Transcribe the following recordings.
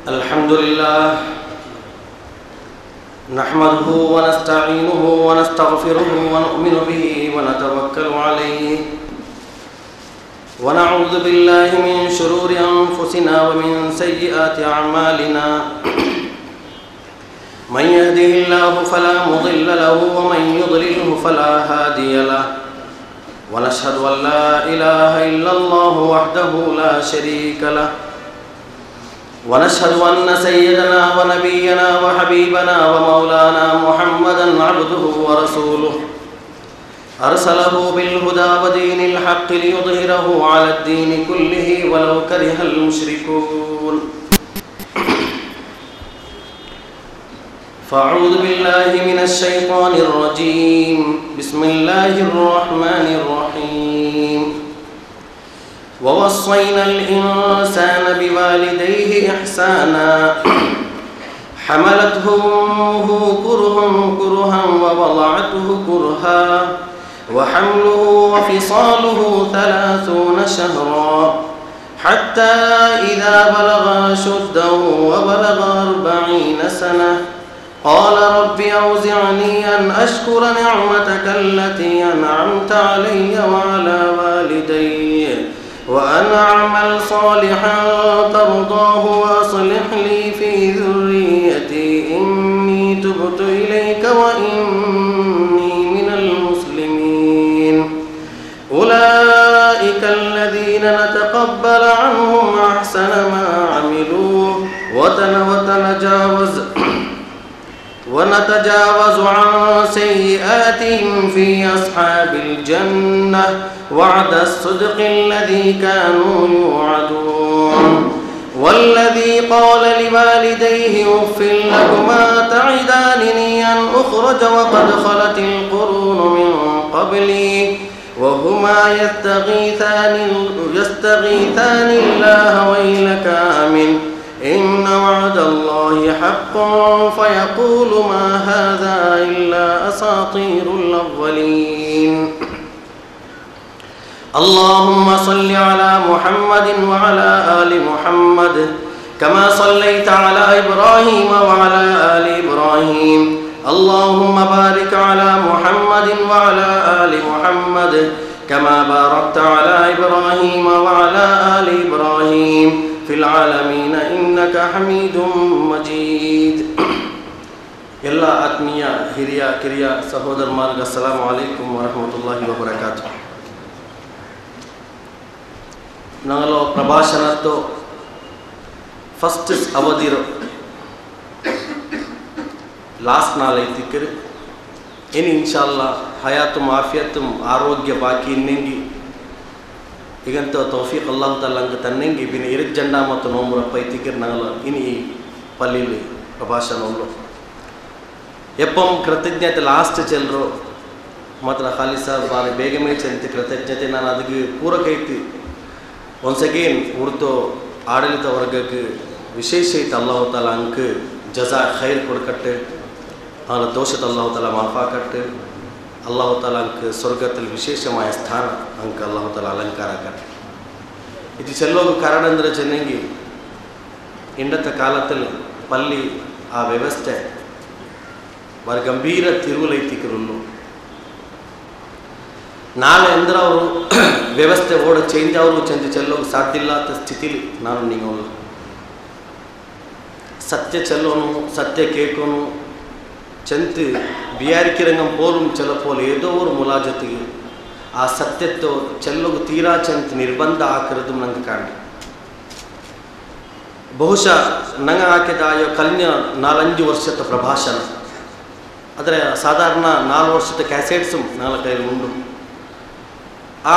الحمد لله نحمده ونستعينه ونستغفره ونؤمن به ونتوكل عليه ونعوذ بالله من شرور أنفسنا ومن سيئات أعمالنا من يهده الله فلا مضل له ومن يضلله فلا هادي له ونشهد أن لا إله إلا الله وحده لا شريك له ونشهد أن سيدنا ونبينا وحبيبنا ومولانا محمدا عبده ورسوله أرسله بالهدى ودين الحق ليظهره على الدين كله ولو كره المشركون فأعوذ بالله من الشيطان الرجيم بسم الله الرحمن الرحيم ووصينا الإنسان بوالديه إحسانا حملته أمه كرها ووضعته كرها وحمله وفصاله 30 شهرا حتى إذا بلغ أشده وبلغ 40 سنة قال رب أوزعني أن أشكر نعمتك التي أنعمت علي وعلى والدي وأن أعمل صالحا ترضاه وأصلح لي في ذريتي إني تبت إليك وإني من المسلمين أولئك الذين نتقبل عنهم أحسن ما عملوا ونتجاوز عن سيئاتهم في أصحاب الجنة وعد الصدق الذي كانوا يوعدون والذي قال لوالديه أف لكما تعدانني أن أخرج وقد خلت القرون من قبلي وهما يستغيثان الله ويلك آمن إن وعد الله حق فيقول ما هذا إلا أساطير الأولين اللهم صل على محمد وعلى آل محمد كما صليت على إبراهيم وعلى آل إبراهيم اللهم بارك على محمد وعلى آل محمد كما باركت على إبراهيم وعلى آل إبراهيم في العالمين إنك حميد مجيد ಎಲ್ಲ ಆತ್ಮೀಯ ಹಿರಿಯ ಕಿರಿಯ ಸಹೋದರರಿಗೆ ಅಸ್ಸಲಾಮು ಅಲೈಕುಂ ವರಹಮತುಲ್ಲಾಹಿ ವಬರಕಾತು. ನಾಗಲೋ ಪ್ರಭಾಷಣತ್ತು ಫಸ್ಟ್ ಅವಧಿರೋ ಲಾಸ್ಟ್ ನಾಳೈತಿಕ್ಕರು ಇನ್ನು ಇನ್ಶಾಲ್ಲಾ ಹಯಾತುಂ ಆಫಿಯತುಂ ಆರೋಗ್ಯ ಬಾಕಿ ಇನ್ನೆಂಗಿ ಈಗಂತ ತೌಫೀಕ್ ಅಲ್ಲಾಹ್ ತಾಲಾ ಅಂಗ ತನ್ನೆಂಗಿ ಬಿನ ಇರಕ್ ಜಂಡ ಮತ್ತು ನೋಮುರ ಪೈತಿಕ್ಕರು ನಾಗಲ ಇನ್ನು ಈ ಪಲ್ಲಿಲಿ ಪ್ರಭಾಷಣಗಳು ಎಪ್ಪಂ ಕೃತಜ್ಞತೆ ಲಾಸ್ಟ್ ಚೆಲ್ಲರು ಮಾತ್ರ ಖಾಲಿ ಸಾಹಬ್ ಬಾರಿ ಬೇಗಮೇ ಚೆಂತಿ ಕೃತಜ್ಞತೆ ನಾನು ಅದಕ್ಕೆ ಪೂರಕ ಐತಿ ಒನ್ಸ್ ಅಗೇನ್ ಉರ್ದು ಆಡಳಿತ ವರ್ಗಕ್ಕೆ ವಿಶೇಷ ಐತೆ ಅಲ್ಲಾಹ್ ತಾಲಾ ಅಂಕ ಜಜಾ ಖೈರ್ ಕೊಡ್ಕಟ್ಟೆ ಅವನ ದೋಷದ ಅಲ್ಲಾಹ್ ತಾಲಾ ಮಾಫಾ ಕಟ್ಟೆ ಅಲ್ಲಾಹ್ ತಾಲಾ ಅಂಕ ಸ್ವರ್ಗದಲ್ಲಿ ವಿಶೇಷമായ ಸ್ಥಾನ ಅಂಕ ಅಲ್ಲಾಹ್ ತಾಲಾ ಅಲಂಕಾರ ಕಟ್ಟೆ ಇದು ಚೆಲ್ಲೋಗ ಕಾರಣ ಅಂದರೆ ಚೆನ್ನಾಗಿ ಇಂಡತ್ತ ಕಾಲದಲ್ಲಿ ಪಲ್ಲಿ ಆ ವ್ಯವಸ್ಥೆ వారి గంభీర తిరుగులైతికరుళ్ళు ನಾಳೆ ಅಂದ್ರೆ ಅವರು ವ್ಯವಸ್ಥೆ ಓಡ ಚೇಂಜ್ ಅವರು ಚಂದ ಚೆಲ್ಲೋಕೆ ಸಾಧ್ಯ ಇಲ್ಲದ ಸ್ಥಿತಿಲಿ ನಾನು ನೀಗೋನು ಸತ್ಯ ಚೆಲ್ಲೋನು ಸತ್ಯ ಕೇಕೋನು ಚಂತ ಬಿಯಾರಿಕೆ ರಂಗಂ ಪೋಲು ಚೆಲ್ಲಪೋಲು ಏದೋ ಅವರು ಮುಲಾಜತಿಗೆ ಆ ಸತ್ಯತ್ತು ಚೆಲ್ಲೋಗು ತೀರಾ ಚಂತ ನಿರ್ಬಂಧ ಹಾಕಿರೋದು ನಂಗೆ ಕಾಣಿ ಬಹುಶಃ ನಂಗೆ ಹಾಕಿದಾಯೋ ಕಲ್ಯ 4-5 ವರ್ಷದ ಪ್ರಭಾಷಣ ಆದರೆ ಸಾಧಾರಣ 4 ವರ್ಷದ ಕ್ಯಾಸೆಟ್ಸು ನನ್ನ ಕೈಯಲ್ಲಿ ಉಂಟು ಆ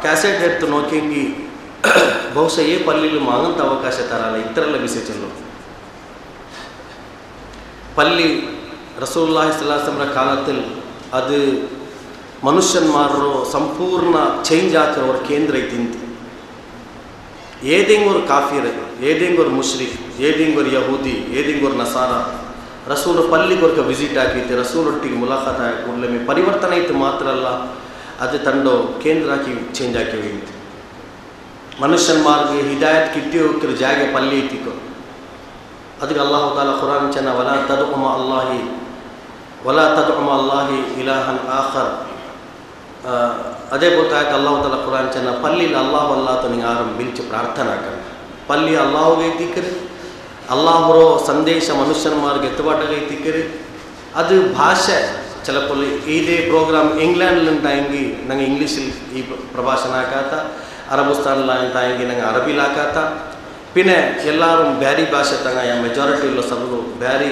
ಕ್ಯಾಸೆಟ್ ಎತ್ತು ನೋಕೆಂಗಿ ಬಹುಶಃ ಏ ಪಲ್ಲಿಲು ಮಾಗಂತ ಅವಕಾಶ ತರಲ್ಲ ಇತರೆಲ್ಲ ಬಿಸಿ ಚೆಲ್ಲು ಪಲ್ಲಿ ರಸೂಲುಲ್ಲಾಹಿ ಸಲ್ಲಲ್ಲಾಹು ಅಲೈಹಿ ವಸಲ್ಲಂ ಕಾಲದಲ್ಲಿ ಅದು ಮನುಷ್ಯನ್ಮಾರರು ಸಂಪೂರ್ಣ ಚೇಂಜ್ ಆಗ್ತಿರೋ ಕೇಂದ್ರ ಐತಿಂತ ಏದೆಂಗೋರು ಕಾಫಿರ್ ಏದೆಂಗೋರು ಮುಶ್ರಿಕ್ ಏದೆಂಗೋರು ಯಹೂದಿ ಏದೆಂಗೋರು ನಸಾರ ರಸೂಲು ಪಲ್ಲಿಗೊರ್ಗ ವಿಸಿಟ್ ಆಗಿತ್ತು ರಸೂಲೊಟ್ಟಿಗೆ ಮುಲಾಖಾತ್ ಆಗಿ ಕೂಡಲೇ ಪರಿವರ್ತನೆ ಇತ್ತು ಮಾತ್ರ ಅಲ್ಲ ಅದು ತಂಡೋ ಕೇಂದ್ರ ಹಾಕಿ ಚೇಂಜ್ ಆಗಿ ಹೋಗಿತ್ತು ಮನುಷ್ಯನ್ಮಾರ್ಗೆ ಹಿದಾಯತ್ ಕಿಟ್ಟಿ ಹೋಗ್ತಿರೋ ಜಾಗೆ ಪಲ್ಲಿ ಐತಿಕೋ ಅದಕ್ಕೆ ಅಲ್ಲಾಹು ತಾಲಾ ಖುರಾನ್ ಚೆನ್ನ ವಲಾ ತದ್ಉ ಮಾ ಅಲ್ಲಾಹಿ ಇಲಾಹನ್ ಆಖರ್ ಅದೇ ಗೊತ್ತಾಯ್ತು ಅಲ್ಲಾಹು ತಾಲಾ ಖುರಾನ್ ಚೆನ್ನ ಪಲ್ಲಿಲಿ ಅಲ್ಲಾಹು ಅಲ್ಲಾಹ್ ನಿಂಗೆ ಆರಂಭ ಬಿಲ್ಚು ಪ್ರಾರ್ಥನಾ ಕರ ಪಲ್ಲಿ ಅಲ್ಲಾಹುಗೆ ಐತಿಕ್ಕರಿ ಅಲ್ಲಾಹರೋ ಸಂದೇಶ ಮನುಷ್ಯನ್ಮಾರ್ಗೆ ಎತ್ತುಬಾಟಾಗ ಐತಿಕ್ಕರಿ ಅದು ಭಾಷೆ ചിലപ്പോൾ ഇതേ പ്രോഗ്രാം ഇംഗ്ലണ്ടിലുണ്ടായെങ്കിൽ ഞങ്ങൾ ഇംഗ്ലീഷിൽ ഈ പ്രഭാഷണമാക്കാത്ത അറബിസ്ഥാനിലുണ്ടായെങ്കിൽ ഞങ്ങൾ അറബിയിലാക്കാത്ത പിന്നെ എല്ലാവരും ಬ್ಯಾರಿ ಭಾಷೆ ತಂಗ ಮೆಜಾರಿಟಿ ಇಲ್ಲ ಸಬರು ಬ್ಯಾರಿ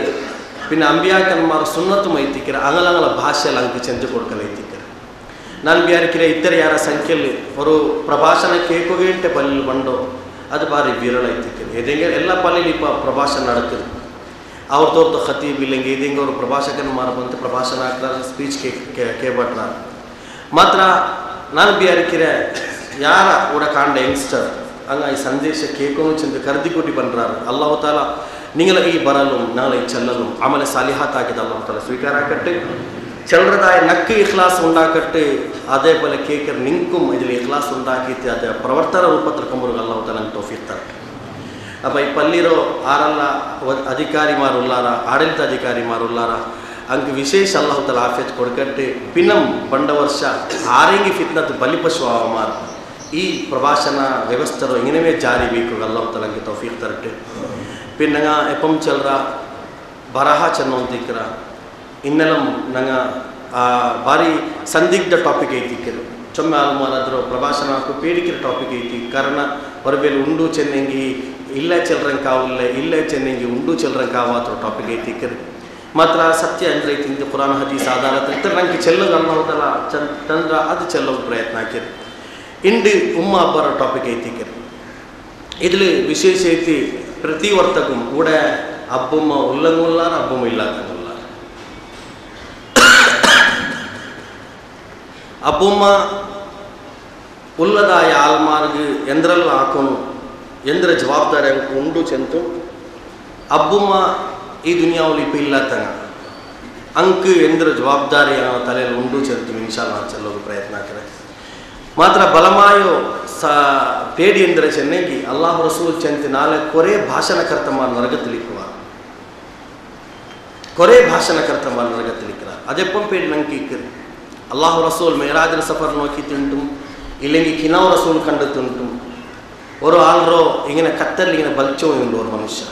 പിന്നെ ಅಂಬಿಯಾಕನ್ಮಾರು ಸುನ್ನತ್ತು ಮೈತಿಕ್ಕಿರ ಅಂಗಲಂಗಲ ಭಾಷೆಯಲ್ಲಿ ಅಂಕ ಚೆಂಜು ಕೊಡ್ಕಲೈತಿಕ್ಕಿರ ನಾನು ಬ್ಯಾರಿಕಿರ ಇತರ ಯಾರ ಸಂಖ್ಯೆಯಲ್ಲಿ ಅವರು ಪ್ರಭಾಷಣ ಕೇಕೋಗೇಂಟೆ ಪಲ್ಲಿ ಬಂದು ಅದು ಭಾರಿ ವಿರಳ ಐತಿಕ್ಕಿರ ಇದಂಗೆ ಎಲ್ಲ ಪಲ್ಲಿಲಿ ಪ್ರಭಾಷಣ ನಡೀತಿದ್ರು ಅವ್ರ ತೋರ್ದು ಖತೀಬ್ ಇಲ್ಲಂಗೆ ಇದಂಗೆ ಅವರು ಪ್ರಭಾಷಕನ್ಮಾರು ಬಂತು ಪ್ರಭಾಷಣ ಆಗ್ತಾರೆ ಸ್ಪೀಚ್ ಕೇಳ್ಬಟ್ರ ಮಾತ್ರ ನಾನು ಬ್ಯಾರಿಕಿರ ಯಾರ ಕೂಡ ಕಾಂಡ ಯಂಗ್ಸ್ಟರ್ ಹಂಗ ಈ ಸಂದೇಶ ಕೇಳ್ಕೊಂಡು ಚೆಂದ ಕರೆದಿ ಕೊಟ್ಟು ಬಂದ್ರಾರು ಅಲ್ಲಾಹು ತಾಲ ನಿಂಗಲ ಈ ಬರಲು ನಾಳೆ ಚೆಲ್ಲಲು ಆಮೇಲೆ ಸಾಲಿಹಾತ್ ಆಗಿದೆ ಅಲ್ಲಾಹು ತಾಲ ಸ್ವೀಕಾರ ಆಕಟ್ಟು ಚೆಲ್ಲರದಾಯ ನಕ್ಕು ಇಖ್ಲಾಸ್ ಉಂಡಾಕಟ್ಟು ಅದೇ ಪೋಲೆ ಕೇಕರ್ ನಿಂಕುಂ ಇದಿಲ್ ಇಖ್ಲಾಸ್ ಉಂಡಾಕಿತ್ತು ಅದೇ ಪ್ರವರ್ತನ ರೂಪತ್ರ ಕಂಬರಿಗೆ ಅಲ್ಲಾಹು ತಾಲ ನಂಗೆ ತೌಫೀಕ್ ತರ ಅಪ್ಪ ಈ ಪಲ್ಲಿರೋ ಆರಲ್ಲ ಅಧಿಕಾರಿಮಾರುಲ್ಲಾರ ಆಡಳಿತ ಅಧಿಕಾರಿಮಾರುಲ್ಲಾರ ಅಂಕ ವಿಶೇಷ ಅಲ್ಲಾಹು ತಾಲ ಆಫಿಯತ್ ಕೊಡ್ಕಟ್ಟು ಪಿನ್ನಂ ಬಂಡ ವರ್ಷ ಆರೆಂಗಿ ಫಿತ್ನತ್ ಬಲಿಪಶು ಅವಮಾರ ಈ ಪ್ರಭಾಷಣ ವ್ಯವಸ್ಥರು ಇಂಗನೇ ಜಾರಿ ಬೇಕು ಅಲ್ಲಾಹು ತಾಲಂಗೆ ತೌಫೀಕ್ ತರಟ್ಟು പിന്നെ ഞങ്ങൾ എപ്പം ചെല്ലറ ಬರಹ ಚೆನ್ನೋಂತಿಕ್ಕರ ಇನ್ನೆಲ್ಲ ನಂಗೆ ಭಾರಿ ಸಂದಿಗ್ಧ ಟಾಪಿಕ್ ಐತಿಕ್ಕರು ಚೊಮ್ಮೆ ಆಲ್ಮಾರಾದ್ರು ಪ್ರಭಾಷಣ ಪೇಡಿಕಿರ ಟಾಪಿಕ್ ಐತಿ ಕಾರಣ ಹೊರಬೇಲಿ ಉಂಡು ಚೆನ್ನಂಗಿ ಇಲ್ಲೇ ಚೆಲ್ಲರಂಗೆ ಕಾವಿಲ್ಲ ಇಲ್ಲೇ ಚೆನ್ನಂಗಿ ಉಂಡು ಚೆಲ್ಲರಂಗೆ ಕಾವಾತ್ರ ಟಾಪಿಕ್ ಐತಿಕ್ಕರು ಮಾತ್ರ ಸತ್ಯ ಅಂದರೆ ಐತಿ ಕುರಾನ್ ಹದೀಸ್ ಆಧಾರ ಇತರ ನಂಗೆ ಚೆಲ್ಲೋದು ಅನ್ನೋದಲ್ಲ ತಂದ್ರ ಅದು ಚೆಲ್ಲೋದು ಪ್ರಯತ್ನ ಹಾಕಿರು ಇಂಡು ಉಮ್ಮ ಹಬ್ಬರ ಟಾಪಿಕ್ ಐತಿಕ್ಕರು ಇದ್ರಲ್ಲಿ ವಿಶೇಷ ಐತಿ ಪ್ರತಿ ವರ್ತಕಂ ಕೂಡ ಅಬ್ಬಮ್ಮ ಉಲ್ಲಂಗುಲ್ಲಾರ ಅಬ್ಬಮ್ಮ ಇಲ್ಲಾತಂಗುಲ್ಲಾರ ಅಬ್ಬಮ್ಮ ಉಲ್ಲದಾಯ ಆಲ್ಮಾರ್ಗ್ ಎಂದ್ರಲ್ಲ ಹಾಕೋನು ಎಂದ್ರ ಜವಾಬ್ದಾರಿ ಅಂಕ ಉಂಡು ಚೆಂತು ಅಬ್ಬಮ್ಮ ಈ ದುನಿಯಾವಲ್ಲಿ ಇಪ್ಪ ಇಲ್ಲಾತಂಗ ಅಂಕ ಎಂದ್ರ ಜವಾಬ್ದಾರಿ ತಲೆಯಲ್ಲಿ ಉಂಡು ಚೆಂತು ಇನ್ಶಾಲ್ಲಾ ಚೆಲ್ಲೋದು ಪ್ರಯತ್ನ ಹಾಕಿದೆ ಮಾತ್ರ ಬಲಮಾಯೋ ಪೇಡಿ ಎಂದರೆ ಚೆನ್ನಗಿ ಅಲ್ಲಾಹು ರಸೂಲ್ ಚೆಂತಿ ನಾಳೆ ಕೊರೆ ಭಾಷಣಕರ್ತಮಾರ್ ನರಗತ್ತಲಿಕ್ಕುವ ಕೊರೆ ಭಾಷಣಕರ್ತಮಾರ್ ನರಗತ್ತಲಿಕ್ಕರ ಅದೆಪ್ಪಂ ಪೇಡಿ ನಂಗೆ ಇಕ್ಕರು ಅಲ್ಲಾಹು ರಸೂಲ್ ಮೇರಾಜರ ಸಫರ್ ನೋಕಿ ತಿಂಟು ಇಲ್ಲಿಂಗಿ ಕಿನಾವ್ ರಸೂಲ್ ಕಂಡು ತಿಂಟು ಅವರು ಆಲ್ರೋ ಹಿಂಗಿನ ಕತ್ತಲ್ಲಿ ಹಿಂಗಿನ ಬಲ್ಚೋ ಉಂಡು ಅವ್ರ ಮನುಷ್ಯ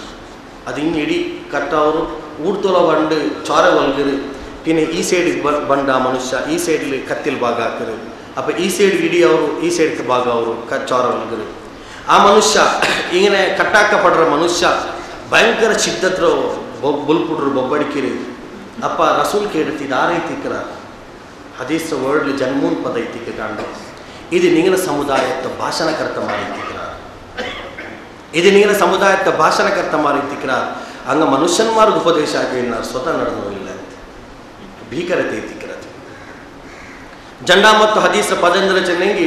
ಅದು ಹಿಂಗೆ ಇಡೀ ಕಟ್ಟ ಅವರು ಊಡ್ತೋಲ ಬಂಡು ಚೋರೆ ಒಲ್ಗಿರು പിന്നെ ಈ ಸೈಡಿಗೆ ಬಂಡ ಮನುಷ್ಯ ಈ ಸೈಡ್ಲಿ ಕತ್ತಿಲ್ ಭಾಗ ಹಾಕಿರು ಅಪ್ಪ ಈ ಸೈಡ್ ಇಡೀ ಅವರು ಈ ಸೈಡ್ಗೆ ಭಾಗ ಅವರು ಚೋರ ಒಲ್ಗರು ಆ ಮನುಷ್ಯ ಹಿಂಗನೆ ಕಟ್ಟಾಕ ಪಡ್ರ ಮನುಷ್ಯ ಭಯಂಕರ ಚಿದ್ದತ್ರ ಬುಲ್ಪುಡ್ರು ಬೊಬ್ಬಡಿಕಿರಿ ಅಪ್ಪ ರಸೂಲ್ ಕೇಳ್ತಿದ್ದ ಆ ರೈತಿಕರ ಹದೀಸ್ ವರ್ಡ್ಲಿ ಜನ್ಮೂನ್ ಪದ ಐತಿಕ ಕಾಂಡ ಇದು ನಿಂಗಿನ ಸಮುದಾಯದ ಭಾಷಣಕರ್ತ ಮಾರಿತಿಕ್ರ ಇದು ನಿಂಗಿನ ಸಮುದಾಯದ ಭಾಷಣಕರ್ತ ಮಾರಿತಿಕ್ರ ಹಂಗ ಮನುಷ್ಯನ್ಮಾರ್ಗ ಉಪದೇಶ ಆಗಿನ ಸ್ವತಃ ನಡೆದೋ ಇಲ್ಲ ಅಂತ ಭೀಕರತೆ ಐತಿಕ್ರ ಜಂಡಾ ಮತ್ತು ಹದೀಸ ಪದಂದ್ರ ಚೆನ್ನಂಗಿ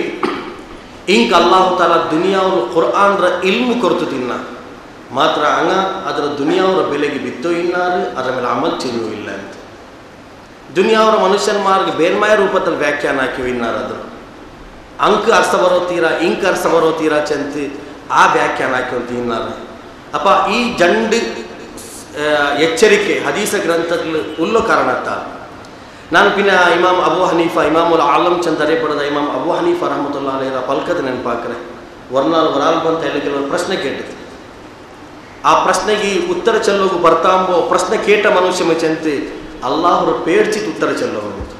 ಇಂಕ್ ಅಲ್ಲಾಹು ತಾಲ ದುನಿಯಾವರು ಕುರ್ಆನ್ರ ಇಲ್ಮು ಕೊರತು ತಿನ್ನ ಮಾತ್ರ ಹಂಗ ಅದರ ದುನಿಯಾವರ ಬೆಲೆಗೆ ಬಿತ್ತೋ ಇನ್ನಾರು ಅದರ ಮೇಲೆ ಅಮಲ್ ಚೆನ್ನೂ ಇಲ್ಲ ಅಂತ ದುನಿಯಾವರ ಮನುಷ್ಯನ್ಮಾರ್ಗ ಬೇರ್ಮಾಯ ರೂಪದಲ್ಲಿ ವ್ಯಾಖ್ಯಾನ ಹಾಕಿವು ಇನ್ನಾರು ಅದ್ರ ಅಂಕ ಅರ್ಥ ಬರೋತೀರಾ ಇಂಕ್ ಅರ್ಥ ಬರೋತೀರಾ ಚಂತಿ ಆ ವ್ಯಾಖ್ಯಾನ ಹಾಕಿವಂತ ಇನ್ನಾರು ಅಪ್ಪ ಈ ಜಂಡು ಎಚ್ಚರಿಕೆ ಹದೀಸ ಗ್ರಂಥಗಳು ಉಲ್ಲೋ ಕಾರಣತ್ತ ನಾನು ಪಿನ್ನ ಇಮಾಮ್ ಅಬು ಹನೀಫಾ ಇಮಾಮುಲ್ ಆಲಮ್ ಚಂದ ಅರೆಪಡದ ಇಮಾಮ್ ಅಬು ಹನೀಫಾ ರಹಮತುಲ್ಲಾ ಅಲೈರ ಪಲ್ಕದ ನೆನಪಾಕ್ರೆ ವರಾಲ್ ಬಂತ ಎಲ್ಲ ಕೆಲವರು ಪ್ರಶ್ನೆ ಕೇಳಿದ್ರು ಆ ಪ್ರಶ್ನೆಗೆ ಉತ್ತರ ಚೆಲ್ಲೋಗು ಬರ್ತಾಂಬೋ ಪ್ರಶ್ನೆ ಕೇಟ ಮನುಷ್ಯ ಚಂತಿ ಅಲ್ಲಾಹರು ಪೇರ್ಚಿತ್ ಉತ್ತರ ಚೆಲ್ಲೋಗುದು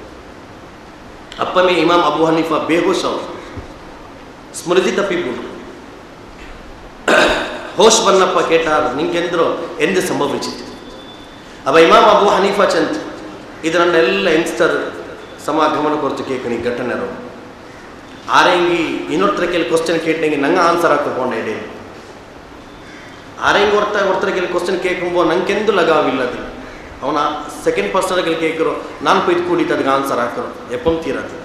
ಅಪ್ಪಮೇ ಇಮಾಮ್ ಅಬು ಹನೀಫಾ ಬೇಹೋಶ್ ಅವರು ಸ್ಮೃತಿ ತಪ್ಪಿಬಿಟ್ರು. ಹೋಶ್ ಬನ್ನಪ್ಪ ಕೇಟಾರ್ ನಿಂಗೆಂದ್ರು ಎಂದು ಸಂಭವಿಸಿತು. ಅವ ಇಮಾಮ್ ಅಬು ಹನೀಫಾ ಚಂತ್ ಇದರನ್ನೆಲ್ಲ ಯಂಗ್ಸ್ಟರ್ ಸಮಾಗಮನ ಕೊರತು ಕೇಳ್ಕಣಿ ಘಟನೆರು ಆರೆಂಗಿ ಇನ್ನೊರ್ತರ ಕೆಲ ಕ್ವಶನ್ ಕೇಟಂಗೆ ನಂಗೆ ಆನ್ಸರ್ ಹಾಕೊಂಡೆ ಆರೆಂಗಿ ಒರ್ತರ ಕೆಲ ಕ್ವಶನ್ ಕೇಳ್ಕೊಂಬೋ ನಂಗೆಂದು ಲಗಾವಿಲ್ಲದು ಅವನ ಸೆಕೆಂಡ್ ಪರ್ಸನ್ಗೆ ಕೇಳ್ಕರು ನಾನು ಕೊಯ್ದು ಕೂಡಿತು ಅದಕ್ಕೆ ಆನ್ಸರ್ ಹಾಕರು ಎಪ್ಪಂ ತೀರದು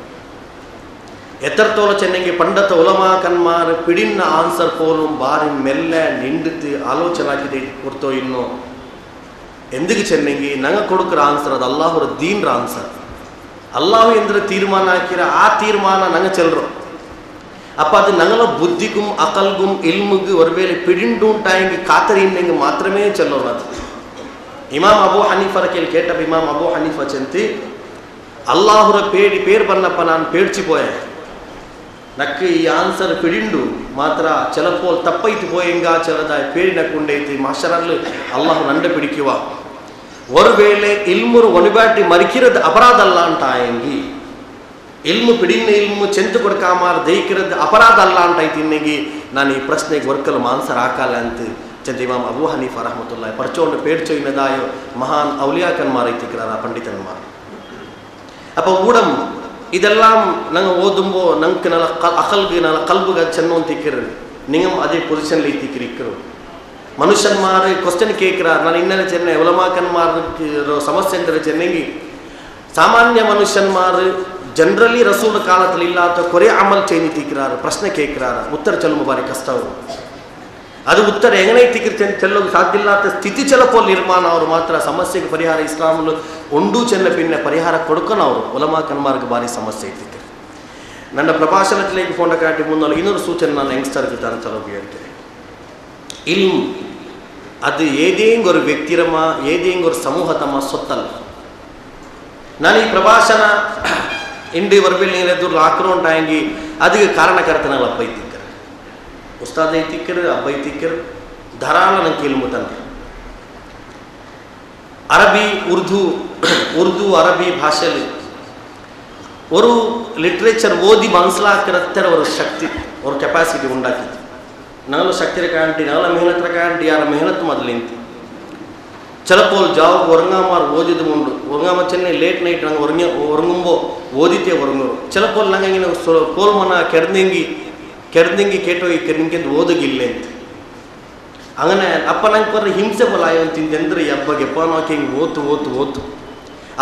ಎತ್ತರತೋಲ ಚೆನ್ನಂಗೆ ಪಂಡತ ಉಲಮಾ ಕನ್ಮಾರ್ ಪಿಡಿನ ಆನ್ಸರ್ ಪೋಲು ಬಾರಿ ಮೆಲ್ಲ ನಿಂಡಿತು ಆಲೋಚನೆ ಹಾಕಿದೆ ಕೊಡ್ತೋ ಇನ್ನು ಎಂದಿಗೆ ಚೆನ್ನಂಗಿ ನಂಗೆ ಕೊಡುಕ್ರ ಆನ್ಸರ್ ಅದು ಅಲ್ಲಾಹರ ದೀನ್ರ ಆನ್ಸರ್. ಅಲ್ಲಾಹು ಎಂದ್ರೆ ತೀರ್ಮಾನ ಹಾಕಿರ ಆ ತೀರ್ಮಾನ ನಂಗೆ ಚೆಲ್ಲರು ಅಪ್ಪ ಅದು ನಂಗಲ ಬುದ್ಧಿಗುಂ ಅಕಲ್ಗುಂ ಇಲ್ಮುಗು ಒರ್ವೇಲೆ ಪಿಡಿಂಡುಂಟಾಯಂಗಿ ಕಾತರಿನ್ನಂಗೆ ಮಾತ್ರಮೇ ಚೆಲ್ಲೋರು. ಅದು ಇಮಾಮ್ ಅಬು ಹನೀಫರ ಕೇಳಿ ಕೇಟಪ್ಪ ಇಮಾಮ್ ಅಬು ಹನೀಫಾ ಚೆಂತಿ ಅಲ್ಲಾಹುರ ಪೇರು ಬನ್ನಪ್ಪ ನಾನು ಪೇಡ್ಚಿಪೋಯೆ ನಕ್ಕೆ ಈ ಆನ್ಸರ್ ಪಿಡಿಂಡು ಮಾತ್ರ ಚೆಲಪೋಲ್ ತಪ್ಪೈತು ಪೋಯಂಗ ಚೆಲದ ಪೇರಿನ ಕುಂಡೈತಿ ಮಾಸ್ಟರಲ್ಲಿ ಅಲ್ಲಾಹು ನಂಡೆ ಪಿಡಿಕುವ ஒரு வேளை இல்முரு ஒனிபாட்டி மறிக்கிறது அபராதம் அல்லாண்டாயங்கி ಇಲ್ಮು ಪಿಡಿನ ಇಲ್ಮು ಚೆಂತು ಕೊಡ್ಕಾಮಾರ ದೈಕಿರದ್ದು ಅಪರಾಧ ಅಲ್ಲ ಅಂಟಾಯ್ತು ಇನ್ನಿಗೆ ನಾನು ಈ ಪ್ರಶ್ನೆಗೆ ವರ್ಕಲು ಆನ್ಸರ್ ಹಾಕಲ್ಲ ಅಂತ ಚಂದ ಇಮಾಮ್ ಅಬು ಹನೀಫಾ ರಹಮತುಲ್ಲಾಹಿ ಪರ್ಚೋಂಡು ಪೇಡ್ಚೊಯ್ನದಾಯೋ ಮಹಾನ್ ಔಲಿಯಾಕನ್ಮಾರೈತಿಕ್ರಾರ ಪಂಡಿತನ್ಮಾರ್ ಅಪ್ಪ ಊಡಂ ಇದೆல்லாம் ನಂಗೆ ಓದುಂಬೋ ನಂಗೆ ನಲ್ಲ ಅಕಲ್ಗೆ ನಲ್ಲ ಕಲ್ಬುಗ ಚೆನ್ನು ಅಂತ ಇಕ್ಕಿರು ನಿಂಗಮ್ ಅದೇ ಪೊಸಿಷನ್ಲಿ ಇತ್ತಿಕ್ಕಿರು ಇಕ್ಕರು ಮನುಷ್ಯನ್ಮಾರು ಕ್ವಶನ್ ಕೇಕ್ರಾರ್ ನಾನು ಇನ್ನೆಲ್ಲ ಚೆನ್ನೈ ಉಲಮಾಕನ್ಮಾರ ಸಮಸ್ಯೆ ಅಂದರೆ ಚೆನ್ನಂಗಿ ಸಾಮಾನ್ಯ ಮನುಷ್ಯನ್ಮಾರು ಜನರಲಿ ರಸೂಲ್ ಕಾಲದಲ್ಲಿ ಇಲ್ಲ ಅಥವಾ ಕೊರೆ ಅಮಲ್ ಚೈನಿ ತಿಕ್ಕಿರಾರು ಪ್ರಶ್ನೆ ಕೇಕ್ರಾರ ಉತ್ತರ ಚೆಲ್ಲುವ ಬಾರಿ ಕಷ್ಟ ಅವರು ಅದು ಉತ್ತರ ಹೆಂಗನೈ ತಿಕ್ಕಿರ್ತೆ ಚೆಲ್ಲೋದು ಸಾಧ್ಯ ಇಲ್ಲ ಅಂತ ಸ್ಥಿತಿ ಚೆಲಪೋಲ್ ನಿರ್ಮಾಣ ಅವರು ಮಾತ್ರ ಸಮಸ್ಯೆಗೆ ಪರಿಹಾರ ಇಸ್ಲಾಮಲು ಒಂಡೂ ಚೆನ್ನ ಪಿನ್ನ ಪರಿಹಾರ ಕೊಡ್ಕೊನವರು ಉಲಮಾಕನ್ಮಾರ್ಗೆ ಭಾರಿ ಸಮಸ್ಯೆ ಇತ್ತಿಕ್ಕೆ ನನ್ನ ಪ್ರಭಾಷಣത്തിലേക്ക് പോണ്ട കാട്ടി മുന്നുള്ള ಇನ್ನೊಂದು ಸೂಚನೆ ನಾನು ಯಂಗ್ಸ್ಟರ್ಗೆ ತಾನು ಚಲೋಗಿ ಹೇಳ್ತೇನೆ. ಇಲ್ಮ್ ಅದು ಏದೇಂಗ್ ಒಂದು ವ್ಯಕ್ತಿರಮ ಏದೇಂಗ್ ಒಂದು ಸಮೂಹ ತಮ್ಮ ಸೊತ್ತಲ್ಲ. ನಾನು ಈ ಪ್ರಭಾಷಣ ಇಂಡಿ ವರ್ಬಿಲ್ ನೀರೆದುರು ಆಕ್ರೋಂಟಾಯಂಗಿ ಅದಕ್ಕೆ ಕಾರಣಕರ್ತನಲ್ಲ ಅಬ್ಬೈತಿಕ್ಕರು ಉಸ್ತಾದ್ ಐತಿಕ್ಕರು ಅಬ್ಬೈತಿಕ್ಕರು ಧಾರಾಳ ನಂಗೆ ಇಲ್ಮು ತಂದೆ ಅರಬಿ ಉರ್ದು ಅರಬಿ ಭಾಷೆಯಲ್ಲಿ ஒரு ಲಿಟ್ರೇಚರ್ ಓದಿ ಮನಸ್ಲಾಕರತ್ತರ ஒரு ಶಕ್ತಿ ஒரு ಕೆಪಾಸಿಟಿ ಉಂಟಾಕಿತ್ತು. ನಾವೆಲ್ಲ ಶಕ್ತಿರ ಕಾಂಟಿ ನಾವೆಲ್ಲ ಮೆಹನತ್ರ ಕಾಂಟಿ ಯಾರ ಮೆಹನತ್ ಮೊದಲಿಂತು ചിലപ്പോൾ ജാവ് ഉറങ്ങാമാർ ഓതിയത് കൊണ്ട് ഉറങ്ങാമ ചെന്നൈ ലേറ്റ് നൈറ്റ് ഞങ്ങൾ ഉറങ്ങുമ്പോൾ ഓതിത്തേ ഉറങ്ങുള്ളൂ. ചിലപ്പോൾ ഞങ്ങൾ ഇങ്ങനെ കോൽമന ಕೆಡ್ದಂಗಿ ಕೇಟೋಗಿ ನಿಮ್ಗೆಂದು ಓದಗಿಲ್ಲ ಅಂತ അങ്ങനെ ಅಪ್ಪ ನಂಗೆ ಬರ್ರಿ ಹಿಂಸೆ ಬಲಾಯ ಅಂತಿಂದ್ರೆ ಹಬ್ಬಗೆ ಎಪ್ಪ ನಾಕೆ ಹಿಂಗೆ ಓತು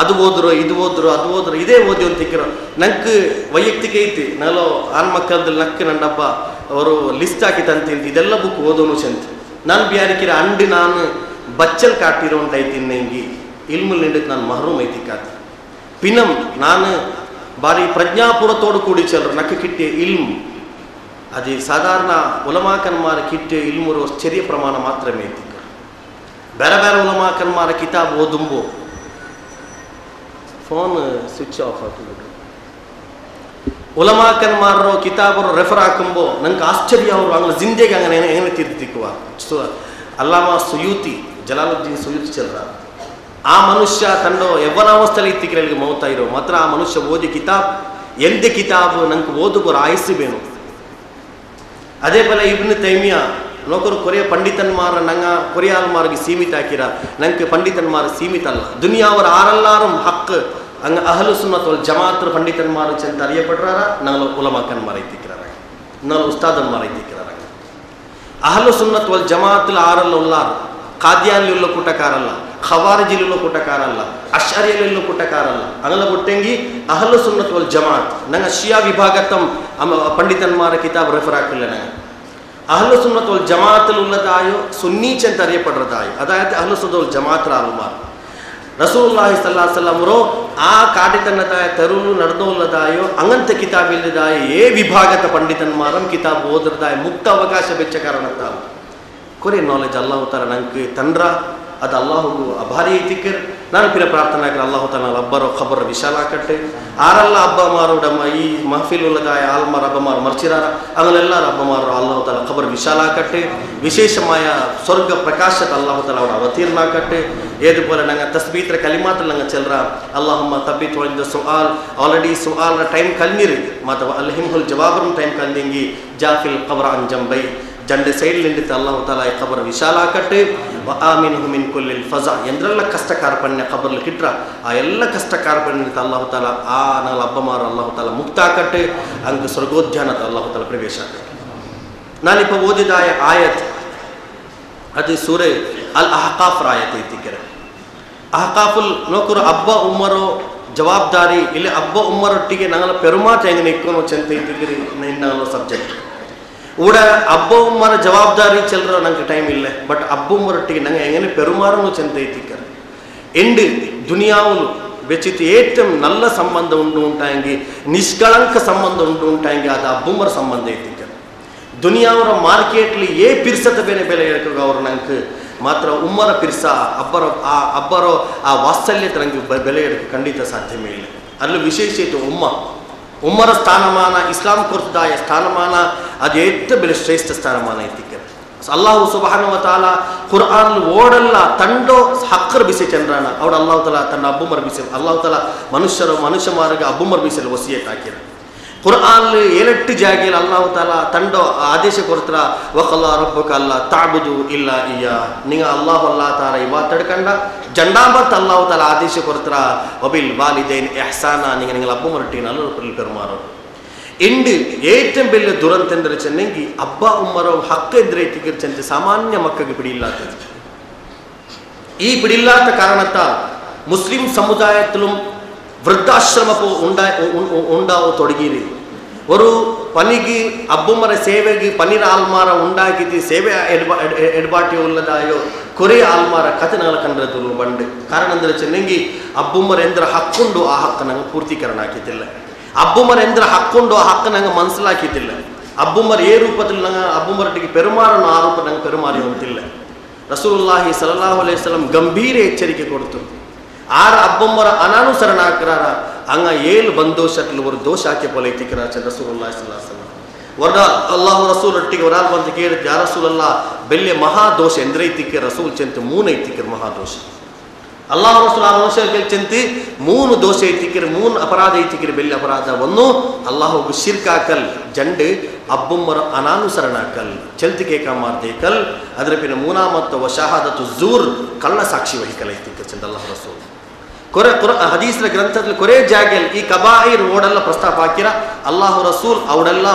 ಅದು ಓದ್ರು ಇದು ಓದ್ರು ಇದೇ ಓದಿ ಅಂತಿಕ್ಕಿರೋ ನಂಗೆ ವೈಯಕ್ತಿಕ ಐತಿ ನಾಲೋ ಆನ್ಮಕ್ಕಳದಲ್ಲಿ ನಕ್ಕೆ ನನ್ನ ಹಬ್ಬ ಅವರು ಲಿಸ್ಟ್ ಹಾಕಿ ತಂತಿಂತ ಇದೆಲ್ಲ ಬುಕ್ ಓದೋನು ಚಂತ ನಾನು ಬ್ಯಾರಿಕಿರ ಅಂಡಿ ನಾನು ಬಚ್ಚಲ್ ಕಾಟಿರೋ ಐತಿ ನಂಗೆ ಇಲ್ಮು ನಿಂಡಕ್ಕೆ ನಾನು ಮಹರೂಮ್ ಐತಿ ಕಾತ ಪಿನಂ ನಾನು ಬಾರಿ ಪ್ರಜ್ಞಾಪೂರತೋಡು ಕೂಡಿ ಚಲ್ರು ನಕ್ಕೆ ಕಿಟ್ಟೆ ಇಲ್ಮ್ ಅದು ಸಾಧಾರಣ ಉಲಮಾಕನ್ಮಾರ ಕಿಟ್ಟೆ ಇಲ್ಮುರು ಚೆರಿಯ ಪ್ರಮಾಣ ಮಾತ್ರ ಐತಿ. ಬೇರೆ ಬೇರೆ ಉಲಮಾಕನ್ಮಾರ ಕಿತಾಬ್ ಓದುಂಬೋ ಫೋನ್ ಸ್ವಿಚ್ ಆಫ್ ಹಾಕಿಬಿಟ್ರು ಉಲಮಾಕನ್ಮಾರೋ ಕಿತಾಬರು ರೆಫರ್ ಹಾಕುಂಬೋ ನಂಗೆ ಆಶ್ಚರ್ಯ ಅವರು ಹಂಗೆ ಜಿಂದೆಗೆ ಹಂಗೆ ಹೆಂಗೆ ತಿರ್ತಿಕ್ಕುವ ಅಲ್ಲಾಮ ಸುಯೂತಿ ಜಲಾಲುದ್ದೀನ್ ಸುಯೂತಿ ಚಲ್ರ ಆ ಮನುಷ್ಯ ತಂಡೋ ಯವ್ವನಾವಸ್ಥೆಯಲ್ಲಿ ಇತ್ತಿಕ್ಕಿರಲಿಗೆ ಮೌತ ಇರೋ ಮಾತ್ರ ಆ ಮನುಷ್ಯ ಓದಿ ಕಿತಾಬ್ ಎಂದೆ ಕಿತಾಬ್ ನಂಗೆ ಓದುಗೋರು ಆಯಸ್ಸು ಬೇನು. ಅದೇ ಪಲ ಇಬ್ನ್ ತೈಮಿಯಾ ನೋಕರು ಕೊರಿಯ ಪಂಡಿತನ್ಮಾರ ನಂಗೆ ಕೊರಿಯಾಲ್ಮಾರ್ಗೆ ಸೀಮಿತ ಹಾಕಿರ ನಂಗೆ ಪಂಡಿತನ್ಮಾರ ಸೀಮಿತ ಅಲ್ಲ ದುನಿಯಾವರ ಆರೆಲ್ಲಾರು ಹಕ್ ಹಂಗೆ ಅಹಲು ಸುನ್ನತ್ ವಲ್ ಜಮಾತ್ರ ಪಂಡಿತನ್ಮಾರು ಚೆಂದ ಅರಿಯಪಡ್ರಾರ ನಂಗೆ ಉಲಮಾಕನ್ಮಾರ ಐತಿಕ್ಕಿರಾರ ನಂಗೆ ಉಸ್ತಾದನ್ಮಾರ ಐತಿಕ್ಕಿರಾರ ಅಹಲು ಸುನ್ನತ್ ವಲ್ ಜಮಾತ್ಲ ಆರಲ್ಲ ಉಲ್ಲಾರು ಖಾದ್ಯಾನ್ಲಿಲ್ಲ ಕುಟಕಾರಲ್ಲ ಖವಾರಿಜಿಲಿಲ್ಲ ಕುಟಕಾರಲ್ಲ ಅಶ್ಅರಿಯಲಿಲ್ಲ ಕುಟಕಾರಲ್ಲ ಅಂಗಲ ಕೊಟ್ಟಂಗಿ ಅಹಲು ಸುನ್ನತ್ ವಲ್ ಜಮಾತ್ ನಂಗೆ ಶಿಯಾ ವಿಭಾಗತಂ ಪಂಡಿತನ್ಮಾರ ಕಿತಾಬ್ ರೆಫರ್ ಹಾಕಿಲ್ಲ ನಂಗೆ ಅಹಲು ಸುನ್ನತ್ ವಲ್ ಜಮಾತಲ್ ಉಲ್ಲದಾಯೋ ಸುನ್ನೀಚ್ ಅಂತ ಅರಿಯಪಡ್ರದಾಯೋ ಅದಾಯ್ತು ಅಹಲು ಸುನ್ನತ್ ವಲ್ ಜಮಾತ್ರ ಅಲ್ಮಾರ್ ರಸೂಲುಲ್ಲಾಹಿ ಸಲ್ಲಲ್ಲಾಹು ಅಲೈಹಿ ವಸಲ್ಲಂ ರೋ ಆ ಕಾಟಿತನ್ನದಾಯ ತರುಲು ನಡೆದೋಲ್ಲದಾಯೋ ಅಂಗಂತ ಕಿತಾಬ್ ಇಲ್ಲದಾಯ ಏ ವಿಭಾಗತ ಪಂಡಿತನ್ಮಾರಂ ಕಿತಾಬ್ ಓದ್ರದಾಯ ಮುಕ್ತ ಅವಕಾಶ ಬೆಚ್ಚ ಕಾರಣ ಕೊರೆ ನಾಲೆಜ್ ಅಲ್ಲಾಹು ತಾಲ ನಂಗೆ ತಂದ್ರ ಅದು ಅಲ್ಲಾಹುಗೂ ಅಭಾರಿ ಐತಿಕ್ಕರ್ ನಾನು ಪಿರ ಪ್ರಾರ್ಥನೆ ಹಾಕಿ ಅಲ್ಲಾಹು ತಾಲ ಅಬ್ಬರ ಖಬರ್ ವಿಶಾಲ ಕಟ್ಟೆ ಆರಲ್ಲ ಹಬ್ಬ ಮಾರು ಡಮ್ಮ ಈ ಮಹಫಿಲ್ ಉಲ್ಲಗಾಯ ಆಲ್ಮಾರ್ ಹಬ್ಬ ಮಾರು ಮರ್ಚಿರಾರ ಅವನ್ನೆಲ್ಲರ ಹಬ್ಬ ಮಾರು ಅಲ್ಲಾಹು ತಾಲ ಖಬರ್ ವಿಶಾಲ ಕಟ್ಟೆ ವಿಶೇಷമായ ಸ್ವರ್ಗ ಪ್ರಕಾಶದ ಅಲ್ಲಾಹು ತಾಲ ಅವರ ಅವತೀರ್ಣ ಕಟ್ಟೆ ಏದುപോലെ ನಂಗೆ ತಸ್ಬೀತ್ರ ಕಲಿಮಾತ್ರ ನಂಗೆ ಚೆಲ್ರ ಅಲ್ಲಾಹುಮ್ಮ ತಬ್ಬಿತ್ ಒಳಿದ ಸುಆಲ್ ಆಲ್ರೆಡಿ ಸುಆಲ್ನ ಟೈಮ್ ಕಲ್ನಿರಿ ಮತ್ತು ಅಲ್ಹಿಮ್ಹುಲ್ ಜವಾಬ್ರನ್ನ ಟೈಮ್ ಕಲ್ನಿಂಗಿ ಜಾಫಿಲ್ ಖಬರ್ ಅನ್ ಜಂಬೈ ಜಂಡೆ ಸೈಡ್ ನಿಂಡಿತ್ತು ಅಲ್ಲಾಹು ತಾಲ ಈ ಖಬರ್ ವಿಶಾಲ ಕಟ್ಟೆ ಆಮಿನ್ಹು ಮಿನ್ ಕುಲ್ಲಿಲ್ ಫಜಾ ಎಂದ್ರೆಲ್ಲ ಕಷ್ಟ ಕಾರ್ಪಣ್ಯ ಖಬರ್ಲು ಕಿಟ್ರ ಆ ಎಲ್ಲ ಕಷ್ಟ ಕಾರ್ಪಣ್ಯ ಅಲ್ಲಾಹು ತಾಲ ಆ ನಾಲ್ ಹಬ್ಬ ಮಾರು ಅಲ್ಲಾಹು ತಾಲ ಮುಕ್ತ ಕಟ್ಟೆ ಅಂಗ ಸ್ವರ್ಗೋದ್ಯಾನದ ಅಲ್ಲಾಹು ತಾಲ ಪ್ರವೇಶ ಕಟ್ಟೆ ನಾನಿಪ್ಪ ಓದಿದ ಆಯತ್ ಅದು ಸೂರೆ ಅಲ್ ಅಹಕಾಫ್ ಆಯತ್ ಐತಿಕೆರೆ ಅಹಕಾಫುಲ್ ನೋಕರು ಹಬ್ಬ ಉಮ್ಮರೋ ಜವಾಬ್ದಾರಿ ಇಲ್ಲಿ ಹಬ್ಬ ಉಮ್ಮರೊಟ್ಟಿಗೆ ನಂಗಲ ಪೆರುಮಾಟ ಹೆಂಗೆ ನಿಕ್ಕೋನು ಚೆಂತ ಐತಿಗಿರಿ ಇನ್ನೂ ಸಬ್ಜೆಕ್ಟ್ ಊಡ ಹಬ್ಬ ಉಮ್ಮರ ಜವಾಬ್ದಾರಿ ಚೆಲ್ಲರ ನಂಗೆ ಟೈಮ್ ಇಲ್ಲ ಬಟ್ ಹಬ್ಬ ಉಮ್ಮರೊಟ್ಟಿಗೆ ನಂಗೆ ಹೆಂಗೆ ಪೆರುಮಾರನು ಚೆಂತ ಐತಿಕ್ಕರೆ ಎಂಡು ದುನಿಯಾವುಲು വെച്ചിട്ട് ഏറ്റവും നല്ല സംബന്ധം ഉണ്ടായെങ്കിൽ നിഷ്കളങ്ക സംബന്ധം ഉണ്ടായെങ്കിൽ ಅದು ಹಬ್ಬುಮ್ಮರ ಸಂಬಂಧ ಐತಿಕ್ಕರೆ ದುನಿಯಾವರ ಮಾರ್ಕೆಟ್ಲಿ ಪಿರ್ಸತ ಬೆಲೆ ಹೇಳ್ಕೋ ಅವ್ರು ನಂಗೆ ಮಾತ್ರ ಉಮ್ಮರ ಪಿರ್ಸ ಅಬ್ಬರೋ ಆ ವಾತ್ಸಲ್ಯತೆ ನಂಗೆ ಬೆಲೆ ಹೇಳಕ್ಕೆ ಖಂಡಿತ ಸಾಧ್ಯವೇ ಇಲ್ಲ ಅಲ್ಲೂ ವಿಶೇಷ ಇತ್ತು ಉಮ್ಮರ ಸ್ಥಾನಮಾನ ಇಸ್ಲಾಂ ಕೊರ್ದಾಯ ಸ್ಥಾನಮಾನ ಅದು ಎಷ್ಟು ಬೆಲೆ ಶ್ರೇಷ್ಠ ಸ್ಥಾನಮಾನ ಐತಿಕೆ ಅಲ್ಲಾಹು ಸುಬ್ಹಾನಹು ವ ತಆಲ ಖುರ್ಆನ್ ಓಡಲ್ಲ ತಂಡೋ ಹಕ್ಕರ್ ಬಿಸಿ ಚಂದ್ರನ ಅವಡ ಅಲ್ಲಾಹು ತಾಲಾ ತನ್ನ ಅಬ್ಬುಮರ ಬಿಸಿ ಅಲ್ಲಾಹು ತಾಲಾ ಮನುಷ್ಯ ಮಾರ್ಗ ಅಬ್ಬುಮರ ಬಿಸಿಲು ವಸಿಯತ್ ಹಾಕಿರ ಖುರ್ಆನ್ ಏಳೆಟ್ಟು ಜಾಗೆಯಲ್ಲಿ ಅಲ್ಲಾಹು ತಾಲಾ ತಂಡೋ ಆದೇಶ ಕೊಡ್ತಾರ ವಖಲ್ಲಾ ರಬ್ಬಕ ಅಲ್ಲಾ ತಾಬುದು ಇಲ್ಲ ಇಯ್ಯಾ ನಿಂಗ ಅಲ್ಲಾಹು ಅಲ್ಲಾ ತಾಲ ಇವಾ ತಡ್ಕಂಡ ಜಂಡಾಂಬತ್ ಅಲ್ಲಾಹು ತಾಲಾ ಆದೇಶ ಕೊಡ್ತಾರ ವಬಿಲ್ ವಾಲಿದೈನ್ ಇಹ್ಸಾನ ನಿಂಗ ಅಬ್ಬುಮರೊಟ್ಟಿಗೆ ನಲ್ಲರು ಪೆರುಮಾರು ಇಂಡು ഏറ്റവും വലിയ ദുരന്തം എന്താ വെച്ചിട്ടുണ്ടെങ്കിൽ അബ്ബ ഉമ്മറോ ഹക്ക് എതിരെ തികച്ചെന്ന് സാമാന്യ മക്കൾക്ക് പിടിയില്ലാത്തത് ഈ പിടിയില്ലാത്ത കാരണത്താൽ മുസ്ലിം സമുദായത്തിലും വൃദ്ധാശ്രമപ്പോ ഉണ്ടാവോ തുടങ്ങിയത് ഒരു പനിക്ക് അബ്ബുമ്മറ സേവയ്ക്ക് പനിര ആൽമാര ഉണ്ടാക്കിയിട്ട് സേവ എടപാട്ടി ഉള്ളതായോ കുറേ ആൽമാര കഥനങ്ങൾ കണ്ടതുള്ളൂ പണ്ട് കാരണം എന്താ വെച്ചിട്ടുണ്ടെങ്കിൽ അബ്ബുമ്മർ എന്തൊരു ഹക്കുണ്ടോ ആ ഹക്ക് ഞങ്ങൾ പൂർത്തീകരണം ആക്കിയിട്ടില്ല ಅಬ್ಬುಮರ ಎಂದ್ರ ಹಕ್ಕೊಂಡು ಆ ಹಕ್ಕ ನಂಗೆ ಮನಸ್ಸಲಾಕಿದ್ದಿಲ್ಲ ಅಬ್ಬುಮರ್ ರೂಪದಲ್ಲಿ ನಂಗೆ ಅಬ್ಬುಮರಟ್ಟಿಗೆ ಪೆರುಮಾರನ್ನು ಆ ರೂಪ ನಂಗೆ ಪೆರುಮಾರಿ ಹೊಂತಿಲ್ಲ ರಸೂಲುಲ್ಲಾಹಿ ಸಲ್ಲಲ್ಲಾಹು ಅಲೈಹಿ ವಸಲ್ಲಂ ಗಂಭೀರ ಎಚ್ಚರಿಕೆ ಕೊಡ್ತು ಆರ ಅಬ್ಬುಮರ ಅನಾನುಸರಣ ಹಾಕ್ರಾರ ಹಂಗ ಏಳು ಬಂದೋಷಟ್ಲು ಒಂದು ದೋಷ ಹಾಕಿ ಪೊಲೈತಿಕ್ರ ರಸೂಲುಲ್ಲಾಹಿ ಸಲ್ಲಲ್ಲಾಹು ಅಲೈಹಿ ವಸಲ್ಲಂ ವರ್ದ ಅಲ್ಲಾಹು ರಸೂಲೊಟ್ಟಿಗೆ ವರಾಲ್ ಬಂದು ಕೇಳಿದ್ ಯಾ ರಸೂಲಲ್ಲಾ ಬೆಲ್ಲೆ ಮಹಾದೋಷ ಎಂದ್ರೈತಿಕ್ಕೆ ರಸೂಲ್ ಚೆಂತ ಮೂನೈತಿಕ್ರ ಮಹಾದೋಷ ಅಲ್ಲಾಹು ರಸೂಲ್ ಆ ಮನುಷ್ಯರಿಗೆ ಚೆಂತಿ ಮೂನು ದೋಷ ಐತಿಕ್ಕಿರಿ ಮೂನು ಅಪರಾಧ ಐತಿಕ್ಕಿರಿ ಬೆಲ್ಲಿ ಅಪರಾಧ ಒಂದು ಅಲ್ಲಾಹುಗೆ ಶಿರ್ಕ್ ಹಾಕಲ್ ಜಂಡು ಅಬ್ಬುಮ್ಮರ ಅನಾನುಸರಣ ಹಾಕಲ್ ಚಲ್ತಿಕೆ ಕಾಮಾರ್ದೆ ಕಲ್ ಅದರ ಪಿನ ಮೂನಾ ಮತ್ತು ವಶಾಹಾದತು ಜೂರ್ ಕಳ್ಳ ಸಾಕ್ಷಿ ವಹಿಕಲ್ ಐತಿಕ್ಕ ಚಂದ ಅಲ್ಲಾಹು ರಸೂಲ್ ಹದೀಸ್ರ ಗ್ರಂಥದಲ್ಲಿ ಕೊರೇ ಜಾಗೆಲ್ ಈ ಕಬಾಯಿರ್ ಓಡೆಲ್ಲ ಪ್ರಸ್ತಾಪ ಹಾಕಿರ ಅಲ್ಲಾಹು ರಸೂಲ್ ಅವಡೆಲ್ಲ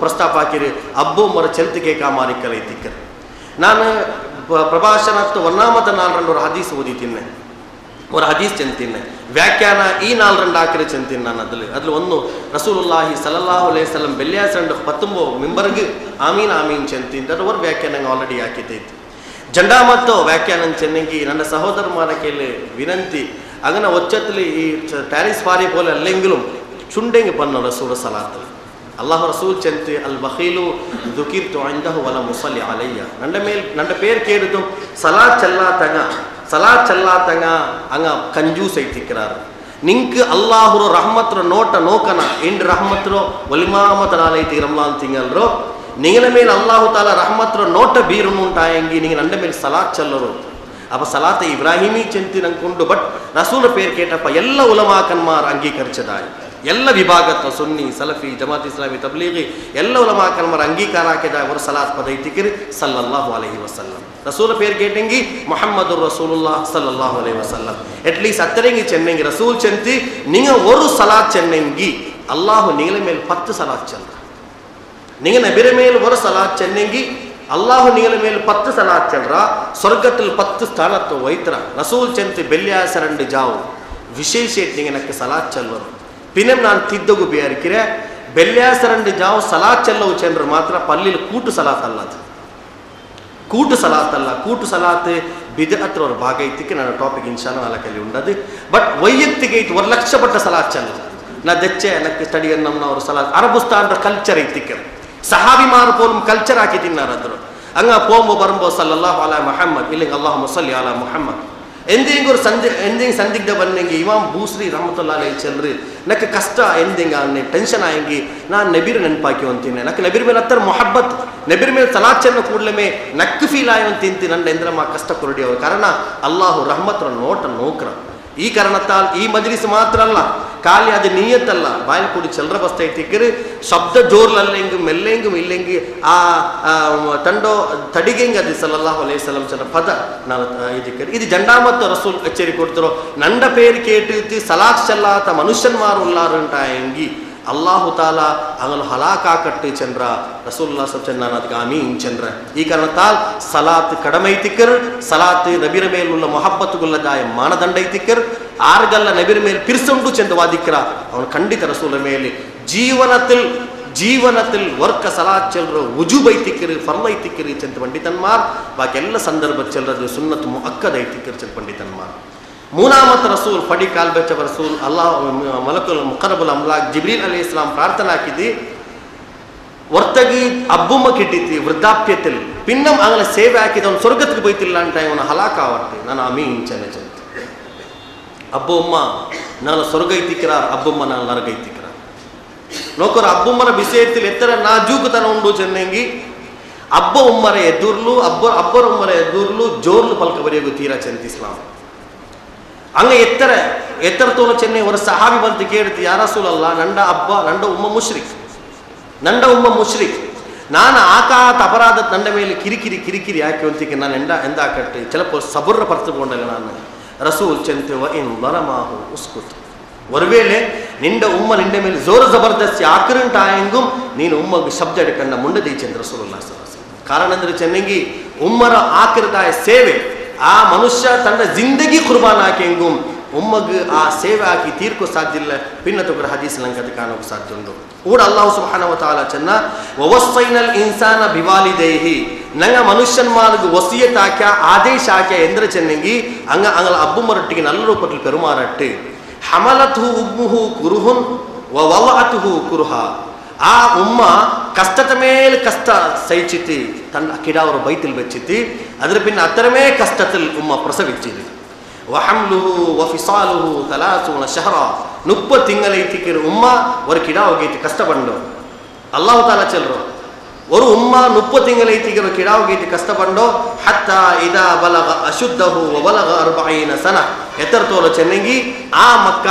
ಪ್ರಸ್ತಾಪ ಹಾಕಿರಿ ಅಬ್ಬುಮ್ಮರ ಚಲ್ತಿಕೆ ಕಾಮಾರಿಕಲ್ ಐತಿಕ್ಕರ್ ನಾನು ಪ್ರಭಾಷಣತ್ತು ಒನ್ನಾಮತ 4 ಹದೀಸ್ ಓದಿತೀನಿ ஒரு ஹதீஸ் சென்றினேன் ವ್ಯಾಖ್ಯಾನ ಈ 4 ಹಾಕಿರ ಚೆಂತೀನಿ ನಾನು ಅದ್ರಲ್ಲಿ ಒಂದು ರಸೂಲುಲ್ಲಾಹಿ ಸಲ್ಲಲ್ಲಾಹು ಅಲೈಹಿ ವಸಲ್ಲಂ ಬೆಲ್ಯಾಸಂಡ್ 19 ಮೆಂಬರ್ಗೆ ಆಮೀನ್ ಆಮೀನ್ ಚೆಂತೀನಿ ಅದು ಒಂದು ವ್ಯಾಖ್ಯಾನ ಆಲ್ರೆಡಿ ಹಾಕಿದ್ದೈತಿ ಜಂಡಾ ಮತ್ತು ವ್ಯಾಖ್ಯಾನ ಚೆನ್ನಂಗಿ ನನ್ನ ಸಹೋದರ ಮಾರಕೆಯಲ್ಲಿ ವಿನಂತಿ അങ്ങനെ ഒച്ചത്തിൽ ഈ ടാരിസ് ഫാരി പോലെ അല്ലെങ്കിലും ചുണ്ടെങ്കിൽ പന്ന റസൂൽ സലാത്ത് അല്ലാഹു റസൂൽ ചെന്തി അൽ ബഖീലു ദുകിർതു ഇൻദഹു വല മുസല്ലി അലയ്യ ನನ್ನ പേര് കേടുതും ಸಲಾತ್ ಚಲ್ಲಾತಂಗ ಹಂಗ ಕಂಜೂಸ್ ಐತಿಕ್ರಾರ ನಿಂಕ್ ಅಲ್ಲಾಹುರ ರಹಮತ್ರ ನೋಟ ನೋಕನ ಎಂಡ್ ರಹಮತ್ರೋ ಒಲಿಮಾಮತ ನಾಲೈತಿ ರಂಲಾನ್ ತಿಂಗಲ್ರೋ ನಿಂಗನ ಮೇಲೆ ಅಲ್ಲಾಹು ತಾಲ ರಹಮತ್ರ ನೋಟ ಬೀರುನು ಉಂಟಾಯಂಗಿ ನಿಂಗೆ ನನ್ನ ಮೇಲೆ ಸಲಾತ್ ಚಲ್ಲರು ಅಪ್ಪ ಸಲಾತ ಇಬ್ರಾಹಿಮಿ ಚೆಂತಿ ನಂಕೊಂಡು ಬಟ್ ರಸೂಲ ಪೇರು ಕೇಟಪ್ಪ ಎಲ್ಲ ಉಲಮಾಕನ್ಮಾರ್ ಅಂಗೀಕರಿಸದಾಯ ಎಲ್ಲ ವಿಭಾಗತ್ವ ಸುನ್ನಿ ಸಲಫಿ ಜಮಾತ್ ಇಸ್ಲಾಮಿ ತಬ್ಲೀಗಿ ಎಲ್ಲ ಉಲಮಾಕನ್ಮಾರ್ ಅಂಗೀಕಾರ ಹಾಕಿದ ಅವರು ಸಲಾತ್ ಪದ ಐತಿಕಿರಿ ಸಲ್ಲಲ್ಲಾಹು ಅಲೈಹಿ ವಸಲ್ಲಂ ರಸೂಲ ಪೇರು ಕೇಟಂಗಿ ಮೊಹಮ್ಮದುರ್ ರಸೂಲುಲ್ಲಾಹ್ ಸಲ್ಲಲ್ಲಾಹು ಅಲೈಹಿ ವಸಲ್ಲಂ ಅಟ್ಲೀಸ್ಟ್ ಅತ್ತರೆಂಗಿ ಚೆನ್ನಂಗಿ ರಸೂಲ್ ಚೆಂತಿ ನಿಂಗ ಒಂದು ಸಲಾತ್ ಚೆನ್ನಂಗಿ ಅಲ್ಲಾಹು ನಿಂಗಲ ಮೇಲೆ 10 ಸಲಾತ್ ಚೆನ್ನ ನಿಂಗ ನಬಿರ ಮೇಲೆ ಒಂದು ಸಲಾತ್ ಚೆನ್ನಂಗಿ ಅಲ್ಲಾಹು ನಿಂಗಲ ಮೇಲೆ 10 ಸಲಾತ್ ಚೆಲ್ರ ಸ್ವರ್ಗದಲ್ಲಿ 10 ಸ್ಥಾನತ್ತು ವೈತ್ರ ರಸೂಲ್ ಚೆಂತಿ ಬೆಲ್ಯಾಸರಂಡು ಜಾವು ವಿಶೇಷ ನಿಂಗೆ ನಕ್ಕೆ ಸಲಾತ್ ಚೆಲ್ವರು ಪಿನಂ ನಾನು ತಿದ್ದಗು ಬೇರಿಕಿರೆ ಬೆಲ್ಯಾಸರಂಡು ಜಾವು ಸಲಾತ್ ಚೆಲ್ಲವು ಚೆಂದ್ರ ಮಾತ್ರ ಪಲ್ಲಿಲಿ ಕೂಟು ಸಲಾತ್ ಅಲ್ಲ ಅದು ಕೂಟು ಸಲಾತ್ ಅಲ್ಲ ಕೂಟು ಸಲಾತ್ ಬಿದ್ಅತ್ ಅವರ ಭಾಗ ಐತಿಕ್ಕೆ ನನ್ನ ಟಾಪಿಕ್ ಇನ್ಶಾಅಲ್ಲಾ ನಾಲ್ಕಲ್ಲಿ ಉಂಡದು ಬಟ್ ವೈಯಕ್ತಿಕ ಐತಿ 1 ಲಕ್ಷ ಪಟ್ಟ ಸಲಾತ್ ಚೆಲ್ಲ ನಾ ದೆಚ್ಚೆ ನಕ್ಕೆ ಸ್ಟಡಿ ನಮ್ಮನವರು ಸಲಾತ್ ಅರಬುಸ್ತಾನದ ಕಲ್ಚರ್ ಐತಿಕ್ಕೆ ಸಹಾಬಿಮಾರು ಪೋಲ್ ಕಲ್ಚರ್ ಹಾಕಿ ತಿನ್ನಾರದ್ರು ಹಂಗ ಪೋಂಬೋ ಬರಂಬೋ ಸಲ್ಲಲ್ಲಾಹು ಅಲಾ ಮುಹಮ್ಮದ್ ಇಲ್ಲಿಗೆ ಅಲ್ಲಾಹುಮ್ಮ ಸಲ್ಲಿ ಅಲಾ ಮುಹಮ್ಮದ್ ಎಂದಿಂಗ್ ಸಂದಿಗ್ಧ ಬನ್ನೆಂಗೆ ಇಮಾಮ್ ಬೂಸ್ರಿ ರಹಮತುಲ್ಲಾಹಿ ಅಲೈಹಿ ಚೆಲ್ರಿ ನಕ್ಕೆ ಕಷ್ಟ ಎಂದಿಂಗ ಅನ್ನೆ ಟೆನ್ಷನ್ ಆಯಂಗಿ ನಾನು ನಬೀರ್ ನೆನಪಾಕಿ ಅಂತೀನಿ ನಕ್ಕೆ ನಬೀರ್ ಮೇಲೆ ಹತ್ತರ ಮೊಹಬ್ಬತ್ ನಬೀರ್ ಮೇಲೆ ಸಲಾಚನ್ನ ಕೂಡ್ಲೆಮೆ ನಕ್ಕು ಫೀಲ್ ಆಯೋ ಅಂತಿಂತಿ ನನ್ನ ಎಂದ್ರ ಮಾ ಕಷ್ಟ ಕೊರಡಿ ಅವರು ಕಾರಣ ಅಲ್ಲಾಹು ರಹಮತ್ರ ನೋಟ ನೋಕ್ರ ಈ ಕಾರಣತ್ತಾಲ್ ಈ ಮಜ್ಲಿಸ್ ಮಾತ್ರ ಅಲ್ಲ ಖಾಲಿ ಅದು ನಿಯತ್ತಲ್ಲ ಬಾಯಲ್ಲಿ ಕೂಡಿ ಚಲ್ರ ಬಸ್ತಾ ಇತ್ತಿಕ್ಕರು ಶಬ್ದ ಜೋರ್ಲಲ್ಲೆಂಗು ಮೆಲ್ಲೆಂಗು ಇಲ್ಲೆಂಗಿ ಆ ತಂಡೋ ತಡಿಗೆಂಗೆ ಅದು ಸಲ್ಲಲ್ಲಾಹು ಅಲೈಹಿ ವಸಲ್ಲಂ ಚಲ ಪದ ನಾನು ಇದಕ್ಕೆ ಇದು ಜಂಡಾಮತ್ತು ರಸೂಲ್ ಎಚ್ಚರಿ ಕೊಡ್ತಿರೋ ನಂಡ ಪೇರು ಕೇಟಿ ಸಲಾಕ್ ಚಲ್ಲಾತ ಮನುಷ್ಯನ್ಮಾರು ಉಲ್ಲಾರಂಟಾಯಂಗಿ ಅಲ್ಲಾಹು ತಾಲಾ ಅಂಗಲು ಹಲಾಕಾಕಟ್ಟು ಚಂದ್ರ ರಸೂಲುಲ್ಲಾಹ ಸಲ್ಲಲ್ಲಾಹು ಅದಕ್ಕೆ ಆಮೀನ್ ಚಂದ್ರ ಈ ಕಾರಣತ್ತಾಲ್ ಸಲಾತ್ ಕಡಮೈತಿಕ್ಕರ್ ಸಲಾತ್ ನಬಿರ ಮೇಲುಳ್ಳ ಮೊಹಬ್ಬತ್ತುಗುಲ್ಲದಾಯ ಮಾನದಂಡ ಐತಿಕ್ಕರ್ ಆರ್ಗಲ್ಲ ನಬಿರ ಮೇಲೆ ಪಿರ್ಸೊಂಡು ಚಂದವಾದಿಕ್ಕರ ಅವನು ಖಂಡಿತ ರಸೂಲ ಮೇಲೆ ಜೀವನത്തിൽ ವರ್ಕ ಸಲಾತ್ ಚೆಲ್ರು ವುಜೂಬ್ ಐತಿಕ್ಕರು ಫರ್ಲ ಐತಿಕ್ಕರು ಚಂದ ಪಂಡಿತನ್ಮಾರ್ ಬಾಕಿ ಎಲ್ಲ ಸಂದರ್ಭ ಚೆಲ್ರದು ಸುನ್ನತ್ ಮುಅಕ್ಕದ ಐತಿಕ್ಕರು ಚಂದ ಪಂಡಿತನ್ಮಾರ್ ಮೂನಾಮತ್ ರಸೂಲ್ ಪಡಿ ಕಾಲ್ ಬೆಚ್ಚವ ರಸೂಲ್ ಅಲ್ಲಾಹ್ ಮಲಕುಲ್ ಮುಕರಬುಲ್ ಅಮ್ಲಾಕ್ ಜಿಬ್ರೀಲ್ ಅಲೈಹಿಸ್ಸಲಾಂ ಪ್ರಾರ್ಥನಾ ಹಾಕಿದಿ ಒರ್ತಗಿ ಅಬ್ಬುಮ್ಮ ಕಿಟ್ಟಿತಿ ವೃದ್ಧಾಪ್ಯത്തിൽ ಪಿನ್ನಂ ಅಂಗಲ ಸೇವೆ ಹಾಕಿದ ಅವನು ಸ್ವರ್ಗಕ್ಕೆ ಬೈತಿಲ್ಲ ಅಂತ ಇವನು ಹಲಾಕಾವರ್ತಿ ನಾನು ಅಮೀನ್ ಚನೆ ಚಂತ ಅಬ್ಬು ಉಮ್ಮ ನಾನು ಸ್ವರ್ಗ ಐತಿಕ್ಕಿರ ಅಬ್ಬುಮ್ಮ ನಾನು ನರಗ ಐತಿಕ್ಕಿರ ನೋಕರ ಅಬ್ಬುಮ್ಮರ ಬಿಸಿ ಐತಿಲ್ ಎತ್ತರ ನಾಜೂಕತನ ಉಂಡು ಚೆನ್ನಂಗಿ ಅಬ್ಬ ಉಮ್ಮರ ಎದುರ್ಲು ಅಬ್ಬರ ಉಮ್ಮರ ಎದುರ್ಲು ಜೋರ್ಲು ಪಲ್ಕ ಬರೆಯೋದು ತೀರಾ ಚಂತ ಇಸ್ಲಾಂ ಅಂಗ ಎತ್ತರ ತೋನ ಚೆನ್ನೈ ஒரு ಸಹಾಬಿ ಬಂತು ಕೇಳ್ತಿ ಯಾ ರಸೂಲಲ್ಲಾಹ್ ನಂಡ ಉಮ್ಮ ಮುಶ್ರಿಕ್ ನಾನು ಆಕಾತ ಅಪರಾಧ ನಂಡ ಮೇಲೆ ಕಿರಿಕಿರಿ ಯಾಕೆ ಅಂತಿಕೆ ನಾನು ಎಂದ ಕಟ್ಟಿ ಚಿಲಪ್ಪ ಸಬುರ್ರ ಪರ್ತುಕೊಂಡಲ್ಲ ನಾನು ರಸೂಲ್ ಚೆಂತೆ ವ ಇನ್ ಬಲಮಾಹು ಉಸ್ಕುತ್ ಒರವೇಳೆ ನಿಂಡ ಉಮ್ಮ ನಿಂಡ ಮೇಲೆ ಜೋರ ಜಬರ್ದಸ್ತಿ ಆಕರಂಟಾಯಂಗುಂ ನೀನು ಉಮ್ಮಗೆ ಶಬ್ದ ಹಿಡ್ಕಂಡ ಮುಂಡದಿ ಚಂದ್ರ ರಸೂಲುಲ್ಲಾಹ್ ಸಲ್ಲಲ್ಲಾಹು ಅಲೈಹಿ ವಸಲ್ಲಂ ಕಾರಣ ಅಂದ್ರೆ ಚೆನ್ನಂಗಿ ಉಮ್ಮರ ಆಕಿರದಾಯ ಸೇವೆ ಆ ಮನುಷ್ಯ ತನ್ನ ಜಿಂದಗಿ ಕುರ್ಬಾನ್ ಹಾಕೆಂಗುಂ ಉಮ್ಮಗ್ ಆ ಸೇವೆ ಹಾಕಿ ತೀರ್ಕೋ ಸಾಧ್ಯ ಇಲ್ಲ ಪಿನ್ನ ತುಗರ ಹದೀಸ್ ಲಂಕದ ಕಾಣೋಕೆ ಸಾಧ್ಯ ಉಂಟು ಊಡ ಅಲ್ಲಾಹು ಸುಬ್ಹಾನಹು ವ ತಆಲಾ ಚೆನ್ನ ವವಸ್ಸೈನಲ್ ಇನ್ಸಾನ ಬಿವಾಲಿದೈಹಿ ನಂಗ ಮನುಷ್ಯನ್ ಮಾರ್ಗ ವಸಿಯತ್ ಹಾಕ್ಯ ಆದೇಶ ಹಾಕ್ಯ ಎಂದ್ರೆ ಚೆನ್ನಂಗಿ ಅಂಗಲ ಅಬ್ಬುಮರೊಟ್ಟಿಗೆ ನಲ್ಲ ರೂಪದಲ್ಲಿ ಪೆರುಮಾರಟ್ಟು ಹಮಲತು ಉಮ್ಮುಹು ಕುರುಹುನ್ ವ ವಲಅತುಹು ಕುರುಹಾ ಆ ಉಮ್ಮ ಕಷ್ಟದ ಮೇಲೆ ಕಷ್ಟ ಸಹಿಚಿತಿ ತನ್ನ ಕಿಡಾವರ ಬೈತಿಲ್ ಬೆಚ್ಚಿತಿ ಅದ್ರ ಪಿನ್ನ ಅತ್ತರಮೇ ಕಷ್ಟത്തിൽ ಉಮ್ಮ ಪ್ರಸವಿಚ್ಚಿದಿ ವಹಮ್ಲುಹು ವಫಿಸಾಲುಹು 30 ಶಹರಾ 30 ತಿಂಗಳೈತಿಕಿರ ಉಮ್ಮ ವರ ಕಿಡಾವಗೈತಿ ಕಷ್ಟ ಬಂಡು ಅಲ್ಲಾಹು ತಾಲಾ ಚೆಲ್ರು ஒரு உம்மா 30 ತಿಂಗಳೈತಿಗಿರ ಕಿಡಾವಗೈತಿ ಕಷ್ಟ ಬಂಡು ಹತ್ತಾ ಇದಾ ಬಲಗ ಅಶುದ್ಧಹು ವ ಬಲಗ 40 ಸನ ಎತ್ತರ ತೋಲ ಚೆನ್ನಂಗಿ ಆ ಮಕ್ಕ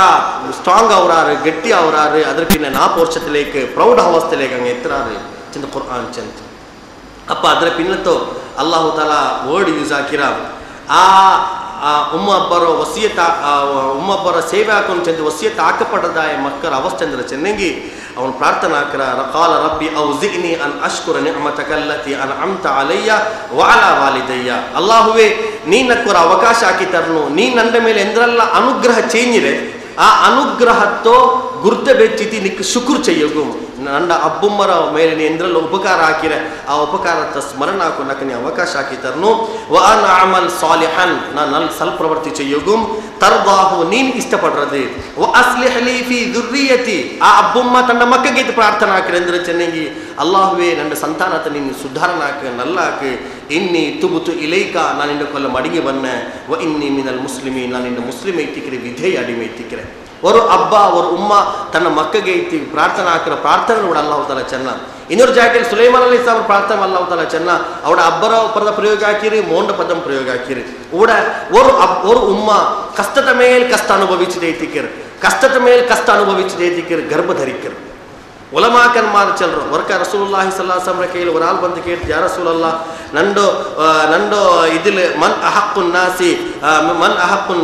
ಸ್ಟ್ರಾಂಗ್ ಅವರಾರು ಗಟ್ಟಿ ಅವರಾರು ಅದ್ರ ಪಿನ್ನ 4 ವರ್ಷത്തിലേക്ക് ಪ್ರೌಢ ಅವಸ್ಥೆലേക്ക് ಅಂಗ ಎತ್ತರಾರು ಚಂದ ಕುರ್ಆನ್ ಚಂದ ಅಪ್ಪ ಅದ್ರ ಪಿನ್ನತೋ ಅಲ್ಲಾಹು ತಾಲಾ ವರ್ಡ್ ಯೂಸ್ ಹಾಕಿರ ಆ ಉಮ್ಮಬ್ಬರ ಸೇವೆ ಹಾಕೊಂಡು ಚಂದ ವಸಿಯತ್ ಹಾಕಪಡದಾಯ ಮಕ್ಕಳ ಅವಸ್ಥೆ ಅಂದ್ರೆ ಚೆನ್ನಂಗಿ ಅವನು ಪ್ರಾರ್ಥನಾ ಹಾಕಿರ ಕಾಲ ರಬ್ಬಿ ಔಜಿನಿ ಅನ್ ಅಶ್ಕುರ ನಿಅಮತಕ ಅಲ್ಲತಿ ಅನ್ಅಮ್ತ ಅಲಯ್ಯ ವಅಲಾ ವಾಲಿದಯ್ಯ ಅಲ್ಲಾಹುವೇ ನೀನಕ್ಕೊರ ಅವಕಾಶ ಹಾಕಿತರ್ನು ನೀ ನನ್ನ ಮೇಲೆ ಎಂದ್ರಲ್ಲ ಅನುಗ್ರಹ ಚೇಂಜಿರೆ ಆ ಅನುಗ್ರಹತ್ತೋ ಗುರ್ತ ಬೆಚ್ಚಿತಿ ನಿಕ್ ಶುಕ್ರ್ ಚೆಯ್ಯಗು ನಂಡ ಅಬ್ಬುಮ್ಮರ ಮೇಲೆ ನೀ ಎಂದ್ರಲ್ಲ ಉಪಕಾರ ಹಾಕಿರೆ ಆ ಉಪಕಾರತ್ತ ಸ್ಮರಣ ಹಾಕೊಂಡಕ್ಕೆ ನೀ ಅವಕಾಶ ಹಾಕಿತರ್ನು ವ ಅನ್ ಅಮಲ್ ಸಾಲಿಹನ್ ನಾನು ಸಲ್ಪ್ರವೃತ್ತಿ ಚೆಯ್ಯಗುಂ ತರ್ದಾಹು ನೀನು ಇಷ್ಟಪಡ್ರದೆ ವ ಅಸ್ಲಿಹ್ ಲೀ ಫಿ ದುರ್ರಿಯತಿ ಆ ಅಬ್ಬುಮ್ಮ ತನ್ನ ಮಕ್ಕಗೆ ಪ್ರಾರ್ಥನಾ ಹಾಕಿರೆ ಅಂದ್ರೆ ಚೆನ್ನಂಗಿ ಅಲ್ಲಾಹುವೇ ನನ್ನ ಸಂತಾನತ ನೀನು ಸುಧಾರಣೆ ಹಾಕ ನಲ್ಲಾಕ ಇನ್ನಿ ತುಬುತು ಇಲೈಕ ನಾನು ನಿನ್ನ ಕೊಲ್ಲ ಮಡಿಗೆ ಬನ್ನೆ ವ ಇನ್ನಿ ಮಿನಲ್ ಮುಸ್ಲಿಮಿ ನಾನು ನಿನ್ನ ಮುಸ್ಲಿಮ್ ಐತಿಕ್ರೆ ವಿಧೇಯ ಅಡಿಮೆ ಐತಿಕ್ರೆ ஒரு அப்பா ஒரு உம்மா தன்னை மக்களுக்கு பிரார்த்தனை ஆக்கிற பிரார்த்தனை கூட அல்லாஹ் தாலா ಚೆನ್ನ ಇನ್ನೊಂದು ಜಾಗದಲ್ಲಿ ಸುಲೈಮಾನ್ ಅಲೈಹಿಸ್ಸಲಾಂ ಪ್ರಾರ್ಥನೆ ಅಲ್ಲಾಹ್ ತಾಲಾ ಚೆನ್ನ ಅವಡ ಅಬ್ಬರ ಪದ ಪ್ರಯೋಗ ಹಾಕಿರಿ ಮೋಂಡ ಪದ ಪ್ರಯೋಗ ಹಾಕಿರಿ ಊಡ ஒரு ಉಮ್ಮ ಕಷ್ಟದ ಮೇಲೆ ಕಷ್ಟ ಅನುಭವಿಸಿದೆ ಐತಿಕರ್ ಕಷ್ಟದ ಮೇಲೆ ಕಷ್ಟ ಅನುಭವಿಸಿದೆ ಐತಿಕರ್ ಗರ್ಭ ಧರಿಕರ್ ಉಲಮಾಕನ್ಮಾರ್ ಚಲ್ರು ವರ್ಕ ರಸೂಲುಲ್ಲಾಹಿ ಸಲ್ಲಲ್ಲಾಹು ಅಲೈಹಿ ವಸಲ್ಲಂ ಕೈಯಲ್ಲಿ ಒರಾಲ್ ಬಂದು ಕೇಳ್ತಿ ಯಾ ರಸೂಲಲ್ಲಾಹ್ ನಂಡು ಇದಿಲ್ ಮನ್ ಅಹಕ್ಕುನ್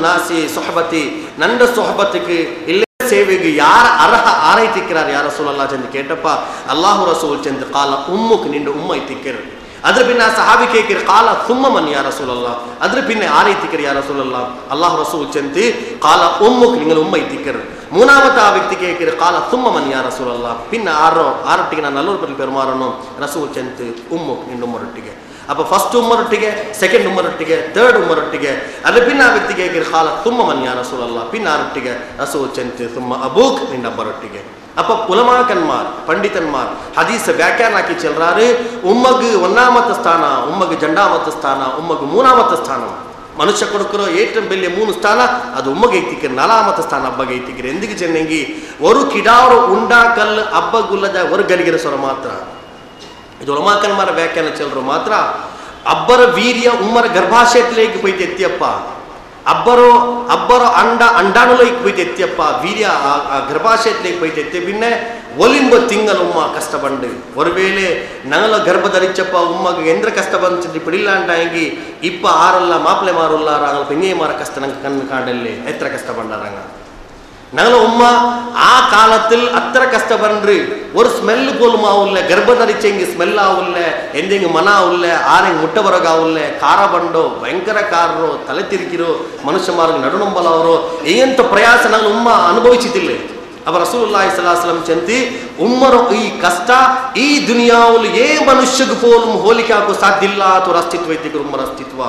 ನಾಸಿ ಸುಹಬತಿ ನಂಡ ಸುಹಬತಿಗೆ ಇಲ್ಲ ಸೇವೆಗೆ ಯಾರ ಅರ್ಹ ಆರೈತಿಕ್ಕಿರಾರ ಯಾ ರಸೂಲಲ್ಲಾಹ್ ಚಂದ ಕೇಟಪ್ಪ ಅಲ್ಲಾಹು ರಸೂಲ್ ಚಂದ ಕಾಲ ಉಮ್ಮುಕ್ ನಿಂಡ ಉಮ್ಮ ಐತಿಕ್ಕಿರ ಅದ್ರ ಪಿನ್ನ ಸಹಾಬಿ ಕೇಕಿರ ಕಾಲ ಸುಮ್ಮ ಮನ್ ಯಾ ರಸೂಲಲ್ಲಾಹ್ ಅದ್ರ ಪಿನ್ನ ಆರೈತಿಕ್ಕಿರ ಯಾ ರಸೂಲಲ್ಲಾಹ್ ಅಲ್ಲಾಹು ರಸೂಲ್ ಚಂತಿ ಕಾಲ ಉಮ್ಮುಕ್ ನಿಂಗಲ ಉಮ್ಮ ಐತಿಕ್ಕಿರ ಮೂನಾಮತ ಆ ವ್ಯಕ್ತಿ ಕೇಕಿರ ಕಾಲ ಸುಮ್ಮ ಮನ್ ಯಾ ರಸೂಲಲ್ಲಾಹ್ ಪಿನ್ನ ಆರೊಟ್ಟಿಗೆ ನಾನು 40 ಪೆರುಮಾರನು ರಸೂಲ್ ಚಂತಿ ಉಮ್ಮುಕ್ ನಿಂಡ ಉಮ್ಮರೊಟ್ಟಿಗೆ அப்போ ஃபர்ஸ்ட் உம்மரொட்டிಗೆ ಸೆಕೆಂಡ್ ಉಮ್ಮರೊಟ್ಟಿಗೆ ಥರ್ಡ್ ಉಮ್ಮರೊಟ್ಟಿಗೆ ಅದ್ರ ಪಿನ್ನ ಆ ವ್ಯಕ್ತಿಗೆ ಕಾಲ ತುಮ್ಮ ಮನ್ ಯಾ ರಸೂಲಲ್ಲಾಹ್ ಪಿನ್ನ ಆರೊಟ್ಟಿಗೆ ರಸೂಲ್ ಚಂತಿ ತುಮ್ಮ ಅಬೂಕ್ ನಿಂಡ ಅಬ್ಬರೊಟ್ಟಿಗೆ அப்போ உலமாக்கன்மார் பண்டிதன்மார் ஹதீஸ் ವ್ಯಾಖ್ಯಾನಾಕಿ ಚೆಲ್ರಾರು ಉಮ್ಮಗ್ 1ಾಮತ ಸ್ಥಾನ ಉಮ್ಮಗ್ 2ಾಮತ ಸ್ಥಾನ ಉಮ್ಮಗ್ 3ಾಮತ ಸ್ಥಾನ ಮನುಷ್ಯ ಕೊಡುಕರೋ ಏಟಂ ಬೆಲೆ 3 ಸ್ಥಾನ ಅದು ಉಮ್ಮಗೆ ಐತಿಕರೆ 40 ಸ್ಥಾನ ಅಬ್ಬಗೆ ಐತಿಕರೆ ಎಂದಿಗೆ ಚೆನ್ನಂಗಿ ಒಂದು ಕಿಡಾವರು ಉಂಡಾಕಲ್ ಅಬ್ಬಗುಲ್ಲದ ವರ್ಗಲಿಗಿರ ಸ್ವರ ಮಾತ್ರ ಇದು ಉಲಮಾಕನ್ಮಾರ ವ್ಯಾಖ್ಯಾನ ಚೆಲ್ಲರು ಮಾತ್ರ ಅಬ್ಬರ ವೀರ್ಯ ಉಮ್ಮರ ಗರ್ಭಾಶಯಕ್ಕೆ ಪೈತೆ ಎತ್ತಿಯಪ್ಪ ಅಬ್ಬರೋ ಅಂಡಾಣುಲೈಕ್ ಪೈತೆ ಎತ್ತಿಯಪ್ಪ ವೀರ್ಯ ಗರ್ಭಾಶಯಕ್ಕೆ ಪೈತೆ ಎತ್ತಿ ಪಿನ್ನೆ ಒಲಿಂಬ ತಿಂಗಳು ಉಮ್ಮ ಕಷ್ಟ ಬಂಡು ஒரு வேளை நங்கள கர்ப்ப தரிச்சப்ப உம்மக்கு எந்த கஷ்ட ಬಂತು பிடிலாண்டாங்கி இப்ப ஆறல்ல மாப்பிளை மாறுள்ளார அவங்க பெண்ணிய மாற கஷ்ட ನಂಗೆ ಕಣ್ಣು ಕಾಣಲ್ಲಿ ಎತ್ತರ ಕಷ್ಟ ಬಂಡಾರಂಗ ഞങ്ങള ഉമ്മ ആ കാലത്തിൽ അത്ര കഷ്ടപ്പെട്ട് ഒരു സ്മെല്ല് പോലും ആവില്ല ഗർഭം ധരിച്ചെങ്കിൽ സ്മെല്ലാവില്ല എന്തെങ്കിലും മനാവില്ല ആരെങ്കിലും മുട്ട ಬರಗಾವಿಲ್ಲ ಖಾರ ಬಂಡೋ ಭಯಂಕರ ಕಾರರೋ ತಲೆ ತಿರುಗಿರೋ ಮನುಷ್ಯಮಾರ್ಗ ನಡುನಂಬಲವರು ಎಂತ ಪ್ರಯಾಸ ನಾನು ಉಮ್ಮ ಅನುಭವಿಸಿದಿಲ್ಲ ಅವ ರಸೂಲುಲ್ಲಾಹಿ ಸಲ್ಲಲ್ಲಾಹು ಅಲೈಹಿ ವಸಲ್ಲಂ ಚಂತಿ ಉಮ್ಮರು ಈ ಕಷ್ಟ ಈ ದುನಿಯಾವಲ್ಲಿ ಏ ಮನುಷ್ಯಗೂ ಪೋಲು ಹೋಲಿಕೆ ಆಗೋ ಸಾಧ್ಯ ಇಲ್ಲ ಅಥವಾ ಅಸ್ತಿತ್ವ ಐತಿ ಉಮ್ಮರ ಅಸ್ತಿತ್ವ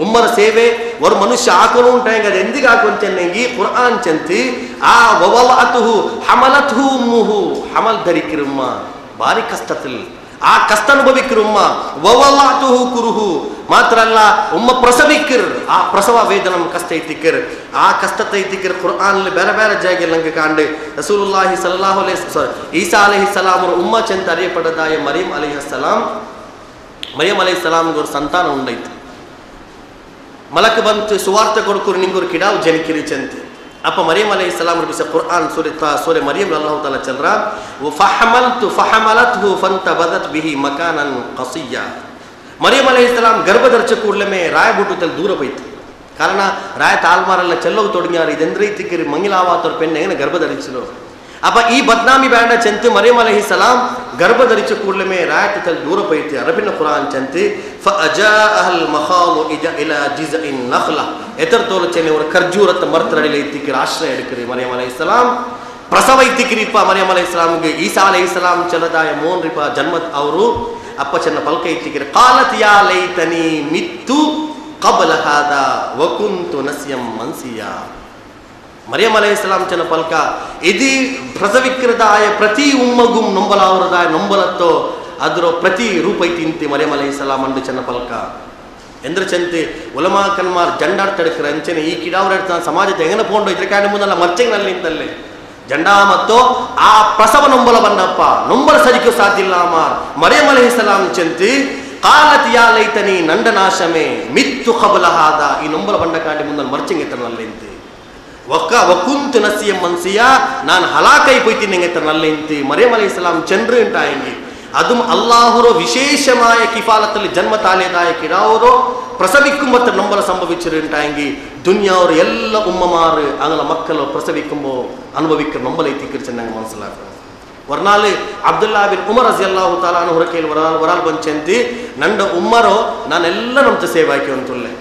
ಉಮ್ಮರ ಸೇವೆ ಒಂದು ಮನುಷ್ಯ ಆಕನು ಉಂಟಾಗ ಅದು ಎಂದಿಗೆ ಆಕೊಂಚೆನ್ನೆಂಗಿ ಕುರ್ಆನ್ ಚಂತಿ ಆ ವವಲಅತುಹು ಹಮಲತುಹು ಉಮ್ಮುಹು ಹಮಲ್ ಧರಿಕಿರುಮ್ಮ ಭಾರಿ ಕಷ್ಟದಲ್ಲಿ ಆ ಕಷ್ಟ ಅನುಭವಿಕಿರುಮ್ಮ ವವಲಅತುಹು ಕುರುಹು ಮಾತ್ರ ಅಲ್ಲ ಉಮ್ಮ ಪ್ರಸವಿಕಿರ್ ಆ ಪ್ರಸವ ವೇದನ ಕಷ್ಟ ಐತಿಕಿರ್ ಆ ಕಷ್ಟ ಐತಿಕಿರ್ ಕುರ್ಆನ್ ಬೇರೆ ಬೇರೆ ಜಾಗ ನಂಗೆ ಕಾಂಡೆ ರಸೂಲುಲ್ಲಾಹಿ ಸಲ್ಲಲ್ಲಾಹು ಅಲೈಹಿ ವಸಲ್ಲಂ ಈಸಾ ಅಲೈಹಿಸ್ಸಲಾಂ ಅವರ ಉಮ್ಮ ಚಂತ ಅರಿಯಪಡದಾಯ ಮರಿಯಂ ಅಲೈಹಿಸ್ಸಲಾಂ ಒಂದು ಸಂತಾನ ಉಂಡೈತು ಮಲಕ ಬಂತು ಸುವಾರ್ತೆ ಕೊಡ್ಕರು ನಿಂಗರು ಕಿಡಾವು ಜನಿಕಿರಿ ಚಂತೆ ಅಪ್ಪ ಮರಿಯಂ ಅಲೈಹಿಸ್ಸಲಾಂ ಬಿಸ ಕುರ್ಆನ್ ಸೂರೆ ಮರಿಯಂ ಅಲ್ಲಾಹು ತಾಲಾ ಚಲ್ರ ಫಹಮಲತ್ಹು ಫಂತಬದತ್ ಬಿಹಿ ಮಕಾನನ್ ಕಸಿಯಾ ಮರಿಯಂ ಅಲೈಹಿಸ್ಸಲಾಂ ಗರ್ಭ ಧರಿಚ ಕೂಡಲೇ ರಾಯ ಬುಟ್ಟುತ್ತಲ್ಲಿ ದೂರ ಬೈತು ಕಾರಣ ರಾಯ ತಾಲ್ಮಾರೆಲ್ಲ ಚೆಲ್ಲವು ತೊಡಗ್ಯಾರ ಇದೆಂದ್ರೈತಿಕಿರಿ ಮಂಗಿಲಾವಾತವ್ರ ಪೆಣ್ಣ ಏನ ಗರ್ಭ ಧರಿಸಲು ಅಪ್ಪ ಈ ಬದ್ನಾಮಿ ಬ್ಯಾಂಡ ಚಂತಿ ಮರಿಯಂ ಅಲೈಹಿಸ್ಸಲಾಂ ಗರ್ಭ ಧರಿಚ ಕೂಡಲೇ ರಾಯತಲ್ಲಿ ದೂರ ಬೈತಿ ಅರಬಿನ ಕುರಾನ್ ಚಂತಿ ಫಅಜಾಅಲ್ ಮಖಾಲು ಇಲಾ ಜಿಜ್ಇನ್ ನಖ್ಲ ಎತರ ತೋಲಚನೆ ಅವರ ಖರ್ಜೂರತ ಮರ್ತರಡಿಲ ಇತ್ತಿಕಿರ ಆಶ್ರಯ ಎಡಕರಿ ಮರಿಯಂ ಅಲೈಹಿಸ್ಸಲಾಂ ಪ್ರಸವ ಇತ್ತಿಕಿರಿಪ್ಪ ಮರಿಯಂ ಅಲೈಹಿಸ್ಸಲಾಂಗೆ ಈಸಾ ಅಲೈಹಿಸ್ಸಲಾಂ ಚಲದಾಯ ಮೋನ್ರಿಪ ಜನ್ಮತ್ ಅವರು ಅಪ್ಪ ಚೆನ್ನ ಪಲ್ಕ ಇತ್ತಿಕಿರಿ ಕಾಲತ್ ಯಾ ಲೈತನಿ ಮಿತ್ತು قبل هذا وكنت نسيا منسيا ಮರಿಯಂ ಅಲೈಹಿಸ್ಸಲಾಂ ಚೆನ್ನ ಪಲ್ಕ ಇದಿ ಪ್ರಸವಿಕ್ರದಾಯ ಪ್ರತಿ ಉಮ್ಮಗುಂ ನೊಂಬಲಾವರದಾಯ ನೊಂಬಲತ್ತೋ ಅದರ ಪ್ರತಿ ರೂಪ ಐತಿಂತಿ ಮರಿಯಂ ಅಲೈಹಿಸ್ಸಲಾಂ ಅಂದು ಚೆನ್ನ ಪಲ್ಕ ಎಂದ್ರ ಚಂತೆ ಉಲಮಾ ಕನ್ಮಾರ್ ಜಂಡಾಡ್ತಡಕ್ರ ಅಂಚನೆ ಈ ಕಿಡಾವರ ಸಮಾಜದ ಹೆಂಗನ ಪೋಂಡು ಇದ್ರ ಕಾರಣ ಮುಂದಲ್ಲ ಮರ್ಚೆನಲ್ಲಿ ನಿಂತಲ್ಲೇ ಜಂಡಾ ಮತ್ತು ಆ ಪ್ರಸವ ನೊಂಬಲ ಬನ್ನಪ್ಪ ನೊಂಬಲ ಸರಿಕೆ ಸಾಧ್ಯ ಇಲ್ಲ ಮಾರ್ ಮರಿಯಂ ಅಲೈಹಿಸ್ಸಲಾಂ ಚಂತಿ ಕಾಲತ್ ಯಾ ಲೈತನಿ ನಂಡ ನಾಶಮೆ ಮಿತ್ತು ಖಬಲ ಹಾದ ಈ ನೊಂಬಲ ಬಂಡ ಕಾಂಡಿ ಮುಂದಲ್ಲ ಮರ್ಚೆಂಗೆತನಲ್ಲಿಂತಿ ವಕುಂತು ನಸಿಯ ಮನ್ಸಿಯ ನಾನು ಹಲಾಕೈ പോയിತೀನಿ നല്ലിಂತಿ മറിയം അലൈഹിസ്സലാം ചന്ദ്ര ഉണ്ടായെങ്കിൽ അതും അല്ലാഹുറോ വിശേഷമായ കിഫാലത്തിൽ ജന്മ താലേതായ കിടാവರೋ പ്രസവിക്കുമ്പോൾ നമ്പല സംഭവിച്ചിട്ടുണ്ടായെങ്കിൽ ദുനിയാവർ എല്ലാ ഉമ്മമാർ അങ്ങനെ മക്കളോ പ്രസവിക്കുമ്പോൾ അനുഭവിക്കുന്ന നമ്പല എത്തിക്കിരിച്ച് ഞങ്ങൾ മനസ്സിലാക്കണം ವರ್ನಾಲಿ ಅಬ್ದುಲ್ಲಾ ಬಿನ್ ಉಮರ್ ರಜಿಯಲ್ಲಾಹು ತಾಲಾ ಅನ್ಹು ಹೊರಕೇಲಿ ವರಾಲ್ ಬಂಚಂತಿ ನಂಡ ಉಮ್ಮರೋ ನಾನೆಲ್ಲ ನಮ್ತ ಸೇವೆ ಹಾಕಿ ಅಂತುಲ್ಲೆ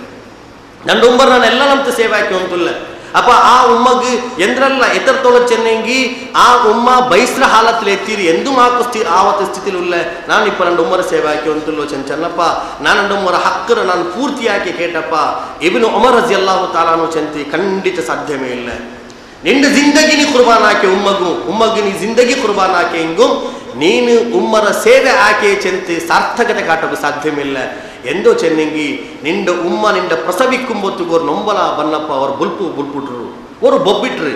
ನಂಡ ಉಮ್ಮರ್ ನಾನೆಲ್ಲ ನಮ್ತ ಸೇವೆ ಹಾಕಿ ಅಂತುಲ್ಲೆ ಅಪ್ಪ ಆ ಉಮ್ಮಗ್ ಎಂದ್ರಲ್ಲ ಎತ್ತರ ತೋಳ ಚೆನ್ನಂಗಿ ಆ ಉಮ್ಮ ಬೈಸ್ರ ಹಾಲತ್ಲೆ ಎತ್ತೀರಿ ಎಂದು ಮಾಕು ಆವತ್ತು ಸ್ಥಿತಿಲಿ ಉಳ್ಳೆ ನಾನು ಇಪ್ಪ ನಂಡು ಉಮ್ಮರ ಸೇವೆ ಹಾಕಿ ಅಂತುಲ್ಲೋ ಚೆನ್ನಪ್ಪ ನಾನು ಉಮ್ಮರ ಹಕ್ಕರ ನಾನು ಪೂರ್ತಿಯಾಗಿ ಕೇಟಪ್ಪ ಇಬ್ನು ಉಮರ್ ರಜಿಯಲ್ಲಾಹು ತಾಲಾ ಅನ್ಹು ಚಂತಿ ಖಂಡಿತ ಸಾಧ್ಯವೇ ಇಲ್ಲ ನಿಂದು ಜಿಂದಗಿ ನೀ ಕುರ್ಬಾನ್ ಹಾಕಿ ಉಮ್ಮಗು ನೀ ಜಿಂದಗಿ ಕುರ್ಬಾನ್ ಹಾಕಿ ಹಿಂಗು ನೀನು ಉಮ್ಮರ ಸೇವೆ ಆಕೆ ಚೆಂತಿ ಸಾರ್ಥಕತೆ ಕಾಟಕ್ಕೆ ಸಾಧ್ಯವಿಲ್ಲ ಎಂದೋ ಚೆನ್ನಂಗಿ ನಿಂಡ ಉಮ್ಮ ನಿಂಡ ಪ್ರಸವಿಕ್ಕುಂಬೊತ್ತುಗೋರು ನೊಂಬಲ ಬನ್ನಪ್ಪ ಅವರು ಬುಲ್ಪುಟ್ರು ಅವರು ಬೊಬ್ಬಿಟ್ರು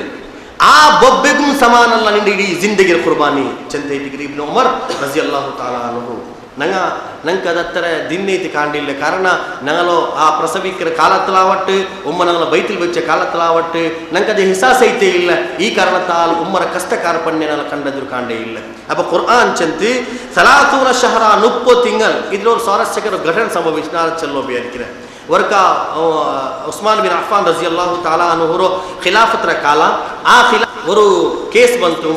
ಆ ಬೊಬ್ಬೆಗೂ ಸಮಾನಲ್ಲ ನಿಂದ ಇಡೀ ಜಿಂದಗಿರ ಕುರ್ಬಾನಿ ಚೆಂತ ಇಟ್ಟಿಗಿರಿ ಇಬ್ನು ಉಮರ್ ರಜಿಯಲ್ಲಾಹು ತಾಲಾ ಅನ್ಹು ನಂಗೆ ಅದತ್ತರ ದಿನ್ನೈತಿ ಕಾಂಡಿಲ್ಲ ಕಾರಣ ನಂಗಲೋ ಆ ಪ್ರಸವಿಕರ ಕಾಲತ್ತಲಾವಟ್ಟು ಉಮ್ಮ ನಂಗಲ ಬೈತಿಲ್ ಬೆಚ್ಚ ಕಾಲತ್ತಲಾವಟ್ಟು ನಂಗೆ ಅದು ಹಿಸಾಸ ಐತೆ ಇಲ್ಲ ಈ ಕಾರಣತ್ತಾಲ್ ಉಮ್ಮರ ಕಷ್ಟ ಕಾರ್ಪಣ್ಯ ನನ್ನ ಕಂಡದ್ರು ಕಾಂಡೇ ಇಲ್ಲ ಅಪ್ಪ ಕುರ್ಆನ್ ಚಂತಿ ಸಲಾತೂನ ಶಹರ 30 ತಿಂಗಳು ಇದ್ರವ್ರು ಸ್ವಾರಸ್ಯಕರ ಘಟನೆ ಸಂಭವಿಸಿದ ಚಲ್ಲೋ ಬೇರಿಕಿರ ವರ್ಕ ಉಸ್ಮಾನ್ ಬಿನ್ ಅಫ್ಫಾನ್ ರಜಿಯಲ್ಲಾಹು ತಾಲಾ ಅನ್ಹುರು ಖಿಲಾಫತ್ರ ಕಾಲ ಆ ಒಂದು ಕೇಸ್ ಬಂತು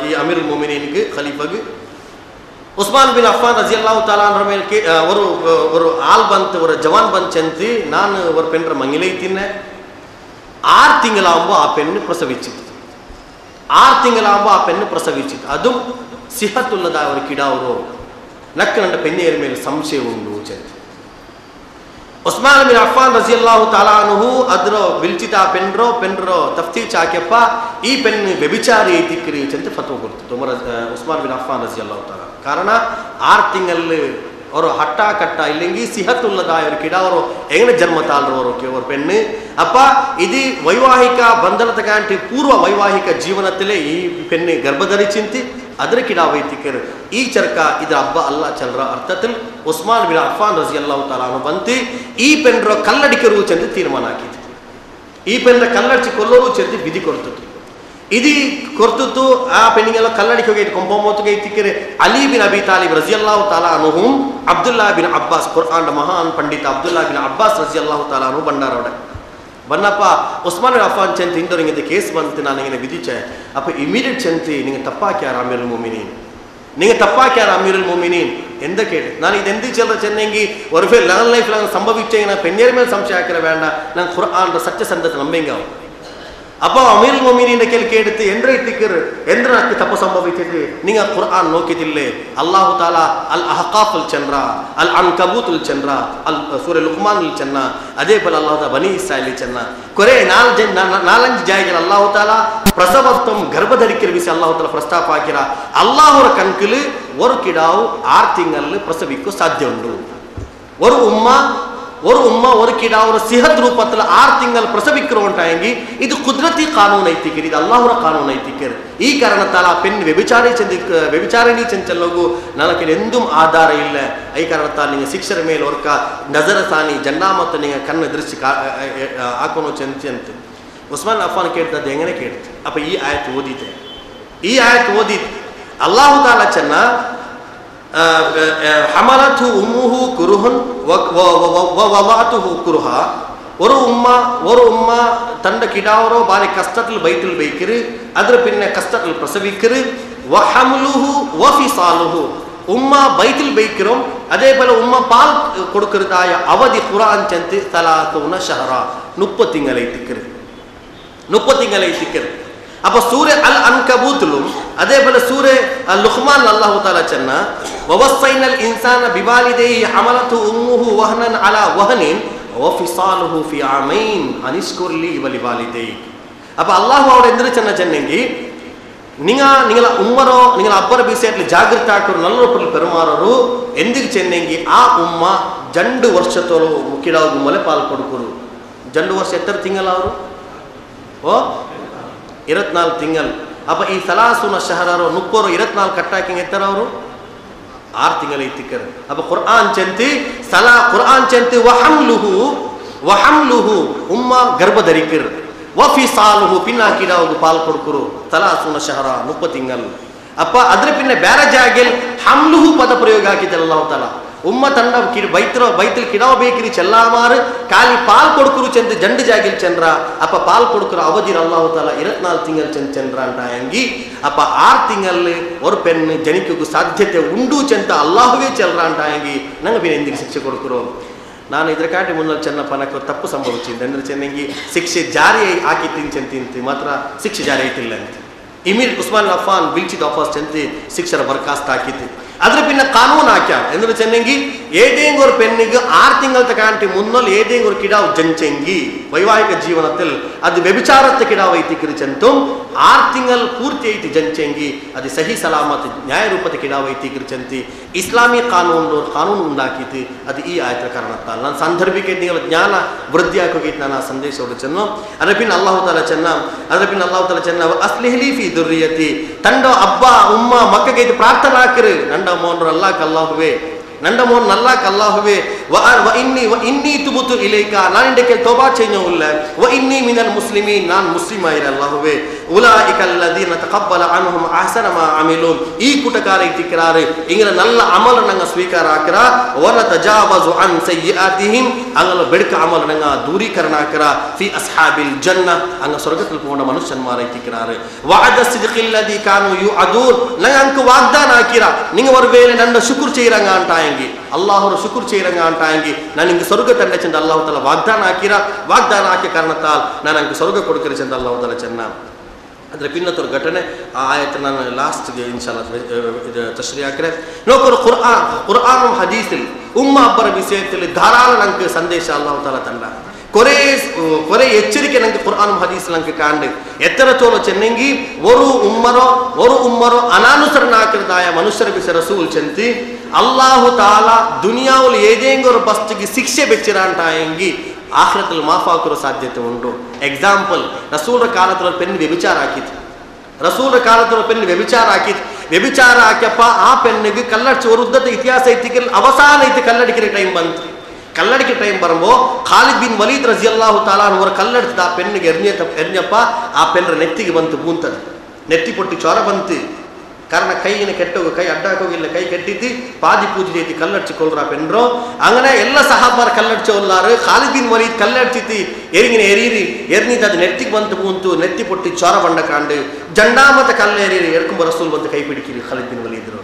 ಈ ಅಮೀರುಲ್ ಮುಮಿನೀನ್ಗೆ ಖಲೀಫಾಗೆ ಉಸ್ಮಾನ್ ಬಿನ್ ಅಫ್ಫಾನ್ ರಜಿಯಲ್ಲಾಹು ತಾಲಾ ಅನ್ಹರ ಮೇಲೆ ஒரு ஆள் ಬಂತು ஒரு ಜವಾನ್ ಬಂತು ಚಂತಿ ನಾನು ஒரு பெண்ற ಮಂಗಿಲೈತಿನ್ನೆ 6 ತಿಂಗಳಾಂಬೋ ಆ ಪೆಣ್ಣು ಪ್ರಸವಿಸಿತು 6 ತಿಂಗಳಾಂಬೋ ಆ ಪೆಣ್ಣು ಪ್ರಸವಿಸಿತು ಅದು ಸಿಹತುಲ್ಲದ ಅವರ ಕಿಡಾವರು ನಕ್ಕ ನನ್ನ ಪೆಣ್ಣಿಯರ ಮೇಲೆ ಸಂಶಯ ಉಂಟು ಚಂತಿ ಉಸ್ಮಾನ್ ಬಿನ್ ಅಫ್ಫಾನ್ ರಜಿಯಲ್ಲಾಹು ತಾಲಾ ಅನ್ಹು ಅದರ ಬಿಲ್ಚಿತ ಪೆಣ್ರೋ ತಫ್ತೀಚ್ ಹಾಕ್ಯಪ್ಪ ಈ ಪೆಣ್ಣು ವ್ಯಭಿಚಾರಿ ಐತಿಕ್ರಿ ಚಂತ ಫತ್ವ ಕೊಡ್ತಿತ್ತು ಉಸ್ಮಾನ್ ಬಿನ್ ಅಫ್ಫಾನ್ ರಜಿಯಲ್ಲಾಹು ತಾಲಾ ಕಾರಣ 6 ತಿಂಗಳಲ್ಲಿ ஒரு ஹட்டா கட்டா இல்லைங்கி சிஹத்துள்ளதாய் ஒரு கிடாவரோ எங்கே ஜன்ம தாழ்றவரோ ஒரு பெண்ணு அப்ப இது ವೈವಾಹಿಕ ಬಂಧನತಕಾಂಟಿ ಪೂರ್ವ ವೈವಾಹಿಕ ಜೀವನದಲ್ಲೇ ಈ ಪೆಣ್ಣು ಗರ್ಭಧರಿಸಿಂತಿ ಅದರ ಕಿಡಾವೈತಿಕರು ಈ ಚರ್ಕ ಇದರ ಹಬ್ಬ ಅಲ್ಲ ಚಲ್ರ ಅರ್ಥದಲ್ಲಿ ಉಸ್ಮಾನ್ ಬಿನ್ ಅಫ್ಫಾನ್ ರಜಿಯಲ್ಲಾಹು ತಾಲಾ ಅನು ಬಂತಿ ಈ ಪೆಣ್ಣರ ಕಲ್ಲಡಿಕರು ಚೆಂದು ತೀರ್ಮಾನ ಹಾಕಿತು ಈ ಪೆಣ್ಣರ ಕಲ್ಲಡಿಸಿ ಕೊಲ್ಲೋರು ಚೆಂದು ವಿಧಿ ಕೊಡ್ತಿತ್ತು ಇದು ಕೊರ್ತಿತ್ತು ಆ ಪೆಣ್ಣಿಗೆಲ್ಲ ಕಲ್ಲಡಿಕೆ ಹೋಗಿ ಕೊಂಬೊಮ್ಮೊತ್ತಿಗೆ ತಿಕ್ಕರೆ Ali bin ಅಬಿ Talib ರಜಿಯಲ್ಲಾಹು ತಾಲಾ ಅನುಹುಂ Abdullah bin Abbas ಕುರ್ಆನ್ ಮಹಾನ್ ಪಂಡಿತ ಅಬ್ದುಲ್ಲಾ ಬಿನ್ ಅಬ್ಬಾಸ್ ರಜಿಯಲ್ಲಾಹು ತಾಲಾ ಅನು ಬಂಡಾರೋಡ ಬನ್ನಪ್ಪ ಉಸ್ಮಾನ್ ಬಿನ್ ಅಫ್ಫಾನ್ ಚೆಂತಿ ಇಂದೋರಿಂಗಿಂದ ಕೇಸ್ ಬಂತು ನಾನು ಇങ്ങനെ ವಿಧಿಚೆ ಅಪ್ಪ ಇಮಿಡಿಯೇಟ್ ಚೆಂತಿ നിങ്ങൾ തപ്പാക്കിയാർ അമീറുൽ മുഅ്മിനീൻ നിങ്ങൾ തപ്പാക്കിയാർ അമീറുൽ മുഅ്മിനീൻ എന്താ കേട്ട് ನಾನು ഇതെന്ത് ചെല്ല ചെന്നെങ്കിൽ ഒരു ലാങ് ലൈഫിൽ സംഭവിച്ച പെണ്ണേരി മേൽ സംശയം ആക്കിര വേണ്ട ഞാൻ ഖുർആന്റെ സത്യസന്ധത നമ്പെങ്കാവും அப்போ அமீருல் முஃமினீன் கேட்டு என்றை திக்கர் என்ற எனக்கு தப்பு சம்பவித்தது நீங்க குர்ஆன் நோக்கிதில்லை அல்லாஹ் தஆலா அல் அஹ்காஃபுல் சென்றா அல் அன்கபூத்துல் சென்றா அல் சூரா லுக்மானுல் சென்னா அதே போல அல்லாஹ் தஆலா பனி இஸ்ராயீல் சென்னா கொரே நாலஞ்சு ಜಾಗದಲ್ಲಿ அல்லாஹ் தஆலா பிரசவத்தம் ಗರ್ಭಧರಿக்கிற விஷயம் அல்லாஹ் தஆலா ಪ್ರಸ್ತಾಪ ಹಾಕಿರಾ ಅಲ್ಲಾಹ್ರ ಕನ್ಕಲು ஒரு கிடாவு 6 ತಿಂಗಳು ಪ್ರಸವಿಕ್ಕೂ ಸಾಧ್ಯ ಉಂಟು ஒரு உம்மா ஒரு கிடா ஒரு சிஹத் ரூபத்தில் 6 ತಿಂಗಳು பிரசவிக்கிறோண்டாயங்கி இது குதிரத்தி கானூன் ஐத்திக்கர் இது அல்லாஹ்ர கானூன் ஐத்திக்கர் ಈ ಕಾರಣத்தால் ಆ ಪೆಣ್ ವ್ಯಭಿಚಾರಿಣಿ ಚೆಂಚಲ್ಲೋಗು ನನಗೆ ಎಂದೂ ಆಧಾರ ಇಲ್ಲ ಈ ಕಾರಣத்தால் ನೀವು ಶಿಕ್ಷರ ಮೇಲೆ ಒರ್ಕ ನಜರ ಸಾನಿ ಜನ್ನಾಮತ್ತು ನೀವು ಕಣ್ಣು ಎದುರಿಸಿ ಹಾಕೋನು ಚೆಂಚಂತೆ ಉಸ್ಮಾನ್ ಅಫ್ಫಾನ್ ಕೇಳ್ತದ್ದು ಹೆಂಗನೆ ಕೇಳ್ತು ಅಪ್ಪ ಈ ಆಯತ್ ಓದಿದೆ ಅಲ್ಲಾಹು ತಾಲಾ ಚೆನ್ನ ಹಮಲತು ಉಮ್ಮುಹು ಕುರುಹನ್ ವವದಅತುಹು ಕುರುಹಾ ஒரு உம்மா தண்ட கிடாவரோ பாரி கஷ்டத்தில் பைத்தில் வைக்கிறு அதர பின்ன கஷ்டத்தில் பிரசவிக்கிறு வஹம்லுஹு வஃபிசாலுஹு உம்மா பைத்தில் வைக்கிறோம் அதே போல உம்மா பால் கொடுக்கிறதாய அவதி குர்ஆன் செந்து 30 ஷஹரா 30 ತಿಂಗಳು ತಿಕ್ಕರು அப்ப சூரே அல் அன்கபூத்லும் அதே போல சூரே அல் லுக்மான் அல்லாஹ் தஆலா சொன்னா வவஸைனல் இன்சான பிவாலிதைஹி ஹமலத்து உம்முஹு வஹனன் அலா வஹனின் வஃபிசாலுஹு ஃபி ஆமைன் அனிஷ்குர் லி வலிவாலிதைஹி அப்ப அல்லாஹ் அவட எந்திர சொன்னேங்கி நீங்க உம்மரோ நீங்க அப்பற விஷயத்துல ಜಾಗೃತ ಆಕರು ನಲ್ಲರೊಪ್ಪಲು ಪೆರುಮಾರರು ಎಂದಿಗೆ ಚೆನ್ನೆಂಗಿ ಆ ಉಮ್ಮ 2 ವರ್ಷತೋಳು ಮುಕಿಡಾವು ಮಲೆ ಪಾಲ್ ಕೊಡುಕರು 2 ವರ್ಷ ಎತ್ತರ ತಿಂಗಳ ಅವರು ಓ 24 ತಿಂಗಳು ಅಪ್ಪ ಈ ಸಲಾಸುನ ಶಹರರು 24 ಕಟ್ಟಾಕಿ ಎತ್ತರ ಅವರು 6 ತಿಂಗಳು ಇತ್ತಿಕ್ಕರು ಅಪ್ಪ ಕುರ್ಆನ್ ಚೆಂತಿ ವಹಮ್ಲುಹು ಉಮ್ಮ ಗರ್ಭಧರಿಕರು ವಫಿಸಾಲುಹು ಪಿನ್ನ ಕಿಡಾವು ಪಾಲ್ ಕೊಡುಕರು ಸಲಾಸುನ ಶಹರ 30 ತಿಂಗಳು ಅಪ್ಪ ಅದ್ರ ಪಿನ್ನ ಬೇರೆ ಜಾಗೆಲ್ ಹಮ್ಲುಹು ಪದ ಪ್ರಯೋಗ ಹಾಕಿದ್ದಲ್ಲ ಅಲ್ಲಾಹ್ ತಾಲಾ ಉಮ್ಮ ತಂಡ ಬೈತಲ್ ಕಿಡಾವ ಬೇಕಿರಿ ಚೆಲ್ಲಾಮಾರು ಕಾಲಿ ಪಾಲ್ ಕೊಡುಕರು ಚೆಂದು ಜಂಡು ಜಾಗಿಲ್ ಚಂದ್ರ ಅಪ್ಪ ಪಾಲ್ ಕೊಡುಕರು ಅವಧಿರ ಅಲ್ಲಾಹ್ ತಾಲಾ 24 ತಿಂಗಳು ಚಂದ್ರ ಅಂತ ಹೆಂಗಿ ಅಪ್ಪ 6 ತಿಂಗಳು ஒரு பெண் ಜನಿಕೆಗೂ ಸಾಧ್ಯತೆ ಉಂಡು ಚೆಂತ ಅಲ್ಲಾಹುವೇ ಚೆಲ್ರ ಅಂತ ಹೆಂಗಿ ನಂಗೆ ಬೇರೆ ಎಂದಿಗೆ ಶಿಕ್ಷೆ ಕೊಡುಕರು ನಾನು ಇದರ ಕಾಟಿ ಮುನ್ನಲ್ ಚೆನ್ನಪ್ಪ ನನಗೆ ತಪ್ಪು ಸಂಭವಿಸಿದೆ ಅಂದ್ರೆ ಚೆನ್ನಂಗಿ ಶಿಕ್ಷೆ ಜಾರಿ ಹಾಕಿ ತಿಂತಿ ಮಾತ್ರ ಶಿಕ್ಷೆ ಜಾರಿ ಆಯ್ತಿಲ್ಲ ಅಂತ ಇಮಿಡಿಯೇಟ್ ಉಸ್ಮಾನ್ ಅಫ್ಫಾನ್ ಬಿಲ್ಚಿದ ವಾಪಸ್ ಚೆಂತಿ ಶಿಕ್ಷರ ಬರ್ಖಾಸ್ತ್ ಹಾಕಿತ್ತು ಅದ್ರ ಪಿನ್ನ ಕಾನೂನು ಹಾಕ್ಯ ಅಂದ್ರೆ ಚೆನ್ನಂಗಿ ಏದೇಂಗ್ ஒரு பெண்ணுக்கு 6 ತಿಂಗಳು ತಕಾಂಟಿ ಮುನ್ನಲ್ ಏದೇಂಗ್ ஒரு கிடாவு ಜಂಚೆಂಗಿ ವೈವಾಹಿಕ ಜೀವನದಲ್ಲಿ ಅದು ವ್ಯಭಿಚಾರത്തെ കിടാവ് ಐತಿಕ್ರಿ ಚೆಂತುಂ 6 ತಿಂಗಳು ಪೂರ್ತಿ ಐತಿ ಜಂಚೆಂಗಿ ಅದು ಸಹಿ ಸಲಾಮತ್ ನ್ಯಾಯ ರೂಪದ കിടാവ് ಐತಿಕ್ರಿ ಚೆಂತಿ ಇಸ್ಲಾಮಿ ಕಾನೂನು ಉಂಡಾಕಿತು ಅದು ಈ ಆಯತರ ಕಾರಣತ್ತಾಲ್ ನಾನು ಸಂದರ್ಭಕ್ಕೆ ನೀವು ಜ್ಞಾನ ವೃದ್ಧಿ ಹಾಕೋಗಿತ್ತು ನಾನು ಆ ಸಂದೇಶ ಚೆನ್ನು ಅದರ ಪಿನ್ನ ಅಲ್ಲಾಹು ತಾಲಾ ಚೆನ್ನ ಅಸ್ಲಿಹ್ಲಿ ಫಿ ದುರ್ರಿಯತಿ ತಂಡ ಅಬ್ಬ ಉಮ್ಮ ಮಕ್ಕಗೆ ಇದು ಪ್ರಾರ್ಥನಾ ಹಾಕಿರು ನಂಡ ಮೋನ್ ನಲ್ಲಾ ಕಲ್ಲಾಹುವೆ ವ ಇನ್ನಿ ತುಬುತು ಇಲೈಕ ನಾನು ಇಂದಕ್ಕೆ ತೌಬಾ చేయనుಲ್ಲ ವ ಇನ್ನಿ ಮಿನಲ್ ಮುಸ್ಲಿಮೀನ್ ನಾನು ಮುಸ್ಲಿಮ್ ಆಯಿರ ಅಲ್ಲಾಹುವೆ ಉಲಾಯಿಕ ಅಲ್ಲದೀನ ತಕಬ್ಬಲ ಅನ್ಹುಮ್ ಅಹ್ಸನ ಮಾ ಅಮಿಲು ಈ ಕುಟಕಾರ ಇತಿಕ್ರಾರ್ ಇಂಗಲ ನಲ್ಲ ಅಮಲ ನಂಗ ಸ್ವೀಕಾರ ಆಕರ ವನ ತಜಾವಜು ಅನ್ ಸಯ್ಯಿಆತಿಹಿಮ್ ಅಂಗಲ ಬೆಡಕ ಅಮಲ ನಂಗ ದೂರೀಕರಣ ಆಕರ ಫಿ ಅಸ್ಹಾಬಿಲ್ ಜನ್ನ ಅಂಗ ಸ್ವರ್ಗದಲ್ಲಿ ಪೋಂಡ ಮನುಷ್ಯನ್ಮಾರ ಇತಿಕ್ರಾರ್ ವಅದ ಸಿದ್ಕಿಲ್ಲದಿ ಕಾನು ಯುಅದೂನ್ ನಂಗ ಅಂಕ ವಾಗ್ದಾನ ಆಕಿರ ನಿಂಗ ವರ್ವೇಲೆ ನನ್ನ ಶುಕ್ರ್ ಚೈರಂಗ ಅಂತಾಯ ಅಲ್ಲಾಹರು ಶುಕ್ರ್ ಚೈರಂಗ ಅಂಟಾಯಂಗಿ ನಾನು ಇಂಗೆ ಸ್ವರ್ಗ ತಂಡ ಚೆಂದ ಅಲ್ಲಾಹ್ ತಾಲಾ ವಾಗ್ದಾನ ಹಾಕಿ ಕಾರಣತ್ತಾಲ್ ನಾನು ಅಂಗೆ ಸ್ವರ್ಗ ಕೊಡ್ಕರಿ ಚೆಂದ ಅಲ್ಲಾಹ್ ತಾಲಾ ಚೆನ್ನ ಅದರ ಪಿನ್ನತರ ಘಟನೆ ಆ ಆಯತ ನಾನು ಲಾಸ್ಟ್ಗೆ ಇನ್ಶಾಅಲ್ಲಾ ತಶ್ರೀ ಹಾಕಿರೆ ನೋಕರು ಕುರ್ಆನ್ ಹದೀಸಿಲ್ ಉಮ್ಮ ಅಬ್ಬರ ವಿಷಯದಲ್ಲಿ ಧಾರಾಳ ನಂಗೆ ಸಂದೇಶ ಅಲ್ಲಾಹ್ ತಾಲಾ ತಂಡ ಕೊರೆ ಎಚ್ಚರಿಕೆ ನಂಗೆ ಕುರ್ಆನ್ ಹದೀಸ್ ನಂಗೆ ಕಾಂಡೆ ಎತ್ತರ ತೋಲ ಚೆನ್ನಂಗಿ ஒரு உம்மரோ அனானுசரணாக ಮಾಕಿರದಾಯ ಮನುಷ್ಯರ ಬಿಸ ರಸೂಲ್ ಚಂತಿ ಅಲ್ಲಾಹು ತಾಲಾ ದುನಿಯಾವಲ್ಲಿ ಏದೇಂಗೊರು ಬಸ್ತಿಗೆ ಶಿಕ್ಷೆ ಬೆಚ್ಚಿರಾಂಟಾಯಂಗಿ ಆಖಿರತಲ್ಲಿ ಮಾಫಾಕರೋ ಸಾಧ್ಯತೆ ಉಂಟು. ಎಕ್ಸಾಂಪಲ್, ರಸೂಲರ ಕಾಲದಲ್ಲಿ ಪೆನ್ ವ್ಯಭಿಚಾರ ಹಾಕಿತ್ತು. ರಸೂಲರ ಕಾಲದಲ್ಲಿ ಪೆನ್ ವ್ಯಭಿಚಾರ ಹಾಕಿತ್ತು. ವ್ಯಭಿಚಾರ ಹಾಕ್ಯಪ್ಪ ಆ ಪೆನ್ನಿಗೆ ಕಲ್ಲಡಿಸಿ ವರುದ್ಧದ ಇತಿಹಾಸ ಐತಿಗೆ ಅವಸಾನ ಐತಿ ಕಲ್ಲಡಿಕೆ ಟೈಮ್ ಬಂತು. ಕಲ್ಲಡಿಕೆ ಟೈಮ್ ಬರಂಬೋ ಖಾಲಿದ್ ಬಿನ್ ವಲೀದ್ ರಜಿಯಲ್ಲಾಹು ತಾಲಾ ಅವರ ಕಲ್ಲಡಿಸಿದ ಆ ಪೆನ್ನಿಗೆ ಎರ್ഞ്ഞಪ್ಪ ಆ ಪೆನ್ರ ನೆತ್ತಿಗೆ ಬಂತು ಬೂಂತದ ನೆತ್ತಿ ಪೊಟ್ಟಿ ಚೊರ ಬಂತು. ಕಾರಣ ಕೈಗಿನ ಕೆಟ್ಟೋಗ ಕೈ ಅಡ್ಡಾಕೋಗಿಲ್ಲ ಕೈ ಕೆಟ್ಟಿತ್ತು ಪಾದಿ ಪೂಜೆ ಐತಿ ಕಲ್ಲಡಿಸಿಕೊಳ್ರ ಪೆನ್ರೋ അങ്ങനെ ಎಲ್ಲ ಸಹಾಬಾರ ಕಲ್ಲಡಿಸೋಲ್ಲಾರು. ಖಾಲಿದ್ ಬಿನ್ ವಲೀದ್ ಕಲ್ಲಡಿಸಿತಿ ಎರಿಗಿನ ಎರೀರಿ ಎರ್ನಿದ ಅದು ನೆತ್ತಿಗೆ ಬಂತು ಬೂಂತು ನೆತ್ತಿ ಪೊಟ್ಟಿ ಚೊರ ಬಂಡ ಕಾಂಡು ಜಂಡಾಮತ ಕಲ್ಲೇರಿ ಎಡ್ಕೊಂಬ ರಸೂಲ್ ಬಂದು ಕೈ ಪಿಡಿಕಿರಿ ಖಾಲಿದ್ ಬಿನ್ ವಲೀದ್ರು.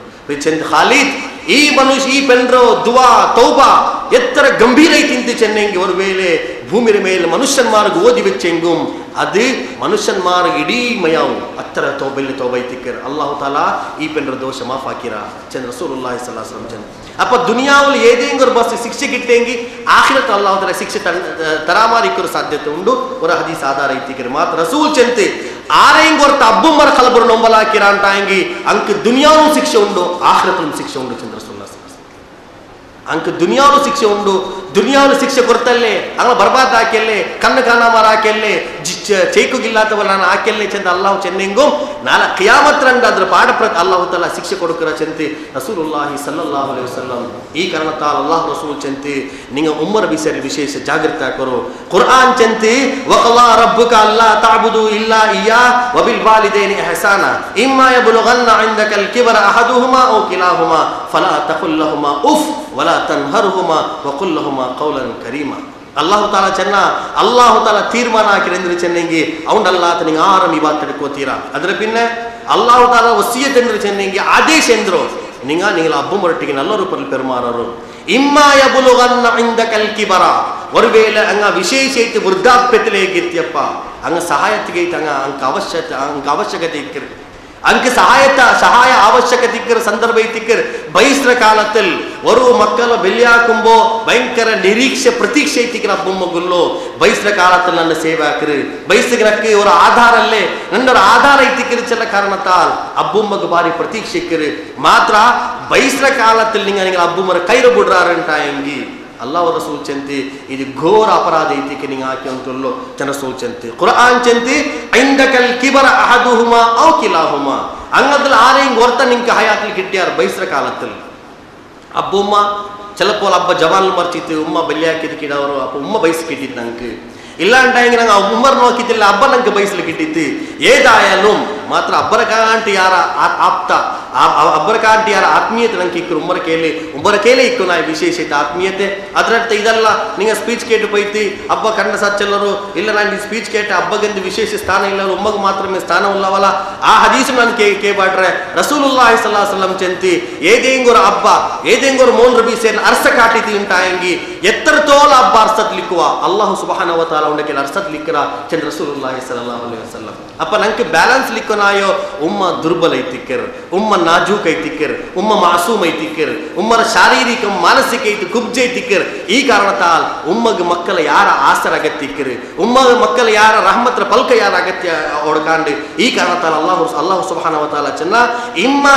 ಖಾಲಿದ್ ಈ ಮನುಷ್ಯ ಈ ಪೆನ್ರೋ ದುವಾ ತೌಬಾ ಎತ್ತರ ಗಂಭೀರ ಐತಿ ಚೆನ್ನಂಗೆ ஒரு வேளை ಭೂಮಿಯ ಮೇಲೆ ಮನುಷ್ಯನ್ಮಾರ್ಗ ಓದಿ வெச்செங்கும் அது ಮನುಷ್ಯನ್ಮಾರ್ಗ ಇಡೀ ಮಯಾವು ಅತ್ತರ ತೌಬೆಲ್ಲಿ ತೌಬೈತಿಕ್ಕರ್ ಅಲ್ಲಾಹು ತಾಲಾ ಈ ಪೆನ್ರ ದೋಷ ಮಾಫ್ ಹಾಕಿರಾ ಚಂದ ರಸೂಲುಲ್ಲಾಹಿ ಸಲ್ಲಲ್ಲಾಹು ಅಲೈಹಿ ವಸಲ್ಲಂ ಅಪ್ಪ ದುನಿಯಾವಲ್ಲಿ ಏದೇಂಗರು ಬಸ್ ಶಿಕ್ಷೆ ಗಿಟ್ಟೆಂಗಿ ಆಖಿರತ್ ಅಲ್ಲಾಹು ತಾಲಾ ಶಿಕ್ಷೆ ತರಾಮಾರಿಕರು ಸಾಧ್ಯತೆ ಉಂಡು ಒರ ಹದೀಸ್ ಆಧಾರ ಐತಿಕ್ಕರ್ ಮಾತ್ರ ರಸೂಲ್ ಚಂತೆ ಆರೇಂಗೊರ್ತ ಅಬ್ಬುಮ್ಮರ ಕಲಬರು ನೊಂಬಲಾಕಿರ ಅಂಟಾಂಗಿ ಅಂಕ ದುನಿಯಾವು ಶಿಕ್ಷೆ ಉಂಡು ಆಖಿರತ್ಲು ಶಿಕ್ಷೆ ಉಂಡು ಚಂದ್ರ ರಸೂಲುಲ್ಲಾಹಿ ಅಂಕ ದುನಿಯಾವು ಶಿಕ್ಷೆ ಉಂಡು. ದುನಿಯಾವು ಶಿಕ್ಷೆ ಕೊಡ್ತಲ್ಲೇ ಅಂಗ ಬರ್ಬಾದ್ ಹಾಕೆಲ್ಲೇ ಕಣ್ಣು ಕಾಣಾಮಾರ ಹಾಕೆಲ್ಲೇ ಚೈಕುಗಿಲ್ಲಾತವ ನಾನು ಹಾಕೆಲ್ಲೇ ಚಂದ ಅಲ್ಲಾಹು ಚೆನ್ನೆಂಗು ನಾಲ ಕಿಯಾಮತ್ ರಂಗ ಅದ್ರ ಪಾಡ ಅಲ್ಲಾಹು ತಾಲಾ ಶಿಕ್ಷೆ ಕೊಡುಕರ ಚಂತಿ ರಸೂಲುಲ್ಲಾಹಿ ಸಲ್ಲಲ್ಲಾಹು ಅಲೈಹಿ ವಸಲ್ಲಂ. ಈ ಕಾರಣತಾಲ ಅಲ್ಲಾಹ್ ರಸೂಲ್ ಚಂತಿ ನಿಂಗ ಉಮ್ಮರ ಬಿಸರಿ ವಿಶೇಷ ಜಾಗೃತ ಹಾಕೋರು. ಕುರ್ಆನ್ ಚಂತಿ ವಕಲ್ಲಾ ರಬ್ಬುಕ ಅಲ್ಲಾ ತಾಬುದು ಇಲ್ಲಾ ಇಯ್ಯಾ ವಬಿಲ್ ವಾಲಿದೈನಿ ಇಹ್ಸಾನ ಇಮ್ಮಾ ಯಬ್ಲುಗನ್ನ ಇಂದಕಲ್ ಕಿಬರ ಅಹದುಹುಮಾ ಔ ಕಿಲಾಹುಮಾ ಫಲಾ ತಖುಲ್ ಲಹುಮಾ ಉಫ್ ವಲಾ ತನ್ಹರುಹುಮಾ ವಕುಲ್ ಲಹುಮಾ ಕೌಲನ್ ಕರೀಮಾ. ಅಲ್ಲಾಹು ತಾಲಾ ಚೆನ್ನ ಅಲ್ಲಾಹು ತಾಲಾ ತೀರ್ಮಾನ ಹಾಕಿರೆಂದ್ರೆ ಚೆನ್ನಂಗಿ ಅವನಲ್ಲಾತ ನಿಂಗೆ ಆರಾಮ್ ಈ ಬಾತ್ ತಡ್ಕೋತೀರಾ. ಅದ್ರ ಪಿನ್ನೆ ಅಲ್ಲಾಹು ತಾಲಾ ವಸಿಯತ್ ಎಂದ್ರೆ ಚೆನ್ನಂಗಿ ಆದೇಶ ಎಂದ್ರು നിങ്ങൾ അബ്ബുമൊരട്ടിക്ക് നല്ല രൂപത്തിൽ പെരുമാറു. ഇമ്മായ ബുലുഗന്ന ഇൻദകൽ കിബറ ഒരുവേള അങ്ങ് വിശേഷിച്ച് വൃദ്ധാപ്യത്തിലേക്ക് എത്തിയപ്പ അങ്ങ് സഹായത്തിലേക്ക് അങ്ങ് ആവശ്യകത ಅಂಕ ಸಹಾಯ ಅವಶ್ಯಕತೆ ಸಂದರ್ಭ ಇತ್ತಿಕ್ಕರ್ ಬೈಸ್ರ ಕಾಲದಲ್ಲಿ ஒரு ಮಕ್ಕಳ ಬೆಲ್ಲಿಯಾಕುಂಬೋ ಭಯಂಕರ ನಿರೀಕ್ಷೆ ಪ್ರತೀಕ್ಷೆ ಇತ್ತಿಕ್ಕರ ಅಬ್ಬಮ್ಮಗುಲ್ಲೋ ಬೈಸ್ರ ಕಾಲದಲ್ಲಿ ನನ್ನ ಸೇವೆ ಹಾಕಿರು ಬೈಸ್ರಕ್ಕೆ ஒரு ಆಧಾರಲ್ಲೇ ನನ್ನ ಆಧಾರ ಇತ್ತಿಕ್ಕರು ಚೆಲ್ಲ ಕಾರಣತಾಲ್ ಅಬ್ಬಮ್ಮಗ ಬಾರಿ ಪ್ರತೀಕ್ಷೆ ಇಕ್ಕರು ಮಾತ್ರ ಬೈಸ್ರ ಕಾಲದಲ್ಲಿ നിങ്ങൾ ಅಬ್ಬಮ್ಮರ ಕೈರು ಬಿಡ್ರಾರಂಟ ಎಂಗಿ ಅಲ್ಲಾಹ್ ರಸೂಲ್ ಚಂತಿ ಇದು ಘೋರ ಅಪರಾಧ ಐತಿಕೆ ನಿಂಗೆ ಹಾಕಿ ಅಂತಲ್ಲೋ ಜನ ರಸೂಲ್ ಚಂತಿ ಕುರ್ಆನ್ ಚಂತಿ ಇಂದಕಲ್ ಕಿಬರ ಅಹದುಹುಮಾ ಔ ಕಿಲಾಹುಮಾ ಅಂಗದಲ್ ಆರೆಂಗ್ ವರ್ತ ನಿಂಗೆ ಹಯಾತ್ಲಿ ಕಿಟ್ಟ್ಯಾರ ಬೈಸ್ರ ಕಾಲದಲ್ಲಿ ಅಬ್ಬುಮ್ಮ ಚಲಪೋಲ್ ಅಬ್ಬ ಜವಾನ್ ಮರ್ಚಿತ್ತು ಉಮ್ಮ ಬಲ್ಲಿ ಹಾಕಿದ ಕಿಡವರು ಅಪ್ಪ ಉಮ್ಮ ಬೈಸ್ ಕಿಟ್ಟಿದ್ದು ನಂಗೆ ಇಲ್ಲ ಅಂಟಾಂಗಿ ನಂಗೆ ಉಮ್ಮರ್ ನೋಕಿದ್ದಿಲ್ಲ ಅಬ್ಬ ನಂಗೆ ಬೈಸ್ಲಿಕ್ಕೆ ಇಟ್ಟಿತ್ತು ಏದಾಯನು ಮಾತ್ರ ಅಬ್ಬರ ಕಾಂಟಿ ಯಾರ ಆಪ್ತ ಅಬ್ಬರ ಕಾಂಟಿ ಯಾರ ಆತ್ಮೀಯತೆ ನಂಗೆ ಇಕ್ಕರು ಉಮ್ಮರ ಕೇಳಿ ಇಕ್ಕು ನಾ ವಿಶೇಷತೆ ಆತ್ಮೀಯತೆ ಅದರರ್ಥ ಇದಲ್ಲ ನಿಂಗೆ ಸ್ಪೀಚ್ ಕೇಟು ಪೈತಿ ಹಬ್ಬ ಕಂಡ ಸಚ್ಚಲ್ಲರು ಇಲ್ಲ ನಾನು ಸ್ಪೀಚ್ ಕೇಟ ಹಬ್ಬಗೆಂದು ವಿಶೇಷ ಸ್ಥಾನ ಇಲ್ಲ ಉಮ್ಮಗೆ ಮಾತ್ರ ಸ್ಥಾನ ಉಲ್ಲವಲ್ಲ ಆ ಹದೀಸು ನಾನು ಕೇಳ್ಬಾಟ್ರೆ ರಸೂಲುಲ್ಲಾಹಿ ಸಲ್ಲಲ್ಲಾಹು ಅಲೈಹಿ ವಸಲ್ಲಂ ಚಂತಿ ಏದೇಂಗೊರ ಹಬ್ಬ ಏದೇಂಗೊರ ಮೋನ್ ರಬಿ ಸೇರ್ ಅರ್ಸ ಕಾಟಿತಿ ಉಂಟಾಯಂಗಿ ಎತ್ತರ ತೋಲ ಹಬ್ಬ ಅರ್ಸತ್ ಲಿಕ್ಕುವ ಅಲ್ಲಾಹು ಸುಬ್ಹಾನಹು ವ ತಆಲಾ ಉಂಡಕ್ಕೆ ಅರ್ಸತ್ ಲಿಕ್ಕರ ಚಂದ್ರ ರಸೂಲುಲ್ಲಾಹಿ ಸಲ್ಲಲ್ಲಾಹು ಅಲೈಹಿ ವಸಲ್ಲಂ ಅಪ್ಪ ನಂಗೆ ಬ್ಯಾಲೆನ್ಸ್ ಲಿಕ್ಕನಾಯೋ ಉಮ್ಮ ದುರ್ಬಲ ಐತಿಕ್ಕರ್ ಉಮ್ಮ ನಾಜೂಕ್ ಐತಿಕ್ಕರ್ ಉಮ್ಮ ಮಾಸೂಮ್ ಐತಿಕ್ಕರ್ ಉಮ್ಮರ ಶಾರೀರಿಕ ಮಾನಸಿಕ ಐತಿ ಕುಬ್ಜೆ ಐತಿಕ್ಕರ್ ಈ ಕಾರಣತಾಲ್ ಉಮ್ಮಗ ಮಕ್ಕಳ ಯಾರ ಆಸರ ಅಗತ್ಯಕ್ಕರ್ ಉಮ್ಮಗ ಮಕ್ಕಳ ಯಾರ ರಹಮತ್ರ ಪಲ್ಕ ಯಾರ ಅಗತ್ಯ ಹೊಡ್ಕಾಂಡು ಈ ಕಾರಣತಾಲ್ ಅಲ್ಲಾಹು ಸುಬ್ಹಾನಹು ವ ತಆಲಾ ಚೆನ್ನ ಇಮ್ಮಾ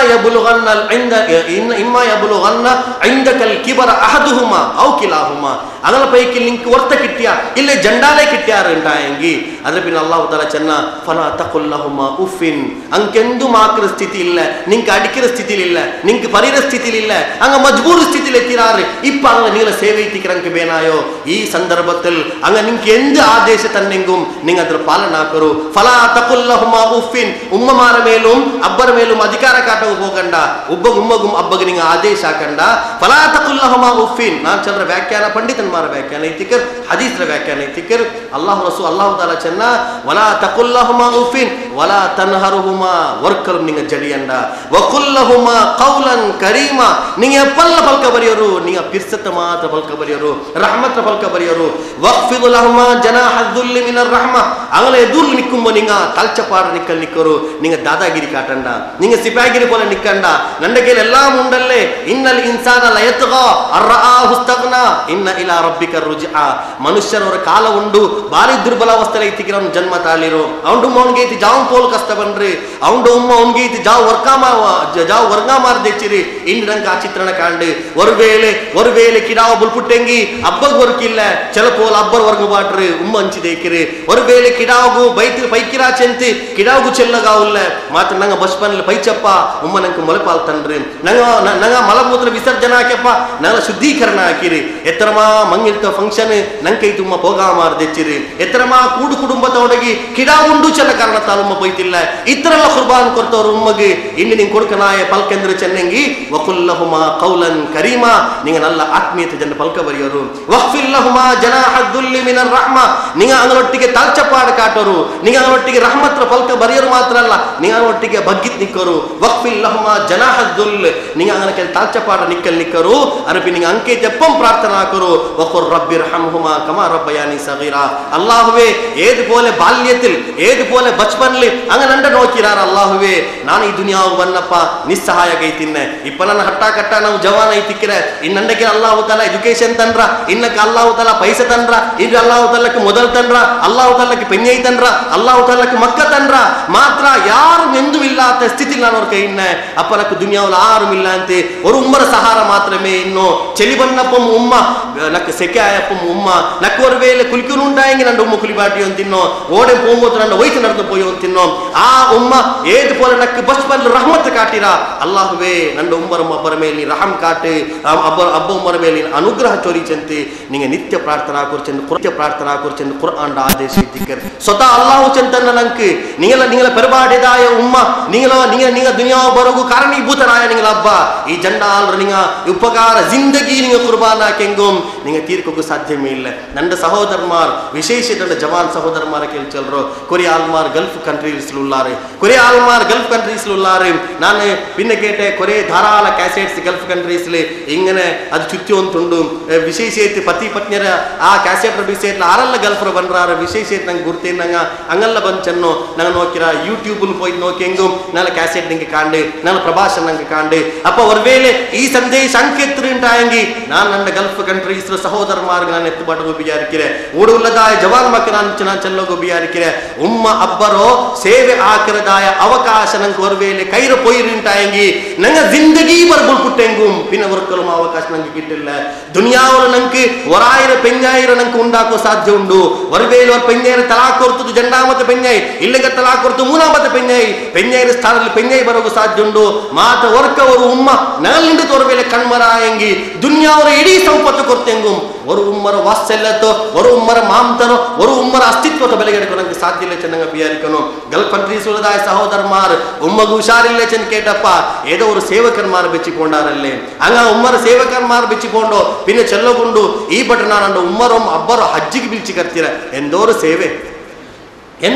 ಯಬ್ಲುಗನ್ನ ಇಂದಕಲ್ ಕಿಬರ ಅಹದುಹುಮಾ ಔ ಕಿಲಾಹುಮಾ ಅದರ ಪೈಕಿ ಲಿಂಕ್ ವರ್ತ ಕಿಟ್ಟ್ಯ ಇಲ್ಲೇ ಜಂಡಾಲೆ ಕಿಟ್ಟ್ಯಾರ ಉಂಟಾಯಂಗಿ ಅದ್ರ ಪಿನ್ನ ಅಲ್ಲಾಹು ತಾಲಾ ಚೆನ್ನ ಫಲಾ ತಖುಲ್ ಲಹುಮಾ ಉಫಿನ್ ಅಂಕೆಂದು ಮಾಕ್ರ ಸ್ಥಿತಿ ಇಲ್ಲ ನಿಂಗೆ ಅಡಿಕಿರ ಸ್ಥಿತಿ ಇಲ್ಲ ನಿಂಗೆ ಪರಿರ ಸ್ಥಿತಿ ಇಲ್ಲ ಅಂಗ ಮಜ್ಬೂರ್ ಸ್ಥಿತಿ ಎತ್ತಿರಾರು ಇಪ್ಪ ಅಂಗ ನೀಲ ಸೇವೆ ಇತ್ತಿಕ್ರಂಗೆ ಬೇನಾಯೋ ಈ ಸಂದರ್ಭದಲ್ಲಿ ಅಂಗ ನಿಂಗೆ ಎಂದು ಆದೇಶ ತನ್ನೆಂಗುಂ ನಿಂಗೆ ಅದ್ರ ಪಾಲನ ಹಾಕರು ಫಲಾ ತಖುಲ್ ಲಹುಮಾ ಉಫಿನ್ ಉಮ್ಮಮಾರ ಮೇಲೂ ಅಬ್ಬರ ಮೇಲೂ ಅಧಿಕಾರ ಕಾಟವು ಹೋಗಂಡ ಉಮ್ಮಗುಂ ಅಬ್ಬಗ ನಿಂಗೆ ಆದೇಶ ಹಾಕಂಡ ಫಲಾ ತಖುಲ್ ಲಹುಮಾ ಉಫಿನ್ ನಾನು ಚಂದ್ರ ವ್ಯಾಖ್ಯಾನ ಪಂಡಿತನ್ಮಾರ ವ್ಯಾಖ್ಯಾನ ಐತಿಕರ್ ಹದೀಸ್ರ ವ್ಯಾಖ್ಯಾನ ಐತಿಕರ್ ಅಲ್ಲಾಹು ತಾಲಾ ಚೆನ್ನ ವಲಾ ತಖುಲ್ ಲಹುಮಾ ಉಫಿನ್ ವಲಾ ತನ್ಹರುಹುಮಾ ವರ್ಕರು ನಿಂಗೆ ಜಡಿಯಂಡ ವಕುಲ್ ಲಹುಮಾ ಕೌಲನ್ ಕರೀಮಾ ನಿಂಗೆ ಪಲ್ಲ ಫಲ್ಕ ಬರೆಯೋರು ನಿಂಗೆ ಪಿರ್ಸತ್ತ ಮಾತ್ರ ಫಲ್ಕ ಬರೆಯೋರು ರಹಮತ್ರ ಫಲ್ಕ ಬರೆಯೋರು ವಕ್ಫಿದ್ ಲಹುಮಾ ಜನಾಹ ದುಲ್ಲಿ ಮಿನರ್ ರಹಮ ಅಂಗಲ ಎದುರು ನಿಕ್ಕುಂಬ ನಿಂಗ ತಲ್ಚಪಾರ ನಿಕ್ಕಲ್ ನಿಕ್ಕರು ನಿಂಗೆ ದಾದಾಗಿರಿ ಕಾಟಂಡ ನಿಂಗೆ ಸಿಪಾಗಿರಿ ಪೋಲ ನಿಕ್ಕಂಡ ನಂಡ ಕೇಳಿ ಎಲ್ಲಾ ಮುಂಡಲ್ಲೇ ಇನ್ನಲ್ ಇನ್ಸಾನ ಲಯತ್ಗಾ ಅರ್ರಾಹು ಇಸ್ತಗ್ನಾ ಇನ್ನ ಇಲಾ ರಬ್ಬಿಕ ರುಜ್ಆ ಮನುಷ್ಯರವರ ಕಾಲ ಉಂಡು ಬಾರಿ ದುರ್ಬಲಾವಸ್ಥೆಲ ಐತಿಕಿರ ಅವ್ನು ಜನ್ಮ ತಾಳಿರೋ ಅವನು ಅವನಿಗೆ ಐತಿ ಜಾವ್ ಪೋಲ್ ಕಷ್ಟ ಬನ್ರಿ ಅವನು ಉಮ್ಮ ಅವನಿಗೆ ಐತಿ ಜಾವ್ ವರ್ಗ ಮಾರ್ದೆಚ್ಚಿರಿ ಇನ್ನು ನಂಗೆ ಆ ಚಿತ್ರಣ ಕಾಂಡು ஒருவேளை கிடாவ புல்புட்டெங்கி அப்பக் ஒர்க்கில்ல சில போல் அப்பர் வர்க்க பாட்டு உம்ம அஞ்சு தேய்க்கிறே ஒருவேளை கிடாவுக்கு பைத்து பைக்கிறா சென்று கிடாவுக்கு செல்லகாவுல்ல மாத்திர நாங்க பஸ்பன்ல பைச்சப்பா உம்ம ನಂಗೆ ಮೊಲೆಪಾಲ್ ತನ್ರಿ ನಂಗ ಮಲಮೂತ್ರ ವಿಸರ್ಜನೆ ಹಾಕ್ಯಪ್ಪ ನಂಗ ಶುದ್ಧೀಕರಣ ಹಾಕಿರಿ ಎತ್ತರಮಾ ಮಂಗಿರ್ತ ಫಂಕ್ಷನ್ ನಂಗೆ ಐತಿ ಉಮ್ಮ ಹೋಗ ಮಾರ್ದೆಚ್ಚಿರಿ ಎತ್ತರಮಾ ಕೂಡು ಕುಟುಂಬದೊಡಗಿ ಕಿಡಾ ಉಂಡು ಚೆಲ್ಲ ಕಾರಣ ತಾಲುಮ್ಮ ಬೈತಿಲ್ಲ ಇತರೆಲ್ಲ ಕುರ್ಬಾನ್ ಕೊಡ್ತವ್ರು ಉಮ್ಮಗೆ ಇನ್ನು ನಿಂಗೆ ಕೊಡ್ಕನಾಯ ಪಲ್ಕೆಂದ್ರೆ ಚೆನ್ನಂಗಿ ವಕುಲ್ಲಹುಮಾ ಕೌಲನ್ ಕರೀಮಾ ನಿಂಗೆ ನಲ್ಲ ಆತ್ಮೀಯತೆ ಜನ ಪಲ್ಕ ಬರೆಯೋರು ವಹ್ಫಿಲ್ಲಹುಮಾ ಜನಾಹದ್ದುಲ್ಲಿ ಮಿನರ್ ರಹ್ಮಾ ನಿಂಗೆ ಅಂಗನೊಟ್ಟಿಗೆ ತಾಳ್ಚಪಾಡು ಕಾಟೋರು ನಿಂಗೆ ಅಂಗನೊಟ್ಟಿಗೆ ರಹಮತ್ರ ಪಲ್ಕ ಬರೆಯೋರು ಮಾತ್ರ ಅಲ್ಲ ನಿಂಗೆ ಅಂಗನೊಟ್ಟಿಗೆ ಬಗ್ಗಿತ್ ನಿಕ್ಕರು ವಹ್ಫಿಲ್ಲಹುಮಾ ಜನಾಹದ್ದುಲ್ ನಿಂಗೆ ಅಂಗನಕ್ಕೆ ತಾಳ್ಚಪಾಡು ನಿಕ್ಕರು ಅರಬಿ ನಿಂಗೆ ಅಂಕೆ ತೆಪ್ಪಂ ಪ್ರಾರ್ಥನಾ ಹಾಕರು ವಖುರ್ ರಬ್ಬಿರ್ಹಮ್ಹುಮಾ ಕಮಾ ರಬ್ಬಯಾನಿ ಸಗೀರಾ ಅಲ್ಲಾಹುವೇ ಏದು ಪೋಲೆ ಬಾಲ್ಯത്തിൽ ഏത് പോലെ ബച്പനിൽ അങ്ങനെ നോക്കിരാർ അല്ലാഹുവേ ನಾನು ಈ ದುನಿಯಾವು ಬನ್ನಪ್ಪ ನಿಸ್ಸಹಾಯಕ ಐತಿನ್ನೆ ಇಪ್ಪ ನನ್ನ ಹಟ್ಟ ಕಟ್ಟ ನಾವು ಜವಾನ ಐತಿಕ್ಕಿರೆ ಇನ್ನಂಡಕ್ಕೆ ಅಲ್ಲಾಹು ತಾಲ ಎಜುಕೇಶನ್ ತಂದ್ರ ಇನ್ನಕ್ಕೆ ಅಲ್ಲಾಹು ತಾಲ ಪೈಸೆ ತಂದ್ರ ಇದು ಅಲ್ಲಾಹು ತಾಲಕ್ಕೆ ಮೊದಲು ತಂದ್ರ ಅಲ್ಲಾಹು ತಾಲಕ್ಕೆ ಪೆಂಜೈ ತಂದ್ರ ಅಲ್ಲಾಹು ತಾಲಕ್ಕೆ ಮಕ್ಕ ತಂದ್ರ ಮಾತ್ರ ಯಾರು ಎಂದು ಇಲ್ಲಾತ ಸ್ಥಿತಿ ನಾನು ಅವ್ರ ಕೈ ಇನ್ನೆ ಅಪ್ಪ ನಕ್ಕು ದುನಿಯಾವಲ್ಲಿ ಯಾರು ಇಲ್ಲ ಅಂತೆ ஒரு உம்மர சஹாரா மாத்திரமே இன்னும் செலிபன்னப்பம் உம்மா நக்கு செக்காயப்பம் உம்மா நக்கு ஒரு வேளை குளிக்கணும் உண்டாயங்கி நண்டு உம்ம குளிபாட்டி ಅಂತಿನ್ನೋ ಓಡೆ ಹೋಗೋದು ನನ್ನ ವಯಸ್ಸು ನಡೆದು போய் ಅಂತಿನ್ನೋ ಆ ಉಮ್ಮ ಏದು ಪೋಲ ನಕ್ಕು ಬಚ್ಪನ್ ರಹಮತ್ ಕಾಟಿರಾ ಅಲ್ಲಾಹುವೇ ನನ್ನ ಉಮ್ಮರ ಒಬ್ಬರ ಮೇಲೆ ನೀ ರಹಮ್ ಕಾಟು ಅಬ್ಬ ಉಮ್ಮರ ಮೇಲೆ ಅನುಗ್ರಹ ಚೋರಿಚಂತೆ ನಿಂಗೆ ನಿತ್ಯ ಪ್ರಾರ್ಥನಾ ಕುರ್ಚಂದು ಕುರ್ಆನ್ ಆದೇಶಿತಿಕರ್ ಸ್ವತಃ ಅಲ್ಲಾಹು ಚಂತನ್ನ ನಂಗೆ ನಿಂಗಲ ಪೆರಬಾಡೆದಾಯ ಉಮ್ಮ ನಿಂಗ ದುನಿಯಾ ಬರೋಗು ಕಾರಣೀಭೂತರಾಯ ನಿಂಗಲ ಹಬ್ಬ ಈ ಜಂಡಾಲ್ರ ನಿಂಗ ಉಪಕಾರ ಜಿಂದಗಿ ನಿಂಗ ಕುರ್ಬಾನ ಕೆಂಗುಂ ನಿಂಗ ತೀರ್ಕೋಗು ಸಾಧ್ಯವೇ ಇಲ್ಲ ನನ್ನ ಸಹೋದರಮಾರ್ ವಿಶೇಷ ನನ್ನ ಜವಾನ್ ಸಹೋದರಮಾರ ಕೇಳ್ಚಲ್ರು ಕೊರಿಯಾ ಆಲ್ಮಾರ್ ಗಲ್ಫ್ ಕಂಟ್ರೀಸ್ ಉಳ್ಳಾರೆ ನಾನು ಪಿನ್ನ ಕೇಟೆ ಕೊರೆ ಧಾರಾಳ ಕ್ಯಾಸೆಟ್ಸ್ ಗಲ್ಫ್ ಕಂಟ್ರೀಸ್ ಇಂಗನೆ ಅದು ಚುತ್ತಿ ಒಂದುಂಡು ವಿಶೇಷ ಪತಿ ಪತ್ನಿಯರ ಆ ಕ್ಯಾಸೆಟ್ ವಿಷಯ ಆರಲ್ಲ ಗಲ್ಫ್ರ ಬಂದ್ರಾರ ವಿಶೇಷ ನಂಗೆ ಗುರ್ತೇನೆ ನಂಗೆ ಹಂಗಲ್ಲ ಬಂದು ಚೆನ್ನು ನಂಗೆ ನೋಕಿರ ಯೂಟ್ಯೂಬ್ ಹೋಗಿ ನೋಕಿ ಹೆಂಗು ನನ್ನ ಕ್ಯಾಸೆಟ್ ನಿಂಗೆ ಕಾಂಡೆ ನನ್ನ ಪ್ರಭಾಷಣ ನಂಗೆ ಕಾಂಡೆ ಅಪ್ಪ ಒರ್ವೇಲೆ ಈ ಸಂದೇಶ ಅಂಕೆತ್ರಿಂಟಾಯಂಗಿ ನಾನು ನನ್ನ ಗಲ್ಫ್ ಕಂಟ್ರೀಸ್ ಸಹೋದರ ಮಾರ್ಗ ನಾನು ಎತ್ತು ಬಾಟು ಬಿಯಾರಿಕಿರೆ ಊಡುಲ್ಲದಾಯ ಜವಾನ್ ಮಕ್ಕ ನಾನು ಚೆಲ್ಲೋಗು ಬಿಯಾರಿಕಿರೆ ಉಮ್ಮ ಅಬ್ಬರೋ ಸೇವೆ ಆಕರದಾಯ ಅವಕಾಶ ನಂಗೆ ಒರ್ವೇಲೆ ಕೈರ ಪೊಯ್ರಿಂಟಾಯಂಗಿ ನಂಗೆ ಜಿಂದಗಿ ಬರ್ಬುಲ್ ಪುಟ್ಟೆಂಗುಂ ಪಿನ ವರ್ಕಲು ಅವಕಾಶ ನಂಗೆ ಕಿಟ್ಟಿಲ್ಲ ದುನಿಯಾವರ ನಂಗೆ ಒರಾಯಿರ ಪೆಂಜಾಯಿರ ನಂಗೆ ಉಂಡಾಕೋ ಸಾಧ್ಯ ಉಂಡು ಒರ್ವೇಲೆ ಅವ್ರ ಪೆಂಜಾಯಿರ ತಲಾಕ್ ಕೊಡ್ತದು ಜಂಡಾಮತ ಪೆಂಜಾಯಿ ಇಲ್ಲಿಗ ತಲಾಕ್ ಕೊಡ್ತು ಮೂನಾಮತ ಪೆಂಜಾಯಿರ ಸ್ಥಾನದಲ್ಲಿ ಪೆಂಜಾಯಿ ಬರೋಗು ಸಾಧ್ಯ ಉಂಡು ಮಾತ ವರ್ಕವರು ಉಮ್ಮ ನಗಲಿಂದ ತೋರ್ವೇಲೆ ಕಣ್ಮರಾಯಂಗಿ ದುನಿಯಾವರ ಇಡೀ ಸಂಪತ್ತು ಕೊಡ್ತೆಂಗುಂ ஒரு உம்மர வாத்சல்யத்தோ ஒரு உம்மர மாம்தனோ ஒரு உம்மர ಅಸ್ತಿತ್ವದ ಬೆಲೆಗೆಡಕೋ ನಂಗೆ ಸಾಧ್ಯ ಇಲ್ಲ ಚೆನ್ನಂಗ ಬಿಯಾರಿಕನು ಗಲ್ಫ್ ಕಂಟ್ರೀಸ್ ಉಳದಾಯ ಸಹೋದರಮಾರ್ ಉಮ್ಮಗು ಹುಷಾರಿಲ್ಲ ಚೆನ್ನ ಕೇಟಪ್ಪ ಏದೋ ஒரு ಸೇವಕನ್ಮಾರ್ ಬೆಚ್ಚಿಕೊಂಡಾರಲ್ಲೇ ಹಂಗ ಉಮ್ಮರ ಸೇವಕನ್ಮಾರ್ ಬೆಚ್ಚಿಕೊಂಡು ಪಿನ್ನ ಚೆಲ್ಲಗುಂಡು ಈ ಬಟ್ ನಾನು ಉಮ್ಮರ ಅಬ್ಬರು ಹಜ್ಜಿಗೆ ಬಿಲ್ಚಿ ಕರ್ತೀರ ಎಂದೋರು ಸೇವೆ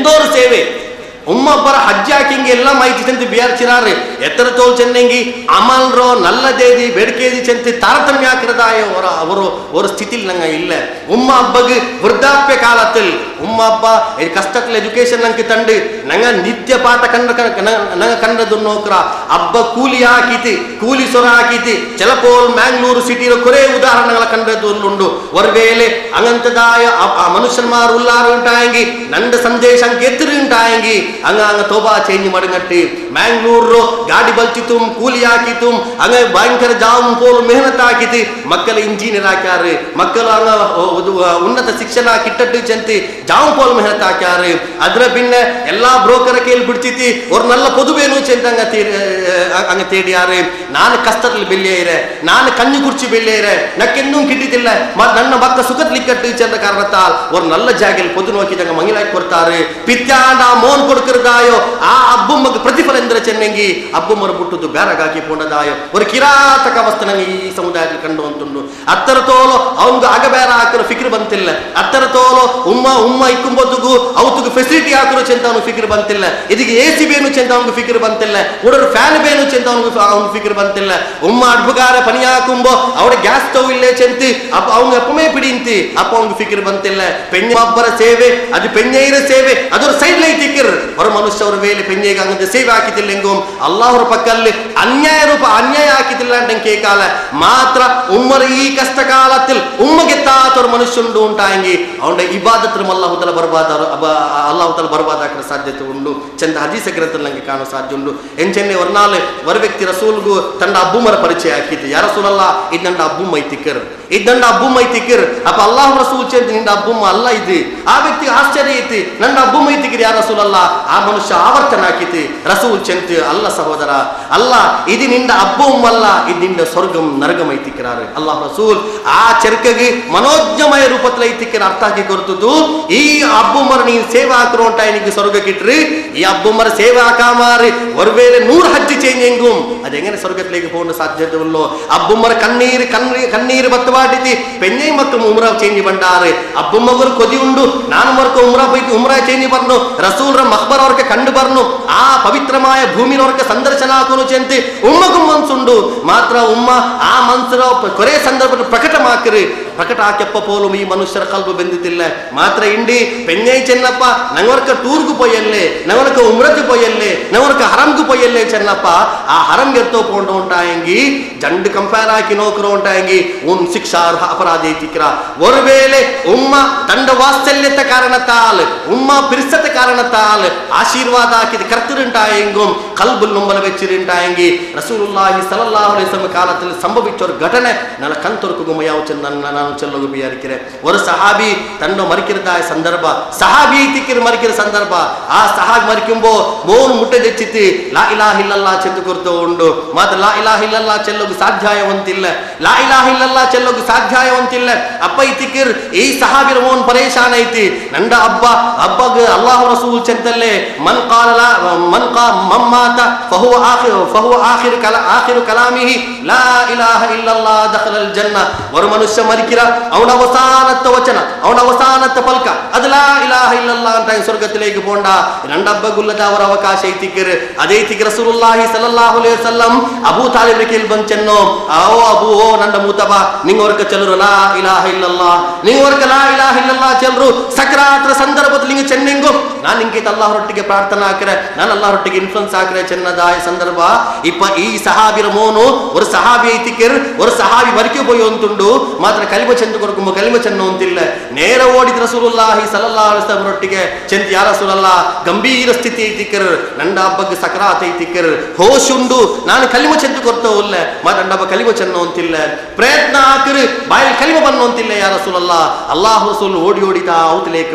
ಉಮ್ಮ ಅಬ್ಬರ ಹಜ್ಜಿ ಹಾಕಿಂಗೆ ಎಲ್ಲ ಮಾಹಿತಿ ಚಂತಿ ಬಿಯಾರ್ಚಿರಾರೆ ಎತ್ತರ ತೋಲ್ ಚೆನ್ನಂಗಿ ಅಮಲ್ರೋ ನಲ್ಲದೇದಿ ಬೇಡಿಕೆದಿ ಚಂತಿ ತಾರತಮ್ಯ ಹಾಕಿರದಾಯ ஒரு ಸ್ಥಿತಿಲಿ ನಂಗೆ ಇಲ್ಲ ಉಮ್ಮ ಹಬ್ಬಗೆ ವೃದ್ಧಾಪ್ಯ ಕಾಲത്തിൽ ಉಮ್ಮ ಹಬ್ಬ ಕಷ್ಟಕ್ಕೆ ಎಜುಕೇಶನ್ ನಂಗೆ ತಂಡು ನಂಗೆ ನಿತ್ಯ ಪಾಠ ನಂಗೆ ಕಂಡದು ನೋಕ್ರ ಹಬ್ಬ ಕೂಲಿ ಸೊರ ಹಾಕಿತಿ ಚೆಲಪೋಲ್ ಮ್ಯಾಂಗ್ಳೂರು ಸಿಟಿರೋ ಕೊರೇ ಉದಾಹರಣೆಗಳ ಕಂಡದು ಉಂಡು ಒರ್ವೇಲೆ ಅಂಗಂತದಾಯ ಮನುಷ್ಯನ್ಮಾರು ಉಲ್ಲಾರು ಉಂಟಾಯಂಗಿ ನಂದ ಸಂದೇಶ ಅಂಕೆ ಎತ್ತಿರಿ ಉಂಟಾಯಂಗಿ ಹಂಗ ತೋಬಾ ಚೇಂಜ್ ಮಾಡಿನಟ್ಟಿ ಮ್ಯಾಂಗ್ಳೂರು ಗಾಡಿ ಬಲ್ತಿತ್ತು ಕೂಲಿ ಹಾಕಿತ್ತು ಹಂಗ ಭಯಂಕರ ಜಾಮ್ ಪೋಲು ಮೆಹನತ್ ಹಾಕಿತಿ ಮಕ್ಕಳ ಇಂಜಿನಿಯರ್ ಹಾಕ್ಯಾರ ಮಕ್ಕಳು ಹಂಗ ಉನ್ನತ ಶಿಕ್ಷಣ ಕಿಟ್ಟಟ್ಟು ಚಂತಿ ಜಾಮ್ ಪೋಲು ಮೆಹನತ್ ಹಾಕ್ಯಾರ ಅದ್ರ ಭಿನ್ನ ಎಲ್ಲಾ ಬ್ರೋಕರ್ ಕೇಳಿ ಬಿಡ್ತಿತಿ ಅವ್ರ ನಲ್ಲ ಪೊದುಬೇನು ಚೆಂದ ಹಂಗ ತೇಡಿಯಾರೆ ನಾನು ಕಷ್ಟದಲ್ಲಿ ಬೆಳ್ಳಿಯರೆ ನಾನು ಕಣ್ಣು ಕುರ್ಚಿ ಬೆಳ್ಳಿಯರೆ ನಕ್ಕೆನ್ನೂ ಕಿಟ್ಟಿದ್ದಿಲ್ಲ ನನ್ನ ಮಕ್ಕ ಸುಖದ್ಲಿಕ್ಕಟ್ಟು ಚೆಂದ ಕಾರಣತ್ತಾಲ್ ಅವ್ರ ನಲ್ಲ ಜಾಗಲ್ಲಿ ಪೊದು ನೋಕಿದಂಗ ಮಂಗಿಲಾಕಿ ಕೊಡ್ತಾರೆ ಪಿತ್ಯಾಂಡ ಮೋನ್ ಕೊಡ್ಕಿರದಾಯೋ ಆ ಅಬ್ಬುಮ್ಮಗ ಪ್ರತಿಫಲ ಎಂದ್ರೆ ಚೆನ್ನಂಗಿ ಅಬ್ಬುಮ್ಮರ ಬಿಟ್ಟದ್ದು ಬ್ಯಾರಗಾಕಿ ಪೋಂಡದಾಯೋ ஒரு ಕಿರಾತಕ ಅವಸ್ಥೆ ನಂಗೆ ಈ ಸಮುದಾಯದಲ್ಲಿ ಕಂಡು ಅಂತುಂಡು ಅತ್ತರ ತೋಲು ಅವಂಗ ಅಗಬೇರ ಹಾಕಿರೋ ಫಿಕ್ರ್ ಬಂತಿಲ್ಲ ಅತ್ತರ ತೋಲು ಉಮ್ಮ ಇಕ್ಕುಂಬೊದ್ದುಗು ಅವತ್ತಿಗೆ ಫೆಸಿಲಿಟಿ ಹಾಕಿರೋ ಚೆಂತ ಅವನು ಫಿಕ್ರ್ ಬಂತಿಲ್ಲ ಇದಕ್ಕೆ AC ಬೇನು ಚೆಂತ ಅವನಿಗೆ ಫಿಕ್ರ್ ಬಂತಿಲ್ಲ ಉಡರು ಫ್ಯಾನ್ ಬೇನು ಚೆಂತ ಅವನಿಗೆ ಫಿಕ್ರ್ ಬಂತಿಲ್ಲ ಉಮ್ಮ ಅಡ್ಬುಗಾರ ಪನಿ ಹಾಕುಂಬೋ ಅವಡ ಗ್ಯಾಸ್ ಸ್ಟವ್ ಇಲ್ಲೇ ಚೆಂತಿ ಅವಂಗ ಅಪ್ಪಮೇ ಪಿಡಿಂತಿ ಅಪ್ಪ ಅವನಿಗೆ ಫಿಕ್ರ್ ಬಂತಿಲ್ಲ ಪೆಣ್ಣೊಬ್ಬರ ಸೇವೆ ಅದು ಪೆಣ್ಣೆಯರ ಸೇವೆ ಅದರ ಸೈಡ್ ಲೈ ತಿಕ್ಕಿರ್ ಹೊರ ಮನುಷ್ಯ ಅವರ ವೇಲೆ ಪೆಣ್ಣೆಗೆ ಹಂಗಂತ ಸೇವೆ ಹಾಕಿತಿಲ್ಲ ಹೆಂಗೋ ಅಲ್ಲಾಹರ ಪಕ್ಕಲ್ಲಿ ಅನ್ಯಾಯ ആക്കിയിട്ടില്ല കേൾക്കാല മാത്ര ഉമ്മർ ഈ കഷ്ടകാലത്തിൽ ഉമ്മಗೆത്താത്തൊരു മനുഷ്യനുണ്ട് ഉണ്ടായെങ്കിൽ അവന്റെ ഇബാദത്തും അല്ലാഹു തആല ബർബാദാക്കുന്ന സാധ്യತೆ ಉಂಟು ಚಂದ ಹದೀಸ್ ಗ್ರಂಥದಲ್ಲಿ ಕಾಣೋ ಸಾಧ್ಯ ಉಂಟು ಎಂಚೆನ್ನೆ ವರ್ನಾಲೆ ವರ ವ್ಯಕ್ತಿ ರಸೂಲ್ಗೂ ತಂಡ ಅಬ್ಬುಮರ ಪರಿಚಯ ಹಾಕಿತ್ತು ಯಾ ರಸೂಲಲ್ಲಾ ಇದಂಡ ಅಬ್ಬುಮ್ಮ ಐತಿಕರ್ ಇದಂಡ ಅಬ್ಬುಮ್ಮ ಐತಿಕರ್ ಅಪ್ಪ ಅಲ್ಲಾಹ್ ರಸೂಲ್ ಚಂದ ನಿಂದ ಅಬ್ಬುಮ್ಮ ಅಲ್ಲ ಇದು ಆ ವ್ಯಕ್ತಿಗೆ ಆಶ್ಚರ್ಯ ಐತಿ ನನ್ನ ಅಬ್ಬುಮ್ಮ ಐತಿಕರ್ ಯಾ ರಸೂಲಲ್ಲಾ ಆ ಮನುಷ್ಯ ಆವರ್ತನ ಹಾಕಿತಿ ರಸೂಲ್ ಚಂತ ಅಲ್ಲ ಸಹೋದರ ಅಲ್ಲ ಇದು ನಿಂದ ಅಬ್ಬುಮ್ಮಲ್ಲ ಇದು ನಿಂದ ಸ್ವರ್ಗಂ ನರಗಂ ಐತಿಕರಾರು ಅಲ್ಲಾಹ್ ರಸೂಲ್ ಆ ಚರ್ಕಗೆ ಮನೋಜ್ಞಮಯ ರೂಪದಲ್ಲಿ ಐತಿಕರ ಅರ್ಥ ಹಾಕಿ ಕೊರ್ತದ್ದು ಈ ಅಬ್ಬುಮ್ಮರ ನೀನು ಸೇವಾ ಹಾಕರು ಅಂತ ನಿನಗೆ ಸ್ವರ್ಗ ಕಿಟ್ರಿ ಈ ಅಬ್ಬುಮ್ಮರ ಸೇವಾ ಹಾಕಾಮಾರಿ ಒರ್ವೇಲೆ 100 ಹಜ್ಜಿ ಚೇಂಜ್ ಹೆಂಗುಂ ಅದೆಂಗನೆ ಸ್ವರ್ಗത്തിലേക്ക് പോകാൻ സാധ്യതയുള്ളൂ അബ്ബുമ്മർ കണ്ണീര് ബത്തവാടിതി പെഞ്ഞൈ മക്ക ഉംറ ചേഞ്ച് പണ്ടാറ് അബ്ബുമ്മർ കൊതിയുണ്ട് നാനുമർക്ക് ഉംറ ചേഞ്ച് പറഞ്ഞു റസൂൽರ മഖ്ബർ അവർക്ക് കണ്ടു പറഞ്ഞു ആ പവിത്രമായ ഭൂമിയിൽ അവർക്ക് സന്ദർശന ആക്കുന്നു ചെന്തി ഉമ്മക്കും മനസ്സുണ്ട് മാത്ര ഉമ്മ ആ മനസ്സിನ കുറേ ಸಂದರ್ಭದಲ್ಲಿ ಪ್ರಕಟ ಆಕ್ಯಪ್ಪ ಪೋಲು ಈ ಮನುಷ್ಯರ ಕಲ್ಬು ಬೆಂದಿತ್ತಿಲ್ಲ ಮಾತ್ರ ಇಂಡಿ ಪೆಣ್ಣೈ ಚೆನ್ನಪ್ಪ ನಂಗವರ್ಕ ಟೂರ್ಗು ಪೊಯ್ಯಲ್ಲೇ ನಂಗವರ್ಕ ಉಮ್ರಕ್ಕೆ ಪೊಯ್ಯಲ್ಲೇ ನಂಗವರ್ಕ ಹರಂಗು ಪೊಯ್ಯಲ್ಲೇ ಚೆನ್ನಪ್ಪ ಆ ಹರಂ ಗೆತ್ತೋ ಪೋಂಡು ಉಂಟಾಯಂಗಿ ಜಂಡ್ ಕಂಪೇರ್ ಹಾಕಿ ನೋಕರು ಉಂಟಾಯಂಗಿ ಶಿಕ್ಷಾರ್ಹ ಅಪರಾಧ ಐತಿಕ್ರ ಒರುವೇಳೆ ಉಮ್ಮ ತಂಡ ವಾತ್ಸಲ್ಯತೆ ಕಾರಣತಾಲ್ ಉಮ್ಮ ಪಿರ್ಸತೆ ಕಾರಣತಾಲ್ ಆಶೀರ್ವಾದ ಹಾಕಿದ ಕರ್ತರುಂಟಾಯಂಗುಂ ಕಲ್ಬುಲ್ ನುಂಬಲ ವೆಚ್ಚಿರುಂಟಾಯಂಗಿ ರಸೂಲುಲ್ಲಾಹಿ ಸಲ್ಲಲ್ಲಾಹು ಅಲೈಹಿ ವಸಲ್ಲಂ ಕಾಲದಲ್ಲಿ ಸಂಭವಿಚ್ಚ ಘಟನೆ ನನ್ನ ಕಂತೊರ್ಕು ಯಾವ ನಾನು ಚೆಲ್ಲೋಗು ಬಿಯಾರಿಕೆರೆ ஒரு ಸಹಾಬಿ ತನ್ನ ಮರಿಕಿರದಾಯ ಸಂದರ್ಭ ಸಹಾಬಿ ತಿಕ್ಕಿರ ಮರಿಕಿರ ಸಂದರ್ಭ ಆ ಸಹಾಬಿ ಮರಿಕಿಂಬೋ ಮೋನ್ ಮುಟ್ಟೆ ದೆಚ್ಚಿತಿ ಲಾ ಇಲಾಹ ಇಲ್ಲಲ್ಲಾಹ್ ಚೆಂದು ಕೊರ್ತು ಉಂಡು ಮಾತ್ರ ಲಾ ಇಲಾಹ ಇಲ್ಲಲ್ಲಾಹ್ ಚೆಲ್ಲೋಗು ಸಾಧ್ಯವಂತಿಲ್ಲ ಲಾ ಇಲಾಹ ಇಲ್ಲಲ್ಲಾಹ್ ಚೆಲ್ಲೋಗು ಸಾಧ್ಯವಂತಿಲ್ಲ ಅಪ್ಪ ಇತಿಕಿರ್ ಈ ಸಹಾಬಿರ ಮೋನ್ ಪರೇಶಾನ ಐತಿ ನಂದ ಅಬ್ಬಗ ಅಲ್ಲಾಹ್ ರಸೂಲ್ ಚೆಂತಲ್ಲೇ ಮನ್ ಮಾತ ಫಹುವ ಆಖಿರು ಕಲಾಮಿಹಿ ಲಾ ಇಲಾಹ ಇಲ್ಲಲ್ಲಾಹ್ ದಖಲಲ್ ಜನ್ನ ஒரு ಮನುಷ್ಯ ಮರಿಕಿರ ಅವನ ಅವಸಾನತ್ತ ವಚನ ಅವನ ಅವಸಾನತ್ತ ಫಲ್ಕ ಅದು ಲಾ ಇಲಾಹ ಇಲ್ಲಲ್ಲಾಹ್ ಅಂತ ಸ್ವರ್ಗത്തിലേക്ക് പോണ്ട രണ്ടബ്ബഗുല്ലത ಅವರ ಅವಕಾಶ ಐತಿಕರ್ ಅದೇ ತಿಕರ್ ರಸೂಲುಲ್ಲಾಹಿ ಸಲ್ಲಲ್ಲಾಹು ಅಲೈಹಿ ವಸಲ್ಲಂ ಅಬೂ ತಾಲಿಬ್ ರಿಕೆಲ್ ಬಂಚೆನ್ನೋ ಓ ಅಬೂ ಓ ನಂದ ಮೂತಬ ನಿಂಗವರ್ಕ ಚಲರು ಲಾ ಇಲಾಹ ಇಲ್ಲಲ್ಲಾಹ್ ನಿಂಗವರ್ಕ ಲಾ ಇಲಾಹ ಇಲ್ಲಲ್ಲಾಹ್ ಚಲರು ಸಕ್ರಾತ್ರ ಸಂದರ್ಭದಲ್ಲಿ ನಿಂಗೆ ಚೆನ್ನೆಂಗು ನಾನು ನಿಂಗೆ ಅಲ್ಲಾಹರೊಟ್ಟಿಗೆ ಪ್ರಾರ್ಥನಾ ಹಾಕಿರೆ ನಾನು ಅಲ್ಲಾಹರೊಟ್ಟಿಗೆ ಇನ್ಫ್ಲುಯೆನ್ಸ್ ಹಾಕಿರೆ ಚೆನ್ನದಾಯ ಸಂದರ್ಭ ಇಪ್ಪ ಈ ಸಹಾಬಿರ ಮೋನು ஒரு ಸಹಾಬಿ ಐತಿಕರ್ ஒரு ಸಹಾಬಿ ಮರಿಕೆ போய் ಅಂತುಂಡು ಮಾತ್ರ ಕಲಿಮ ಚೆಂದು ಕೊರಕುಂಬ ಕಲಿಮ ಚೆನ್ನು ಅಂತಿಲ್ಲ ನೇರ ಓಡಿದ ರಸೂಲುಲ್ಲಾಹಿ ಸಲ್ಲಲ್ಲಾಹು ಅಲೈಹಿ ವಸಲ್ಲಂ ರೊಟ್ಟಿಗೆ ಚೆಂದ ಯಾ ರಸೂಲಲ್ಲಾಹ್ ಗಂಭೀರ ಸ್ಥಿತಿ ಐತಿಕರ್ ನಂದ ಹಬ್ಬಕ್ಕೆ ಸಕರಾತ್ ಐತಿಕರ್ ಹೋಶ್ ಉಂಡು ನಾನು ಕಲಿಮ ಚೆಂದು ಕೊರ್ತವಲ್ಲ ಮಾತ್ರ ನಂದ ಹಬ್ಬ ಕಲಿಮ ಚೆನ್ನು ಅಂತಿಲ್ಲ ಪ್ರಯತ್ನ ಹಾಕಿರು ಬಾಯಲ್ಲಿ ಕಲಿಮ ಬನ್ನು ಅಂತಿಲ್ಲ ಯಾ ರಸೂಲಲ್ಲಾಹ್ ಅಲ್ಲಾಹ್ ರಸೂಲ್ ಓಡಿತಾ ಔತಲೇಕ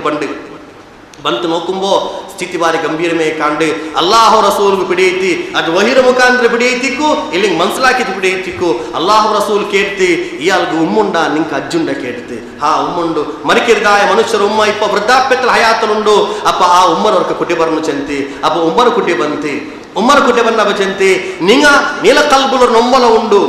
ಬಂತು ನೋಕುಂಬೋ ಸ್ಥಿತಿ ಬಾರಿ ಗಂಭೀರಮೇ ಕಾಂಡು ಅಲ್ಲಾಹು ರಸೂಲ್ಗೂ ಪಿಡಿಯೈತಿ ಅದು ವಹಿರ ಮುಖಾಂತರ ಪಿಡಿಯೈತಿಕ್ಕು ಇಲ್ಲಿ ಮನ್ಸಲಾಕಿತ್ತು ಪಿಡಿಯೈತಿಕ್ಕು ಅಲ್ಲಾಹು ರಸೂಲ್ ಕೇಳ್ತಿ ಇಯಾಲ್ಗು ಉಮ್ಮುಂಡ ನಿಂಕ ಅಜ್ಜುಂಡ ಕೇಳ್ತಿ ಹಾ ಉಮ್ಮುಂಡು ಮರಿಕಿರಿದಾಯ ಮನುಷ್ಯರು ಉಮ್ಮ ಇಪ್ಪ ವೃದ್ಧಾಪ್ಯತ್ರ ಹಯಾತನುಂಡು ಅಪ್ಪ ಆ ಉಮ್ಮರವರ್ಕ ಕುಟಿ ಬರ್ನು ಚೆಂತಿ ಅಪ್ಪ ಉಮ್ಮರ ಕುಟಿ ಬಂತಿ ಉಮ್ಮರ ಕುಟಿ ಬನ್ನ ಚೆಂತಿ ನಿಂಗ ನೀಲ ಕಲ್ಬುಲ ನೊಂಬಲ ಉಂಡು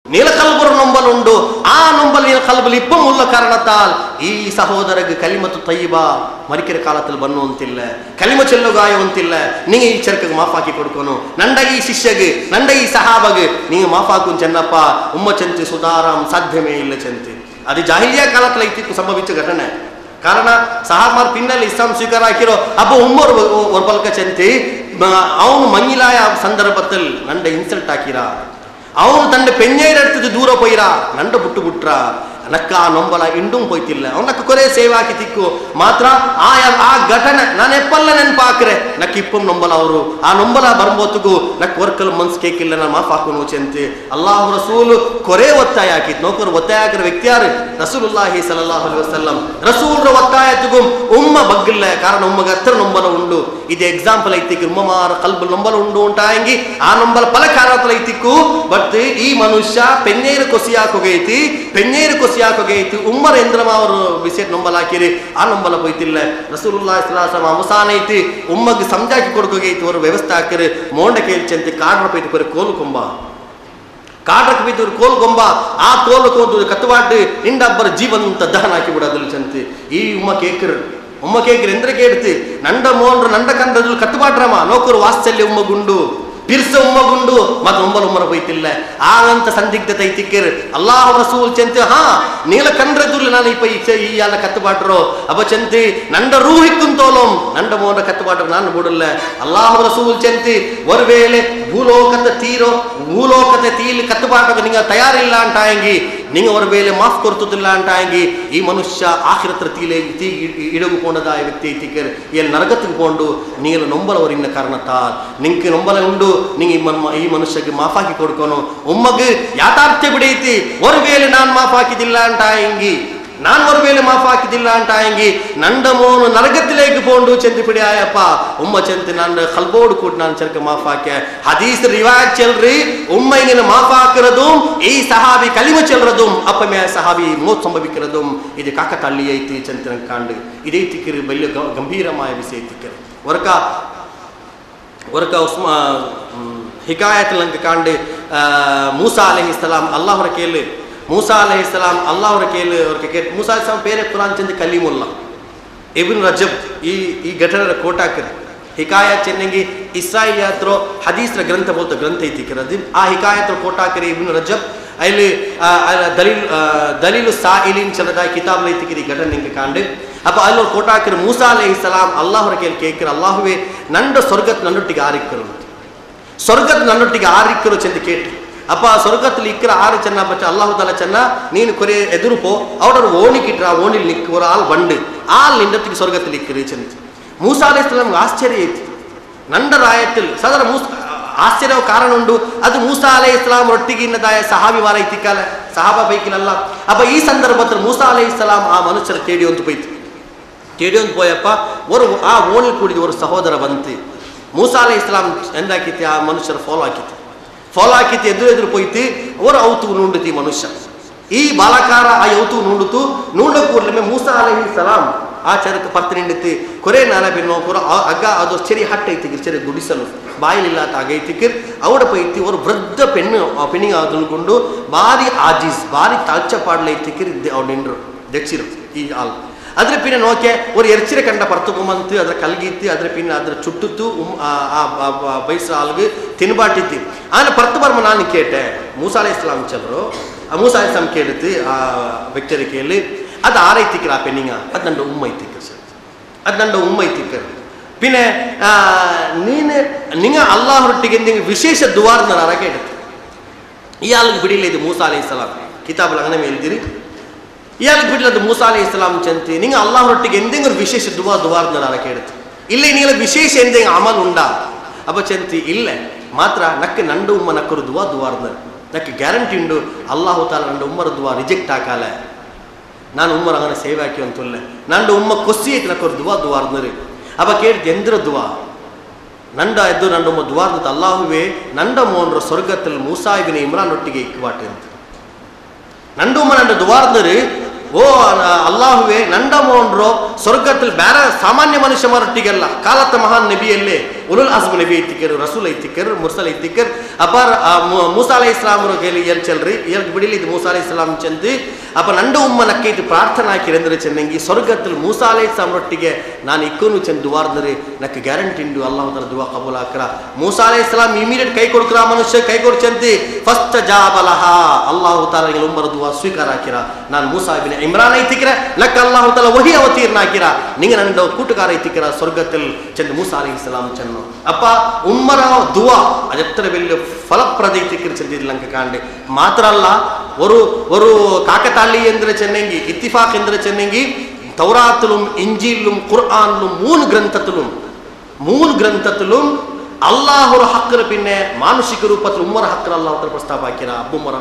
ನೀಲಕಲ್ಬುರ ನೊಂಬಲುಂಡು ಆ ನೊಂಬಲ್ ನೀಲಕಲ್ಬಲ್ ಇಪ್ಪ ಮುಲ್ಲ ಕಾರಣತಾಲ್ ಈ ಸಹೋದರಗೆ ಕಲಿಮತು ತಯ್ಯಿಬಾ ಮರಿಕೆರ ಕಾಲದಲ್ಲಿ ಬನ್ನು ಅಂತಿಲ್ಲ ಕಲಿಮ ಚೆಲ್ಲುಗಾಯವಂತಿಲ್ಲ ನಿಂಗೆ ಈ ಚರ್ಕಗೆ ಮಾಫಾಕಿ ಕೊಡ್ಕೊನು ನಂಡ ಈ ಶಿಷ್ಯಗೆ ನಂಡ ಈ ಸಹಾಬಗೆ ನಿಂಗೆ ಮಾಫಾಕು ಚೆನ್ನಪ್ಪ ಉಮ್ಮ ಚೆಂತಿ ಸುಧಾರಾಮ್ ಸಾಧ್ಯವೇ ಇಲ್ಲ ಚೆಂತಿ ಅದು ಜಾಹಿಲಿಯಾ ಕಾಲದಲ್ಲಿ ಐತಿಕ್ಕು ಸಂಭವಿച്ച ಘಟನೆ ಕಾರಣ ಸಹಾಬಾರ್ ಪಿನ್ನಲ್ಲಿ ಇಸ್ಲಾಂ ಸ್ವೀಕಾರ ಹಾಕಿರೋ ಅಪ್ಪ ಉಮ್ಮರು ஒரு பல்க ಚೆಂತಿ ಅವನು ಮಂಗಿಲಾಯ ಸಂದರ್ಭದಲ್ಲಿ ನಂಡ ಇನ್ಸಲ್ಟ್ ಹಾಕಿರಾ ಅವನು ತನ್ನ ಪೆಣ್ಣೆಡ್ತದ್ದು ದೂರ ಪೊಯ್ರ ನಂಡ ಬುಟ್ರ ನಕ್ಕ ಆ ನೊಂಬಲ ಇಂಡುಂ ಪೋಯ್ತಿಲ್ಲ ಅವನಕ್ಕ ಕೊರೆ ಸೇವೆ ಹಾಕಿ ತಿಕ್ಕು ಮಾತ್ರ ಆ ಘಟನೆ ನಾನು ಎಪ್ಪಲ್ಲ ನೆನಪಾಕ್ರೆ ನಕ್ಕ ಇಪ್ಪಂ ನೊಂಬಲ ಅವರು ಆ ನೊಂಬಲ ಬರ್ಬೋತುಗು ನಕ್ಕ ವರ್ಕಲ್ ಮನ್ಸ್ ಕೇಕಿಲ್ಲ ನಾನು ಮಾಫ್ ಹಾಕೋನು ಚೆಂತೆ ಅಲ್ಲಾಹು ರಸೂಲ್ ಕೊರೆ ಒತ್ತಾಯ ಹಾಕಿತ್ ನೋಕರು ಒತ್ತಾಯ ಹಾಕಿರೋ ವ್ಯಕ್ತಿ ಯಾರು ರಸೂಲುಲ್ಲಾಹಿ ಸಲ್ಲಲ್ಲಾಹು ಅಲೈಹಿ ವಸಲ್ಲಂ ರಸೂಲ್ರ ಒತ್ತಾಯತುಗು ಉಮ್ಮ ಬಗ್ಗಿಲ್ಲ ಕಾರಣ ಉಮ್ಮಗ ಹತ್ರ ನೊಂಬಲ ಉಂಡು ಇದು ಎಕ್ಸಾಂಪಲ್ ಐತಿಕ್ಕು ಉಮ್ಮಮಾರ ಕಲ್ಬಲ್ ನೊಂಬಲ ಉಂಡು ಉಂಟಾಯಂಗಿ ಆ ನೊಂಬಲ ಫಲ ಕಾರಣತಲ ಐತಿಕ್ಕು ಬಟ್ ಈ ಮನುಷ್ಯ ಪೆಣ್ಣೇರು ಕೊಸಿಯಾಕೋಗೈತಿ ಪೆಣ್ಣೇರು ಕೊಸಿಯಾಕೋಗೈತಿ ಉಮ್ಮರ ಎಂದ್ರಮ ಅವರು ಬಿಸೆಟ್ ನೊಂಬಲ ಹಾಕಿರಿ ಆ ನೊಂಬಲ ಪೋಯ್ತಿಲ್ಲ ರಸೂಲುಲ್ಲಾಹಿ ಸಲ್ಲಲ್ಲಾಹು ಅಲೈಹಿ ವಸಲ್ಲಂ ಅವಸಾನ ಐತಿ ಉಮ್ಮಗೆ ಸಮಜಾಕಿ ಕೊಡ್ಕೋಗೈತಿ ಅವರು ವ್ಯವಸ್ಥೆ ಹಾಕಿರಿ ಮೋಂಡ ಕೇಳ್ಚಂತೆ ಕಾಡ್ರ ಪೈತಿ ಕೊರೆ ಕೋಲು ಕೊಂಬ ಕಾಡ್ರಕ್ಕೆ ಬಿದ್ದು ಕೋಲು ಕೊಂಬ ಆ ಕೋಲು ಕೋದು ಕತ್ತವಾಡಿ ನಿಂಡಬ್ಬರ ಜೀವಂತ ದಹನ ಹಾಕಿ ಬಿಡೋದಿಲ್ಲ ಚಂತಿ ಈ ಉಮ್ಮ ಕೇಕ್ರಿ ಎಂದ್ರೆ ಕೇಳ್ತಿ ನಂಡ ಮೋನ್ರು ನಂಡ ಕಂಡದಲ್ಲಿ ಕತ್ತುಬಾಡ್ರಮ್ಮ ನೋಕರು ವಾತ್ಸಲ್ಯ ಉಮ್ಮಗುಂಡು ಪಿರ್ಸ ಉಮ್ಮಗುಂಡು ಮತ್ತೆ ಉಮ್ಮರ ಬೈತಿಲ್ಲ ಆಗಂತ ಸಂದಿಗ್ಧತೆ ಐತಿಕ್ಕೇರ್ ಅಲ್ಲಾಹ್ ರಸೂಲ್ ಚೆಂತೆ ಹಾ ನೀಲ ಕಂಡ್ರದುಲ್ಲ ನಾನು ಇಪ್ಪ ಈ ಎಲ್ಲ ಕತ್ತುಬಾಟ್ರು ಅವ ಚೆಂತಿ ನಂಡ ರೂಹಿಕ್ಕುಂತೋಲಂ ನಂಡ ಮೋನ ಕತ್ತುಬಾಟ್ರು ನಾನು ಬಿಡಲ್ಲ ಅಲ್ಲಾಹ್ ರಸೂಲ್ ಚೆಂತಿ ஒரு ವೇಳೆ ಭೂಲೋಕದ ತೀಲಿ ಕತ್ತುಬಾಟಕ್ಕೆ ನಿಂಗೆ ತಯಾರಿಲ್ಲ ಅಂಟಾಯಂಗಿ ನಿಂಗೆ ಅವರ ಬೇಲೆ ಮಾಫ್ ಕೊಡ್ತದಿಲ್ಲ ಅಂಟಾಯಂಗಿ ಈ ಮನುಷ್ಯ ಆಖಿರತ್ರ ತೀ ಇಡಗುಕೊಂಡದಾಯ ವ್ಯಕ್ತಿ ಐತಿಕರ್ ಎಲ್ಲಿ ನರಗತ್ತಿಗೆ ಕೊಂಡು ನೀನು ನೊಂಬಲವರಿನ ಕಾರಣತ ನಿಂಗೆ ನೊಂಬಲ ಉಂಡು ನಿಂಗೆ ಈ ಮನುಷ್ಯಗೆ ಮಾಫಾಕಿ ಕೊಡ್ಕೊನು ಒಮ್ಮಗೆ ಯಾಥಾರ್ಥ್ಯ ಬಿಡೈತಿ ಅವ್ರ ಬೇಲೆ ನಾನು ಮಾಫ್ ಹಾಕಿದಿಲ್ಲ ಅಂಟಾಯಂಗಿ ನಾನು ಅವ್ರ ಮೇಲೆ ಮಾಫ್ ಹಾಕಿದಿಲ್ಲ ಅಂಟಾಯಂಗಿ ನಂಡ ಮೋನು ನರಗತ್ತಿലേക്ക് പോണ്ടു ചെന്തി പിടിയായപ്പ ഉമ്മ ചെന്തി നന്റെ ഖൽബോട് കൂട്ടി ഞാൻ ചെറുക്ക് മാഫ് ആക്കിയ ഹദീസ് റിവായത്ത് ചെൽറി ഉമ്മ ഇങ്ങനെ മാഫ് ആക്കുന്നതും ഈ സഹാബി കലിമ ചെൽറതും അപ്പമേ സഹാബി മൗത്ത് സംഭവിക്കുന്നതും ഇത് കാക്കത്തള്ളി ಐತಿ ചെന്തി കണ്ട് ഇതേ തിക്കറി വലിയ ഗംഭീരമായ വിഷയ തിക്കറി ഒരക ഉസ്മാ ഹികായത്തിൽ നമുക്ക് കണ്ട് മൂസ അലൈഹിസ്സലാം അല്ലാഹുവിന്റെ കേല് मूसा अलैहिस्सलाम अल्लाह मूसा अलैहिस्सलाम पेरे कुरान चंद कलीमुल्ला इब्न रजब ಈ ಘಟನೆಯ ಕೋಟಾಕರಿ ಹಿಕಾಯತ್ ಚೆನ್ನಂಗಿ ಇಸ್ರಾಯಿಲಿಯಾತ್ರೋ ಹದೀಸ್ರ ಗ್ರಂಥ ಬೋಲ್ತ ಗ್ರಂಥ ಐತಿ ಕರದಿ ಆ ಹಿಕಾಯತ್ರ ಕೋಟಾಕರಿ ಇಬ್ನ್ ರಜಬ್ ಅಲ್ಲಿ ದಲೀಲು ಸಾಯಿಲಿನ್ ಚಲದ ಕಿತಾಬ್ ಐತಿ ಕಿರಿ ಘಟನೆ ನಿಂಗೆ ಕಾಂಡೆ ಅಪ್ಪ ಅಲ್ಲಿ ಕೋಟಾಕರಿ ಮೂಸಾ ಅಲೈಹಿಸ್ಸಲಾಂ ಅಲ್ಲಾಹರ ಕೇಳ್ಕೇಕರ ಅಲ್ಲಾಹುವೆ ನಂಡ ಸ್ವರ್ಗತ್ ನನ್ನೊಟ್ಟಿಗೆ ಆರಿಕ್ಕರು ಸ್ವರ್ಗತ್ ನನ್ನೊಟ್ಟಿಗೆ ಆರಿಕ್ಕರು ಚೆಂದ ಕೇಳಿ ಅಪ್ಪ ಸ್ವರ್ಗದಲ್ಲಿ ಇಕ್ಕರ ಆರು ಚೆನ್ನ ಬಚ್ಚ ಅಲ್ಲಾಹು ತಾಲ ಚೆನ್ನ ನೀನು ಕೊರೆ ಎದುರು ಪೋ ಅವಡರು ಓಣಿಕಿಟ್ರ ಓಣಿಲ್ ನಿಕ್ಕರ ಆಲ್ ಬಂಡು ಆಲ್ ನಿಂದತ್ತಿಗೆ ಸ್ವರ್ಗದಲ್ಲಿ ಇಕ್ಕರಿ ಚೆಂದ ಮೂಸಾ ಅಲೈಹಿಸ್ಸಲಾಂ ಆಶ್ಚರ್ಯ ಐತಿ ನಂಡ ರಾಯത്തിൽ ಸಾಧಾರಣ ಆಶ್ಚರ್ಯ ಕಾರಣ ಉಂಡು ಅದು ಮೂಸಾ ಅಲೈಹಿಸ್ಸಲಾಂ ಒಟ್ಟಿಗೆ ಇನ್ನದಾಯ ಸಹಾಬಿ ವಾರ ಐತಿಕಾಲ ಸಹಾಬ ಬೈಕಿನಲ್ಲ ಅಪ್ಪ ಈ ಸಂದರ್ಭದಲ್ಲಿ ಮೂಸಾ ಅಲೈಹಿಸ್ಸಲಾಂ ಆ ಮನುಷ್ಯರ ತೇಡಿಯೊಂದು ಪೋಯಪ್ಪ ಅವರು ಆ ಓಣಿ ಕೂಡಿದ ಅವರು ಸಹೋದರ ಬಂತು ಮೂಸಾ ಅಲೈಹಿಸ್ಸಲಾಂ ಎಂದಾಕಿತಿ ಆ ಮನುಷ್ಯರ ಫಾಲೋ ಹಾಕಿತಿ ಎದುರು ಪೋಯ್ತಿ ಅವರು ಅವತು ನುಂಡುತ್ತಿ ಮನುಷ್ಯ ಈ ಬಾಲಕಾರ ಆ ಅವತು ನೂಂಡ ಕೂಡಲೇ ಮೂಸಾ ಅಲೈಹಿಸ್ಸಲಾಂ ಆ ಚರಕ್ಕೆ ಪರ್ತ ನಿಂಡಿತಿ ಕೊರೆ ನಾಲಬಿನೋ ಕೊರ ಅಗ್ಗ ಅದು ಚೆರಿ ಹಟ್ಟ ಐತಿ ಚೆರಿ ಗುಡಿಸಲು ಬಾಯಿಲಿಲ್ಲ ಆಗೈತಿಕಿರ್ ಅವಡ ಪೈತಿ ಅವರು ವೃದ್ಧ ಪೆಣ್ಣಿಗೆ ಅದುಕೊಂಡು ಭಾರಿ ಆಜೀಸ್ ಭಾರಿ ತಾಳ್ಚಪಾಡ್ಲೈತಿಕಿರ್ ಇದ್ದೆ ಅವ್ರು ನಿಂಡ್ರು ದಕ್ಷಿರು ಈ ಆಲ್ ಅದ್ರ ಪಿನ್ನ ನೋಕೆ ஒரு எரிச்சிர கண்ட பர்த்துக்குமಂತು ಅದರ ಕಲ್ಗಿತ್ತಿ ಅದರ ಪಿನ್ನ ಅದರ ಚುಟ್ಟುತ್ತು ಬೈಸ ಆಲ್ಗೆ ತಿನ್ಬಾಟಿತ್ತಿ ಆನ ಪರ್ತು ಬರ್ಮ ನಾನು ಕೇಟೆ ಮೂಸಾ ಅಲೈಹಿಸ್ಸಲಾಂ ಚಲರು ಮೂಸಾ ಅಲೈಹಿಸ್ಸಲಾಂ ಕೇಳಿತ್ತು ಆ ವ್ಯಕ್ತಿಯ ಕೇಳಿ ಅದು ಆರೈತಿಕ್ರ ಆ ಪೆಣ್ಣಿಂಗ ಅದು ನಂಡ ಉಮ್ಮೈತಿಕ್ರ ಸರ್ ಅದು ನಂಡ ಉಮ್ಮೈತಿಕ್ರ ಪಿನ್ನ ನಿಂಗ ಅಲ್ಲಾಹ್ ಹೊರಟಿಗೆ ನಿಂಗೆ ವಿಶೇಷ ದುವಾರ್ನ ನಾರ ಕೇಳುತ್ತೆ ಈ ಆಲ್ಗೆ ಬಿಡಿಲ್ಲ ಇದು ಮೂಸಾ ಅಲೈಹಿಸ್ಸಲಾಂ ಕಿತಾಬ್ ಲಗನೆ ಮೇಲ್ದಿರಿ ಇಯಾൾക്ക് ಬಿಡ್ಲದು ಮೂಸಾ ಅಲೈಹಿಸ್ಸಲಾಂ ಚಂತಿ ನಿಂಗೆ ಅಲ್ಲಾಹ್ ಹೊರಟಿಗೆ ಎಂದೆಂಗೆ ವಿಶೇಷ ದುವಾರ್ನ ನಾರ ಕೇಳುತ್ತೆ ಇಲ್ಲ ನೀಲ ವಿಶೇಷ ಎಂದೆಂಗೆ ಅಮಲ್ ಉಂಡಾ ಅಪ್ಪ ಚಂತಿ ಇಲ್ಲ ಮಾತ್ರ ನಕ್ಕೆ ನಂಡು ಉಮ್ಮ ನಕ್ಕರು ದುವಾರ್ನ ನಕ್ಕೆ ಗ್ಯಾರಂಟಿ ಉಂಡು ಅಲ್ಲಾಹು ತಾಲ ನಂಡು ಉಮ್ಮರ ದುವಾ ರಿಜೆಕ್ಟ್ ಆಕಾಲ ನಾನು ಉಮ್ಮರ അങ്ങനെ ಸೇವೆ ಹಾಕಿ ಅಂತಲ್ಲ ನಂಡು ಉಮ್ಮ ಕೊಸ್ಸಿ ಐತಿ ನಕ್ಕರು ದುವಾರ್ನರಿ ಅಪ್ಪ ಕೇಳ್ತಿ ಎಂದ್ರ ದುವಾ ನಂಡ ಎದ್ದು ನಂಡು ಉಮ್ಮ ದುವಾರ್ನ ಅಲ್ಲಾಹುವೆ ನಂಡ ಮೋನ್ರ ಸ್ವರ್ಗത്തിൽ ಮೂಸಾ ಇಬ್ನ್ ಇಮ್ರಾನ್ ಒಟ್ಟಿಗೆ ಇಕ್ವಾಟೆ ಅಂತ ನಂಡು ಉಮ್ಮ ನಂಡು ದುವಾರ್ನರಿ ಓ ಅಲ್ಲಾಹುವೆ ನಂಡ ಮೋನ್ರೋ ಸ್ವರ್ಗത്തിൽ ಬೇರೆ ಸಾಮಾನ್ಯ ಮನುಷ್ಯಮರೊಟ್ಟಿಗೆಲ್ಲ ಕಾಲತ್ತ ಮಹಾನ್ ನಬಿಯಲ್ಲೇ ಉಲುಲ್ ಅಜ್ಮ್ ನಬಿ ಐತಿಕರ್ ರಸೂಲ್ ಐತಿಕರ್ ಮುರ್ಸಲ್ ಐತಿಕರ್ ಅಪರ್ ಮೂಸಾ ಅಲೈಹಿಸ್ಸಲಾಂ ರೋಗೆಲಿ ಎಲ್ ಚಲ್ರಿ ಎಲ್ ಬಿಡಿಲಿ ಇದು ಮೂಸಾ ಅಲೈಹಿಸ್ಸಲಾಂ ಚಂದಿ ಅಪ್ಪ ನಂಡ ಉಮ್ಮ ನಕ್ಕೈತಿ ಪ್ರಾರ್ಥನಾ ಹಾಕಿರೆಂದ್ರೆ ಚೆನ್ನಂಗಿ ಸ್ವರ್ಗത്തിൽ ಮೂಸಾ ಅಲೈಹಿಸ್ಸಲಾಂ ರೊಟ್ಟಿಗೆ ನಾನು ಇಕ್ಕನು ಚೆಂದ ದುವಾರ್ನರಿ ನಕ್ಕೆ ಗ್ಯಾರಂಟಿ ಉಂಡು ಅಲ್ಲಾಹು ತಾಲ ದುವಾ ಕಬೂಲ್ ಹಾಕ್ರ ಮೂಸಾ ಅಲೈಹಿಸ್ಸಲಾಂ ಇಮಿಡಿಯೇಟ್ ಕೈ ಕೊಡ್ಕ್ರ ಮನುಷ್ಯ ಕೈ ಕೊಡ್ ಚಂದಿ ಫಸ್ಟ್ ಜಾಬಲಹ ಅಲ್ಲಾಹು ತಾಲ ಉಮ್ಮರ ದುವಾ ಸ್ವೀಕಾರ ಹಾಕಿರ ನಾನು ಮೂಸಾ ಇಬ್ನ್ ಇಮ್ರಾನ್ ಐತಿಕರ ಲಕ್ಕ ಅಲ್ಲಾಹು ತಾಲ ವಹಿ ಅವತೀರ್ಣ ಹಾಕಿರ ನಿಂಗೆ ನಂಡ ಕೂಟುಗಾರ ಐತಿಕರ ಸ್ವರ್ಗത്തിൽ ಚೆಂದ ಮೂಸಾ ಅಲೈಹಿಸ್ಸಲಾಂ ಚೆನ್ನ ಅಪ್ಪ ಉಮ್ಮರ ದುವಾ ಅದೆತ್ತರ ಬೆಲ್ಲ ಫಲಪ್ರದ ಐತಿಕರ ಚೆಂದಿದ್ಲಂಕ ಕಾಂಡೆ ಮಾತ್ರ ಅಲ್ಲ ஒரு காக்கத்தாளி என்ற சென்னங்கி இத்திஃபாக் என்ற சென்னங்கி தௌராத்திலும் இஞ்சிலும் குர்ஆனிலும் மூணு கிரந்தத்திலும் ಅಲ್ಲಾಹರ ಹಕ್ಕರ ಪಿನ್ನೆ ಮಾನುಷಿಕ ರೂಪದಲ್ಲಿ ಉಮ್ಮರ ಹಕ್ಕರ ಅಲ್ಲಾಹ್ ತರ ಪ್ರಸ್ತಾಪ ಹಾಕಿರ ಅಬ್ಬುಮ್ಮರ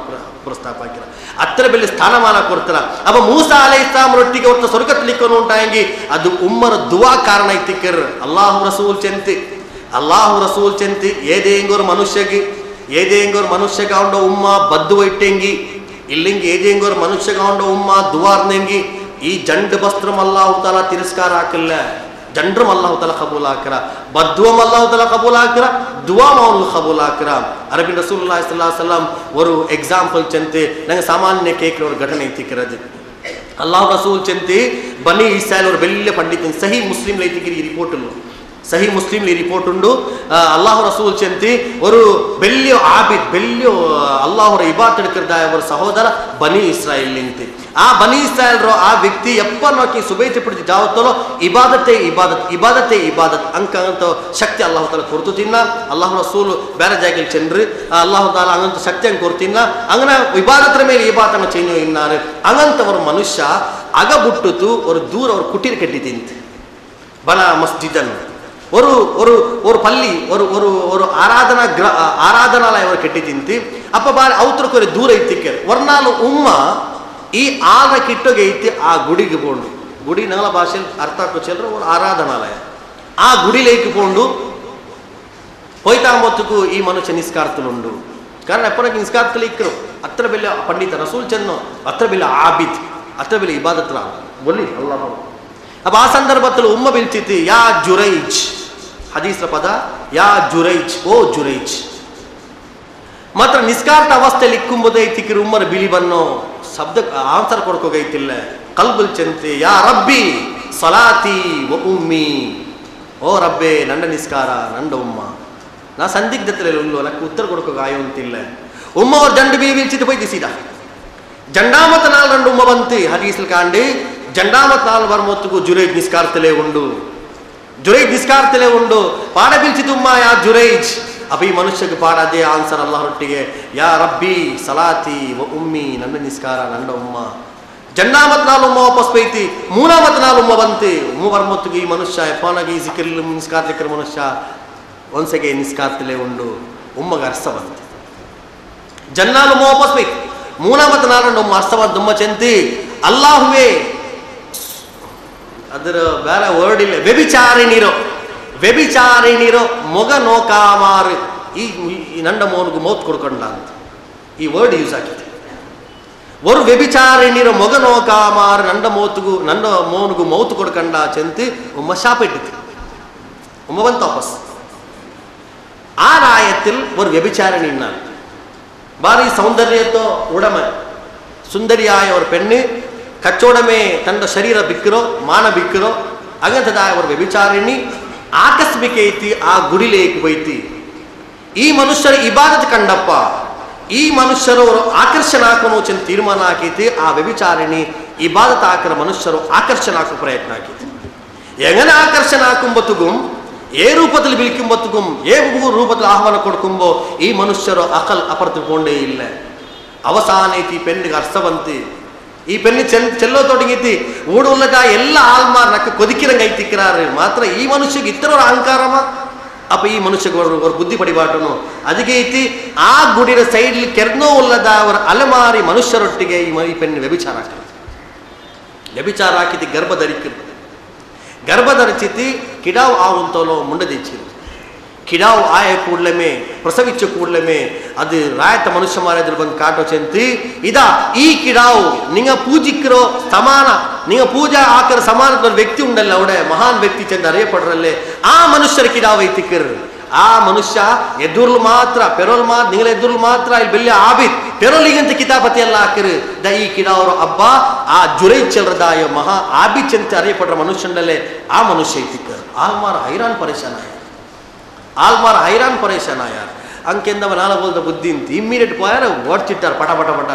ಪ್ರಸ್ತಾಪ ಹಾಕಿರ ಅತ್ತರ ಬೆಲೆ ಸ್ಥಾನಮಾನ ಕೊಡ್ತಾರ ಅವ ಮೂಸಾ ಅಲೈಹಿಸ್ಸಲಾಂ ರೊಟ್ಟಿಗೆ ಹೊರತ ಸ್ವರ್ಗತ್ಲಿಕ್ಕನು ಉಂಟಾಯಂಗಿ ಅದು ಉಮ್ಮರ ದುವಾ ಕಾರಣ ಐತಿಕರ್ ಅಲ್ಲಾಹು ರಸೂಲ್ ಚೆಂತಿ ಏದೇಂಗೋರ್ ಮನುಷ್ಯಗೆ ಅವನ ಉಮ್ಮ ಬದ್ದು ಇಟ್ಟೆಂಗಿ ಇಲ್ಲಿಂಗಿ ಏದೇಂಗೋರ್ ಮನುಷ್ಯಗೆ ಅವನ ಉಮ್ಮ ದುವಾರ್ನೆಂಗಿ ಈ ಜಂಡ್ ಬಸ್ತ್ರಂ ಅಲ್ಲಾಹು ತಾಲ ತಿರಸ್ಕಾರ ಹಾಕಲ್ಲ ಜಂಡ್ರಮ್ ಅಲ್ಲಾಹು ತಾಲ ಕಬೂಲ್ ಹಾಕರ ಬದ್ದುವಂ ಅಲ್ಲಾಹು ತಾಲ ಕಬೂಲ್ ಹಾಕರ ದುವಾ ಮೌಲ್ ಕಬೂಲ್ ಹಾಕರ ಅರಬಿ ರಸೂಲುಲ್ಲಾಹಿ ಸಲ್ಲಲ್ಲಾಹು ಅಲೈಹಿ ವಸಲ್ಲಂ ಒಂದು ಎಕ್ಸಾಂಪಲ್ ಚಂತೆ ನಂಗೆ ಸಾಮಾನ್ಯ ಕೇಕ್ರ ಒಂದು ಘಟನೆ ಐತಿಕರದು ಅಲ್ಲಾಹ್ ರಸೂಲ್ ಚಂತೆ ಬನಿ ಇಸ್ರಾಯೇಲ್ ಅವರು ಬೆಲ್ಲ ಪಂಡಿತ ಸಹಿ ಮುಸ್ಲಿಂ ಐತಿಕಿರಿ ರಿಪೋರ್ಟ್ ಸಹಿ ಮುಸ್ಲಿಂ ರಿಪೋರ್ಟ್ ಉಂಡು ಅಲ್ಲಾಹ್ ರಸೂಲ್ ಚಂತಿ ಒಂದು ಬೆಲ್ಲಿಯ ಆಬಿದ್ ಬೆಲ್ಲಿಯ ಅಲ್ಲಾಹರ ಇಬಾದತ್ ಎಡ್ಕರ್ದಾಯ ಅವರ ಸಹೋದರ ಬನಿ ಇಸ್ರಾಯೇಲ್ ನಿಂತಿ ಆ ಬನಿ ಇಸ್ರಾಯೇಲ್ ಆ ವ್ಯಕ್ತಿ ಎಪ್ಪ ನೋಕಿ ಸುಬೇತಿ ಪಡಿದ ಜಾವತ್ತಲೋ ಇಬಾದತೆ ಇಬಾದತ್ ಇಬಾದತೆ ಇಬಾದತ್ ಅಂಕಂತ ಶಕ್ತಿ ಅಲ್ಲಾಹು ತಾಲ ಕೊರ್ತು ತಿನ್ನ ಅಲ್ಲಾಹು ರಸೂಲು ಬೇರೆ ಜಾಗದಲ್ಲಿ ಚೆಂಡ್ರು ಅಲ್ಲಾಹು ತಾಲ ಅಂಗಂತ ಶಕ್ತಿ ಹಂಗೆ ಕೊರ್ತಿನ್ನ ಅಂಗನ ಇಬಾದತ್ರ ಮೇಲೆ ಇಬಾದನ ಚೇಂಜ್ ಇನ್ನಾರು ಅಂಗಂತವರು ಮನುಷ್ಯ ಅಗ ಬಿಟ್ಟುತು ஒரு ದೂರ ஒரு ಕುಟೀರ ಕಟ್ಟಿ ತಿಂತು ಬನ ಮಸ್ಜಿದನ್ನು ஒரு பள்ளி ஒரு ஆராதனாலய ஒரு கெட்டி திந்து அப்ப பாரு அவருக்கு ஒரு தூர இத்திக்கர் ஒரு நாள் உம்மா ಈ ಆದ ಕಿಟ್ಟೋಗೆ ಐತಿ ಆ ಗುಡಿಗೆ ಪೋಂಡು ಗುಡಿ ನಗಲ ಭಾಷೆಯಲ್ಲಿ ಅರ್ಥ ಹಾಕೋ ಚೆಲ್ರ ಒಂದು ಆರಾಧನಾಲಯ ಆ ಗುಡಿಲೇకి ಪೋಂಡು పోయితాంబొత్తుకు ఈ మనుష్య నిస్కార్తులుండు కారణ ఎప్పటికి నిస్కార్తులు ఇక్కరు అత్ర బిల్ల పండిత రసూల్ చందో అత్ర బిల్ల ఆబిద్ అత్ర బిల్ల ఇబాదత్ రా బోలి అల్లాహ్ అబ్బ ఆ సందర్భంలో ఉమ్మ పిలిచితి యా జురైజ్ ಹದೀಸ್ರ ಪದ ಯಾ ಜುರೈಜ್ ಓ ಜುರೈಜ್ ಮಾತ್ರ ನಿಸ್ಕಾರ್ತ ಅವಸ್ಥೆಯಲ್ಲಿ ಇಕ್ಕುಂಬುದೈತಿಕ್ಕಿರು ಉಮ್ಮರ ಬಿಳಿ ಬನ್ನೋ ಶಬ್ದ ಆನ್ಸರ್ ಕೊಡ್ಕೋಗೈತಿಲ್ಲ ಕಲ್ಬುಲ್ ಚಂತೆ ಯಾ ರಬ್ಬಿ ಸಲಾತಿ ವ ಉಮ್ಮಿ ಓ ರಬ್ಬೆ ನಂಡ ನಿಸ್ಕಾರ ನಂಡ ಉಮ್ಮ ನಾ ಸಂದಿಗ್ಧತೆಯಲ್ಲಿ ಉಳ್ಳು ನಕ್ಕೆ ಉತ್ತರ ಕೊಡ್ಕೋಗ ಆಯೋ ಅಂತಿಲ್ಲ ಉಮ್ಮ ಅವ್ರ ಜಂಡು ಬಿಳಿ ಬೀಳ್ಚಿದ್ದು ಪೈತಿಸಿದ ಜಂಡಾಮತ ನಾಲ್ ರಂಡು ಉಮ್ಮ ಬಂತು ಹದೀಸ್ಲ್ ಕಾಂಡಿ ಜಂಡಾಮತ ನಾಲ್ ಬರ್ಮೊತ್ತಿಗೂ ಜುರೈಜ್ ನಿಸ್ಕಾರ್ತಲೇ ಉಂಡು ಜುರೈಜ್ ನಿಸ್ಕಾರ್ತಲೇ ಉಂಡು ಪಾಡ ಬಿಲ್ಚಿತುಮ್ಮ ಯಾ ಜುರೈಜ್ ಅಪ್ಪ ಈ ಮನುಷ್ಯಗೆ ಪಾಡ ಅದೇ ಆನ್ಸರ್ ಅಲ್ಲಾಹರೊಟ್ಟಿಗೆ ಯಾ ರಬ್ಬಿ ಸಲಾತಿ ವ ಉಮ್ಮಿ ನನ್ನ ನಿಸ್ಕಾರ ನನ್ನ ಉಮ್ಮ ಜಂಡಾಮತ್ ನಾಲ್ ಉಮ್ಮ ವಾಪಸ್ ಪೈತಿ ಮೂನಾಮತ್ ನಾಲ್ ಉಮ್ಮ ಬಂತು ಉಮ್ಮ ಬರ್ಮೊತ್ತಿಗೆ ಈ ಮನುಷ್ಯ ಎಪ್ಪಾನಾಗಿ ಸಿಕ್ಕಿರ್ಲಿ ನಿಸ್ಕಾರ್ಲಿಕ್ಕರ ಮನುಷ್ಯ ಒಂದ್ಸಗೆ ನಿಸ್ಕಾರ್ತಲೇ ಉಂಡು ಉಮ್ಮಗ ಅರ್ಥ ಬಂತು ಜನ್ನಾಲ್ ಉಮ್ಮ ವಾಪಸ್ ಪೈತಿ ಮೂನಾಮತ್ ನಾಲ್ ಉಮ್ಮ ಅರ್ಥ ಬಂತು ಉಮ್ಮ ಚೆಂತಿ ಅಲ್ಲಾಹುವೇ ಅದರ ಬೇರೆ ವರ್ಡ್ ಇಲ್ಲ ವ್ಯಭಿಚಾರಿಣಿರೋ ಮೊಗ ನೋಕಾಮಾರು ಈ ನಂಡ ಮೋನಿಗೂ ಮೌತ್ ಕೊಡ್ಕೊಂಡ ಅಂತ ಈ ವರ್ಡ್ ಯೂಸ್ ಆಗಿದೆ ஒரு ವ್ಯಭಿಚಾರಿಣಿರೋ ಮೊಗ ನೋಕಾಮಾರು ನಂಡ ಮೋನಿಗೂ ಮೌತ್ ಕೊಡ್ಕೊಂಡ ಚೆಂತಿ ಉಮ್ಮ ಶಾಪಿಟ್ಟಿತ್ತು ಉಮ್ಮ ಬಂತು ವಾಪಸ್ ಆ ರಾಯത്തിൽ ஒரு വ്യഭിಚಾരിണി ഇന്നാണ് ಬಾರಿ ಸೌಂದರ್ಯತೋ ಉಡಮೆ ಸುಂದರಿಯಾಯ ஒரு பெண்ணு ಕಚ್ಚೋಡಮೆ ತನ್ನ ಶರೀರ ಬಿಕ್ಕಿರೋ ಮಾನ ಬಿಕ್ಕಿರೋ ಅಂಗಂತದಾಯ ಅವರು ವ್ಯಭಿಚಾರಿಣಿ ಆಕಸ್ಮಿಕ ಐತಿ ಆ ಗುಡಿಲೇకి ಬೈತಿ ಈ ಮನುಷ್ಯರ ಇಬಾದತ್ ಕಂಡಪ್ಪ ಈ ಮನುಷ್ಯರು ಆಕರ್ಷಣೆ ಹಾಕೋನು ಚೆಂದ ತೀರ್ಮಾನ ಹಾಕೈತಿ ಆ ವ್ಯಭಿಚಾರಿಣಿ ಇಬಾದತ್ ಹಾಕಿರ ಮನುಷ್ಯರು ಆಕರ್ಷಣೆ ಹಾಕೋ ಪ್ರಯತ್ನ ಹಾಕೈತಿ ಎങ്ങനെ ಆಕರ್ಷಣೆ ಹಾಕುಂಬತ್ತುಗೂ ಏ ರೂಪದಲ್ಲಿ ಬಿಲ್ಕುಂಬತ್ತುಗೂ ಏ ರೂಪದಲ್ಲಿ ಆಹ್ವಾನ ಕೊಡ್ಕುಂಬೋ ಈ ಮನುಷ್ಯರು ಅಕಲ್ ಅಪರ್ತಿಕೊಂಡೇ ಇಲ್ಲ ಅವಸಾನ ಐತಿ ಪೆಣ್ಣಿಗೆ ಅರ್ಸವಂತಿ ಈ ಪೆಣ್ಣು ಚೆಲ್ಲೋ ತೊಡಗಿತಿ ಊಡುಲ್ಲದ ಎಲ್ಲ ಆಲ್ಮಾರ್ ನಕ್ಕ ಕೊದಿಕ್ಕಿರಂಗ ಐತಿಕ್ಕಿರಾರು ಮಾತ್ರ ಈ ಮನುಷ್ಯಗೆ ಇತರ ಅಹಂಕಾರಮ ಅಪ್ಪ ಈ ಮನುಷ್ಯಗೆ ಅವ್ರ ಬುದ್ಧಿ ಪಡಿಬಾಟನು ಅದಕ್ಕೆ ಐತಿ ಆ ಗುಡಿರ ಸೈಡ್ಲಿ ಕೆರ್ನೋ ಉಲ್ಲದ ಅವರ ಅಲೆಮಾರಿ ಮನುಷ್ಯರೊಟ್ಟಿಗೆ ಈ ಪೆಣ್ಣು ವ್ಯಭಿಚಾರ ಹಾಕಿತಿ ಗರ್ಭ ಧರಿಸಿತಿ ಕಿಡಾವ್ ಆವಂತೋಲೋ ಮುಂಡದಿಚ್ಚಿ ಕಿಡಾವ್ ಆಯ ಕೂಡ್ಲೆಮೆ ಪ್ರಸವಿಚ್ಚ ಕೂಡ್ಲೆಮೆ ಅದು ರಾಯತ ಮನುಷ್ಯ ಮಾರ್ಯದಲ್ಲಿ ಬಂದು ಕಾಟೋ ಚೆಂತಿ ಇದಾ ಈ ಕಿಡಾವ್ ನಿಂಗ ಪೂಜಿಕ್ಕಿರೋ ಸಮಾನ ನಿಂಗ ಪೂಜಾ ಆಕರ ಸಮಾನದ ವ್ಯಕ್ತಿ ಉಂಡಲ್ಲ ಅವಡೆ ಮಹಾನ್ ವ್ಯಕ್ತಿ ಚೆಂದ ಅರಿಯಪಡ್ರಲ್ಲೇ ಆ ಮನುಷ್ಯರ ಕಿಡಾವ್ ಐತಿಕ್ಕರ್ ಆ ಮನುಷ್ಯ ಎದುರ್ಲು ಮಾತ್ರ ಪೆರೋಲ್ ಮಾತ್ರ ನಿಂಗಳ ಎದುರ್ಲು ಮಾತ್ರ ಇಲ್ಲಿ ಬೆಲ್ಲಿ ಆಬಿದ್ ಪೆರೋಲಿಗಂತ ಕಿತಾಪತಿ ಎಲ್ಲ ಹಾಕಿರು ದ ಈ ಕಿಡಾವ್ರ ಹಬ್ಬ ಆ ಜುರೈ ಚೆಲ್ರದಾಯ ಮಹಾ ಆಬಿದ್ ಚೆಂತ ಅರಿಯಪಡ್ರ ಮನುಷ್ಯನಲ್ಲೇ ಆ ಮನುಷ್ಯ ಐತಿಕ್ಕರ್ ಆಲ್ಮಾರ ಹೈರಾನ್ ಪರೇಶಾನ ಯಾರು ಅಂಕೆಂದವ ನಾಳೆ ಬೋಲ್ದ ಬುದ್ಧಿ ಅಂತ ಇಮ್ಮಿಡಿಯೇಟ್ ಪೋಯಾರ ಓಡ್ತಿಟ್ಟಾರ ಪಟ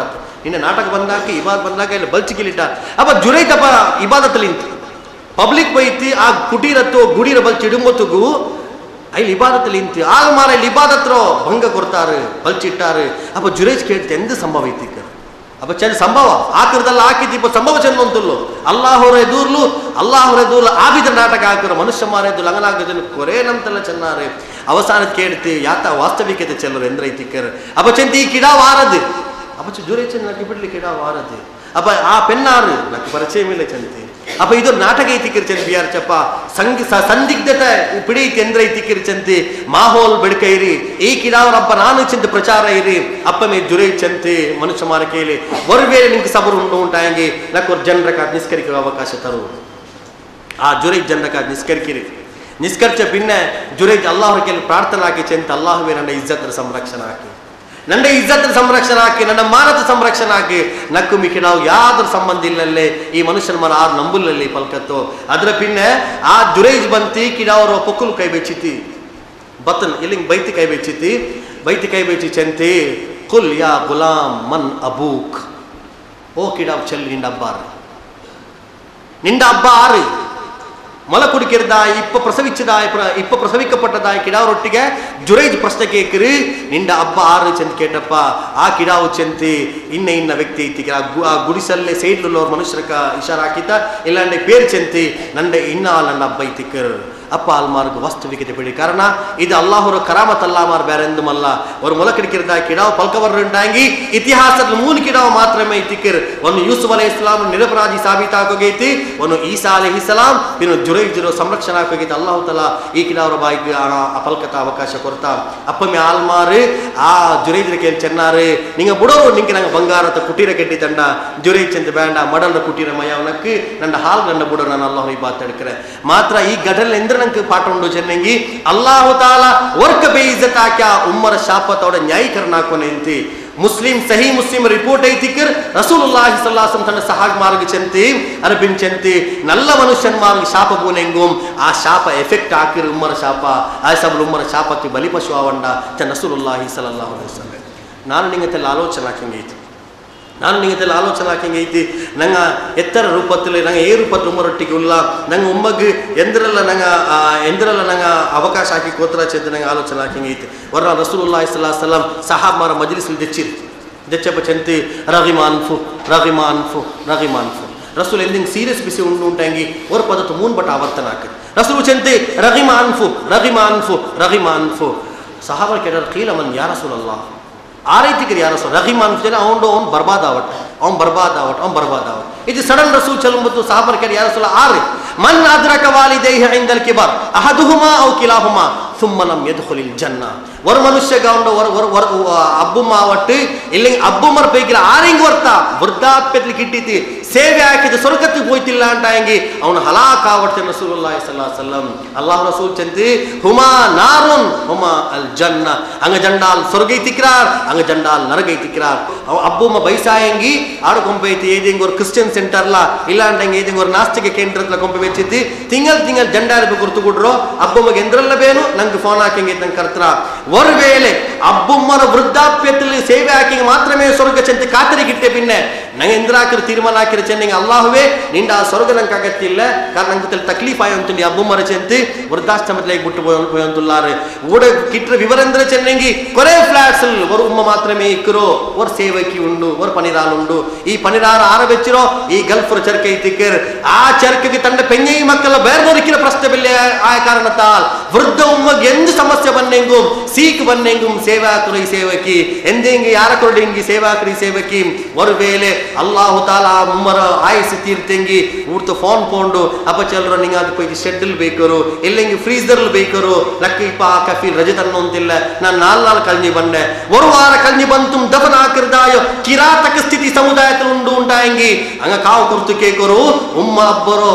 ನಿನ್ನೆ ನಾಟಕ ಬಂದಾಕ ಇಬಾದ್ ಬಂದಾಗ ಇಲ್ಲಿ ಬಲ್ಚಿಗಿಲಿಟ್ಟಾರ ಅಪ್ಪ ಜುರೈತಪ್ಪ ಇಬಾದತ್ತಲ್ಲಿ ಇಂತು ಪಬ್ಲಿಕ್ ಬೈತಿ ಆ ಕುಟೀರತ್ತು ಗುಡಿರ ಬಲ್ಚಿ ಇಡುಂಬತ್ತುಗೂ ಇಲ್ಲಿ ಇಬಾದತ್ತಲ್ಲಿ ಇಂತು ಆಗ ಮಾರ ಇಲ್ಲಿ ಇಬಾದತ್ರೋ ಭಂಗ ಕೊಡ್ತಾರೆ ಬಲ್ಚಿಟ್ಟಾರು ಅಪ್ಪ ಜುರೈಜ್ ಕೇಳ್ತೆ ಎಂದ ಸಂಭವ ಐತಿ ಅಪ್ಪ ಚೆಂದ ಸಂಭವ ಆಕರದಲ್ಲ ಹಾಕಿದ್ದು ಇಪ್ಪ ಸಂಭವ ಚೆಂದ ಅಂತುಲ್ಲು ಅಲ್ಲಾಹರ ಎದುರ್ಲು ಆಬಿದ ನಾಟಕ ಹಾಕಿರೋ ಮನುಷ್ಯ ಮಾರೆದ್ದು ಲಂಗನಾಗದನ್ನು ಕೊರೇನಂತೆಲ್ಲ ಚೆನ್ನಾರೆ ಅವಸಾನ ಕೇಳ್ತಿ ಯಾತ ವಾಸ್ತವಿಕತೆ ಚೆಲ್ಲರು ಎಂದ್ರೈತಿಕ್ಕರ್ ಅಪ್ಪ ಚೆಂದ ಈ ಕಿಡಾ ವಾರದು ಅಪ್ಪ ಜುರೈ ಚೆಂದ ನಕ್ಕೆ ಬಿಡ್ಲಿ ಕಿಡಾ ವಾರದು ಅಪ್ಪ ಆ ಪೆನ್ನಾರು ನಕ್ಕೆ ಪರಿಚಯ ಮೇಲೆ ಚೆಂತಿ ಅಪ್ಪ ಇದು ನಾಟಕ ಐತಿಕ್ಕಿರ್ ಚೆಂದ ಬಿಯಾರ್ ಚಪ್ಪ ಸಂದಿಗ್ಧತೆ ಪಿಡೀತಿ ಎಂದ್ರೈತಿಕ್ಕಿರ್ ಚೆಂತಿ ಮಾಹೋಲ್ ಬೆಡ್ಕೈರಿ ಈ ಕಿಡಾವರಪ್ಪ ನಾನು ಚೆಂದ ಪ್ರಚಾರ ಇರಿ ಅಪ್ಪ ಮೇ ಜುರೈ ಚೆಂತಿ ಮನುಷ್ಯ ಮಾರ ಕೇಳಿ ಒಂದು ವೇಳೆ ನಿಮ್ಗೆ ಸಬರು ಉಂಟಾಗಿ ನಕ್ಕೋರ್ ಜನರ ಕಾದ್ ನಿಸ್ಕರಿಕೆ ಅವಕಾಶ ತರು ಆ ಜುರೈ ಜನರ ಕಾದ್ ನಿಸ್ಕರ್ಚ ಭಿನ್ನ ಜುರೈ ಅಲ್ಲಾಹರ ಕೇಳಿ ಪ್ರಾರ್ಥನೆ ಹಾಕಿ ಚೆಂತ ಅಲ್ಲಾಹುವೇ ನನ್ನ ಇಜ್ಜತ್ರ ಸಂರಕ್ಷಣೆ ಹಾಕಿ ನನ್ನ ಇಜ್ಜತ್ರ ಸಂರಕ್ಷಣೆ ಹಾಕಿ ನನ್ನ ಮಾನದ ಸಂರಕ್ಷಣೆ ಹಾಕಿ ನಕ್ಕು ಮಿಕ್ಕಿ ನಾವು ಯಾವ್ದ್ರ ಸಂಬಂಧ ಇಲ್ಲಲ್ಲೇ ಈ ಮನುಷ್ಯನ ಮರ ಆರು ನಂಬುಲ್ಲಲ್ಲಿ ಪಲ್ಕತ್ತು ಅದ್ರ ಪಿನ್ನ ಆ ಜುರೈಜ್ ಬಂತಿ ಕಿಡಾವರು ಪೊಕ್ಕಲು ಕೈ ಬೆಚ್ಚಿತಿ ಬತ್ತನ್ ಇಲ್ಲಿಂಗ್ ಬೈತಿ ಕೈ ಬೆಚ್ಚಿ ಚೆಂತಿ ಕುಲ್ ಯಾ ಗುಲಾಮ್ ಮನ್ ಅಬೂಕ್ ಓ ಕಿಡಾವ್ ಚೆಲ್ ನಿಂಡ ಹಬ್ಬ ಆರು ಮೊಲ ಕುಡಿಕಿರದಾಯ ಇಪ್ಪ ಪ್ರಸವಿக்கப்பಟ್ಟದಾಯ ಕಿಡಾವರೊಟ್ಟಿಗೆ ಜುರೈಜ್ ಪ್ರಶ್ನೆ ಕೇಕಿರು ನಿಂಡ ಹಬ್ಬ ಆರು ಚೆಂತ ಕೇಟಪ್ಪ ಆ ಕಿಡಾವು ಚೆಂತಿ ಇನ್ನ ವ್ಯಕ್ತಿ ಐತಿ ಆ ಗುಡಿಸಲ್ಲೇ ಸೈಡ್ಲುಳ್ಳವ್ರ ಮನುಷ್ಯರಕ ಇಶಾರ ಹಾಕಿತ ಇಲ್ಲಾಂಡೆ ಪೇರು ಚೆಂತಿ ನಂಡೆ ಇನ್ನ ನನ್ನ ಹಬ್ಬ ಐತಿಕ್ಕರು ಅಪ್ಪ ಅಲ್ಮಾರ್ಗ ವಾಸ್ತವಿಕತೆ ಬಿಡಿ ಕಾರಣ ಇದು ಅಲ್ಲಾಹರ ಕರಾಮತ್ ಅಲ್ಲಾಮಾರ್ ಬೇರೆ ಎಂದುಮಲ್ಲ ಅವರು ಮೊಲಕಡಿಕಿರದ ಕಿಡಾವು ಪಲ್ಕವರ್ರಂಟಾಂಗಿ ಇತಿಹಾಸದ ಮೂಲ ಕಿಡಾವು ಮಾತ್ರಮೇ ತಿಕ್ಕರ್ ಒಂದು ಯೂಸುಫ್ ಅಲೈಹಿಸ್ಸಲಾಂ ನಿರಪರಾಧಿ ಸಾಬೀತಾಗೋಗೈತಿ ಒಂದು ಈಸಾ ಅಲೈಹಿಸ್ಸಲಾಂ ಇನ್ನು ಜುರೈಜ್ರು ಸಂರಕ್ಷಣೆ ಆಗೋಗೈತಿ ಅಲ್ಲಾಹು ತಆಲಾ ಈ ಕಿಡಾವರ ಬಾಯಿಗೆ ಆ ಪಲ್ಕತ ಅವಕಾಶ ಕೊಡ್ತಾ ಅಪ್ಪಮೆ ಆಲ್ಮಾರು ಆ ಜುರೈಜ್ರ ಕೇಳಿ ಚೆನ್ನಾರು ನಿಂಗೆ ಬಿಡೋರು ನಿಂಗೆ ನಂಗೆ ಬಂಗಾರದ ಕುಟೀರ ಕೆಟ್ಟಿ ತಂಡ ಜುರೈಜ್ ಚೆಂದ ಬೇಡ ಮಡಲ್ನ ಕುಟೀರ ಮಯವನಕ್ಕೆ ನನ್ನ ಹಾಲ್ ಗಂಡ ಬಿಡೋ ನಾನು ಅಲ್ಲಾಹ್ ಈ ಬಾತಡ್ಕರೆ ಮಾತ್ರ ಈ ಘಟನೆ ಎಂದ್ರೆ ನಂಗೆ ಪಾಠ ಉಂಡು ಚೆನ್ನಂಗಿ ಅಲ್ಲಾಹು ತಾಲಾ ವರ್ಕ ಬೇಯಿಜತ್ ಹಾಕ್ಯ ಉಮ್ಮರ ಶಾಪತೋಡ ನ್ಯಾಯೀಕರಣ ಹಾಕೋನೆಂತಿ ಮುಸ್ಲಿಂ ಸಹಿ ಮುಸ್ಲಿಂ ರಿಪೋರ್ಟ್ ಐತಿಕರ್ ರಸೂಲುಲ್ಲಾಹಿ ಸಲ್ಲಲ್ಲಾಹು ಅಲೈಹಿ ವಸಲ್ಲಂ ತನ್ನ ಸಹಾಗ್ ಮಾರ್ಗ ಚೆಂತಿ ಅರಬಿನ್ ಚೆಂತಿ ನಲ್ಲ ಮನುಷ್ಯನ್ ಮಾರ್ಗ ಶಾಪ ಬೂನೆಂಗುಂ ಆ ಶಾಪ ಎಫೆಕ್ಟ್ ಹಾಕಿರ್ ಉಮ್ಮರ ಶಾಪ ಆ ಸಬ್ ಉಮ್ಮರ ಶಾಪಕ್ಕೆ ಬಲಿಪಶು ಆವಂಡ ಚ ರಸೂಲುಲ್ಲಾಹಿ ಸಲ್ಲಲ್ಲಾಹು ಅಲೈಹಿ ವಸಲ್ಲಂ ನಾನು ನಿಂಗತೆಲ್ಲ ಆಲೋಚನೆ ಹಾಕಿಂಗೈತಿ ನಂಗೆ ಎತ್ತರ ರೂಪത്തിൽ ನಂಗೆ ಏ ರೂಪದ ಉಮ್ಮರೊಟ್ಟಿಗೆ ಉಲ್ಲ ನಂಗೆ ಉಮ್ಮಗ್ ಎಂದ್ರಲ್ಲ ನಂಗೆ ಅವಕಾಶ ಹಾಕಿ ಕೋತ್ರ ಚೆಂದ ನಂಗೆ ಆಲೋಚನೆ ಹಾಕಿಂಗೈತಿ ವರ್ರ ರಸೂಲುಲ್ಲಾಹಿ ಸಲ್ಲಲ್ಲಾಹು ಅಲೈಹಿ ವಸಲ್ಲಂ ಸಹಾಬಾರ ಮಜ್ಲಿಸ್ಲಿ ದೆಚ್ಚಪ್ಪ ಚೆಂತಿ ರಗಿಮಾನ್ಫು ರಸೂಲ್ ಎಂದಿಂಗ್ ಸೀರಿಯಸ್ ಬಿಸಿ ಉಂಟಾಂಗಿ ಅವ್ರ ಪದತ್ತು ಮೂನ್ ಬಟ್ ಆವರ್ತನ ಹಾಕಿದ್ರು ರಸೂಲ್ ಚೆಂತಿ ರಗಿಮಾನ್ಫು ಸಹಾಬಾರ ಕೇಳಾರ ಕೀಲ ಮನ್ ಯಾ ರಸೂಲಲ್ಲಾಹ್ ಆ ರೀತಿಗೆ ಯಾರು ರಹಿಮಾನ್ ಜನ ಅವ್ನು ಬರ್ಬಾದ್ ಅವಟ್ ಇದು ಸಡನ್ ರಸೂಲ್ ಚಲುಂಬತ್ತು ಸಾಹಬರ್ ಕೇಳಿ ಯಾರು ಸಲ ಆರಿ ಮನ್ ಅದ್ರಕ ವಾಲಿದೈಹಿ ಇಂದಲ್ ಕಿಬರ್ ಅಹದುಹುಮಾ ಔ ಕಿಲಾಹುಮಾ ಥುಮ್ಮ ಲಂ ಯದ್ಖುಲಿಲ್ ಜನ್ನ ವರ ಮನುಷ್ಯಗ ವರ ಅಬ್ಬುಮ್ಮ ಅವಟ್ಟು ಇಲ್ಲಿ ಅಬ್ಬುಮ್ಮರ ಪೈಕಿ ಆರಿಂಗ್ ವರ್ತ ವೃದ್ಧಾಪ್ಯದಲ್ಲಿ ಕಿಟ್ಟಿತಿ ಸೇವೆ ಹಾಕಿದ ಸ್ವರ್ಗಕ್ಕೆ ಹೋಯ್ತಿಲ್ಲ ಅಂತ ಹಂಗಿ ಅವನು ಹಲಾಕ್ ಆವಡ್ತೆ ರಸೂಲುಲ್ಲಾಹಿ ಸಲ್ಲಲ್ಲಾಹು ಅಲೈಹಿ ವಸಲ್ಲಂ ಅಲ್ಲಾಹ್ ರಸೂಲ್ ಚಂತಿ ಹುಮಾ ನಾರುನ್ ಹುಮಾ ಅಲ್ ಜನ್ನ ಅಂಗ ಜಂಡಾಲ್ ಸ್ವರ್ಗೈ ತಿಕ್ರಾರ್ ಅಂಗ ಜಂಡಾಲ್ ನರಗೈ ತಿಕ್ರಾರ್ ಅಬ್ಬುಮ್ಮ ಬೈಸಾಯಂಗಿ ಆಡುಕೊಂಪೈತಿ ಏದಿಂಗ್ ஒரு ಕ್ರಿಶ್ಚಿಯನ್ ಸೆಂಟರ್ಲ ಇಲ್ಲಾಂಟಂಗೆ ಏದಿಂಗ್ ஒரு ನಾಸ್ತಿಕ ಕೇಂದ್ರತ್ಲ ಕೊಂಪ ಬೆಚ್ಚಿತಿ ತಿಂಗಳು ಜಂಡಾರಿ ಗುರ್ತು ಕೊಡ್ರು ಅಬ್ಬುಮ್ಮಗೆ ಎಂದ್ರಲ್ಲ ಬೇನು ನಂಗೆ ಫೋನ್ ಹಾಕಿಂಗೆ ನಂಗೆ ಕರ್ತ್ರ ಒರ್ವೇಳೆ ಅಬ್ಬುಮ್ಮನ ವೃದ್ಧಾಪ್ಯದಲ್ಲಿ ಸೇವೆ ಹಾಕಿ ಮಾತ್ರಮೇ ಸ್ವರ್ಗ ಚೆಂತೆ ಕಾತರಿಗಿಟ್ಟೆ ಪಿನ್ನೆ ನಂಗೆ ಎಂದ್ರ ಹಾಕಿರು ತೀರ್ಮಾನ ಹಾಕಿರ ಚೆನ್ನಿಗೆ ಅಲ್ಲಾಹುವೇ ನಿಂಡ ಆ ಸ್ವರ್ಗ ನಂಗೆ ಆಗತ್ತೆ ಇಲ್ಲ ಕಾರಣ ನಂಗೆ ತಕ್ಲೀಫ್ ಆಯಂತುಂಡಿ ಅಬ್ಬುಮ್ಮರ ಚೆಂತಿ ವೃದ್ಧಾಶ್ರಮದಲ್ಲಿ ಬಿಟ್ಟು போயந்துள்ளாரு ஊட கிட்ட விவரந்திர சென்னங்கி கொரே ஃபிளாட்ஸ் ஒரு உம்ம மாத்திரமே இக்குரோ ஒரு சேவைக்கு உண்டு ஒரு பனிரால் உண்டு ಈ ಪನಿರಾರ ಆರಬೆಚ್ಚಿರೋ ಈ ಗಲ್ಫ್ ಚರ್ಕೈ ತಿಕ್ಕರ್ ಆ ಚರ್ಕಗೆ ತಂಡ ಪೆಂಜೈ ಮಕ್ಕಳ ಬೇರ್ದೋರಿಕ್ಕಿನ ಪ್ರಶ್ನೆ ಬಿಲ್ಲೆ ಆ ಕಾರಣತಾಲ್ ವೃದ್ಧ ಉಮ್ಮಗೆ ಎಂದು ಸಮಸ್ಯೆ ಬನ್ನೆಂಗುಂ ಸೀಕ್ ಬನ್ನೆಂಗುಂ ಸೇವಾಕುರಿ ಸೇವಕಿ ಎಂದೆಂಗಿ ಯಾರ ಕೊರಡಿಂಗಿ ಸೇವಾಕುರಿ ಸೇವಕಿ ஒரு ವೇಳೆ ಅಲ್ಲಾಹು ತಾಲಾ ಉಮ್ಮರ ಆಯಸ್ಸು ತೀರ್ತೆಂಗಿ ಊರ್ತ ಫೋನ್ ಪೋಂಡು ಅಪಚಲ್ರ ನಿಂಗ ಅದು ಪೈಕಿ ಶೆಡ್ಲ್ ಬೇಕರು ಇಲ್ಲೆಂಗಿ ಫ್ರೀಜರ್ಲ್ ಬೇಕರು ಲಕ್ಕಿ ಪಾ ಕಫೀಲ್ ರಜತ್ ಅನ್ನೋಂತಿಲ್ಲ ನಾನು ನಾಲ್ ಕಲ್ನಿ ಬಂದೆ ஒரு ವಾರ ಕಲ್ನಿ ಬಂತು ದಫನ ಹಾಕಿರ್ದಾಯೋ ಕಿರಾತಕ ಸ್ಥಿತಿ ಸಮುದಾಯದಲ್ಲಿ ಉಂಟಾಯಂಗಿ ಹಂಗ ಕಾವು ಕುರ್ತು ಕೇಕರು ಉಮ್ಮ ಅಬ್ಬರು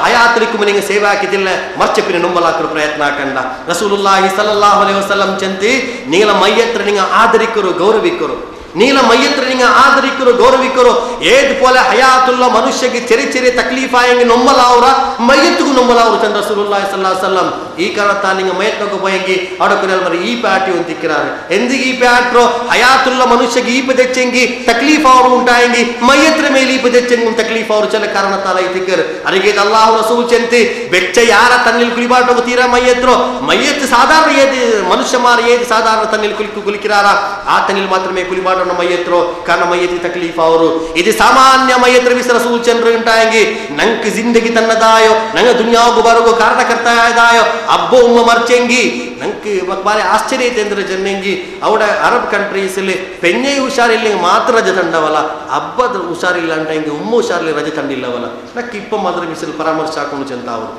ಹಯಾತ್ರಿಕು ಮನೆಗೆ ಸೇವೆ ಹಾಕಿದಿಲ್ಲ ಮರ್ಚಪಿನ ನುಂಬಲಾಕರು ಪ್ರಯತ್ನ ಹಾಕಂಡ ರಸೂಲುಲ್ಲಾಹಿ ಸಲ್ಲಲ್ಲಾಹು ಅಲೈಹಿ ವಸಲ್ಲಂ ಚಂತಿ ನೀಲ ಮಯ್ಯತ್ರ ನಿಂಗ ಆದರಿಕರು ಗೌರವಿಕರು ನೀಲ ಮಯ್ಯತ್ರ ನಿಂಗ ಆದರಿಕರು ಗೌರವಿಕರು ಏದ್ ಪೋಲೆ ಹಯಾತುಲ್ಲ ಮನುಷ್ಯಗೆ ಚೆರಿ ತಕ್ಲೀಫ್ ಆಯಂಗಿ ನೊಂಬಲಾವ್ರ ಮಯ್ಯತ್ಗೂ ನೊಂಬಲಾವ್ರು ಚಂದ ರಸೂಲುಲ್ಲಾಹಿ ಸಲ್ಲಲ್ಲಾಹು ಅಲೈಹಿ ವಸಲ್ಲಂ ಈ ಕಾರಣ ನಿಂಗ ಮಯ್ಯತ್ನಗೂ ಬಯಂಗಿ ಅಡಕುರಲ್ ಮರಿ ಈ ಪ್ಯಾಟಿ ಅಂತಿಕ್ಕಿರಾರೆ ಎಂದಿಗೆ ಈ ಪ್ಯಾಟ್ರೋ ಹಯಾತುಲ್ಲ ಮನುಷ್ಯಗೆ ಈ ಪದೆಚ್ಚೆಂಗಿ ತಕ್ಲೀಫ್ ಅವರು ಉಂಟಾಯಂಗಿ ಮಯ್ಯತ್ರ ಮೇಲೆ ಈ ಪದೆಚ್ಚೆಂಗಿ ತಕ್ಲೀಫ್ ಅವರು ಚಲ ಕಾರಣ ತಾಲ ಇತಿಕ್ಕರ್ ಅರಿಗೆ ಅಲ್ಲಾಹು ರಸೂಲ್ ಚಂತಿ ಬೆಚ್ಚ ಯಾರ ತನ್ನಿಲ್ ಕುಲಿಬಾಟೋಗ ತೀರಾ ಮಯ್ಯತ್ರೋ ಮಯ್ಯತ್ ಸಾಧಾರಣ ಏದಿ ಮನುಷ್ಯ ಮಾರ ಏದಿ ಸಾಧಾರಣ ತನ್ನಿಲ್ ಕುಲಿಕಿರಾರ ಆ ತನ್ನಿಲ್ ಮಾತ್ರಮೇ ಕುಲಿಬಾಟ ಮಯ್ಯತ್ರೋ ಕಾರಣ ಮಯ್ಯತಿ ತಕ್ಲೀಫ್ ಅವರು ಇದು ಸಾಮಾನ್ಯ ಮಯ್ಯತ್ರ ವಿಸರ ಸೂಚನೆ ಉಂಟಾಯಂಗಿ ನಂಗೆ ಜಿಂದಗಿ ತನ್ನದಾಯೋ ನಂಗೆ ದುನಿಯಾಗೂ ಬರೋಗೋ ಕಾರಣಕರ್ತಾಯದಾಯೋ ಅಬ್ಬೋ ಉಮ್ಮ ಮರ್ಚೆಂಗಿ ನಂಗೆ ಬಾರಿ ಆಶ್ಚರ್ಯ ಐತೆ ಅಂದ್ರೆ ಜನ್ನಂಗಿ ಅವಡ ಅರಬ್ ಕಂಟ್ರೀಸ್ ಅಲ್ಲಿ ಪೆಣ್ಣೆ ಹುಷಾರಿಲ್ಲ ಮಾತ್ರ ರಜೆ ತಂಡವಲ್ಲ ಹಬ್ಬದ ಹುಷಾರಿಲ್ಲ ಅಂತ ಹಿಂಗೆ ಉಮ್ಮ ಹುಷಾರಿಲ್ಲ ರಜೆ ತಂಡಿಲ್ಲವಲ್ಲ ನಕ್ಕೆ ಇಪ್ಪ ಮಾತ್ರ ಬಿಸಿಲು ಪರಾಮರ್ಶೆ ಹಾಕೊಂಡು ಚೆಂದ ಅವರು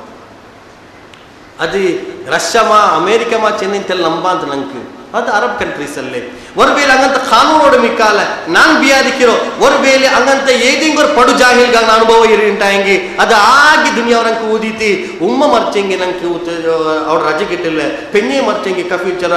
ಅದು ರಷ್ಯಾ ಅಮೇರಿಕಾ ಚೆನ್ನಿಂತೆಲ್ಲ ನಂಬ ಅಂತ ನಂಗೆ ಅದು ಅರಬ್ ಕಂಟ್ರೀಸ್ ಅಲ್ಲೇ ஒரு வேளை அங்கந்த கானூனோட மிக்கால நான் பியாதிக்கிறோ ஒரு வேளை அங்கந்த ஏதிங்க ஒரு படு ஜாஹில்ಗ ಅನುಭವ ಇರಿಂಟಾಂಗಿ ಅದು ಆಗಿ ದುನಿಯಾವರಂಕ ಊದಿತಿ ಉಮ್ಮ ಮರ್ಚೆಂಗಿ ನಂಗೆ ಅವ್ರ ರಜೆ ಗಿಟ್ಟಿಲ್ಲ ಪೆಣ್ಣೆ ಮರ್ಚೆಂಗಿ ಕಫೀಚರ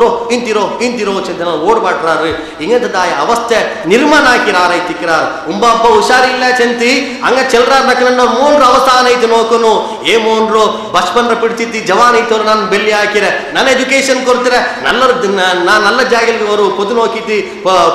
ರೋ ಇಂತಿರೋ ಚಂದನ ಓಡ್ಬಾಟ್ರಾರು ಇಂಗದಾಯ ಅವಸ್ಥೆ ನಿರ್ಮಾಣ ಹಾಕಿರಾರ ಐತಿಕ್ರಾರ್ ಉಂಬ ಹಬ್ಬ ಹುಷಾರಿಲ್ಲ ಚಂತಿ ಹಂಗ ಚೆಲ್ರಾರ್ ನಕಲನ್ನ ಮೂನ್ರ ಅವಸ್ಥಾನ ಐತಿ ನೋಕನು ಏ ಮೂನ್ರು ಬಚ್ಪನ್ರ ಪಿಡ್ತಿದ್ದಿ ಜವಾನ್ ಐತವ್ರು ನಾನು ಬೆಲ್ಲಿ ಹಾಕಿರ ನಾನು ಎಜುಕೇಶನ್ ಕೊಡ್ತೀರ നല്ല ಜಾಗಲಿಗೆ ಅವರು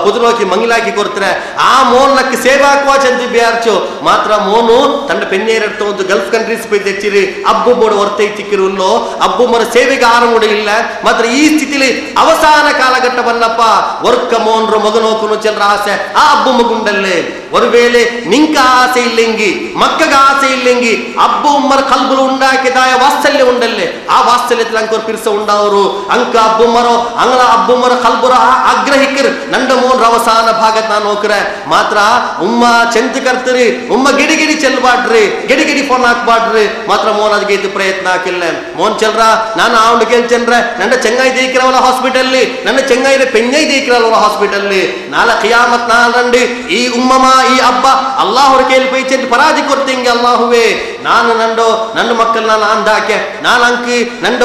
పొదునోకి మంగిలాకి కొర్తರೆ ఆ మోన్లకి సేవాకువా చెంది బియార్చో మాత్ర మోను ತಂಡ ಪೆನ್ನೇರಡ್ತ ಒಂದು ಗಲ್ಫ್ ಕಂಟ್ರೀಸ್ ಪೈ ತೆಚ್ಚಿರಿ ಅಬ್ಬು ಬೋಡ ಹೊರತೈ ತಿಕ್ಕಿರುಲ್ಲೋ ಅಬ್ಬು ಮರ ಸೇವೆಗೆ ಆರಂಭ ಇಲ್ಲ ಮಾತ್ರ ಈ ಸ್ಥಿತಿಲಿ ಅವಸಾನ ಕಾಲಘಟ್ಟವನ್ನಪ್ಪ ವರ್ಕ ಮೋನ್ರು ಮಗನೋಕನು ಚೆಲ್ಲರ ಆಸೆ ಆ ಅಬ್ಬು ಮಗುಂಡಲ್ಲೇ ಒರುವೇಳೆ ನಿಂಕ ಆಸೆ ಇಲ್ಲೆಂಗಿ ಮಕ್ಕಗ ಆಸೆ ಇಲ್ಲೆಂಗಿ ಅಬ್ಬು ಉಮ್ಮರ ಕಲ್ಬುಲು ಉಂಡಾಕಿದಾಯ ವಾತ್ಸಲ್ಯ ಉಂಡಲ್ಲೇ ಆ ವಾತ್ಸಲ್ಯത്തിൽ ಅಂಕರ್ ಪಿರ್ಸ ಉಂಡವರು ಅಂಕ ಅಬ್ಬು ಮರೋ ಅಂಗಳ ಅಬ್ಬು ಮರ ಕಲ್ಬುರ ಆಗ್ರಹಿಕರ್ ನಂಡ ಮೋನ್ ಅವಸಾನ ಭಾಗತ್ ನಾನು ಹೋಗ್ರೆ ಮಾತ್ರ ಉಮ್ಮ ಚೆಂತ ಕರ್ತೀರಿ ಉಮ್ಮ ಗಿಡಿ ಚೆಲ್ಬಾಡ್ರಿ ಗಿಡಿ ಫೋನ್ ಹಾಕ್ಬಾಡ್ರಿ ಮಾತ್ರ ಮೋನ್ ಅದಕ್ಕೆ ಇದು ಪ್ರಯತ್ನ ಹಾಕಿಲ್ಲ ಮೋನ್ ಚೆಲ್ರ ನಾನು ಆವಂಡು ಕೇಳ್ಚಂದ್ರೆ ನನ್ನ ಚೆಂಗಾಯಿ ದೇಕಿರವಲ್ಲ ಹಾಸ್ಪಿಟಲ್ ನನ್ನ ಚೆಂಗಾಯಿ ಪೆಂಜೈ ದೇಕಿರವಲ್ಲ ಹಾಸ್ಪಿಟಲ್ ನಾಲ ಕಿಯಾಮತ್ ನಾಳಂಡಿ ಈ ಉಮ್ಮಮ ಈ ಅಬ್ಬ ಅಲ್ಲಾಹರ ಕೇಳಿ ಪೈಚೆಂದು ಪರಾದಿ ಕೊಡ್ತೇಂಗೆ ಅಲ್ಲಾಹುವೇ ನಾನು ನನ್ನ ಮಕ್ಕಳನ್ನ ನಾನು ದಾಕೆ ನಾನು ಅಂಕಿ ನನ್ನ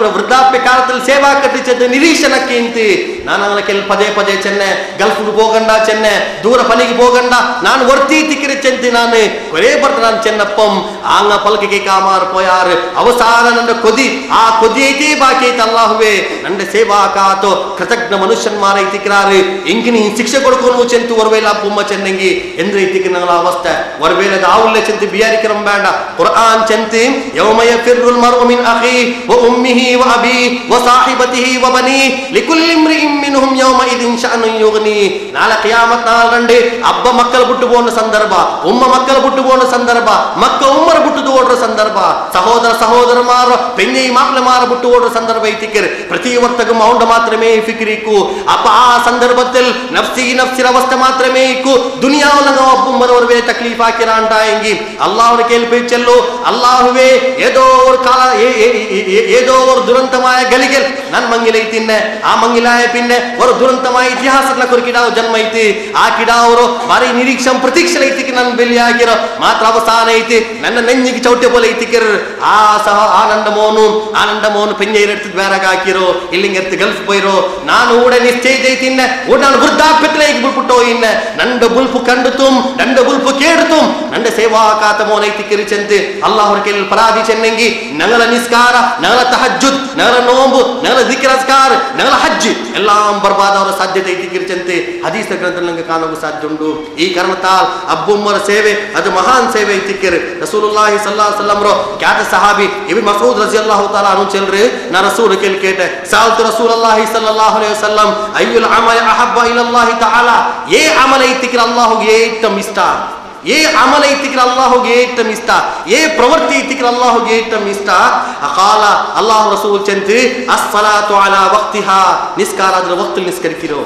ವೃದ್ಧಾಪ್ಯ ಕಾಲದಲ್ಲಿ ಸೇವಾ ಕಟ್ಟಿಚ್ಚೆ ನಿರೀಕ್ಷಣಕ್ಕೆ ಇಂತಿ ನಾನು ಅವನ ಕೆಲ ಪದೇ ಚೆನ್ನೆ ಗಲ್ಫ್ಗೆ ಹೋಗಂಡ ಚೆನ್ನೆ ದೂರ ಪನಿಗೆ ಹೋಗಂಡ ನಾನು ವರ್ತಿ ತಿಕ್ಕಿರಿ ಚೆಂತಿ ನಾನು ಕೊರೇ ಬರ್ತ ನಾನು ಚೆನ್ನಪ್ಪಂ ಆಂಗ ಪಲ್ಕಿಗೆ ಕಾಮಾರ್ ಪೋಯಾರ್ ಅವಸಾನ ನನ್ನ ಆ ಕೊದಿ ಐತಿ ಬಾಕಿ ಐತೆ ಅಲ್ಲಾಹುವೇ ನನ್ನ ಸೇವಾ ಕಾತೋ ಕೃತಜ್ಞ ಮನುಷ್ಯನ್ಮಾರ ಐತಿಕ್ರಾರು ಇಂಗಿನಿ ಶಿಕ್ಷೆ ಕೊಡ್ಕೊಂಡು ಚೆಂತು ವರ್ವೇಲ ಪುಮ್ಮ ಚೆನ್ನಂಗಿ ಎಂದ್ರೆ ಐತಿಕ್ಕೆ ನಂಗಳ ಅವಸ್ಥೆ ವರ್ವೇಲದ ಆವುಲ್ಲೆ ಚೆಂತಿ ಬಿಯಾರಿಕರಂ ಬೇಡ ಕುರ್ಆನ್ ಚೆಂತಿ ಯೌಮ ಯಫಿರ್ರುಲ್ ಮರ್ഉ ಮಿನ್ ಅಖಿ ವ ಉಮ್ಮಿಹಿ ವ ಅಬಿ ವ ಸಾಹಿಬತಿಹಿ ವ ಬನಿ ಲಿಕುಲ್ಲಿ ಇಮ್ರಿಇನ್ ಮಿನ್ಹುಂ ಯೌಮ ಇದಿನ್ ಶಅನುನ್ ಯುಗ್ನಿ ನಾಳೆ ಕಿಯಾಮತ್ ನಾಳಂಡೆ ಅಬ್ಬ ಮಕ್ಕಳು ಬಿಟ್ಟು ಹೋದ ಸಂದರ್ಭ ಉಮ್ಮ ಮಕ್ಕಳು ಬಿಟ್ಟು ಹೋದ ಸಂದರ್ಭ ಮಕ್ಕ ಉಮ್ಮರ ಬಿಟ್ಟು ಓಡ್ರ ಸಂದರ್ಭ ಸಹೋದರ ಮಾರ ಪೆಂಜೈ ಮಾಪ್ಲೆ ಮಾರ ಬಿಟ್ಟು ಓಡ್ರ ಸಂದರ್ಭ ಐತಿಕ್ಕರ್ ಪ್ರತಿ ವರ್ತಗೂ ಮೌಂಡ ಮಾತ್ರಮೇ ಫಿಕ್ರಿಕು ಅಪ್ಪ ಆ ಸಂದರ್ಭದಲ್ಲಿ ನಫ್ಸಿರ ಅವಸ್ಥೆ ಮಾತ್ರಮೇ ಇಕ್ಕು ದುನಿಯಾವಲಂಗ ಒಬ್ಬುಮ್ಮರವರ ಮೇಲೆ ತಕ್ಲೀಫ್ ಹಾಕಿರ ಅಂತ ಹೆಂಗಿ ಅಲ್ಲಾಹನ ಕೇಳ್ಪೈ ಚೆಲ್ಲು ಅಲ್ಲಾಹುವೇ ಏದೋ ஒரு ದುರಂತಮಾಯ ಗಲಿಗೆ ನನ್ ಮಂಗಿಲೈತಿನ್ನೆ ಆ ಮಂಗಿಲಾಯ ಪಿನ್ನೆ ஒரு ದುರಂತಮಾಯ ಇತಿಹಾಸನ ಕೊರ್ಕಿಡಾವ್ ಜನ್ಮ ಐತಿ ಆ ಕಿಡಾವರು ಬಾರಿ ನಿರೀಕ್ಷಂ ಪ್ರತೀಕ್ಷೆ ಐತಿಕ್ಕೆ ನನ್ನ ಬೆಲ್ಲಿ ಆಗಿರೋ ಮಾತ್ರ ಅವಸಾನ ಐತಿ ನನ್ನ ನೆಂಜಿಗೆ ಚೌಟ್ಯ ಬೋಲ ಐತಿಕ್ಕಿರ್ ಆ ನಂಡ ಮೋನು ಪೆಂಜೆ ಇರ್ತಿದ್ ಬೇರಾಗ ಹಾಕಿರೋ ಇಲ್ಲಿಂಗ ಇರ್ತಿ ಗಲ್ಫ್ போயிರೋ ನಾನು ಊಡ ನಿಶ್ಚಯ ಐತಿನ್ನೆ ಊಡ ನಾನು ವೃದ್ಧಾಪ್ಯತ್ಲೆ ಈಗ ಬಿಟ್ಬಿಟ್ಟೋ ಇನ್ನ ನಂಡ ಬುಲ್ಪು ಕಂಡುತುಂ ನಂಡ ಬುಲ್ಪು ಕೇಡುತುಂ ನಂಡ ಸೇವಾ ಕಾತ ಮೋನ ಐತಿಕ್ಕಿರಿ ಚೆಂತೆ ಅಲ್ಲಾಹರ ಕೇಳಿ ಪರಾದಿ ಚೆನ್ನಂಗಿ ನಗಲ ನಿಸ್ಕಾರ ನಗಲ ತಹಜ್ಜುದ್ ನಗಲ ನೋಂಬು ನಗಲ ದಿಕ್ರ್ ಅಸ್ಕಾರ್ ನಗಲ ಹಜ್ ಎല്ലാം ಬರ್ಬಾದವರ ಸಾಧ್ಯತೆ ಐತಿಕ್ಕಿರಿ ಚೆಂತೆ ಹದೀಸ್ ಗ್ರಂಥ ನಂಗೆ ಕಾಣೋದು ಸಾಧ್ಯ ಉಂಟು ಈ ಕಾರಣತಾಲ್ ಅಬ್ಬುಮ್ಮರ ಸೇವೆ ಅದು ಮಹಾನ್ ಸೇವೆ ಐತಿಕ್ಕಿರಿ ರಸೂಲುಲ್ಲಾಹಿ ಸಲ್ಲಲ್ಲಾಹು ಅಲೈಹಿ ವಸಲ್ಲಂ ರೋ ಖ್ಯಾತ ಸಹಾಬಿ ಇಬ್ನ್ ಮಸ್ಊದ್ ರಜಿಯಲ್ಲಾಹು ತಆಲಾ ಅನು ಚೆಲ್ರೆ ನಾ ರಸೂಲ್ ಕೇಳಿ ಕೇಟೆ ಸಾಲ್ತು ರಸೂಲುಲ್ಲಾಹಿ ಸಲ್ಲಲ್ಲಾಹು ಅಲೈಹಿ ವಸಲ್ಲಂ ಅಯ್ಯುಲ್ ಅಮಲ್ ಅಹಬ್ಬ ಇಲಲ್ಲಾಹಿ ತಆಲಾ ಏ ಅಮಲ್ ಐತಿಕ್ಕಿರಿ ಅಲ್ಲಾಹುಗೆ ಏಟಂ ಇಷ್ಟ ಏ ಅಮಲ್ ಐತಿಕ್ಕಿರಿ ಅಲ್ಲಾಹುಗೆ ಏಟಂ ಇಷ್ಟ ಏ ಪ್ರವೃತ್ತಿ ಐತಿಕ್ಕಿರಿ ಅಲ್ಲಾಹುಗೆ ಏಟಂ ಇಷ್ಟ ಅಕಾಲ ಅಲ್ಲಾಹು ರಸೂಲ್ ಚೆಂತಿ ಅಸ್ಸಲಾತು ಅಲಾ ವಕ್ತಿಹಾ ನಿಸ್ಕಾರ ಅದರ ವಕ್ತಲ್ಲಿ ನಿಸ್ಕರಿಕಿರೋ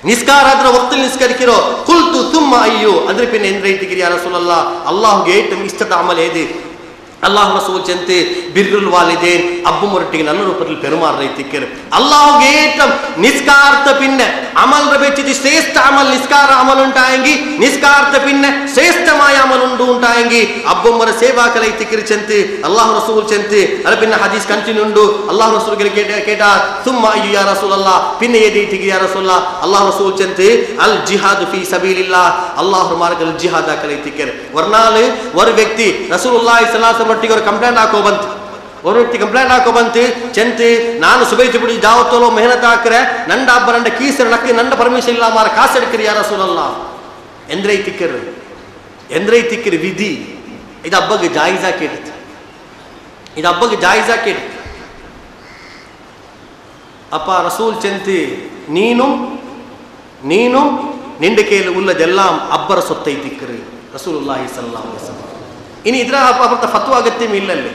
ನಿಸ್ಕಾರ ಅದರ ವಕ್ತಲ್ಲಿ ನಿಸ್ಕರಿಕಿರೋ ಕುಲ್ತು ತುಮ್ಮ ಅಯ್ಯೋ ಅದ್ರ ಪಿನ್ ಎಂದ್ರೈತಿಗಿರಿ ಯಾ ರಸೂಲಲ್ಲಾಹ್ ಅಲ್ಲಾಹುಗೆ ಏಟಂ ಇಷ್ಟದ ಅಮಲ್ ಏದಿ ಅಲ್ಲಾಹ್ ರಸೂಲ್ ಚೆಂತೆ ಬಿರ್ರುಲ್ ವಾಲಿದೇನ್ ಅಬ್ಬು ಮುರಟ್ಟಿಗೆ ನನ್ನ ರೂಪದಲ್ಲಿ ಪೆರುಮಾರ ರೈತಿಕ್ಕರು ಅಲ್ಲಾಹುಗೆ ಏಟಂ ನಿಸ್ಕಾರ್ಥ ಪಿನ್ನೆ ಅಮಲ್ ಬೆಚ್ಚಿದಿ ಶ್ರೇಷ್ಠ ಅಮಲ್ ನಿಸ್ಕಾರ ಅಮಲ್ ಉಂಟಾಯಂಗಿ ನಿಸ್ಕಾರ್ಥ ಪಿನ್ನೆ ಶ್ರೇಷ್ಠಮಾಯ ಅಮಲ್ ಉಂಟಾಯಂಗಿ ಅಬ್ಬುಮ್ಮರ ಸೇವಾ ಕಲೈತಿಕ್ಕರು ಚೆಂತೆ ಅಲ್ಲಾಹ್ ರಸೂಲ್ ಚೆಂತೆ ಅಲ್ಲ ಪಿನ್ನ ಹದೀಸ್ ಕಂಟಿನ್ಯೂ ಉಂಡು ಅಲ್ಲಾಹ್ ರಸೂಲ್ ಕೇಟ ಸುಮ್ಮ ಅಯ್ಯು ಯಾ ರಸೂಲಲ್ಲಾಹ್ ಪಿನ್ನ ಏದೈತಿಗಿ ಯಾ ರಸೂಲಲ್ಲಾಹ್ ಅಲ್ಲಾಹ್ ರಸೂಲ್ ಚೆಂತೆ ಅಲ್ ಜಿಹಾದ್ ಫೀ ಸಬೀಲಿಲ್ಲಾಹ್ ಅಲ್ಲಾಹ್ರ ಮಾರ್ಗದಲ್ಲಿ ಜಿಹಾದ್ ಕಲೈತಿಕ್ಕರು ವರ್ನಾಲ್ ವರ್ ವ್ಯಕ್ತಿ ರಸೂಲುಲ್ಲಾಹಿ ಸಲ್ಲಲ್ಲಾಹು ಅಲೈಹಿ ಒಟ್ಟಿಗೆ ಅವರು ಕಂಪ್ಲೇಂಟ್ ಹಾಕೋಬಂತು ஒரு ವ್ಯಕ್ತಿ ಕಂಪ್ಲೇಂಟ್ ಹಾಕೋಬಂತು ಚೆಂತಿ ನಾನು ಸುಬೈತಿ ಬಿಡಿ ಜಾವತ್ತೋಲೋ ಮೆಹನತ್ ಹಾಕ್ರೆ ನಂಡ ಹಬ್ಬ ನಂಡ ಕೀಸರ ನಕ್ಕಿ ನಂಡ ಪರ್ಮಿಷನ್ ಇಲ್ಲ ಮಾರ ಕಾಸು ಎಡ್ಕಿರಿ ಯಾ ರಸೂಲಲ್ಲಾಹ್ ಎಂದ್ರೈತಿಕ್ಕರು ವಿಧಿ ಇದು ಹಬ್ಬಗೆ ಜಾಯಿಜ್ ಹಾಕಿಡುತ್ತೆ ಅಪ್ಪ ರಸೂಲ್ ಚೆಂತಿ ನೀನು ನಿಂಡ ಕೇಳಿ ಉಲ್ಲದೆல்லாம் ಅಬ್ಬರ ಸೊತ್ತೈತಿಕ್ಕರು ರಸೂಲುಲ್ಲಾಹಿ ಸಲ್ಲಲ್ಲಾಹು ಅಲೈಹಿ ವಸಲ್ಲಂ ಇನ್ನು ಇದರ ಅಪ್ಪ ಫತ್ವ ಅಗತ್ಯಮೇ ಇಲ್ಲಲ್ಲಿ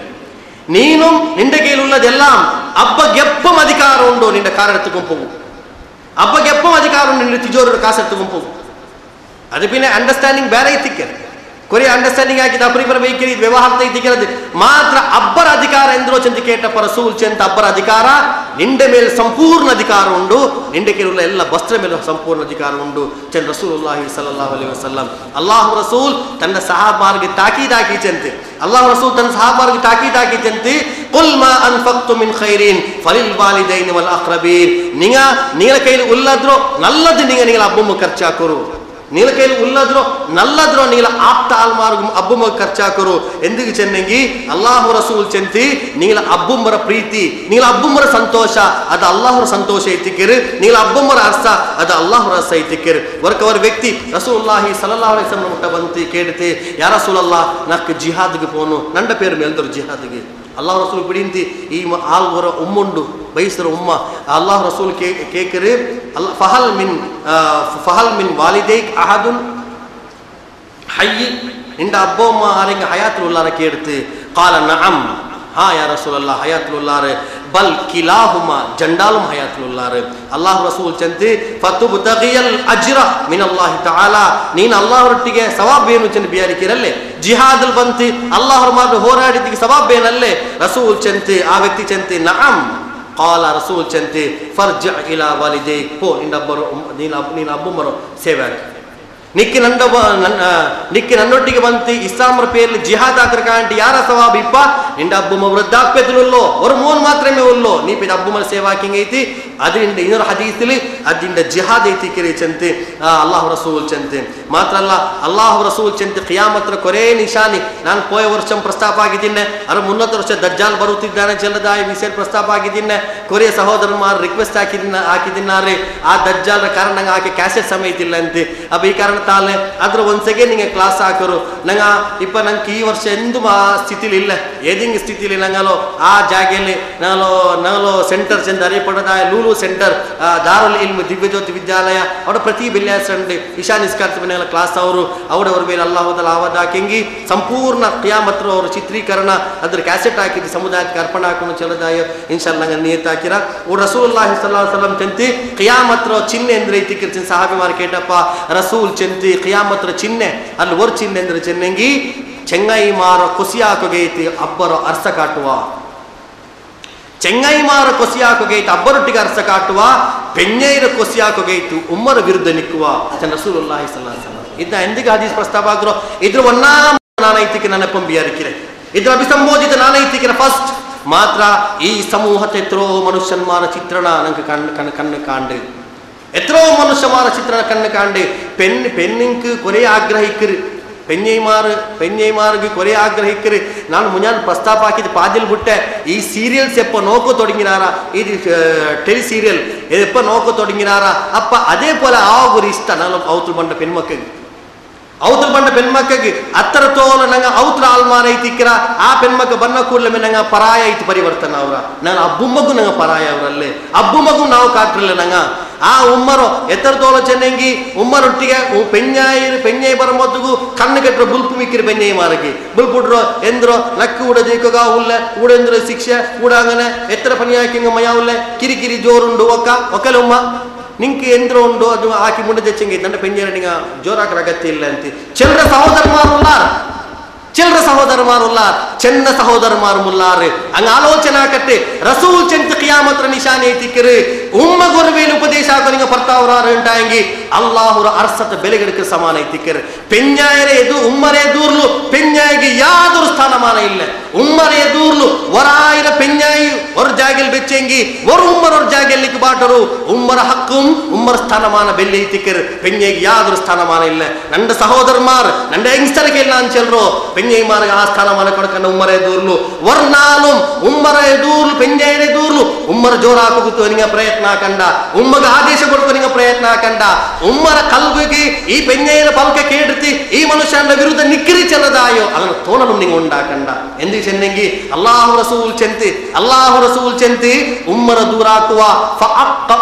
ನೀನು ನಿಂಡ ಕೈಲುಳ್ಳದೆல்லாம் ಅಬ್ಬಗೆಪ್ಪಂ ಅಧಿಕಾರ ಉಂಟು ನಿಂಡ ಕಾರ್ ಎತ್ತುಕೊಂಡು ಹೋಗು ಅಬ್ಬಗೆಪ್ಪಂ ಅಧಿಕಾರ ಉಂಟು ನಿಂಡ ತಿಜೋರು ಕಾಸು ಎತ್ತುಕೊಂಡು ಹೋಗು ಅದು ಪಿನ್ನೆ ಅಂಡರ್ಸ್ಟ್ಯಾಂಡಿಂಗ್ ಬೇರೆ ಐತಿಕ್ಕೆ ಕೊರಿ ಅಂಡರ್ಸ್ಟ್ಯಾಂಡಿಂಗ್ ಆಗಿದೆ ಅಪರಿಪರ ಬೈಕಿರಿ ವ್ಯವಹಾರ ಐತಿಕ್ಕಿರದು ಮಾತ್ರ ಅಬ್ಬರ ಅಧಿಕಾರ ಎಂದ್ರೋ ಚೆಂತ ಕೇಟಪ್ಪ ರಸೂಲ್ ಚೆಂತ ಅಬ್ಬರ ಅಧಿಕಾರ ನಿಂಡ ಮೇಲೆ ಸಂಪೂರ್ಣ ಅಧಿಕಾರ ಉಂಟು ನಿಂಡ ಕೇಳುವ ಎಲ್ಲ ವಸ್ತ್ರ ಮೇಲೆ ಸಂಪೂರ್ಣ ಅಧಿಕಾರ ಉಂಟು ಚೆಂದ ರಸೂಲುಲ್ಲಾಹಿ ಸಲ್ಲಲ್ಲಾಹು ಅಲೈಹಿ ವಸಲ್ಲಂ ಅಲ್ಲಾಹು ರಸೂಲ್ ತನ್ನ ಸಹಾಬಾರ್ಗೆ ತಾಕೀದಾಕಿ ಚೆಂತೆ ಅಲ್ಲಾಹು ರಸೂಲ್ ತನ್ನ ಸಹಾಬಾರ್ಗೆ ತಾಕೀದಾಕಿ ಚೆಂತೆ ಕುಲ್ ಮಾ ಅನ್ಫಕ್ತು ಮಿನ್ ಖೈರಿನ್ ಫಲಿಲ್ ವಾಲಿದೈನ್ ವಲ್ ಅಖ್ರಬೀನ್ ನಿಂಗ ಕೈಲಿ ಉಲ್ಲದ್ರು ನಲ್ಲದು ನಿಂಗ ಅಬ್ಬಮ್ಮ ಖರ್ಚಾಕೋರು నీళ్ళ కైలు ఉల్లద్రో నల్లద్రో నీళ్ళ ఆప్త ఆల్మార్గం అబ్బుమ ఖర్చాకరు ఎందుకు చెన్నెంగి అల్లాహు రసూల్ చెంతి నీళ్ళ అబ్బుమ్మర ప్రీతి నీళ్ళ అబ్బుమ్మర సంతోష ಅದು ಅಲ್ಲಾಹರ ಸಂತೋಷ ಐತಿಕೆರು ನೀಲ ಅಬ್ಬಮ್ಮರ ಅರ್ಥ ಅದು ಅಲ್ಲಾಹರ ಅರ್ಥ ಐತಿಕೆರು ವರ್ಕವರ ವ್ಯಕ್ತಿ ರಸೂಲುಲ್ಲಾಹಿ ಸಲ್ಲಲ್ಲಾಹು ಅಲೈಹಿ ವಸಲ್ಲಂ ಮುಟ್ಟ ಬಂತಿ ಕೇಳ್ತೆ ಯಾ ರಸೂಲಲ್ಲಾಹ್ ನಕ್ ಜಿಹಾದ್ಗೆ ಪೋನು ನಂಡ ಪೇರು ಮೇಲ್ದರು ಜಿಹಾದ್ಗೆ ಅಲ್ಲಾಹ್ ರಸೂಲ್ ಬಿಡಿಂತಿ ಈ ಆಲ್ವರ ಉಮ್ಮುಂಡು ಬೈಸರ ಉಮ್ಮ ಅಲ್ಲಾಹ್ ರಸೂಲ್ ಕೇಕರು ಫಹಲ್ ಮಿನ್ ವಾಲಿದೈಕ್ ಅಹದುನ್ ಹಯ್ಯಿ ನಿಂಡ ಅಬ್ಬಮ್ಮ ಆರೆಂಗ ಹಯಾತುಲ್ಲಾಹನ ಕೇಳ್ತೆ ಕಾಲ ನಅಂ हाँ या रसूल अल्लाह हयातुल्लाह रे बल किलाहुमा जंडालुम हयातुल्लाह रे अल्लाह रसूल चंती फतुबतगियल अज्र मिन अल्लाह तआला ನೀನು ಅಲ್ಲಾಹರೊಟ್ಟಿಗೆ ಸವಾಬ್ ಏನು ಚಂದ ಬಿಯಾರಿಕಿರಲ್ಲೇ ಜಿಹಾದಲ್ ಬಂತಿ ಅಲ್ಲಾಹರ ಮಾಡು ಹೋರಾಡಿದಿಗೆ ಸವಾಬ್ ಏನಲ್ಲೇ ರಸೂಲ್ ಚಂತಿ ಆ ವ್ಯಕ್ತಿ ಚಂತಿ ನಅಂ قال رسول ಚಂತಿ ಫರ್ಜ ಇಲಾ ವಾಲಿದೈಕ್ ಪೋ ನಿನ್ನಬ್ಬರು ನೀನು ಅಬ್ಬುಮರು ಸೇವೆ ನಿಕ್ಕಿ ನನ್ನೊಟ್ಟಿಗೆ ಬಂತು ಇಸ್ಲಾಮರ ಪೇರ್ಲಿ ಜಿಹಾದ್ ಆಕರ ಕಾಂಟಿ ಯಾರ ಸವಾಬ್ ಇಪ್ಪ ನಿಂಡ ಅಬ್ಬುಮ ವೃದ್ಧಾಪ್ಯದಲ್ಲೋ ஒரு மூணு மாத்திரமே உள்ளோ நீ போய் அಬ್ಬுமர சேவாக்கிங்க ஐತಿ ಅದರಿಂದ ಇನ್ನೊಂದು ಹದೀಸ್ಲಿ ಅದಿಂದ ಜಿಹಾದ್ ಐತಿ ಕಿರಿ ಚಂತೆ ಅಲ್ಲಾಹು ರಸೂಲ್ ಚಂತೆ ಮಾತ್ರ ಅಲ್ಲ ಅಲ್ಲಾಹು ರಸೂಲ್ ಚಂತೆ ಕಿಯಾಮತ್ರ ಕೊರೆ ನಿಶಾನಿ ನಾನು ಪೋಯ ವರ್ಷ ಪ್ರಸ್ತಾಪ ಆಗಿದ್ದೀನಿ ಅರ ಮುನ್ನತ ವರ್ಷ ದಜ್ಜಾಲ್ ಬರುತ್ತಿದ್ದಾನೆ ಚೆಲ್ಲದಾಯ ವಿಷಯ ಪ್ರಸ್ತಾಪ ಆಗಿದ್ದೀನಿ ಕೊರಿಯ ಸಹೋದರಮಾರು ರಿಕ್ವೆಸ್ಟ್ ಹಾಕಿದಿನ್ನಾರೆ ಆ ದಜ್ಜಾಲ್ರ ಕಾರಣ ಆಕೆ ಕ್ಯಾಸೆಟ್ ಸಮೇತ ಇಲ್ಲ ಅಂತೆ ಅಬ್ಬ ಈ ಕಾರಣ ತಾಲೆ ಅದ್ರ ಒಂದ್ಸಗೆ ನಿಂಗೆ ಕ್ಲಾಸ್ ಹಾಕರು ನಂಗ ಇಪ್ಪ ನಂಗೆ ಈ ವರ್ಷ ಎಂದೂ ಆ ಸ್ಥಿತಿಲಿ ಇಲ್ಲ ಏದಿಂಗ್ ಸ್ಥಿತಿಲಿ ನಂಗಲೋ ಆ ಜಾಗೆಯಲ್ಲಿ ನಾಗಲೋ ಸೆಂಟರ್ ಚೆಂದ ಅರಿಪಡದ ಲೂಲು ಸೆಂಟರ್ ದಾರುಲ್ ಇಲ್ಮ್ ದಿವ್ಯಜ್ಯೋತಿ ವಿದ್ಯಾಲಯ ಅವರ ಪ್ರತಿ ಬೆಲ್ಯಾಸಂಡ್ ಇಶಾ ನಿಸ್ಕಾರ್ತ ಮನೆಗಳ ಕ್ಲಾಸ್ ಅವರು ಅವರ ಮೇಲೆ ಅಲ್ಲಾಹುದಲ್ ಆವದ ಹಾಕಿಂಗಿ ಸಂಪೂರ್ಣ ಕಿಯಾಮತ್ರ ಅವರು ಚಿತ್ರೀಕರಣ ಅದ್ರ ಕ್ಯಾಸೆಟ್ ಹಾಕಿದ್ದು ಸಮುದಾಯಕ್ಕೆ ಅರ್ಪಣೆ ಹಾಕೊಂಡು ಚಲದಾಯ ಇನ್ಶಾಲ್ಲ ನಂಗೆ ನಿಯತ್ ಹಾಕಿರ ಓ ರಸೂಲುಲ್ಲಾಹಿ ಸಲ್ಲಲ್ಲಾಹು ಅಲೈಹಿ ವಸಲ್ಲಂ ಚಂತಿ ಕಿಯಾಮತ್ರ ಚಿಹ್ನೆ ಅಂದ್ರೆ ಐತಿ ಸಹಾಬಿ ಮಾರ್ ಕೇಟಪ್ಪ ರಸೂಲ್ ಚಂತಿ ಕಿಯಾಮತ್ರ ಚಿಹ್ನೆ ಅಲ್ಲಿ ಒರ್ ಚಿಹ್ನೆ ಅಂದ್ರೆ ಚೆನ್ನಂಗಿ ಚೆಂಗೈ ಮಾರ ಕೊಸಿಯಾಕೋಗೈತಿ ಅಬ್ಬರ ಅರ್ಥ ಕಾಟುವ ಚೆಂಗೈ ಮಾರ ಕೊಸಿಯಾಕೋಗೈತಿ ಅಬ್ಬರೊಟ್ಟಿಗೆ ಅರ್ಥ ಕಾಟುವ ಪೆಂಜೈರ ಕೊಸಿಯಾಕೋಗೈತು ಉಮ್ಮರ ವಿರುದ್ಧ ನಿಕ್ಕುವ ರಸೂಲುಲ್ಲಾಹಿ ಸಲ್ಲಲ್ಲಾಹು ಅಲೈಹಿ ವಸಲ್ಲಂ ಇದನ್ನ ಎಂದಿಗೆ ಹದೀಸ್ ಪ್ರಸ್ತಾಪ ಆಗಿರೋ ಇದ್ರ ಒನ್ನಾ ನಾನೈತಿಕೆ ನನ್ನ ಪಂಬಿಯಾರಿಕಿರೆ ಇದ್ರ ಅಭಿಸಂಬೋಧಿತ ನಾನೈತಿಕಿರ ಫಸ್ಟ್ ಮಾತ್ರ ಈ ಸಮೂಹತೆ ಎತ್ತರೋ ಮನುಷ್ಯನ್ಮಾರ ಚಿತ್ರಣ ನಂಗೆ ಕಣ್ಣು ಕಾಂಡು ಎತ್ತರೋ ಮನುಷ್ಯಮಾರ ಚಿತ್ರಣ ಕಣ್ಣು ಕಾಂಡು ಪೆನ್ನಿಂಕ್ ಕೊರೆ ಆಗ್ರಹಿಕ್ಕರು ಪೆಂಜೈಮಾರ್ಗೆ ಕೊರೆ ಆಗ್ರಹಿಕ್ಕರು ನಾನು ಮುಂಜಾನೆ ಪ್ರಸ್ತಾಪ ಹಾಕಿದ್ದು ಪಾದಿಲ್ ಬಿಟ್ಟೆ ಈ ಸೀರಿಯಲ್ಸ್ ಎಪ್ಪ ನೋಕೋ ತೊಡಗಿನಾರ ಇದು ಟೆಲಿ ಸೀರಿಯಲ್ ಎಪ್ಪ ನೋಕೋ ತೊಡಗಿನಾರ ಅಪ್ಪ ಅದೇ ಪೋಲ ಆಗುರು ಇಷ್ಟ ನಾನು ಅವತ್ತು ಬಂಡ ಪೆಣ್ಮಕ್ಕಿಗೆ ಅವತರು ಬಂಡ ಪೆಣ್ಮಕ್ಕಿಗೆ ಹತ್ತರ ತೋಲ ನಂಗೆ ಅವತರ ಆಲ್ಮಾರ ಐತಿಕ್ಕಿರ ಆ ಪೆಣ್ಮಕ್ಕ ಬನ್ನ ಕೂಡಲೇ ನಂಗೆ ಪರಾಯ ಐತಿ ಪರಿವರ್ತನ ಅವರ ನಾನು ಅಬ್ಬುಮ್ಮಗೂ ನಂಗೆ ಪರಾಯ ಅವರಲ್ಲೇ ಅಬ್ಬುಮ್ಮಗೂ ನಾವು ಕಾಟ್ರಲ್ಲ ನಂಗೆ ಆ ಉಮ್ಮರು ಎತ್ತರ ತೋಲ ಚೆನ್ನಂಗಿ ಉಮ್ಮರೊಟ್ಟಿಗೆ ಪೆಂಜಾಯಿ ಬರಮೊತ್ತಿಗೂ ಕಣ್ಣು ಕಟ್ಟರು ಬುಲ್ಪು ಮಿಕ್ಕಿರಿ ಪೆಂಜಾಯಿ ಮಾರಗಿ ಬುಲ್ಪುಡ್ರು ಎಂದ್ರು ನಕ್ಕು ಉಡದೀಕಗ ಉಲ್ಲೆ ಉಡೆಂದ್ರು ಶಿಕ್ಷೆ ಉಡಾಂಗನೆ ಎತ್ತರ ಪನಿ ಹಾಕಿಂಗ ಮಯ ಉಲ್ಲೆ ಕಿರಿಕಿರಿ ಜೋರುಂಡು ಒಕ್ಕಲೆ ಉಮ್ಮ ನಿಂಗೆ ಎಂದ್ರು ಉಂಡು ಅದು ಹಾಕಿ ಮುಂಡೆ ತೆಚ್ಚಂಗೆ ನನ್ನ ಪೆಂಜಾಯಿ ನಿಂಗೆ ಜೋರಾಕರ ಅಗತ್ಯ ಇಲ್ಲ ಅಂತ ಚಿಲ್ರ ಸಹೋದರಮಾರುಲ್ಲಾರ್ ಚೆನ್ನ ಸಹೋದರಮಾರು ಮುಲ್ಲಾರು ಹಂಗ ಆಲೋಚನಾ ಕಟ್ಟೆ ರಸೂಲ್ ಚೆಂತ ಕಿಯಾಮತ್ರ ನಿಶಾನೆ ಐತಿಕ್ಕರು ಉಮ್ಮ ಗೊರವೇಲಿ ಉಪದೇಶ ಹಾಕೋನಿಂಗ ಪರ್ತಾವ್ರಾರು ಉಂಟಾಂಗಿ ಅಲ್ಲಾಹುರ ಅರ್ಸತ ಬೆಲೆಗಡಕ್ಕೆ ಸಮಾನ ಐತಿಕ್ಕರು ಪೆಂಜಾಯರೆ ಎದು ಉಮ್ಮರೇ ದೂರ್ಲು ಪೆಂಜಾಯಿಗೆ ಯಾವ್ದೊರು ಸ್ಥಾನಮಾನ ಇಲ್ಲ ಉಮ್ಮರೇ ದೂರ್ಲು ವರಾಯಿರ ಪೆಂಜಾಯಿ ஒரு ಜಾಗೆಲ್ ಬೆಚ್ಚಂಗಿ ஒரு ಉಮ್ಮರ ಜಾಗೆಲ್ಲಿಗೆ ಬಾಟರು ಉಮ್ಮರ ಹಕ್ಕುಂ ಉಮ್ಮರ ಸ್ಥಾನಮಾನ ಬೆಲ್ಲಿ ಐತಿಕ್ಕರು ಪೆಂಜಾಯಿಗೆ ಯಾವ್ದೊರು ಸ್ಥಾನಮಾನ ಇಲ್ಲ ನಂಡ ಸಹೋದರಮಾರ್ ನಂಡ ಹೆಂಗ್ಸ್ತರಕ್ಕೆ ಇಲ್ಲ ಅಂಚಲ್ರು ಪೆಂಜಾಯಿ ಮಾರ್ಗ ಆ ಸ್ಥಾನಮಾನ ಕೊಡ್ಕಂಡ ಉಮ್ಮರೇ ದೂರ್ಲು ವರ್ನಾಲು ಉಮ್ಮರೇ ದೂರ್ಲು ಪೆಂಜಾಯಿರೇ ದೂರ್ಲು ಉಮ್ಮರ ಜೋರ ಹಾಕೋಗುತ್ತು ನಿಂಗೆ ಪ್ರಯತ್ನ ಕಂಡ ಉಮ್ಮಗ ಆದೇಶ ಕೊಡ್ಕೊ ನಿಂಗೆ ಪ್ರಯತ್ನ ಕಂಡ ಉಮ್ಮರ ಕಲ್ಬಿಗೆ ಈ ಪೆಂಜಾಯಿರ ಪಲ್ಕ ಕೇಡ್ತಿ ಈ ಮನುಷ್ಯನ ವಿರುದ್ಧ ನಿಕ್ಕಿರಿ ಚೆಲ್ಲದಾಯೋ ಅದನ್ನು ತೋನಲು ನಿಂಗೆ ಉಂಡಾಕಂಡ ಎಂದು ಚೆನ್ನಂಗಿ ಅಲ್ಲಾಹು ರಸೂಲ್ ಚೆಂತಿ ಉಮ್ಮರ ದೂರ ಹಾಕುವ ಫಅಕ್ಕ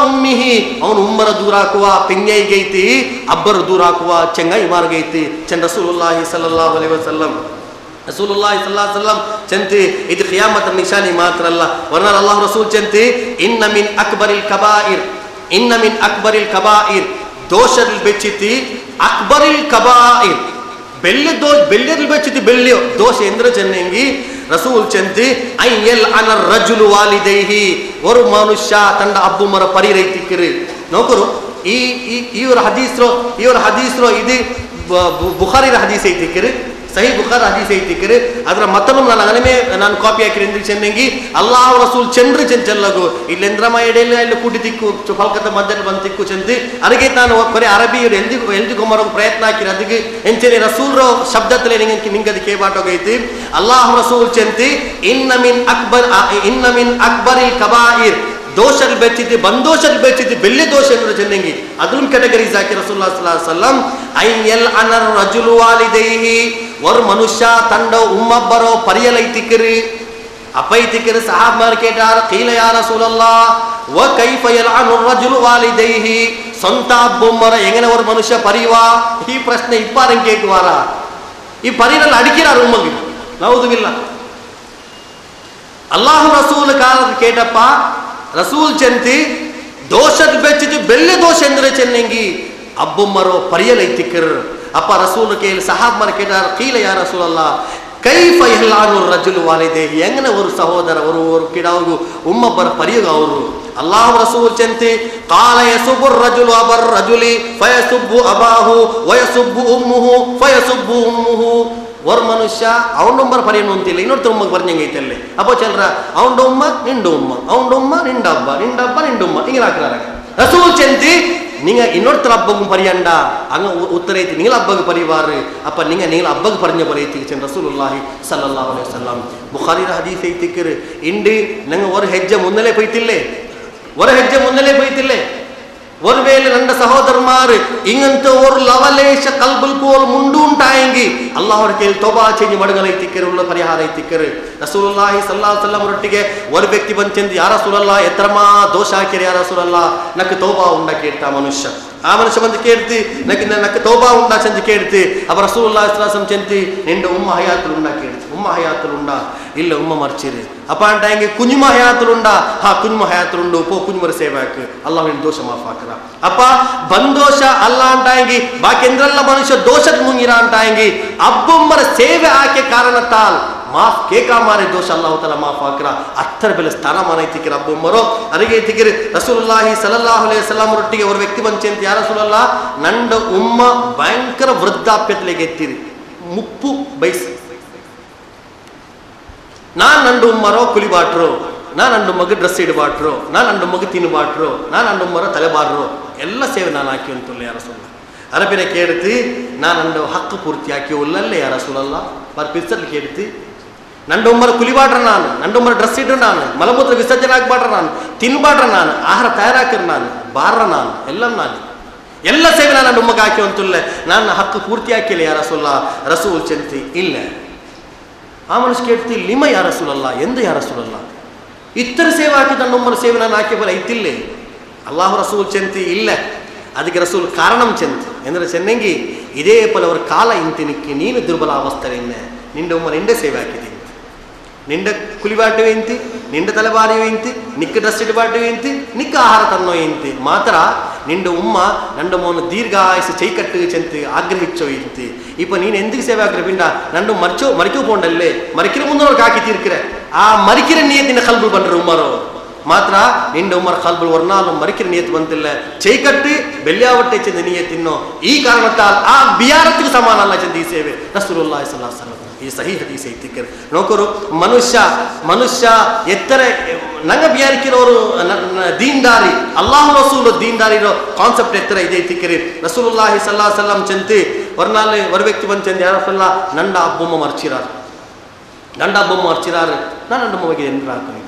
ಉಮ್ಮಿಹಿ ಅವನು ಉಮ್ಮರ ದೂರ ಹಾಕುವ ಪೆಂಜಾಯಿಗೈತಿ ಅಬ್ಬರ ದೂರ ಹಾಕುವ ಚೆಂಗೈ ಮಾರ್ಗೈತಿ ಚೆನ್ನ ರಸೂಲುಲ್ಲಾಹಿ ಸಲ್ಲಲ್ಲಾಹು ಅಲೈಹಿ ವಸಲ್ಲಂ ರಸೂಲುಲ್ಲಾಹಿ ಸಲ್ಲಲ್ಲಾಹು ಅಲೈಹಿ ವಸಲ್ಲಂ ಚೆಂತಿ ಇದು ಕಿಯಾಮತ್ ನಿಶಾನಿ ಮಾತ್ರ ಅಲ್ಲ ವರ್ನಲ್ ಅಲ್ಲಾಹು ರಸೂಲ್ ಚೆಂತಿ ಇನ್ನ ಮಿನ್ ಅಕ್ಬರಿಲ್ ಕಬಾಯಿರ್ ದೋಷದಲ್ಲಿ ಬೆಚ್ಚಿತಿ ಅಕ್ಬರಿಲ್ ಕಬಾಯಿರ್ ಬೆಳ್ಳಿಯಲ್ಲಿ ಬೆಚ್ಚಿತಿ ಬೆಳ್ಳಿಯೋ ದೋಷ ಎಂದ್ರೆ ಚೆನ್ನಂಗಿ ರಸೂಲ್ ಚೆಂತಿ ಐಯಲ್ ಅನರ್ ರಜುಲು ವಾಲಿದೈಹಿ ஒரு ಮನುಷ್ಯ ತಂಡ ಅಬ್ಬುಮರ ಪರಿರೈತಿಕ್ಕಿರಿ ನೋಕರು ಇವರ ಹದೀಸ್ರೋ ಇದು ಬುಖಾರಿರ ಹದೀಸ್ ಐತಿಕ್ಕಿರಿ ಸಹಿ ಬುಖಾರಿ ಹದೀಸ್ ಐತಿಕರು ಅದರ ಮತನು ನಾನು ಅಗಲಮೇ ನಾನು ಕಾಪಿ ಹಾಕಿರಿ ಚೆನ್ನಂಗಿ ಅಲ್ಲಾಹ್ ರಸೂಲ್ ಚಂದ್ರ ಚೆಲ್ಲಗು ಇಲ್ಲೆಂದ್ರಮ ಎಡೆಯಲ್ಲಿ ಅಲ್ಲಿ ಕೂಡಿ ತಿಕ್ಕು ಫಲ್ಕದ ಮಧ್ಯದಲ್ಲಿ ಬಂದು ತಿಕ್ಕು ಚೆಂದು ಅದಕ್ಕೆ ನಾನು ಕೊನೆ ಅರಬಿ ಎಲ್ದಿಗೊಮ್ಮರ ಪ್ರಯತ್ನ ಹಾಕಿರಿ ಅದಕ್ಕೆ ಎಂಚನೆ ರಸೂಲ್ ಶಬ್ದದಲ್ಲಿ ನಿಂಗೆ ಅದಕ್ಕೆ ಬಾಟೋಗೈತಿ ಅಲ್ಲಾಹ್ ರಸೂಲ್ ಚೆಂತಿ ಇನ್ನ ಮಿನ್ ಅಕ್ಬರಿಲ್ ಕಬಾಯಿರ್ ದೋಷಗಳು ಬೆಚ್ಚಿದ್ದು ಬಂದೋಷಗಳು ಬೆಚ್ಚಿದ್ದು ಬೆಳ್ಳಿ ದೋಷ ಎಂದು ಚೆನ್ನಂಗಿ ಅದನ್ನು ಕ್ಯಾಟಗರೀಸ್ ಹಾಕಿ ರಸೂಲುಲ್ಲಾಹ ಸಲ್ಲಲ್ಲಾಹು ಅಲೈಹಿ ವಸಲ್ಲಂ ಐಯಲ್ ಅನರ್ ರಜುಲು ವಾಲಿದೈಹಿ ವರ್ ಮನುಷ್ಯ ತಂಡ ಉಮ್ಮಬ್ಬರೋ ಪರಿಯಲೈತಿಕರಿ ಅಪೈತಿಕರಿ ಸಹಾಬಾರ್ ಕೇಟಾರ ಕೀಲ ಯಾ ರಸೂಲಲ್ಲಾಹ್ ವ ಕೈಫ ಯಲ್ಅನು ರಜುಲು ವಾಲಿದೈಹಿ ಸ್ವಂತ ಅಬ್ಬೊಮ್ಮರ ಎಂಗನೆ ವರ್ ಮನುಷ್ಯ ಪರಿವಾ ಈ ಪ್ರಶ್ನೆ ಇಪ್ಪಾರಂ ಕೇಕುವಾರ ಈ ಪರಿನಲ್ಲಿ ಅಡಿಕಿರಾರು ಉಮ್ಮಗಿ ನೌದುಬಿಲ್ಲ ಅಲ್ಲಾಹ್ ರಸೂಲ್ ಕಾಲ ಕೇಟಪ್ಪ ರಸೂಲ್ ಚೆಂತಿ ದೋಷದ ಬೆಚ್ಚಿದ್ದು ಬೆಳ್ಳಿ ದೋಷ ಎಂದ್ರೆ ಚೆನ್ನಂಗಿ ಅಬ್ಬೊಮ್ಮರೋ ಪರಿಯಲೈತಿಕರ್ ಅಪ್ಪ ರಸೂಲ್ ಕೇಳಿ ಸಹಾಬ್ ಕೇಟಾರ ಕೀಲ ಯಾ ರಸೂಲಲ್ಲಾಹ್ ಕೈಫ ಯಲ್ಅನು ರಜುಲು ವಾಲಿದೈಹಿ ಎಂಗನೆ ஒரு ಸಹೋದರ ஒரு ಕಿಡಾವು ಉಮ್ಮಬ್ಬರ ಪರಿಯಗ ಅವರು ಅಲ್ಲಾಹ್ ರಸೂಲ್ ಚೆಂತಿ ಕಾಲ ಯಸುಬು ರಜುಲು ಅಬರ್ ರಜುಲಿ ಫಯಸುಬ್ಬು ಅಬಾಹು ವಯಸುಬ್ಬು ಉಮ್ಮುಹು ಫಯಸುಬ್ಬು ಉಮ್ಮುಹು ஒரு ಮನುಷ್ಯ ಅವನೊಬ್ಬರ ಪರಿಯನ್ನು ಅಂತಿಲ್ಲ ಇನ್ನೊಂದು ಉಮ್ಮಗೆ ಬರ್ഞ്ഞಂಗೈತಲ್ಲಿ ಅಪ್ಪ ಚಲ್ರ ಅವನ ಉಮ್ಮ ನಿಂಡು ಉಮ್ಮ ಅವನ ಉಮ್ಮ ನಿಂಡಬ್ಬ ನಿಂಡಬ್ಬ ನಿಂಡುಮ್ಮ ಹಿಂಗೆ ಹಾಕ್ಲಾರ ರಸೂಲ್ ಚೆಂತಿ நீங்க இன்னொருத்தர் அಬ್ಬகும் பரியண்டா அங்க உத்தரைத்தி நீங்க அಬ್ಬகு பரிவாரு அப்ப நீங்க அಬ್ಬகு பரிஞ்ச பரியத்திக்கு சென்ற ரசூலுல்லாஹி ஸல்லல்லாஹு அலைஹி வஸல்லம் புகாரி ஹதீஸ் ஐத்திக்கரு ಇಂಡಿ ನಂಗೆ ஒரு ಹೆಜ್ಜೆ ಮುನ್ನಲೇ ಪೈತಿಲ್ಲೆ ஒரு ಹೆಜ್ಜೆ ಮುನ್ನಲೇ ಪೈತಿಲ್ಲೆ ஒருவேளை ரெண்டு சகோதரமாறு இங்கಂತ ஒரு லவலேஷ கல்புல் போல் முண்டு உண்டாயங்கி அல்லாஹ்வுடைய கேள் தௌபா செஞ்சு ಮಡಗಲೈ ತಿಕ್ಕರು ಉள்ள ಪರಿಹಾರ ಐತಿಕ್ಕರು ರಸೂಲುಲ್ಲಾಹಿ ಸಲ್ಲಲ್ಲಾಹು ಅಲೈಹಿ ವಸಲ್ಲಂ ರೊಟ್ಟಿಗೆ ஒரு ವ್ಯಕ್ತಿ ಬಂತೆಂದು ಯಾ ರಸೂಲಲ್ಲಾಹ್ ಎತ್ರಮಾ ದೋಷ ಹಾಕಿರಿ ಯಾ ರಸೂಲಲ್ಲಾಹ್ ನಕ್ಕೆ ತೌಬಾ ಉಂಡ ಕೇಳ್ತಾ ಮನುಷ್ಯ ಆ ಮನುಷ್ಯ ಬಂದು ಕೇಳ್ತಿ ನಕ್ಕೆ ತೌಬಾ ಉಂಡ ಚಂದ ಕೇಳ್ತಿ ಅವ ರಸೂಲುಲ್ಲಾಹಿ ಸಲ್ಲಲ್ಲಾಹು ಅಲೈಹಿ ವಸಲ್ಲಂ ಚೆಂತಿ ನಿಂಡ ಉಮ್ಮ ಹಯಾತುಲ್ ಉಂಡ ಕೇಳ್ತಿ ಉಮ್ಮ ಹಯಾತುಲ್ ಉಂಡ ಇಲ್ಲ ಉಮ್ಮ ಮರ್ಚಿರಿ ಅಪ್ಪ ಅಂಟಾಂಗೆ ಕುಂಜುಮ ಹಯಾತುಲ್ ಉಂಡ ಹಾ ಕುಂಜುಮ ಹಯಾತುಲ್ ಉಂಡು ಪೋ ಕುಂಜುಮರ ಸೇವಾಕ್ ಅಲ್ಲಾಹ್ ನಿನ್ನ ದೋಷ ಮಾಫ್ ಹಾಕರ ಅಪ್ಪ ಬಂದೋಷ ಅಲ್ಲ ಅಂಟಾಂಗಿ ಬಾಕಿ ಎಂದ್ರಲ್ಲ ಮನುಷ್ಯ ದೋಷದ ಮುಂಗಿರ ಅಂಟಾಂಗಿ ಅಬ್ಬೊಮ್ಮರ ಸೇವೆ ಆಕೆ ಕಾರಣ ತಾಲ್ ಮಾಫ್ ಕೇಕಾ ಮಾರೆ ದೋಷ ಅಲ್ಲಾಹು ತಆಲಾ ಮಾಫ್ ಹಾಕರ ಅತ್ತರ ಬೆಲೆ ಸ್ಥಾನ ಮಾನೈತಿಕರ ಅಬ್ಬೊಮ್ಮರೋ ಅರಿಗೆ ತಿಕಿರಿ ರಸೂಲುಲ್ಲಾಹಿ ಸಲ್ಲಲ್ಲಾಹು ಅಲೈಹಿ ವಸಲ್ಲಂ ರೊಟ್ಟಿಗೆ ಒಂದು ವ್ಯಕ್ತಿ ಬಂಚೆಂತ ಯಾ ರಸೂಲಲ್ಲಾಹ್ ನಂಡ ಉಮ್ಮ ಭಯಂಕರ ವೃದ್ಧಾಪ್ಯತ್ಲೆಗೆ ಎತ್ತಿರಿ ಮುಪ್ಪು ಬೈಸ್ ನಾನು ನಂಡು ಉಮ್ಮರೋ ಕುಲಿಬಾಟ್ರು ನಾನು ನಂಡು ಮಗ ಡ್ರೆಸ್ ಇಡಬಾಟ್ರು ನಾನು ನಂಡು ಮಗ ತಿನ್ನುಬಾಟ್ರು ನಾನು ನಂಡು ಉಮ್ಮರೋ ತಲೆಬಾರ್ರು ಎಲ್ಲ ಸೇವೆ ನಾನು ಹಾಕಿ ಅಂತಲ್ಲ ಯಾ ರಸೂಲಲ್ಲಾಹ್ ಅರಬಿನ ಕೇಳ್ತಿ ನಾನು ನಂಡು ಹಕ್ಕು ಪೂರ್ತಿ ಹಾಕಿ ಉಲ್ಲಲ್ಲೇ ಯಾ ರಸೂಲಲ್ಲಾಹ್ ಬರ್ ಪಿರ್ಸಲ್ಲಿ ಕೇಳ್ತಿ ನಂಡು ಉಮ್ಮರ ಕುಲಿಬಾಟ್ರ ನಾನು ನಂಡು ಉಮ್ಮರ ಡ್ರೆಸ್ ಇಡ್ರು ನಾನು ಮಲಮೂತ್ರ ವಿಸರ್ಜನೆ ಆಗ್ಬಾಟ್ರ ನಾನು ತಿನ್ಬಾಟ್ರ ನಾನು ಆಹಾರ ತಯಾರಾಕಿರ ನಾನು ಬಾರ್ರ ನಾನು ಎಲ್ಲ ಸೇವೆ ನಾನು ನಂಡು ಉಮ್ಮಗೆ ಹಾಕಿ ಅಂತಲ್ಲ ನಾನು ಹಕ್ಕು ಪೂರ್ತಿ ಹಾಕಿಲ್ಲ ಯಾ ರಸೂಲಲ್ಲಾಹ್ ರಸೂಲ್ ಚೆಂತಿ ಇಲ್ಲ ಆ ಮನುಷ್ಯ ಕೇಳ್ತಿ ಲಿಮ ಯಾ ರಸೂಲಲ್ಲಾಹ್ ಎಂದು ಯಾ ರಸೂಲಲ್ಲಾಹ್ ಇತರ ಸೇವೆ ಹಾಕಿ ನನ್ನ ಉಮ್ಮರ ಸೇವೆ ನಾನು ಹಾಕಿ ಬಲ ಐತಿಲ್ಲೇ ಅಲ್ಲಾಹು ರಸೂಲ್ ಚೆಂತಿ ಇಲ್ಲ ಅದಕ್ಕೆ ರಸೂಲ್ ಕಾರಣಂ ಚೆಂತಿ ಎಂದ್ರೆ ಚೆನ್ನಂಗಿ ಇದೇ ಪಲವರ ಕಾಲ ಇಂತಿನಿಕ್ಕಿ ನೀನು ದುರ್ಬಲ ಅವಸ್ಥೆಯಿಂದ ನಿಂಡ ಉಮ್ಮರ ನಿಂಡೆ ಸೇವೆ ಹಾಕಿದ್ದೀನಿ ನಿಂಡ ಕುಲಿಬಾಟು ಎಂತಿ ನಿಂಡ ತಲೆಬಾರಿಯು ಎಂತಿ ನಿಕ್ಕ ಡ್ರೆಸ್ ಇಡಬಾಟು ಎಂತಿ ನಿಕ್ಕ ಆಹಾರ ತನ್ನೋ ಎಂತಿ ಮಾತ್ರ ನಿಂಡ ಉಮ್ಮ ನಂಡ ಮೋನ ದೀರ್ಘಾಯಸು ಚೈಕಟ್ಟು ಚೆಂತಿ ಆಗ್ರಹಿಚ್ಚೋ ಎಂತಿ ಇಪ್ಪ ನೀನು ಎಂದಿಗೆ ಸೇವೆ ಹಾಕ್ರೆ ಪಿಂಡ ನಂಡು ಮರಿಕೋ ಪೋಂಡಲ್ಲೇ ಮರಿಕಿರ ಮುಂದೋರ್ಗೆ ಹಾಕಿ ತೀರ್ಕಿರೆ ಆ ಮರಿಕಿರ ನಿಯತ್ತಿನ ಕಲ್ಬು ಬಂಡ್ರು ಉಮ್ಮರು ಮಾತ್ರ ನಿಂಡ ಉಮ್ಮರ ಕಲ್ಬು ವರ್ನಾಲು ಮರಿಕಿರ ನಿಯತ್ತು ಬಂತಿಲ್ಲ ಚೈಕಟ್ಟು ಬೆಳ್ಳಿಯಾವಟ್ಟೆ ಚೆಂದ ನಿಯತ್ತಿನ್ನೋ ಈ ಕಾರಣತ್ತಾಲ್ ಆ ಬಿಯಾರತ್ತಿಗೆ ಸಮಾನ ಅಲ್ಲ ಚೆಂದ ಈ ಸೇವೆ ರಸೂಲುಲ್ಲಾಹಿ ಸಲ್ಲಲ್ಲಾಹು ಅಲೈಹಿ ವಸಲ್ಲಂ ಈ ಸಹಿ ಹದೀಸ್ ಐತಿಕ್ಕರು ನೋಕರು ಮನುಷ್ಯ ಎತ್ತರ ನಂಗೆ ಬಿಯಾರಿಕಿರೋರು ದೀನ್ದಾರಿ ಅಲ್ಲಾಹು ರಸೂಲ್ ದೀನ್ದಾರಿರೋ ಕಾನ್ಸೆಪ್ಟ್ ಎತ್ತರ ಇದೆ ಐತಿಕ್ಕರಿ ರಸೂಲುಲ್ಲಾಹಿ ಸಲ್ಲಲ್ಲಾಹು ಅಲೈಹಿ ವಸಲ್ಲಂ ಚೆಂತಿ ವರ್ನಾಲೆ ஒரு ವ್ಯಕ್ತಿ ಬಂದು ಚೆಂದ ಯಾ ರಸೂಲಲ್ಲಾಹ್ ನಂಡ ಅಬ್ಬೊಮ್ಮ ಮರ್ಚಿರಾರು ನಾನು ನಂಡ ಮಮಗೆ ಎಂದ್ರ ಹಾಕಿ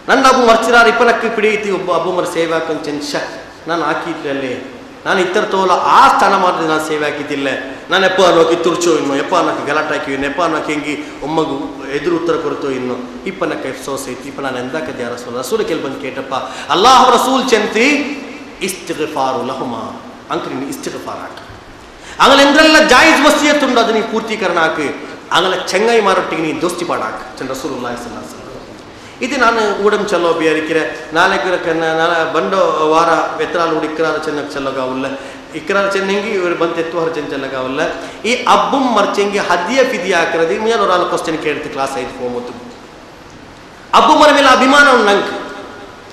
ನನ್ನ ಅಬ್ಬು ಮರ್ಚಿರಾರು ಇಪ್ಪನಕ್ಕೆ ಪಿಡಿಯಿತಿ ಒಬ್ಬ ಅಬ್ಬೊಮ್ಮರ ಸೇವೆ ಹಾಕೊಂಡು ಚೆಂದ ನಾನು ಹಾಕಿದ್ರಲ್ಲಿ ನಾನು ಇತರ ತೋಲ ಆ ಸ್ಥಾನ ಮಾಡಿದ್ರೆ ನಾನು ಸೇವೆ ಹಾಕಿದ್ದಿಲ್ಲ ನಾನು ಎಪ್ಪ ಅನ್ನೋಕೆ ತುರ್ಚೋ ಇನ್ನು ಎಪ್ಪ ಅನ್ನೋಕೆ ಗಲಾಟೆ ಹಾಕಿ ಇನ್ನು ಎಪ್ಪ ಅನ್ನೋಕೆ ಹೆಂಗೆ ಒಮ್ಮಗು ಎದುರು ಉತ್ತರ ಕೊಡ್ತೋ ಇನ್ನು ಇಪ್ಪನಕ್ಕೆ ಎಫ್ಸೋಸ್ ಐತಿ ಇಪ್ಪ ನಾನು ಎಂದಾಕದ್ದೆ ಯಾ ರಸೂಲ್ ಕೇಳಿ ಬಂದು ಕೇಟಪ್ಪ ಅಲ್ಲಾಹ್ ರಸೂಲ್ ಚೆಂತಿ ಇಸ್ತಿಗ್ಫಾರು ಲಹುಮಾ ಅಂಕ ನೀನು ಇಸ್ತಿಗ್ಫಾರ್ ಹಾಕಿ ಅಂಗಲೆಂದ್ರೆಲ್ಲ ಜಾಯಿಜ್ ವಸಿಯತ್ ಉಂಡು ಅದು ನೀನು ಪೂರ್ತೀಕರಣ ಹಾಕಿ ಅಂಗಲ ಚೆಂಗಾಯಿ ಮಾರೊಟ್ಟಿಗೆ ನೀನು ದೋಸ್ತಿ ಪಾಡಾಕ ಚಂದ ರಸೂಲುಲ್ಲಾಹಿ ಸಲ್ಲಲ್ಲಾಹು ಅಲೈಹಿ ವಸಲ್ಲಂ ಇದು ನಾನು ಊಡಂ ಚಲೋ ಬಿಯಾರಿಕಿರೆ ನಾಳೆ ಬಂಡೋ ವಾರ ಎತ್ತರಾಲು ಊಡಿ ಇಕ್ಕರಾಲ ಚೆನ್ನಕ್ಕೆ ಚೆಲ್ಲಗಾವುಲ್ಲ ಇಕ್ಕರಾಲ ಚೆನ್ನಂಗಿ ಇವರು ಬಂತು ಎತ್ತುವಾರ ಚೆಲ್ಲಗಾವುಲ್ಲ ಈ ಅಬ್ಬುಂ ಮರ್ಚೆಂಗಿ ಹದಿಯ ಫಿದಿಯ ಹಾಕಿರೋದು ಮೇಲೆ ಒರಾಲ ಕ್ವಶನ್ ಕೇಳ್ತಿ ಕ್ಲಾಸ್ ಐದು ಹೋಮತ್ತು ಅಬ್ಬುಮ್ಮರ ಮೇಲೆ ಅಭಿಮಾನ ಉಂಡು ನಂಗೆ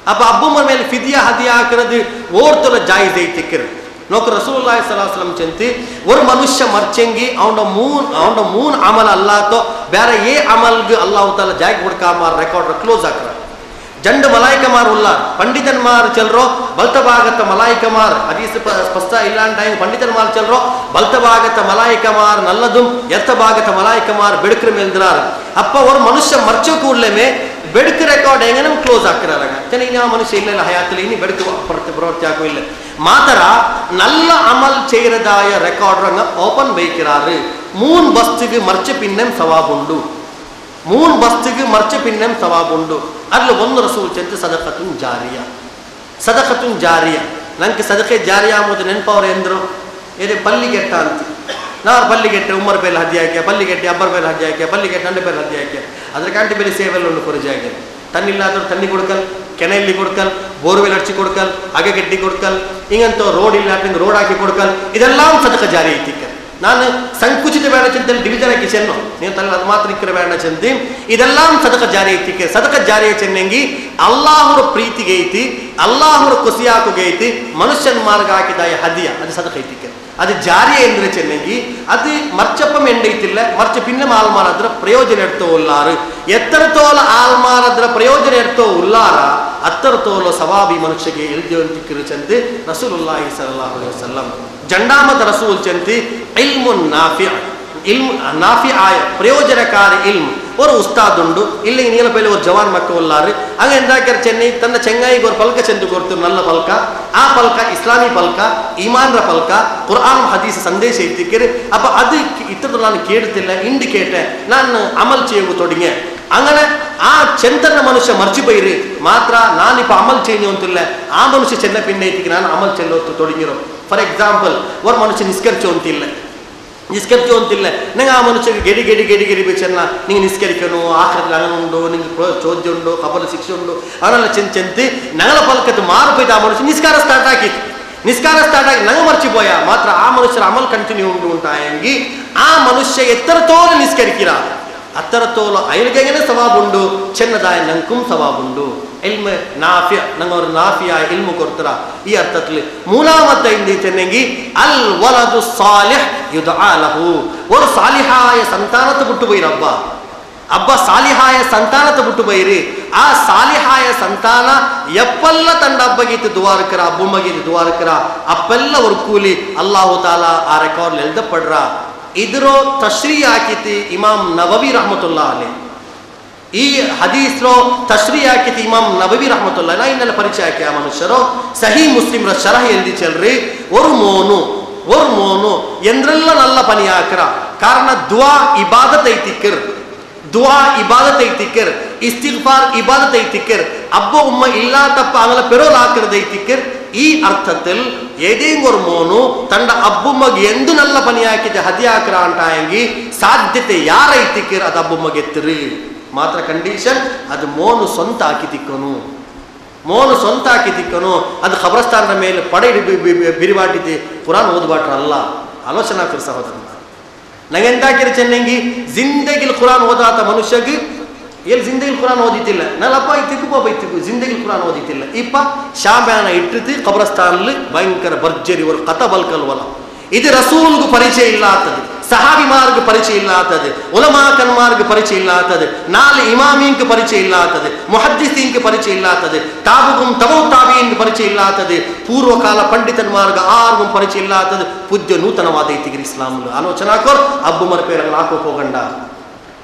ಅಪ್ಪ ಅಬ್ಬುಮ್ಮರ ಮೇಲೆ ಫಿದಿಯ ಹದಿಯ ಹಾಕಿರೋದು ಓರ್ತೋಲ ಜಾಯಿಜ್ ಐತಿಕ್ಕಿರು ನೋಕ ರಸೂಲುಲ್ಲಾಹಿ ಸಲ್ಲಲ್ಲಾಹು ಅಲೈಹಿ ವಸಲ್ಲಂ ಚೆಂತಿ ஒரு ಮನುಷ್ಯ ಮರ್ಚೆಂಗಿ ಅವನ ಮೂನ್ ಅಮಲ್ ಅಲ್ಲಾತೋ ಬೇರೆ ಏ ಅಮಲ್ಗೆ ಅಲ್ಲಾಹು ತಾಲಾ ಜಾಗ ಹುಡ್ಕಾಮಾರ್ ರೆಕಾರ್ಡ್ ಕ್ಲೋಸ್ ಆಕ್ರ ಜಂಡ ಮಲಾಯಿಕಮಾರ್ ಉಲ್ಲ ಪಂಡಿತನ್ಮಾರ್ ಚಲ್ರೋ ಬಲ್ತಭಾಗತ ಮಲಾಯಿಕಮಾರ್ ಹದೀಸ್ ಸ್ಪಷ್ಟ ಇಲ್ಲ ಅಂಟಾಂಗ್ ಪಂಡಿತನ್ಮಾರ್ ಚಲ್ರೋ ಬಲ್ತಭಾಗತ ಮಲಾಯಿಕಮಾರ್ ನಲ್ಲದುಂ ಎತ್ತಭಾಗತ ಮಲಾಯಿಕಮಾರ್ ಬೆಡಕ್ರ ಮೇಲ್ದಿರಾರ ಅಪ್ಪ ஒரு ಮನುಷ್ಯ ಮರ್ಚೋ ಕೂಡ್ಲೆಮೆ ಬೆಡಕ್ ರೆಕಾರ್ಡ್ ಹೆಂಗನಂ ಕ್ಲೋಸ್ ಆಕ್ರಾರಂಗ ಚೆನ್ನ ಮನುಷ್ಯ ಇಲ್ಲ ಹಯಾತಲಿ ಇನಿ ಬೆಡಕ್ ಪ್ರವೃತ್ತಿ ಆಕೋ ಇಲ್ಲ ಮಾತರ நல்ல அமல் செய்யறதாய ரெக்கார்டுங்க ஓபன் வைக்கிறாரு மூணு பஸ்துக்கு மர்ச்ச பின்னம் சவாபுண்டு மூணு பஸ்துக்கு மர்ச்ச பின்னம் சவாபுண்டு அதுல ಒಂದು ರಸೂಲ್ ಚೆಂತ ಸದಕತುನ್ ಜಾರಿಯಾ ನಂಗೆ ಸದಕೆ ಜಾರಿಯಾ ಅಂಬುದು ನೆನಪವ್ರು ಎಂದ್ರು ಏನೇ ಪಲ್ಲಿಗೆಟ್ಟ ಅಂತ ನಾವು ಪಲ್ಲಿಗೆಟ್ಟೆ ಉಮ್ಮರ ಬೇಲೆ ಹದ್ದಿ ಹಾಕ್ಯ ಪಲ್ಲಿಗೆಟ್ಟೆ ಅಬ್ಬರ ಬೇಲೆ ಹದ್ದಿ ಹಾಕ್ಯ ಪಲ್ಲಿಗೆಟ್ಟೆ ಅಂಡೆ ಬೇಲೆ ಹದ್ದಿ ಹಾಕ್ಯ ಅದ್ರ ಕಾಂಟಿ ಬೇಲೆ ಸೇವೆಲ್ಲ ಒಂದು ಕೊರಜೆ ಆಗಿದೆ ತನ್ನಿಲ್ಲಾದ್ರೂ ತನ್ನಿ ಕೊಡ್ಕಲ್ ಕೆನೆಯಲ್ಲಿ ಕೊಡ್ಕಲ್ ಬೋರ್ವೆಲ್ ಅಡಿಸಿ ಕೊಡ್ಕಲ್ ಅಗೆಗಡ್ಡಿ ಕೊಡ್ಕಲ್ ಹಿಂಗಂತ ರೋಡ್ ಇಲ್ಲ ರೋಡ್ ಹಾಕಿ ಕೊಡ್ಕಲ್ ಇದೆಲ್ಲ ಸದಕ ಜಾರಿ ಐತಿಕ್ಕ ನಾನು ಸಂಕುಚಿತ ಬೇಡ ಚಿಂತಲ್ಲಿ ಡಿವಿಜನ್ ಹಾಕಿ ಚೆನ್ನು ನೀವು ತನ್ನ ಅದು ಮಾತ್ರ ಇಕ್ಕರೆ ಬೇಡ ಚಂದಿ ಇದೆಲ್ಲ ಸದಕ ಜಾರಿ ಐತಿಕ್ಕೆ ಸದಕ ಜಾರಿ ಚೆನ್ನಂಗಿ ಅಲ್ಲಾಹುರ ಪ್ರೀತಿಗೆ ಐತಿ ಅಲ್ಲಾಹುರ ಖುಷಿಯಾಕುಗೆ ಐತಿ ಮನುಷ್ಯನ ಮಾರ್ಗ ಹಾಕಿದಾಯ ಹದಿಯ ಅದು ಸದಕ ಐತಿಕ್ಕೆ ಅದು ಜಾರಿ ಎಂದ್ರೆ ಚೆನ್ನಂಗಿ ಅದು ಮರ್ಚಪ್ಪಂ ಎಂಡೈತಿಲ್ಲ ಮರ್ಚ ಪಿನ್ನ ಆಲ್ಮಾರದ್ರ ಪ್ರಯೋಜನ ಎಡ್ತೋ ಉಲ್ಲಾರು ಎತ್ತರ ತೋಲ ಆಲ್ಮಾರದ್ರ ಪ್ರಯೋಜನ ಎಡ್ತೋ ಉಲ್ಲಾರ ಅತ್ತರ ತೋಲ ಸವಾಬಿ ಮನುಷ್ಯಗೆ ಎಲ್ದಿವಂತಿಕ್ಕರು ಚಂತಿ ರಸೂಲುಲ್ಲಾಹಿ ಸಲ್ಲಲ್ಲಾಹು ಅಲೈಹಿ ವಸಲ್ಲಂ ಜಂಡಾಮದ ರಸೂಲ್ ಚಂತಿ ಇಲ್ಮುನ್ ನಾಫಿ ಆಯ ಪ್ರಯೋಜನಕಾರಿ ಇಲ್ಮ್ ஒரு உஸ்தாத் உண்டு இல்லை நீல பேல ஒரு ஜவான் மக்கள் உள்ளாரு அங்க ಎಂದಾಕರ್ ಚೆನ್ನೈ ತನ್ನ ಚೆಂಗಾಯಿಗೆ ஒரு ಪಲ್ಕ ಚೆಂದು ಕೊಡ್ತು ನಲ್ಲ ಪಲ್ಕ ಆ ಪಲ್ಕ ಇಸ್ಲಾಮಿ ಪಲ್ಕ ಈಮಾನ್ರ ಪಲ್ಕ ಕುರ್ಆನ್ ಹದೀಸ್ ಸಂದೇಶ ಇತ್ತಿಕ್ಕರು ಅಪ್ಪ ಅದು ಇತ್ತದು ನಾನು ಕೇಳುತ್ತಿಲ್ಲ ಇಂಡಿಕೇಟ್ ನಾನು ಅಮಲ್ చేయವು ತೊಡಗಿ അങ്ങനെ ആ ചെന്തന്ന മനുഷ്യ മർച്ചിപ്പോയി മാത്ര നാനിപ്പ അമൽ ചെയ്യുന്നു ಅಂತಿಲ್ಲ ಆ ಮನುಷ್ಯ ಚೆನ್ನ ಪಿನ್ನೈತಿಗೆ ನಾನು ಅಮಲ್ ಚೆಲ್ಲೋತ್ತು ತೊಡಗಿರೋ ಫಾರ್ ಎಕ್ಸಾಂಪಲ್ ஒரு ಮನುಷ್ಯ ನಿಸ್ಕರಿಸೋ ಅಂತಿಲ್ಲ ನಿಸ್ಕರಿಸೋ ಅಂತಿಲ್ಲ ನಂಗೆ ಆ ಮನುಷ್ಯಗೆ ಗೆಡಿ ಚೆನ್ನ ನಿಂಗೆ ನಿಸ್ಕರಿಕನು ಆಖರದಲ್ಲಿ ಹಣ ಉಂಡು ನಿಂಗೆ ಚೋದ್ಯ ಉಂಡು ಕಬಲ ಶಿಕ್ಷೆ ಉಂಡು ಅವನೆಲ್ಲ ಚೆಂತಿ ನಂಗಲ ಪಲ್ಕತ್ತು ಮಾರುಪೈತ ಆ ಮನುಷ್ಯ ನಿಸ್ಕಾರ ಸ್ಟಾರ್ಟ್ ಆಗಿತ್ತು ನಿಸ್ಕಾರ ಸ್ಟಾರ್ಟ್ ಆಗಿ ನಂಗೆ ಮರ್ಚಿಪೋಯ ಮಾತ್ರ ಆ ಮನುಷ್ಯರ ಅಮಲ್ ಕಂಟಿನ್ಯೂ ಉಂಡು ಉಂಟಾಯಂಗಿ ಆ ಮನುಷ್ಯ ಎತ್ತರ ತೋಲ ನಿಸ್ಕರಿಕಿರ ಅತ್ತರ ತೋಲು ಐಲ್ಗೆಗನೆ ಸವಾಬುಂಡು ಚೆನ್ನದಾಯ ನಂಕುಂ ಸವಾಬುಂಡು ಇಲ್ಮ ನಾಫಿಯ ನಂಗವರು ನಾಫಿಯ ಇಲ್ಮು ಕೊಡ್ತಾರ ಈ ಅರ್ಥದಲ್ಲಿ ಮೂಲಾಮತ್ತ ಇಂದಿ ಚೆನ್ನಂಗಿ ಅಲ್ ವಲದು ಸಾಲಿಹ್ ಯುದಾ ಲಹು ஒரு ಸಾಲಿಹಾಯ ಸಂತಾನத்தை ಬಿಟ್ಟು போயிரு ಅಬ್ಬ ಸಾಲಿಹಾಯ ಸಂತಾನத்தை ಬಿಟ್ಟು போயிரு ಆ ಸಾಲಿಹಾಯ ಸಂತಾನ ಎಪ್ಪಲ್ಲ ತಂಡ ಅಬ್ಬಗೀತು ದುವಾರಕರ ಅಬ್ಬುಮ್ಮಗೀತು ದುವಾರಕರ ಅಪ್ಪೆಲ್ಲ ஒரு ಕೂಲಿ ಅಲ್ಲಾಹು ತಾಲಾ ಆ ರೆಕಾರ್ಡ್ ಎಲ್ದ ಪಡ್ರ ಇದರೋ ತಶ್ರೀ ಹಾಕಿತಿ ಇಮಾಮ್ ನವವಿ ರಹಮತುಲ್ಲಾ ಅಲೈ ಈ ಹದೀಸ್ರೋ ತಶ್ರೀ ಹಾಕಿತಿ ಇಮಾಮ್ ನವವಿ ರಹಮತುಲ್ಲಾ ನಾ ಇನ್ನೆಲ್ಲ ಪರಿಚಯ ಹಾಕಿ ಆ ಮನುಷ್ಯರು ಸಹಿ ಮುಸ್ಲಿಮ್ರ ಶರಹ ಎಲ್ದಿ ಚೆಲ್ರಿ ஒரு ಮೋನು ಎಂದ್ರೆಲ್ಲ ನಲ್ಲ ಪನಿ ಹಾಕ್ರ ಕಾರಣ ದುವಾ ಇಬಾದತ್ ಐತಿಕ್ಕರ್ ದುವಾ ಇಬಾದತ್ ಐತಿಕ್ಕರ್ ಇಸ್ತಿಗ್ಫಾರ್ ಇಬಾದತ್ ಐತಿಕ್ಕರ್ ಅಬ್ಬ ಉಮ್ಮ ಇಲ್ಲ ತಪ್ಪ ಅಂಗಲ ಪೆರೋಲ್ ಹಾಕಿರದ ಐತಿಕ್ಕರ್ ಈ ಅರ್ಥದಲ್ಲಿ ಏದೇಂಗ್ ஒரு ಮೋನು ತಂಡ ಅಬ್ಬುಮ್ಮಗೆ ಎಂದು ನಲ್ಲ ಪನಿ ಹಾಕಿದೆ ಹದಿ ಹಾಕ್ರ ಅಂಟಾಯಂಗಿ ಸಾಧ್ಯತೆ ಯಾರ ಐತಿಕ್ಕರ್ ಅದು ಅಬ್ಬುಮ್ಮಗೆ ಎತ್ತಿರಿ ಮಾತ್ರ ಕಂಡೀಷನ್ ಅದು ಮೋನು ಸ್ವಂತ ಹಾಕಿ ತಿಕ್ಕನು ಅದು ಖಬರಸ್ತಾನದ ಮೇಲೆ ಪಡೆ ಬಿರಿವಾಟಿದೆ ಕುರಾನ್ ಓದ್ಬಾಟ್ರ ಅಲ್ಲ ಆಲೋಚನಾ ಹಾಕಿರ ಸಹೋದರ ನಂಗೆ ಎಂತಾಕಿರ ಚೆನ್ನಂಗಿ ಜಿಂದಗಿಲ್ ಕುರಾನ್ ಓದಾತ ಮನುಷ್ಯಗೆ ಎಲ್ಲಿ ಜಿಂದಗಿಲ್ ಕುರಾನ್ ಓದಿತಿಲ್ಲ ನಲ್ಲಪ್ಪ ಇತ್ತಿಕ್ಕು ಜಿಂದಗಿಲ್ ಕುರಾನ್ ಓದಿತಿಲ್ಲ ಇಪ್ಪ ಶಾಮ್ಯಾನ ಇಟ್ಟಿತಿ ಖಬರಸ್ತಾನಲ್ಲಿ ಭಯಂಕರ ಭರ್ಜರಿ ஒரு ಕಥ ಬಲ್ಕಲ್ವಲ್ಲ ಇದು ರಸೂಲ್ಗೂ ಪರಿಚಯ ಇಲ್ಲ ಆಗ್ತದೆ ಸಹಾಬಿಮಾರ್ಗ ಪರಿಚಯ ಇಲ್ಲ ಆಗ್ತದೆ ಉಲಮಾಕನ್ಮಾರ್ಗ ಪರಿಚಯ ಇಲ್ಲ ಆಗ್ತದೆ ನಾಲ್ ಇಮಾಮಿಂಗ್ ಪರಿಚಯ ಇಲ್ಲ ಆಗ್ತದೆ ಮುಹದ್ದಿಸೀನ್ಗೆ ಪರಿಚಯ ಇಲ್ಲ ಆಗ್ತದೆ ತಾಬುಗುಂ ತಬೌ ತಾಬೀನ್ಗೆ ಪರಿಚಯ ಇಲ್ಲ ಆಗ್ತದೆ ಪೂರ್ವಕಾಲ ಪಂಡಿತನ್ಮಾರ್ಗ ಆರ್ಗುಂ ಪರಿಚಯ ಇಲ್ಲ ಆಗ್ತದೆ ಪೂಜ್ಯ ನೂತನವಾದ ಐತಿಗಿರಿ ಇಸ್ಲಾಂ ಆಲೋಚನಾ ಕೋರ್ ಅಬ್ಬು ಮರ್ಪೇರಂಗ ಹಾಕೋಕ್ ಹೋಗಂಡ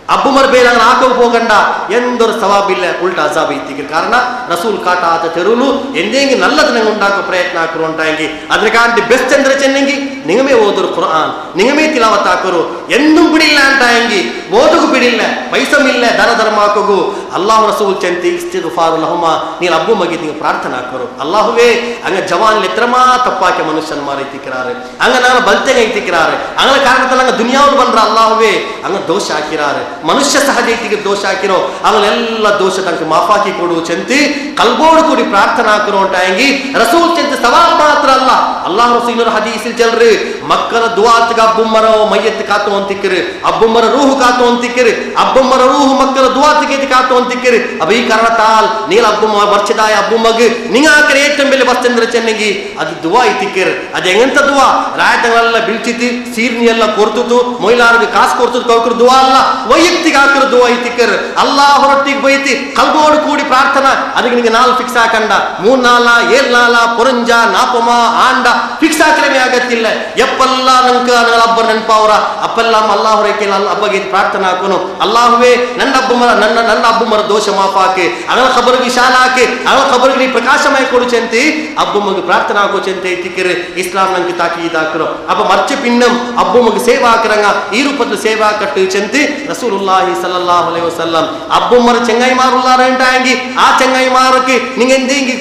ಅಬ್ಬುಮರ್ ಬೇರಂಗ ಹಾಕೋಕ್ ಹೋಗಂಡ ಎಂದೊರು ಸವಾಬಿಲ್ಲ ಉಲ್ಟಾ ಅಜಾಬ್ ಐತಿಗೆ ಕಾರಣ ರಸೂಲ್ ಕಾಟ ಆತ ತೆರುಲು ಎಂದೇಂಗಿ ನಲ್ಲದು ನಂಗೆ ಉಂಟಾಕೋ ಪ್ರಯತ್ನ ಹಾಕರು ಉಂಟಾಂಗಿ ಅದ್ರ ಕಾಂಟಿ ಬೆಸ್ಟ್ ಅಂದ್ರೆ ಚೆನ್ನಂಗಿ ನಿಂಗಮೇ ಓದರು ಕುರಾನ್ ನಿಂಗಮೇ ತಿಲಾವತ್ ಹಾಕರು ಎಂದೂ ಬಿಡಿಲ್ಲ ಅಂಟಾಯಂಗಿ ಓದಗೂ ಬಿಡಿಲ್ಲ ಪೈಸಮಿಲ್ಲ ದಾನ ಧರ್ಮ ಹಾಕೋಗು ಅಲ್ಲಾಹು ರಸೂಲ್ ಚೆಂತಿ ಇಸ್ತಿಗ್ಫಾರ್ ಲಹುಮ ನೀನು ಅಬ್ಬು ಮಗಿದ್ ನೀವು ಪ್ರಾರ್ಥನೆ ಹಾಕರು ಅಲ್ಲಾಹುವೇ ಹಂಗ ಜವಾನ್ ಎತ್ರಮಾ ತಪ್ಪಾಕೆ ಮನುಷ್ಯನ ಮಾರ ಐತಿಕ್ರಾರೆ ಹಂಗ ನಾನು ಬಲ್ತೆಗೆ ಐತಿಕ್ರಾರೆ ಹಂಗ ಕಾರಣದಲ್ಲಿ ಹಂಗ ದುನಿಯಾವ್ರು ಬಂದ್ರ ಅಲ್ಲಾಹುವೇ ಹಂಗ ದೋಷ ಹಾಕಿರಾರೆ ಮನುಷ್ಯ ಸಹಜೈತಿಗೆ ದೋಷ ಹಾಕಿರೋ ಅವನೆಲ್ಲ ದೋಷ ತನಕ ಮಾಫಾಕಿ ಕೊಡು ಚೆಂತಿ ಕಲ್ಬೋಡು ಕೂಡಿ ಪ್ರಾರ್ಥನಾ ಹಾಕಿರೋ ಉಂಟಾಯಂಗಿ ರಸೂಲ್ ಚೆಂತಿ ಸವಾಲ್ ಮಾತ್ರ ಮಾತಲ್ಲ ಅಲ್ಲಾಹ್ ರಸೂಲರ ಹದೀಸಿಲ್ ಚಲ್ರಿ ಮಕ್ಕಳ ದುಆತ್ಗ ಅಬ್ಬುಮ್ಮರ ಮಯ್ಯತ್ ಕಾತು ಅಂತಿಕ್ಕಿರಿ ಅಬ್ಬುಮ್ಮರ ರೂಹು ಕಾತು ಅಂತಿಕ್ಕಿರಿ ಅಬ್ಬುಮ್ಮರ ರೂಹು ಮಕ್ಕಳ ದುಆತ್ಗೆ ಕಾತು ಅಂತಿಕ್ಕಿರಿ ಅಬ ಈ ಕಾರಣತಾಲ್ ನೀಲ ಅಬ್ಬುಮ್ಮ ವರ್ಚದಾಯ ಅಬ್ಬುಮ್ಮಗ ನಿಂಗಾಕರೆ ಏಟಂಬೆಲೆ ಬಸ್ತಂದ್ರ ಚೆನ್ನಗಿ ಅದು ದುವಾ ಇತಿಕ್ಕಿರಿ ಅದು ಎಂತ ದುವಾ ರಾಯತಗಳೆಲ್ಲ ಬಿಳ್ಚಿತಿ ಸೀರ್ನಿ ಎಲ್ಲ ಕೊರ್ತುತು ಮೊಯ್ಲಾರ್ಗೆ ಕಾಸು ಕೊರ್ತುತು ಕೌಕರು ದುವಾ ಅಲ್ಲ ವೈಯಕ್ತಿಕ ಹಾಕಿರೋ ದುವಾ ಇತಿಕ್ಕಿರಿ ಅಲ್ಲಾಹ್ ಹೊರಟ್ಟಿಗೆ ಬೈತಿ ಕಲ್ಬೋಡು ಕೂಡಿ ಪ್ರಾರ್ಥನಾ ಅದಕ್ಕೆ ನಿಮಗೆ ನಾಲ್ ಫಿಕ್ಸ್ ಹಾಕಂಡ 3 ನಾಲ 7 ನಾಲ ಪುರಂಜ ನಾಪಮ ಆಂಡ ಫಿಕ್ಸ್ ಹಾಕ್ಲೇಮೇ ಆಗತ್ತಿಲ್ಲ ಎಪ್ಪಲ್ಲ ನಂಕ ಅಬ್ಬರ ನೆನಪವರ ಅಪ್ಪೆಲ್ಲ ಅಲ್ಲಾಹ್ ಹೊರಕ್ಕೆ ಅಬ್ಬಗೆ ಪ್ರಾರ್ಥನಾ ಹಾಕೋನು ಅಲ್ಲಾಹುವೇ ನನ್ನ ಅಬ್ಬುಮರ ದೋಷ ಮಾಪಾಕೆ ಅಗಳ ಖಬರ್ಗೆ ಶಾಲ ಹಾಕಿ ಅಗಳ ಖಬರ್ಗೆ ಪ್ರಕಾಶಮಯ ಕೊಡು ಚೆಂತಿ ಅಬ್ಬುಮಗೆ ಪ್ರಾರ್ಥನಾ ಹಾಕೋ ಚೆಂತೆ ಇತಿಕ್ಕಿರಿ ಇಸ್ಲಾಂ ನಂಗೆ ತಾಕೀದ್ ಹಾಕರು ಅಪ್ಪ ಮರ್ಚೆ ಪಿನ್ನಂ ಅಬ್ಬುಮಗೆ ಸೇವಾ ಹಾಕರಂಗ ಈ ರೂಪದ ಸೇವಾ ಕಟ್ಟು ಚೆಂತಿ ರಸೂಲುಲ್ಲಾಹಿ ಸಲ್ಲಲ್ಲಾಹು ಅಲೈಹಿ ವಸಲ್ಲಂ ಅಬ್ಬುಮರ ಚೆಂಗಾಯಿ ಮಾರುಲ್ಲಾರ ಅಂಟಾಂಗಿ ಆ ಚೆಂಗಾಯಿ ಮಾರಕ್ಕೆ ನಿಂಗೆಂದಿಂಗಿ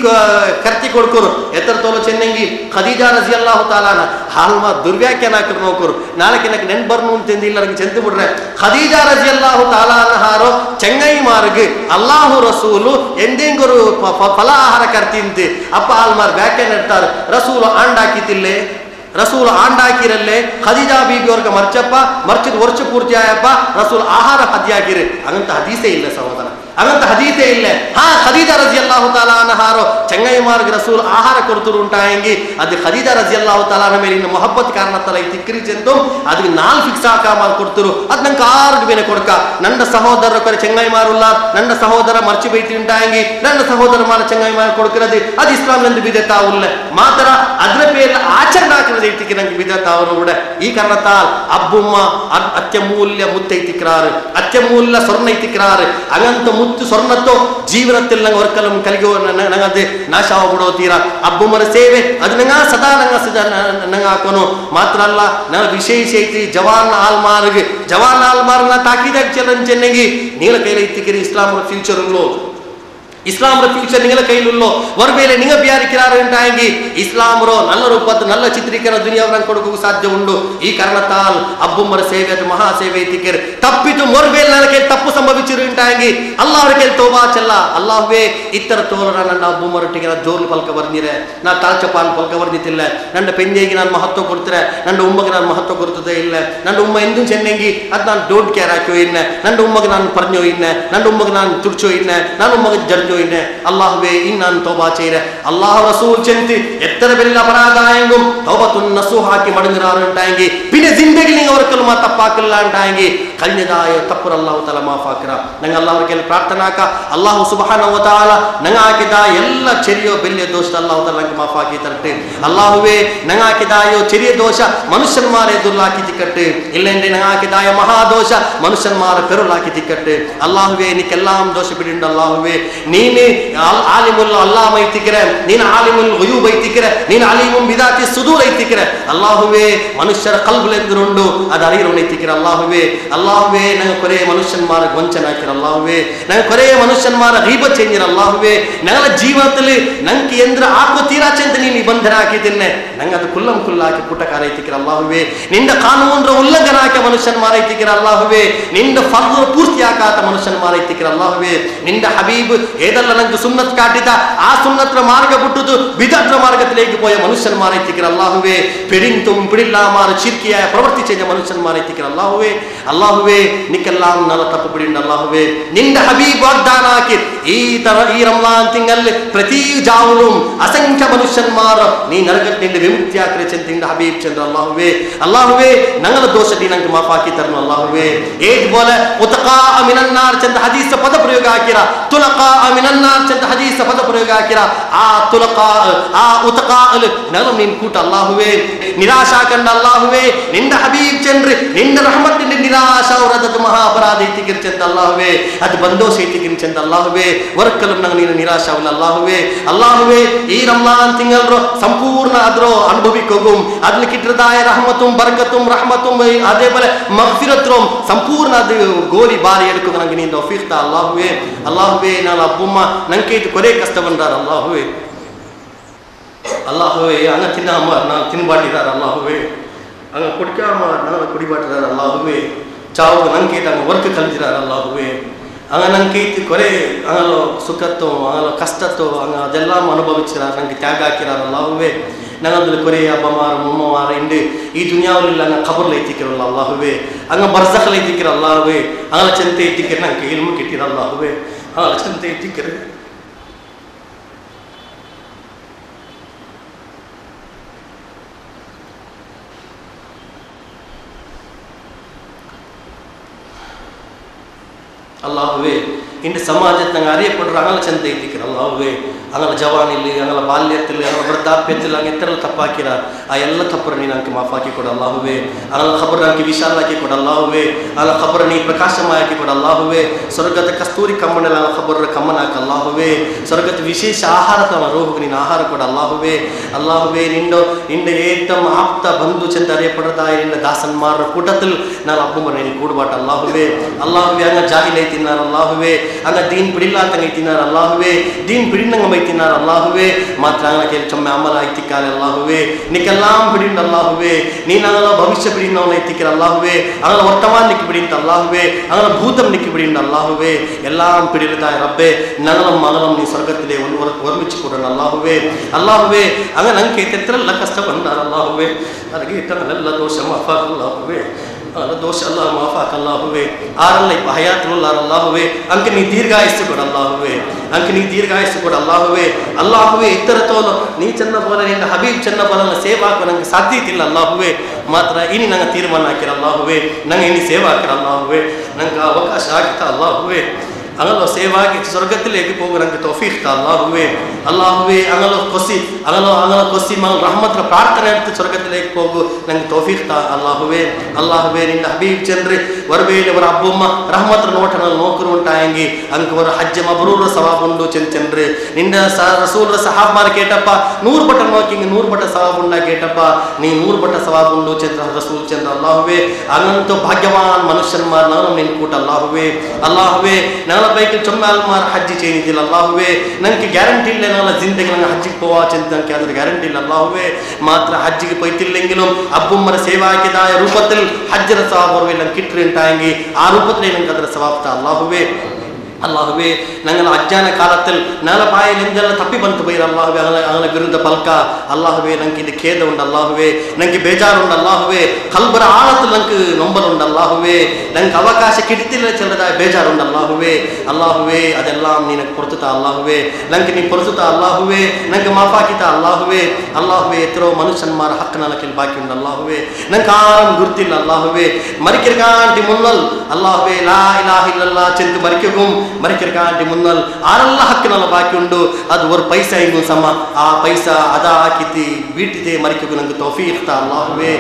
ಕರ್ತಿ ಕೊಡ್ಕೊರು ಎತ್ತರ ತೋಲು ಚೆನ್ನಂಗಿ ಖದೀಜಾ ರಜಿಯಲ್ಲಾಹು ತಾಲಾನ ಹಾಲ್ಮ ದುರ್ವ್ಯಾಖ್ಯಾನ ಹಾಕರು ನೋಕರು ನಾಲ್ಕು ನೆನ್ ಬರ್ನು ಅಂತಂದು ಇಲ್ಲರಿಗೆ ಚೆಂದು ಬಿಡ್ರೆ ಖದೀಜಾ ರಜಿಯಲ್ಲಾಹು ತಾಲಾನ ಹಾರೋ ಚೆಂಗಾಯಿ ಮಾರ್ಗೆ ಅಲ್ಲಾಹು ರಸೂಲು ಎಂದೆಂಗರು ಫಲಾಹಾರ ಕರ್ತಿಂತೆ ಅಪ್ಪ ಹಾಲ್ಮಾರ್ ವ್ಯಾಖ್ಯಾನ ಇರ್ತಾರೆ ರಸೂಲು ಆಂಡಾಕಿತಿಲ್ಲೇ ರಸೂಲ್ ಆಂಡಾಕಿರಲ್ಲೇ ಖದೀಜಾ ಬೀಬಿ ಅವ್ರಿಗೆ ಮರ್ಚಪ್ಪ ಮರ್ಚಿದ ವರ್ಷ ಪೂರ್ತಿ ಆಯಪ್ಪ ರಸೂಲ್ ಆಹಾರ ಹದ್ಯಾಗಿರಿ ಹಂಗಂತ ಹದೀಸೇ ಇಲ್ಲ ಸಹೋದರ ಹಂಗಂತ ಹದೀಸೇ ಇಲ್ಲ ಹಾ ಖದೀಜಾ ರಜಿಯಲ್ಲಾಹು ತಾಲಾ ಹಾರೋ ಚೆಂಗೈ ಮಾರ್ಗ ರಸೂಲ್ ಆಹಾರ ಕೊಡ್ತರು ಉಂಟಾಯಂಗಿ ಅದು ಖದೀಜಾ ರಜಿಯಲ್ಲಾಹು ತಾಲಾನ ಮೇಲೆ ಇನ್ನು ಮೊಹಬ್ಬತ್ ಕಾರಣ ತರ ತಿಕ್ಕಿರಿ ಚೆಂದು ಅದಕ್ಕೆ 4 ಫಿಕ್ಸ್ ಹಾಕ ಮಾರ್ ಕೊಡ್ತರು ಅದ್ ನಂಗೆ 6 ಬೇನೆ ಕೊಡ್ಕ ನನ್ನ ಸಹೋದರ ಕೊರೆ ಚೆಂಗೈ ಮಾರುಲ್ಲ ನನ್ನ ಸಹೋದರ ಮರ್ಚಿ ಬೈತಿ ಉಂಟಾಯಂಗಿ ನನ್ನ ಸಹೋದರ ಮಾರ ಚೆಂಗೈ ಮಾರ್ ಕೊಡ್ಕಿರದು ಅದು ಇಸ್ಲಾಂ ನಂದು ಬಿದತಾವುಲ್ಲ ಮಾತ್ರ ಅದ್ರ ಪೇರ್ಲ ಆಚರಣೆ ಹಾಕಿರೋದು ಐತಿಕ್ಕೆ ನಂಗೆ ಬಿದತಾವರು ಕೂಡ ಈ ಕಾರಣತಾಲ್ ಅಬ್ಬುಮ್ಮ ಅತ್ಯಮೂಲ್ಯ ಮುತ್ತೈತಿಕ್ರಾರು ಅತ್ಯಮೂಲ್ಯ ಸ್ವರ್ಣ ಐತಿಕ್ರಾರು ಹಂಗಂತ ಮುತ್ತು ಸ್ವರ್ಣತ್ತೋ ಜೀವನത്തിൽ ನಂಗೆ ವರ್ಕಲಂ ಕಲಿಗೋ ನಂಗದೆ ನಾಶ ಆಗ್ಬಿಡೋತೀರ ಅಬ್ಬುಮ್ಮರ ಸೇವೆ ಅದು ನಂಗ ಸದಾ ನಂಗೆ ಹಾಕೋನು ಮಾತ್ರ ಅಲ್ಲ ನನ್ನ ವಿಶೇಷ ಐತಿ ಜವಾನ್ ಆಲ್ಮಾರ್ನ ತಾಕೀದಾಗ ಚೆಲ್ಲನ್ ಚೆನ್ನಗಿ ನೀಲ ಕೈಲ ಇತ್ತಿಕಿರಿ ಇಸ್ಲಾಂ ಫ್ಯೂಚರ್ ಇಸ್ಲಾಮರ ಫ್ಯೂಚರ್ ನಿಂಗಲ ಕೈಲುಲ್ಲೋ ವರ್ಬೇಲೆ ನಿಂಗ ಬ್ಯಾರಿ ಕಿರಾರ ಉಂಟಾಗಿ ಇಸ್ಲಾಮರೋ ನಲ್ಲ ರೂಪದ ನಲ್ಲ ಚಿತ್ರೀಕರಣ ದುನಿಯಾವರಂಗ್ ಕೊಡೋಕೆ ಸಾಧ್ಯ ಉಂಡು ಈ ಕಾರಣತಾಲ್ ಅಬ್ಬುಮ್ಮರ ಸೇವೆ ಅದು ಮಹಾ ಸೇವೆ ಇತ್ತಿಕೆರೆ ತಪ್ಪಿತು ಮೊರ್ಬೇಲ್ ನನಗೆ ತಪ್ಪು ಸಂಭವಿಸಿರು ಉಂಟಾಗಿ ಅಲ್ಲಾಹ್ ಅವರಿಗೆ ತೌಬಾ ಚಲ್ಲ ಅಲ್ಲಾಹ್ವೇ ಇತ್ತರ ತೋಲರ ನನ್ನ ಅಬ್ಬುಮ್ಮರೊಟ್ಟಿಗೆ ಜೋರ್ಲು ಪಲ್ಕ ಬರ್ದಿರೆ ನಾ ತಾಳ್ಚಪಾನ್ ಪಲ್ಕ ಬರ್ದಿತ್ತಿಲ್ಲ ನನ್ನ ಪೆಂಜೆಗೆ ನಾನು ಮಹತ್ವ ಕೊಡ್ತಾರೆ ನನ್ನ ಉಮ್ಮಗೆ ನಾನು ಮಹತ್ವ ಕೊಡ್ತದೆ ಇಲ್ಲ ನನ್ನ ಉಮ್ಮ ಎಂದೂ ಚೆನ್ನಂಗಿ ಅದು ನಾನು ಡೋಂಟ್ ಕೇರ್ ಹಾಕೋ ಇನ್ನ ನನ್ನ ಉಮ್ಮಗೆ ನಾನು ಪರ್ഞ്ഞೋ ಇನ್ನ ನನ್ನ ಉಮ್ಮಗೆ ನಾನು ತುರ್ಚೋ ಇನ್ನ ನನ್ನ ಉಮ್ಮಗೆ ಜರ್ಜೋ ಅಲ್ಲಾಹುವೇ ಇನ್ನಾನ್ ತೌಬಾ ಚೇರೆ ಅಲ್ಲಾಹ್ ರಸೂಲ್ ಚೆಂತಿ ಎತ್ತರ ಬೆಲ್ಲ ಅಪರಾಧಾಯಂಗುಂ ತೌಬತುನ್ ನಸೂಹ ಹಾಕಿ ಮಡಂಗಿರಾರು ಉಂಟಾಯಂಗಿ ಪಿನೆ ಜಿಂದಗಿ ನಿಂಗೆ ಅವರ ಕಲ್ಮ ತಪ್ಪಾಕಲ್ಲ ಉಂಟಾಯಂಗಿ ಕಲ್ಯದಾಯ ತಪ್ಪುರ ಅಲ್ಲಾಹು ತಆಲಾ ಮಾಫಾಕರ ನಂಗೆ ಅಲ್ಲಾಹ್ ಕೆಲ ಪ್ರಾರ್ಥನಾಕ ಅಲ್ಲಾಹು ಸುಬ್ಹಾನಹು ವ ತಆಲಾ ನಂಗೆ ಹಾಕಿದ ಎಲ್ಲ ಚೆರಿಯೋ ಬೆಲ್ಲೆ ದೋಷ ಅಲ್ಲಾಹು ತಆಲಾ ನಂಗೆ ಮಾಫಾಕಿ ತರಟೆ ಅಲ್ಲಾಹುವೇ ನಂಗೆ ಹಾಕಿದಾಯೋ ಚೆರಿಯ ದೋಷ ಮನುಷ್ಯನ್ ಮಾರೆ ದುರ್ಲಾಕಿ ತಿಕ್ಕಟ್ಟೆ ಇಲ್ಲೆಂದ್ರೆ ನಂಗೆ ಹಾಕಿದಾಯ ಮಹಾ ದೋಷ ಮನುಷ್ಯನ್ ಮಾರ ಪೆರುಲಾಕಿ ತಿಕ್ಕಟ್ಟೆ ಅಲ್ಲಾಹುವೇ ನಿಕ್ಕೆಲ್ಲಾಂ ದೋಷ ಬಿಡಿಂಡ ಅಲ್ಲಾಹುವೇ ನೀನೆ ಆಲಿಮುಲ್ ಅಲ್ಲಾಮ ಐತಿಕರೆ ನೀನು ಆಲಿಮುಲ್ ಗುಯೂಬ್ ಐತಿಕರೆ ನೀನು ಅಲೀಮುಂ ಬಿದಾತಿ ಸುದೂರ್ ಐತಿಕರೆ ಅಲ್ಲಾಹುವೇ ಮನುಷ್ಯರ ಕಲ್ಬುಲೆಂದುರುಂಡು ಅದು ಅರಿರೋಣ ಐತಿಕರೆ ಅಲ್ಲಾಹುವೇ ನಂಗೆ ಕೊರೆ ಮನುಷ್ಯನ್ಮಾರ ವಂಚನೆ ಹಾಕಿರ ಅಲ್ಲಾಹುವೇ ನಂಗೆ ಕೊರೆ ಮನುಷ್ಯನ್ಮಾರ ಗೀಬತ್ ಚೇಂಜಿರ ಅಲ್ಲಾಹುವೇ ನನ್ನ ಜೀವನದಲ್ಲಿ ನಂಗೆ ಎಂದ್ರ ಹಾಕೋ ತೀರಾಚೆ ಅಂತ ನೀನು ಬಂಧನ ಹಾಕಿದ್ದೇನೆ ನಂಗೆ ಅದು ಕುಲ್ಲಂ ಕುಲ್ಲ ಹಾಕಿ ಪುಟ್ಟಕಾರ ಐತಿಕರೆ ಅಲ್ಲಾಹುವೇ ನಿಂದ ಕಾನೂನರ ಉಲ್ಲಂಘನ ಹಾಕಿ ಮನುಷ್ಯನ್ಮಾರ ಐತಿಕರೆ ಅಲ್ಲಾಹುವೇ ನಿಂದ ಫರ್ದು ಪೂರ್ತಿ ಹಾಕಾತ ಮನುಷ್ಯನ್ಮಾರ ಐತಿಕರೆ ಅಲ್ಲಾಹುವೇ ನಿಂದ ಹಬೀಬ್ ഏതല്ല നമുക്ക് സുന്നത്ത് കാട്ടിത്ത ആ സുന്നത്ര മാർഗ വിട്ടു വിദഗ്ധ മാർഗത്തിലേക്ക് പോയ മനുഷ്യന്മാരെ എത്തിക്കൽ അല്ലാഹുവേ പെടിന്തും പിടില്ലാമാർ ശിർക്കിയായ പ്രവർത്തിച്ച മനുഷ്യന്മാരെ എത്തിക്കൽ അല്ലാഹുവേ നിക്കെല്ലാം നല്ല തപ്പ് പിടിണ്ട അല്ലാഹുവേ നിന്റെ ഹബീബ് വാഗ്ദാനാക്കി ഈ റമളാൻ തിങ്കളിൽ പ്രതി ജാവുലും അസംഖ്യ മനുഷ്യന്മാർ നീ നരകത്തിന്റെ വിമുക്തിയാക്കി ചെന്തിന്റെ ഹബീബ് ചന്ദ്ര അല്ലാഹുവേ ഞങ്ങളുടെ ദോഷത്തെ ഞങ്ങൾക്ക് മാഫാക്കി തരണം അല്ലാഹുവേ ഏതുപോലെ ഉതഖാ മിനന്നാർ ചന്ത ഹദീസ് പദപ്രയോഗ ആക്കിര തുലഖാ മിനന്നാർ ചന്ത ഹദീസ് പദപ്രയോഗ ആക്കിര ആ തുലഖാ ആ ഉതഖാ ഞങ്ങളും നിൻ കൂട്ട അല്ലാഹുവേ നിരാശാക്കണ്ട അല്ലാഹുവേ നിന്റെ ഹബീബ് ചന്ദ്ര നിന്റെ റഹ്മത്തിന്റെ നിരാശ ഉറദത മഹാ അപരാധ ഇത്തികിർ ചന്ത അല്ലാഹുവേ അത് ബന്ധോഷ ഇത്തികിർ ചന്ത അല്ലാഹുവേ ವರ್ಕಲಂ ನಂಗೆ ನೀನು ನಿರಾಶಾವಲ್ಲ ಅಲ್ಲಾಹುವೇ ಈ ರಮಲಾನ್ ತಿಂಗಳು ಸಂಪೂರ್ಣ ಅದ್ರೋ ಅನುಭವಿಕೋಗುಂ ಅದ್ಲಿ ಕಿಟ್ರದಾಯ ರಹಮತುಂ ಬರಕತುಂ ರಹಮತುಂ ಅದೇ ಬಲೆ ಮಗ್ಫಿರತ್ರೋಂ ಸಂಪೂರ್ಣ ಅದು ಗೋಲಿ ಬಾರಿ ಎಡ್ಕೋ ನಂಗೆ ನೀನು ತೌಫೀಕ್ ತಾ ಅಲ್ಲಾಹುವೇ ನಾನು ಅಬ್ಬುಮ್ಮ ನಂಗೆ ಇದು ಕೊರೆ ಕಷ್ಟ ಬಂದಾರ ಅಲ್ಲಾಹುವೇ ಹಂಗ ತಿನ್ನಮ್ಮ ನಾನು ತಿನ್ಬಾಟಿದಾರ ಅಲ್ಲಾಹುವೇ ಹಂಗ ಕುಡ್ಕಾಮ ನಾನು ಕುಡಿಬಾಟಿದಾರ ಅಲ್ಲಾಹುವೇ ಚಾವು ನಂಗೆ ಹಂಗ ವರ್ಕ್ ಕಲ್ತಿದಾರ ಅಲ್ಲಾಹುವೇ ಹಂಗ ನಂಗೆ ಕೈತಿ ಕೊರೆ ಹಂಗಲ್ಲ ಸುಖತ್ತು ಹಂಗಲ್ಲ ಕಷ್ಟತ್ತು ಹಂಗ ಅದೆಲ್ಲ ಅನುಭವಿಸಿರ ನಂಗೆ ತ್ಯಾಗ ಹಾಕಿರಾರ ಅಲ್ಲಾಹುವೇ nangal kore abamar mummawar inde ee dunyawul illa nga khabar lay tikir Allahwe anga barzakh lay tikir Allahwe anga chante tikir nang ilmu kitir Allahwe anga chante tikir Allahwe inde samajat nang ariyapodu anga chante tikir Allahwe angala jawanilli angala balyathilli angala vardapyathilli anga etterala tappakira aa ella tappara nee nanke maafaki kodu Allahwe angala khabar nanke vishalaki kodu Allahwe angala khabar nee prakashamayaki kodu Allahwe swargata kasturi kammanala angala khabar kammanaka Allahwe swargata vishesha aharatama rohugu nee ahara kodu Allahwe ninde ekdam aapta bandhu chanta ariyapadada ninde dasanmar kutathil nal abbumar nee koodubata Allahwe anga jahilai tinnar Allahwe anga deen pidilla tangai tinnar Allahwe deen pidinanga tinar Allahwe matranga kel chomme amala itikal Allahwe nikallam bidin Allahwe ni nangala bhavishya bidin na itikir Allahwe angala vartaman nik bidin Allahwe angala bhutam nik bidin Allahwe ellam pidilta rabbe nangalam magalam ni sargatile varmichi kodan Allahwe anga nanke tettralla kasta bannar Allahwe adage itanalla dosha maafak Allahwe ala dosh Allah maafak Allahwe aralla hayatullah Allahwe anke ni dirghayassu kod Allahwe anke ni dirghayassu kod Allahwe ittaratolo ni channa bola ninda habib channa bola seva ko nange sadhitilla Allahwe matra ini nanga tirmana akira Allahwe nanga ini seva akira Allahwe nanga avakasha agita Allahwe angalo sevagi swargathilege poganange tawfiq ta Allahwe angalo kosi mal rahmatra prarthane arthu swargathilege pogu nange tawfiq ta Allahwe ninda habib chandre varvele var abbumma rahmatra notanal nokuru untayengi anku var hajj mabrur sawab undu chandre ninda rasul sahaba ketappa 100 bata nokinge 100 bata sawab unda ketappa nee 100 bata sawab undu chandra rasul chandra Allahwe ananto bhagyavan manushyan mar nanam nin kut Allahwe nala baikil chommal mar hajji cheyidil Allahwe nanke guarantee illa nala zindagi nanga hajji powa chintan ke adra guarantee illa Allahwe matra hajji ge poitillengilum abbum mar seva ke daya rupatil hajjra sawab varvel kitrin tayengi aa rupatil nange adra sawab ta Allahwe nangala ajjana kalathil nala paye lenjalla tappi bantu bayir Allahwe angala virudha palka Allahwe nange ide kheda und Allahwe nange bejar und Allahwe qalbara aalathil nange nombal und Allahwe nange avakasha kidithilla chelada bejar und Allahwe adellam nee nange portuta Allahwe nange nee portuta Allahwe nange maafakita Allahwe etro manushan mar haqqnala kel baki und Allahwe nange aaram gurtilla Allahwe marikirganti munnal Allahwe la ilaha illallah chentu marikegum marikirganti munnal aralla haqqnala baki undu adu or paisa ingu sama aa paisa ada akiti bitite marikegu nange tawfiq ta Allahwe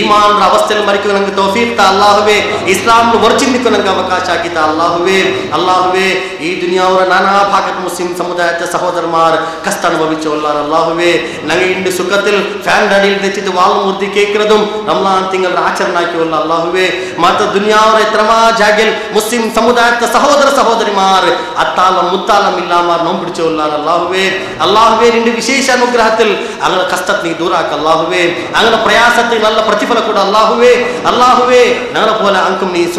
iman ra avasthal marikegu nange tawfiq ta Allahwe islam nu varchindiku nange avakasha akita Allahwe ee dunya avara nana bhagat muslim samudayata sahodarmar kasta anubhavicholla Allahwe nange inde sukatil fan dadil dechidu vaal murdi kekradum ramlan tingal acharna kyolla Allahwe mata dunya avara etrama jagel muslim samudayata sahodari mar attala muttala millamar nom pidicholla Allahwe ninde vishesha anugrahathil angala kastat nee doorak Allahwe angala prayasathil nalla prathifala kodu Allahwe nangala pola ankum nee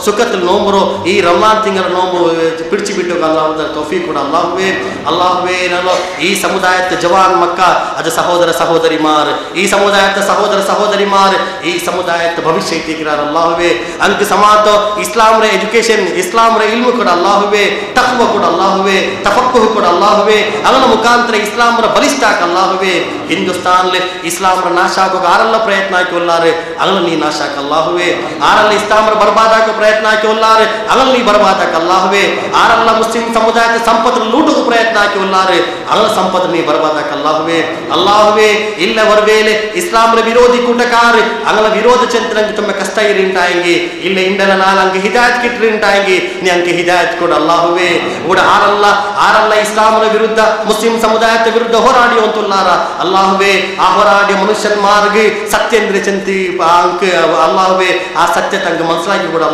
sukatil nomro ee ramlan tingal nomu pidichi bittu Allah tawfiq kodu Allahwe nalo ee samudayata jawan makka ada sahodari mar ee samudayata sahodari mar ee samudayata bhavishya itikrar Allahwe anke samato islam re education islam re ilmu kodu Allahwe taqwa kodu Allahwe tafakkuh kodu Allahwe angala mukantra islam ra balishta Allahwe hindustan le islam ra nasha ko aralla prayatna kollare angala nee nasha Allahwe aralla islam ra barbada ko prayatna kollare angala nee barbada Allahwe aralla muslim samudayata sampat lootu ko prayatna kollare angala sampat nee barbada Allahwe illa varvele islam ra virodhi kutakar angala virodha chentange tumme kasta irintayengi illa indala nalange hidayat kitrintayengi nee anke hidayat kodu Allahwe oda aralla islam ra viruddha muslim samudayata viruddha horadi ontullara Allahwe aa horadi manushyan marge satyendra chanti anke Allahwe aa satyatange mansalagi kodu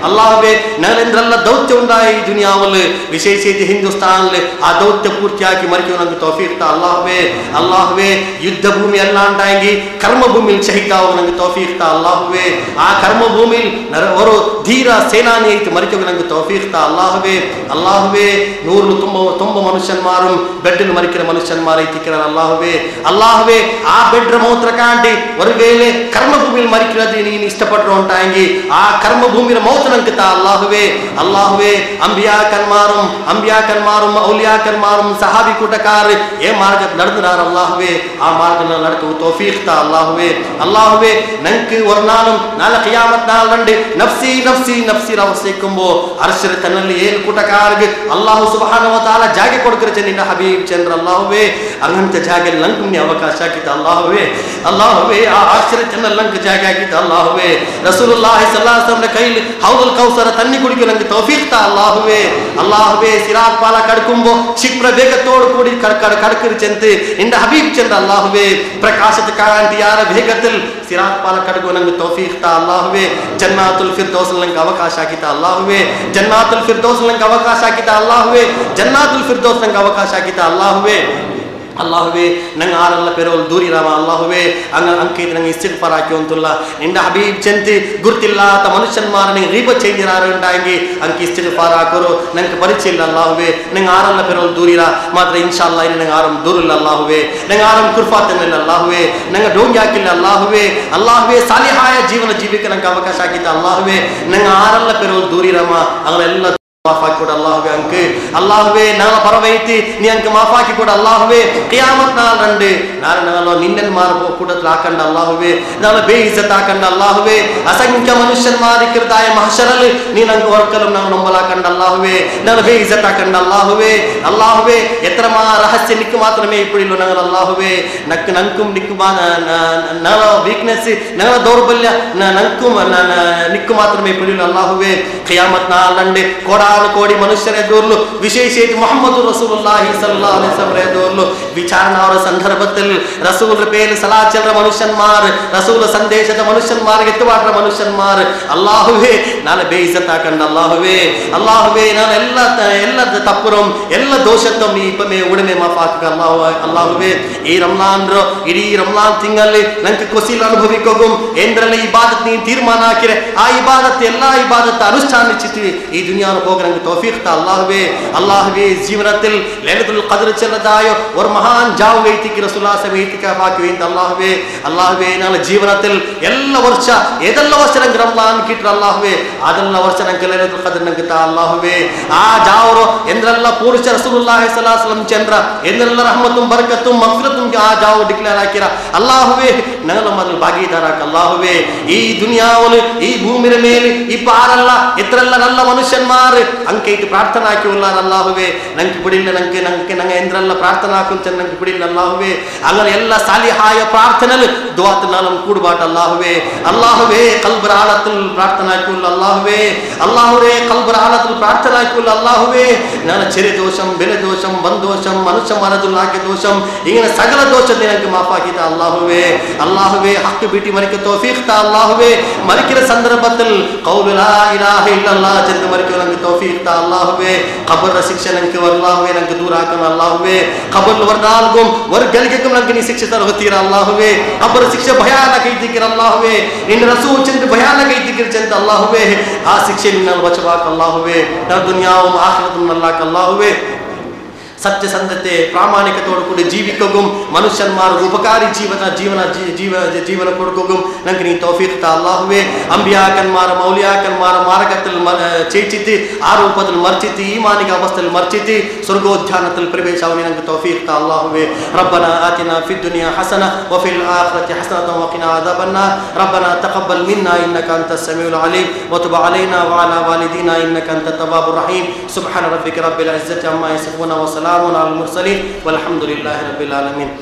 Allahwe nalendralla dautya unda ee dunyavale visheshiti hindustan le aa dautya purtiyagi marke nange tawfiq ta Allahwe yuddha bhumi alla antayengi karma bhumil shahida nange tawfiq ta Allahwe aa karma bhumil oru dheera senani aitu marke nange tawfiq ta അല്ലാഹുവേ അല്ലാഹുവേ നൂറിൽ തുമ്പ മനുഷ്യന്മാരും ബെഡിൽ മരിക്കുന്ന മനുഷ്യന്മാരെ എത്തിക്കണം അല്ലാഹുവേ അല്ലാഹുവേ ആ ബെഡ് മൂത്ര കാണ്ടി ഒരു വേള കർമ്മഭൂമിയിൽ മരിക്കുന്നത് നീ ഇഷ്ടപ്പെട്ടുണ്ടായെങ്കിൽ ആ കർമ്മഭൂമിയുടെ മൗത്ത് നമുക്ക് താ അല്ലാഹുവേ അല്ലാഹുവേ അമ്പിയാക്കന്മാരും ഔലിയാക്കന്മാരും സഹാബി കൂട്ടക്കാർ ഏ മാർഗത്തിൽ നടന്നാർ അല്ലാഹുവേ ആ മാർഗത്തിൽ നടക്കുക തൗഫീഖ് താ അല്ലാഹുവേ അല്ലാഹുവേ നമുക്ക് ഒരു നാളും നാളെ ഖിയാമത്ത് നാൾ കണ്ട് നഫ്സി നഫ്സി നഫ്സി അവസ്ഥിക്കുമ്പോ അർശിൽ തന്നല്ലേ ഏഴ് കൂട്ടക്കാർക്ക് അല്ലാഹു സുബ്ഹാനഹു വ തആല ಜಾಗ ಕೊಡ್ಕರೆ ನಿನ್ನ ಹಬೀಬ್ ಚಂದ್ರ ಅಲ್ಲಾಹುವೇ ಅಂಗಂತ ಜಾಗ ಲಂಕ್ ನೀ ಅವಕಾಶ ಹಾಕಿದ ಅಲ್ಲಾಹುವೇ ಅಲ್ಲಾಹುವೇ ಆ ಆಶ್ಚರ್ಯ ಚಂದ್ರ ಲಂಕ್ ಜಾಗ ಹಾಕಿದ ಅಲ್ಲಾಹುವೇ ರಸೂಲುಲ್ಲಾಹಿ ಸಲ್ಲಲ್ಲಾಹು ಅಲೈಹಿ ವಸಲ್ಲಂ ಕೈಲಿ ಹೌದುಲ್ ಕೌಸರ ತನ್ನಿ ಕುಡಿಕೆ ನಂಗೆ ತೌಫೀಕ್ ತಾ ಅಲ್ಲಾಹುವೇ ಅಲ್ಲಾಹುವೇ ಸಿರಾತ್ ಪಾಲ ಕಡ್ಕುಂಬೋ ಕ್ಷಿಪ್ರ ಬೇಗത്തോട് കൂടി കടക്കിരിച്ചെന്ത് നിന്റെ ഹബീബ് ചന്ദ്ര അല്ലാഹുവേ പ്രകാശത്തെ കാന്തി യാര വേഗത്തിൽ സിറാത്ത് പാല കടക്കു ನಂಗೆ ತೌಫೀಕ್ ತಾ ಅಲ್ಲಾಹುವೇ ಜನ್ನಾತುಲ್ ಫಿರ್ದೌಸ್ ನಂಗೆ ಅವಕಾಶ ಹಾಕಿದ ಅಲ್ಲಾಹುವೇ ಜನ್ನಾತುಲ್ ಫಿರ್ದೌಸ್ ನಂಗೆ ಅವಕಾಶ ಹಾಕಿದ ಅಲ್ಲಾಹುವೇ ಜನ್ನಾತುಲ್ ಫಿರ್ದೌಸ್ ನಂಗೆ ಅವಕಾಶ ಹಾಕಿದ ಅಲ್ಲಾಹುವೇ ಅಲ್ಲಾಹುವೇ ನಂಗೆ ಆರಲ್ಲ ಪೆರೋಲ್ ದೂರಿ ರಾಮ ಅಲ್ಲಾಹುವೇ ಅಂಕೈತೆ ನಂಗೆ ಇಸ್ತಿಗ್ಫಾರ್ ಹಾಕಿ ಅಂತಲ್ಲ ನಿಂದ ಹಬೀಬ್ ಚಂತಿ ಗುರ್ತಿಲ್ಲಾತ ಮನುಷ್ಯನ್ಮಾರನಿಗೆ ರೀಬ ಚೇಂಜಿರಾರುಂಟಾಗಿ ಅಂಕಿ ಇಸ್ತಿಗ್ಫಾರ್ ಹಾಕೋರು ನಂಗೆ ಪರಿಚಯ ಇಲ್ಲ ಅಲ್ಲಾಹುವೇ ನಂಗೆ ಆರಲ್ಲ ಪೆರೋಲ್ ದೂರಿರಾ ಮಾತ್ರ ಇನ್ಶಾ ಅಲ್ಲಾ ಇನ್ನು ನಂಗೆ ಆರಂ ದೂರಿಲ್ಲ ಅಲ್ಲಾಹುವೇ ನಂಗೆ ಆರಂ ಕುರ್ಫಾತನಿಲ್ಲ ಅಲ್ಲಾಹುವೇ ನಂಗೆ ಡೋಂಗಿ ಹಾಕಿಲ್ಲ ಅಲ್ಲಾಹುವೇ ಅಲ್ಲಾಹುವೇ ಸಾಲಿಹಾಯ ಜೀವನ ಜೀವಿಕೆ ನಂಗೆ ಅವಕಾಶ ಹಾಕಿದ್ದ ಅಲ್ಲಾಹುವೇ ನಂಗೆ ಆರಲ್ಲ ಪೆರೋಲ್ ದೂರಿರಾಮ ಅವಳೆಲ್ಲ ಮಾಫಾಕಿ ಕೊಡ ಅಲ್ಲಾಹುವೇ ಅಂಕೆ ಅಲ್ಲಾಹುವೇ ನಾಳೆ ಬರವೈತಿ ನೀ ಅಂಕೆ ಮಾಫಾಕಿ ಕೊಡ ಅಲ್ಲಾಹುವೇ ಕಿಯಾಮತ್ ನಾಳೆ ರಂಡು ನಾಳೆ ನಿನ್ನೆನ್ ಮಾರ್ಗೋ ಕೂಡತ್ರ ಹಾಕಂಡ ಅಲ್ಲಾಹುವೇ ನಾಳೆ ಬೇಯಿಸತ್ ಹಾಕಂಡ ಅಲ್ಲಾಹುವೇ ಅಸಂಖ್ಯ ಮನುಷ್ಯನ್ಮಾರಿಕಿರ್ದಾಯ ಮಹಶರಲ್ಲಿ ನೀ ನಂಗೆ ವರ್ಕಲು ನಾವು ನಂಬಲಾಕಂಡ ಅಲ್ಲಾಹುವೇ ನಾಳೆ ಬೇಯಿಸತ್ ಹಾಕಂಡ ಅಲ್ಲಾಹುವೇ ಅಲ್ಲಾಹುವೇ ಎತ್ತರ ರಹಸ್ಯ ನಿಕ್ಕು ಮಾತ್ರಮೇ ಇಪ್ಪಡಿಲ್ಲ ನಂಗೆ ಅಲ್ಲಾಹುವೇ ನಕ್ಕು ನಂಕು ನಿಕ್ಕು ನಳ ವೀಕ್ನೆಸ್ ನಳ ದೌರ್ಬಲ್ಯ ನಂಕು ನಿಕ್ಕು ಮಾತ್ರಮೇ ಇಪ್ಪಡಿಲ್ಲ ಅಲ್ಲಾಹುವೇ ಕಿಯಾಮತ್ ನಾಳೆ ರಂಡು ಕೋಡ ಕೋಡಿ ಮನುಷ್ಯರ ಎದುರ್ಲು ವಿಶೇಷ ಮುಹಮ್ಮದ್ ರಸೂಲುಲ್ಲಾಹಿ ಸಲ್ಲಲ್ಲಾಹು ಅಲೈಹಿ ವಸಲ್ಲಂ ಎದುರ್ಲು ವಿಚಾರಣಾವರ ಸಂದರ್ಭದಲ್ಲಿ ರಸೂಲ್ ಪೇಲ್ ಸಲಾಚರ ಮನುಷ್ಯನ್ಮಾರ್ ರಸೂಲ್ ಸಂದೇಶದ ಮನುಷ್ಯನ್ಮಾರ್ ಎತ್ತುವಾಡ್ರ ಮನುಷ್ಯನ್ಮಾರ್ ಅಲ್ಲಾಹುವೇ ನಾಳೆ ಬೇಯಿಸತ್ ಹಾಕಂಡ ಅಲ್ಲಾಹುವೇ ಅಲ್ಲಾಹುವೇ ನಾನು ಎಲ್ಲ ತಪ್ಪುರಂ ಎಲ್ಲ ದೋಷತ್ತಂ ಈ ಇಪ್ಪಮೇ ಉಡಮೆ ಮಾಫಾಕ ಅಲ್ಲಾಹುವೇ ಈ ರಂಜಾನ್ ಇಡೀ ರಂಜಾನ್ ತಿಂಗಳಲ್ಲಿ ನಂಗೆ ಖುಷಿಲ್ ಅನುಭವಿಕೋಗುಂ ಎಂದ್ರಲ್ಲಿ ಇಬಾದತ್ ನೀನು ತೀರ್ಮಾನ ಹಾಕಿರೆ ಆ ಇಬಾದತ್ ಎಲ್ಲಾ ಇಬಾದತ್ ಅನುಷ್ಠಾನಿಸಿತಿ ಈ ದುನಿಯಾನ ನಂಗೆ ತೌಫೀಕ್ ತಾ ಅಲ್ಲಾಹುವೇ ಅಲ್ಲಾಹುವೇ ಜೀವನത്തിൽ ಲೈಲತುಲ್ ഖദർ ചെന്നതായോ ഒരു മഹാൻ ജാവ് വൈതിക്ക് റസൂലുള്ളാഹി സമീതിക ബാക്കി വേണ്ട അല്ലാഹുവേ അല്ലാഹുവേ നാളെ ജീവിതത്തിൽ എല്ലാ വർഷ ഏതെല്ലാം വർഷ ನಂಗೆ ರಮಲಾನ್ ಕಿಟ್ರ ಅಲ್ಲಾಹುವೇ ಅದೆಲ್ಲ ವರ್ಷ ನಂಗೆ ಲೈಲತುಲ್ ഖദർ ನಂಗೆ ತಾ ಅಲ್ಲಾಹುವೇ ಆ ಜಾವರೋ ಎಂದ್ರೆಲ್ಲ ಪುರುಷ ರಸೂಲುಲ್ಲಾಹಿ ಸಲ್ಲಲ್ಲಾಹು ಅಲೈಹಿ ವಸಲ್ಲಂ ಚಂದ್ರ ಎಂದ್ರೆಲ್ಲ ರಹಮತುಂ ಬರಕತುಂ ಮಗ್ಫಿರತುಂ ಆ ಜಾವ ಡಿಕ್ಲೇರ್ ಹಾಕಿರ ಅಲ್ಲಾಹುವೇ ನಂಗೆ ಮೊದಲು ಭಾಗೀದಾರ ಅಲ್ಲಾಹುವೇ ಈ ದುನಿಯಾವಲು ಈ ಭೂಮಿಯ ಮೇಲೆ ಈ ಪಾರಲ್ಲ ಎತ್ತರೆಲ್ಲ ನನ್ನ ಮನುಷ್ಯನ್ಮಾರ್ ಅಂಕೈಟ್ ಪ್ರಾರ್ಥನಾ ಹಾಕಿ ಉಲ್ಲಾರ ಅಲ್ಲಾಹುವೇ ನಂಗೆ ಬಿಡಿಲ್ಲ ನಂಗೆ ಎಂದ್ರಲ್ಲ ಪ್ರಾರ್ಥನಾ ಹಾಕುಂತ ನಂಗೆ ಬಿಡಿಲ್ಲ ಅಲ್ಲಾಹುವೇ അങ്ങനെ ಎಲ್ಲ ಸಾಲಿಹಾಯ ಪ್ರಾರ್ಥನೆలు ದುಆತ್ ನಾಲಂ ಕೂಡಬಾಟ ಅಲ್ಲಾಹುವೇ ಅಲ್ಲಾಹುವೇ ಕಲ್ಬರ ಆಳത്തിൽ ಪ್ರಾರ್ಥನಾ ಹಾಕಿ ಅಲ್ಲಾಹುವೇ ಅಲ್ಲಾಹುವೇ ಕಲ್ಬರ ಆಳത്തിൽ ಪ್ರಾರ್ಥನಾ ಹಾಕಿ ಅಲ್ಲಾಹುವೇ ನಾನು ಚೆರೆ ದೋಷಂ ಬೆಲೆ ದೋಷಂ ಬಂದೋಷಂ ಮನುಷ್ಯ ಮನದುಲ್ಲಾಕೆ ದೋಷಂ ಇಂಗಿನ ಸಕಲ ದೋಷ ನಿನಗೆ ಮಾಫಾಕಿದ ಅಲ್ಲಾಹುವೇ ಅಲ್ಲಾಹುವೇ ಹಕ್ಕು ಬಿಟ್ಟು ಮರಿಕೆ ತೌಫೀಕ್ ತಾ ಅಲ್ಲಾಹುವೇ ಮರಿಕಿರ ಸಂದರ್ಭದಲ್ಲಿ ಕೌಲು ಲಾ ಇಲಾಹ ಇಲ್ಲಲ್ಲಾಹ್ ಜಂತ ಮರಿಕೆ ನಂಗೆ ತೌಫೀಕ್ ತಾ ಅಲ್ಲಾಹುವೇ ಖಬರ್ ಶಿಕ್ಷೆ ನಂಗೆ ಅಲ್ಲಾಹುವೇ ನಂಗೆ ದೂರ ಹಾಕನ ಅಲ್ಲಾಹುವೇ ಖಬರ್ ವರ್ನಾಲ್ಗುಂ ವರ್ ಗಲ್ಗೆಕಂ ನಂಗೆ ನೀ ಶಿಕ್ಷೆ ತರ ಹೊತ್ತೀರ ಅಲ್ಲಾಹುವೇ ಖಬರ್ ಶಿಕ್ಷೆ ಭಯಾನಕ ಐತಿಕಿರ ಅಲ್ಲಾಹುವೇ ನಿನ್ನ ರಸೂಲ್ ಚಂದ ಭಯಾನಕ ಐತಿಕಿರ ಚಂದ ಅಲ್ಲಾಹುವೇ ಆ ಶಿಕ್ಷೆ ನಿನ್ನ ಬಚವಾಕ ಅಲ್ಲಾಹುವೇ ನಾ ದುನಿಯಾವು ಆಖಿರತುಂ ಅಲ್ಲಾಕ ಅಲ್ಲಾಹುವೇ ಸತ್ಯಸಂಧತೆ ಪ್ರಾಮಾಣಿಕತೋಡು ಕೂಡ ಜೀವಿಕೋಗುಂ ಮನುಷ್ಯನ್ಮಾರ್ಗ ಉಪಕಾರಿ ಜೀವನ ಕೊಡ್ಕೋಗುಂ ನಂಗೆ ನೀ ತೌಫೀಕ್ ತಾ ಅಲ್ಲಾಹುವೇ ಅಂಬಿಯಾಕನ್ಮಾರ ಮೌಲಿಯಾಕನ್ಮಾರ ಮಾರ್ಗത്തിൽ ಚೇಚಿತಿ ಆರೋಪದಲ್ಲಿ ಮರ್ಚಿತಿ ಈಮಾನಿಕ ಅವಸ್ಥೆಯಲ್ಲಿ ಮರ್ಚಿತಿ ಸ್ವರ್ಗೋದ್ಯಾನದಲ್ಲಿ ಪ್ರವೇಶಾವನಿ ನಂಗೆ ತೌಫೀಕ್ ತಾ ಅಲ್ಲಾಹುವೇ ರಬ್ಬನಾ ಆತಿನಾ ಫಿದ್ ದುನಿಯಾ ಹಸನ ವಫಿಲ್ ಆಖಿರತಿ ಹಸನತನ್ ವಕಿನಾ ಅದಾಬನ್ನಾರ್ ರಬ್ಬನಾ ತಕಬ್ಬಲ್ ಮಿನ್ನಾ ಇನ್ನಕ ಅಂತಸ್ ಸಮೀഉಲ್ ಅಲೀಮ್ ವತುಬ್ ಅಲೈನಾ ವಅಲಾ ವಾಲಿದೀನಾ ಇನ್ನಕ ಅಂತತ್ ತವ್ವಾಬುರ್ ರಹೀಮ್ ಸುಬ್ಹಾನ ರಬ್ಬಿಕ ರಬ್ಬಿಲ್ ಇಜ್ಜತಿ ಅಮ್ಮಾ ಯಸಿಫೂನ ವಸಲಾಮುನ್ ಅಲಲ್ ಮುರ್ಸಲೀನ್ ವಲ್ಹಮ್ದುಲಿಲ್ಲಾಹಿ ರಬ್ಬಿಲ್ ಆಲಮೀನ್.